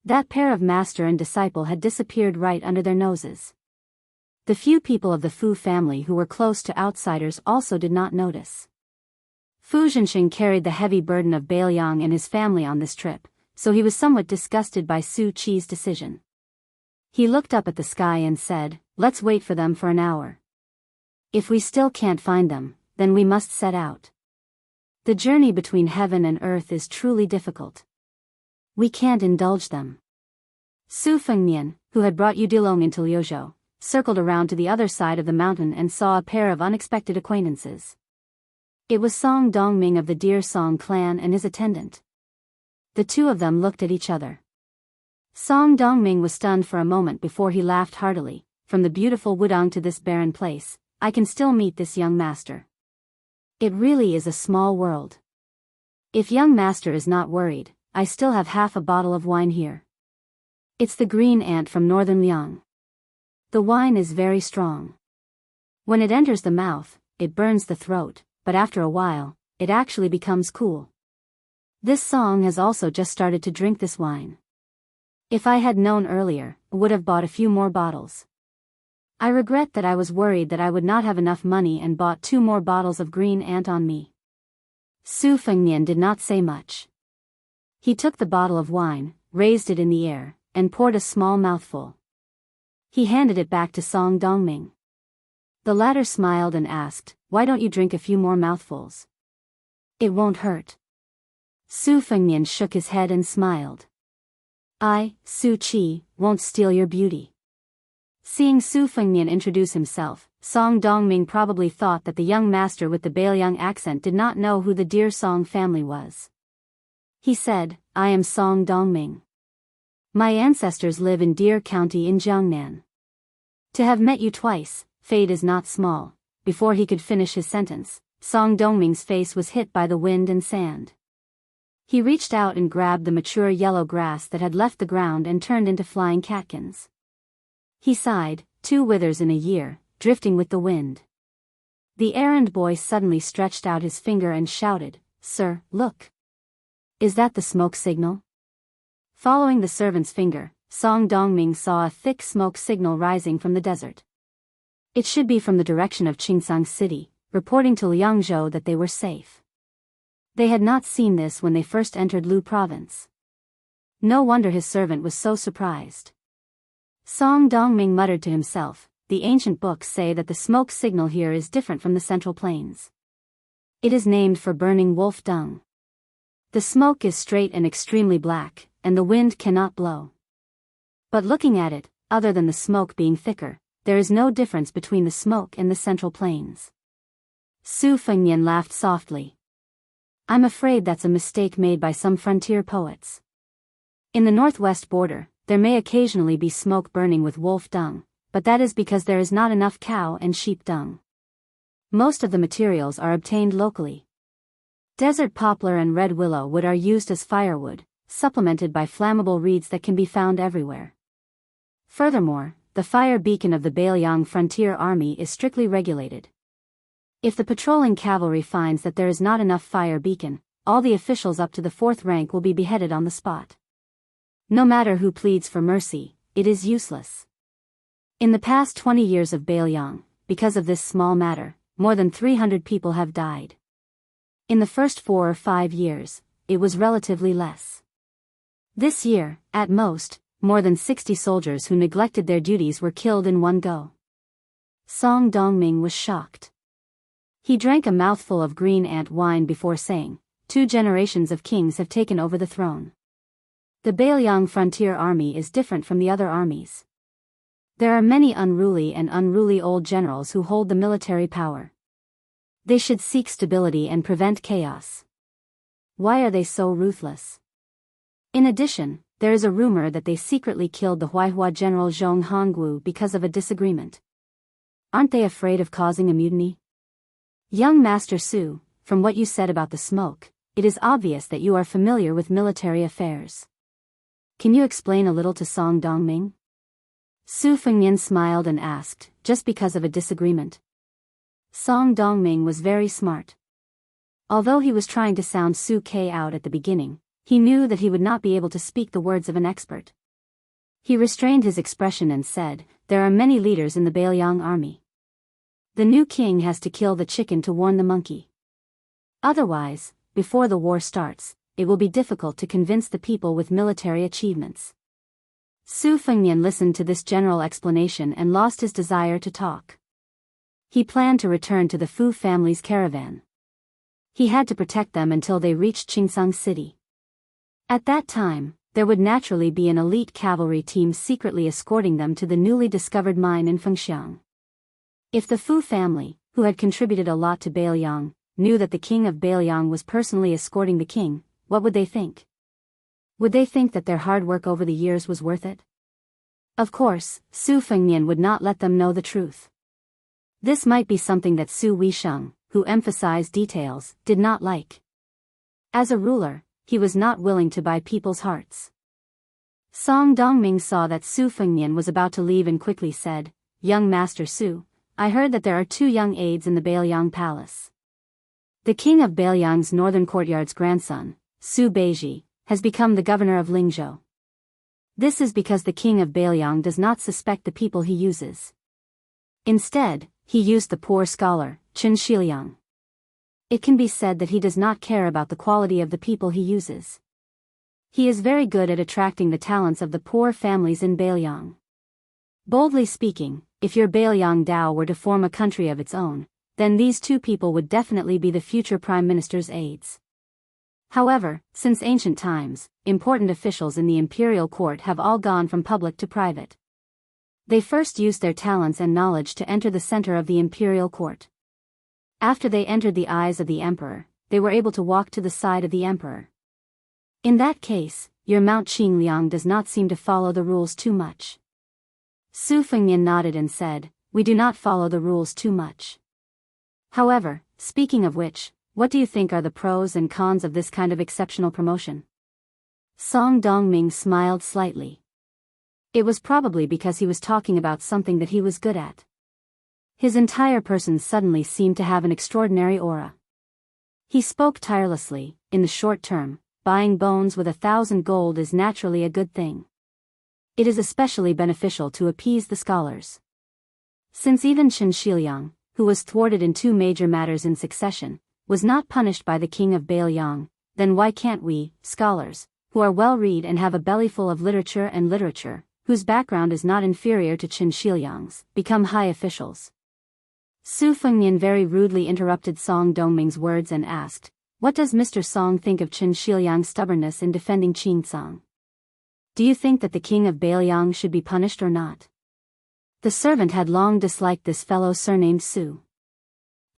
That pair of master and disciple had disappeared right under their noses. The few people of the Fu family who were close to outsiders also did not notice. Fu Zhenxing carried the heavy burden of Beiliang and his family on this trip, so he was somewhat disgusted by Su Qi's decision. He looked up at the sky and said, let's wait for them for an hour. If we still can't find them, then we must set out. The journey between heaven and earth is truly difficult. We can't indulge them. Su Fengnian, who had brought Yudilong into Liuzhou, circled around to the other side of the mountain and saw a pair of unexpected acquaintances. It was Song Dongming of the Deer Song clan and his attendant. The two of them looked at each other. Song Dongming was stunned for a moment before he laughed heartily. From the beautiful Wudong to this barren place, I can still meet this young master. It really is a small world. If young master is not worried, I still have half a bottle of wine here. It's the green ant from northern Liang. The wine is very strong. When it enters the mouth, it burns the throat, but after a while, it actually becomes cool. This song has also just started to drink this wine. If I had known earlier, I would have bought a few more bottles. I regret that I was worried that I would not have enough money and bought 2 more bottles of green ant on me. Su Fengnian did not say much. He took the bottle of wine, raised it in the air, and poured a small mouthful. He handed it back to Song Dongming. The latter smiled and asked, why don't you drink a few more mouthfuls? It won't hurt. Su Fengnian shook his head and smiled. I, Su Qi, won't steal your beauty. Seeing Su Fengnian introduce himself, Song Dongming probably thought that the young master with the Beiliang accent did not know who the dear Song family was. He said, I am Song Dongming. My ancestors live in Deer County in Jiangnan. To have met you twice, fate is not small. Before he could finish his sentence, Song Dongming's face was hit by the wind and sand. He reached out and grabbed the mature yellow grass that had left the ground and turned into flying catkins. He sighed, 2 withers in a year, drifting with the wind. The errand boy suddenly stretched out his finger and shouted, Sir, look. Is that the smoke signal? Following the servant's finger, Song Dongming saw a thick smoke signal rising from the desert. It should be from the direction of Qingsang City, reporting to Liangzhou that they were safe. They had not seen this when they first entered Lu province. No wonder his servant was so surprised. Song Dongming muttered to himself, the ancient books say that the smoke signal here is different from the Central Plains. It is named for burning wolf dung. The smoke is straight and extremely black, and the wind cannot blow. But looking at it, other than the smoke being thicker, there is no difference between the smoke and the Central Plains. Su Fengnian laughed softly. I'm afraid that's a mistake made by some frontier poets. In the northwest border, there may occasionally be smoke burning with wolf dung, but that is because there is not enough cow and sheep dung. Most of the materials are obtained locally. Desert poplar and red willow wood are used as firewood, supplemented by flammable reeds that can be found everywhere. Furthermore, the fire beacon of the Beiliang Frontier Army is strictly regulated. If the patrolling cavalry finds that there is not enough fire beacon, all the officials up to the 4th rank will be beheaded on the spot. No matter who pleads for mercy, it is useless. In the past 20 years of Beiliang, because of this small matter, more than 300 people have died. In the first 4 or 5 years, it was relatively less. This year, at most, more than 60 soldiers who neglected their duties were killed in one go. Song Dongming was shocked. He drank a mouthful of green ant wine before saying, 2 generations of kings have taken over the throne. The Beiliang Frontier Army is different from the other armies. There are many unruly old generals who hold the military power. They should seek stability and prevent chaos. Why are they so ruthless? In addition, there is a rumor that they secretly killed the Huaihua general Zhong Hongwu because of a disagreement. Aren't they afraid of causing a mutiny? Young Master Su, from what you said about the smoke, it is obvious that you are familiar with military affairs. Can you explain a little to Song Dongming? Su Fengnian smiled and asked, just because of a disagreement. Song Dongming was very smart. Although he was trying to sound Su Ke out at the beginning, he knew that he would not be able to speak the words of an expert. He restrained his expression and said, there are many leaders in the Beiliang army. The new king has to kill the chicken to warn the monkey. Otherwise, before the war starts, it will be difficult to convince the people with military achievements. Su Fengnian listened to this general explanation and lost his desire to talk. He planned to return to the Fu family's caravan. He had to protect them until they reached Qingsang City. At that time, there would naturally be an elite cavalry team secretly escorting them to the newly discovered mine in Fengxiang. If the Fu family, who had contributed a lot to Beiliang, knew that the king of Beiliang was personally escorting the king, what would they think? Would they think that their hard work over the years was worth it? Of course, Su Fengnian would not let them know the truth. This might be something that Su Weisheng, who emphasized details, did not like. As a ruler, he was not willing to buy people's hearts. Song Dongming saw that Su Fengnian was about to leave and quickly said, Young Master Su, I heard that there are 2 young aides in the Beiliang palace. The king of Beiliang's northern courtyard's grandson, Su Beiji, has become the governor of Lingzhou. This is because the king of Beiliang does not suspect the people he uses. Instead, he used the poor scholar, Qin Shiliang. It can be said that he does not care about the quality of the people he uses. He is very good at attracting the talents of the poor families in Beiliang. Boldly speaking, if your Beiliang Dao were to form a country of its own, then these 2 people would definitely be the future prime minister's aides. However, since ancient times, important officials in the imperial court have all gone from public to private. They first used their talents and knowledge to enter the center of the imperial court. After they entered the eyes of the emperor, they were able to walk to the side of the emperor. In that case, your Mount Qingliang does not seem to follow the rules too much. Su Fengnian nodded and said, "We do not follow the rules too much. However, speaking of which, what do you think are the pros and cons of this kind of exceptional promotion?" Song Dongming smiled slightly. It was probably because he was talking about something that he was good at. His entire person suddenly seemed to have an extraordinary aura. He spoke tirelessly. In the short term, buying bones with 1,000 gold is naturally a good thing. It is especially beneficial to appease the scholars. Since even Chen Shiliang, who was thwarted in 2 major matters in succession, was not punished by the king of Bailiang, then why can't we, scholars, who are well-read and have a bellyful of literature and literature, whose background is not inferior to Chen Shiliang's, become high officials? Su Fengnian very rudely interrupted Song Dongming's words and asked, "What does Mr. Song think of Chen Shiliang's stubbornness in defending Qingcang? Do you think that the king of Bailiang should be punished or not?" The servant had long disliked this fellow surnamed Su.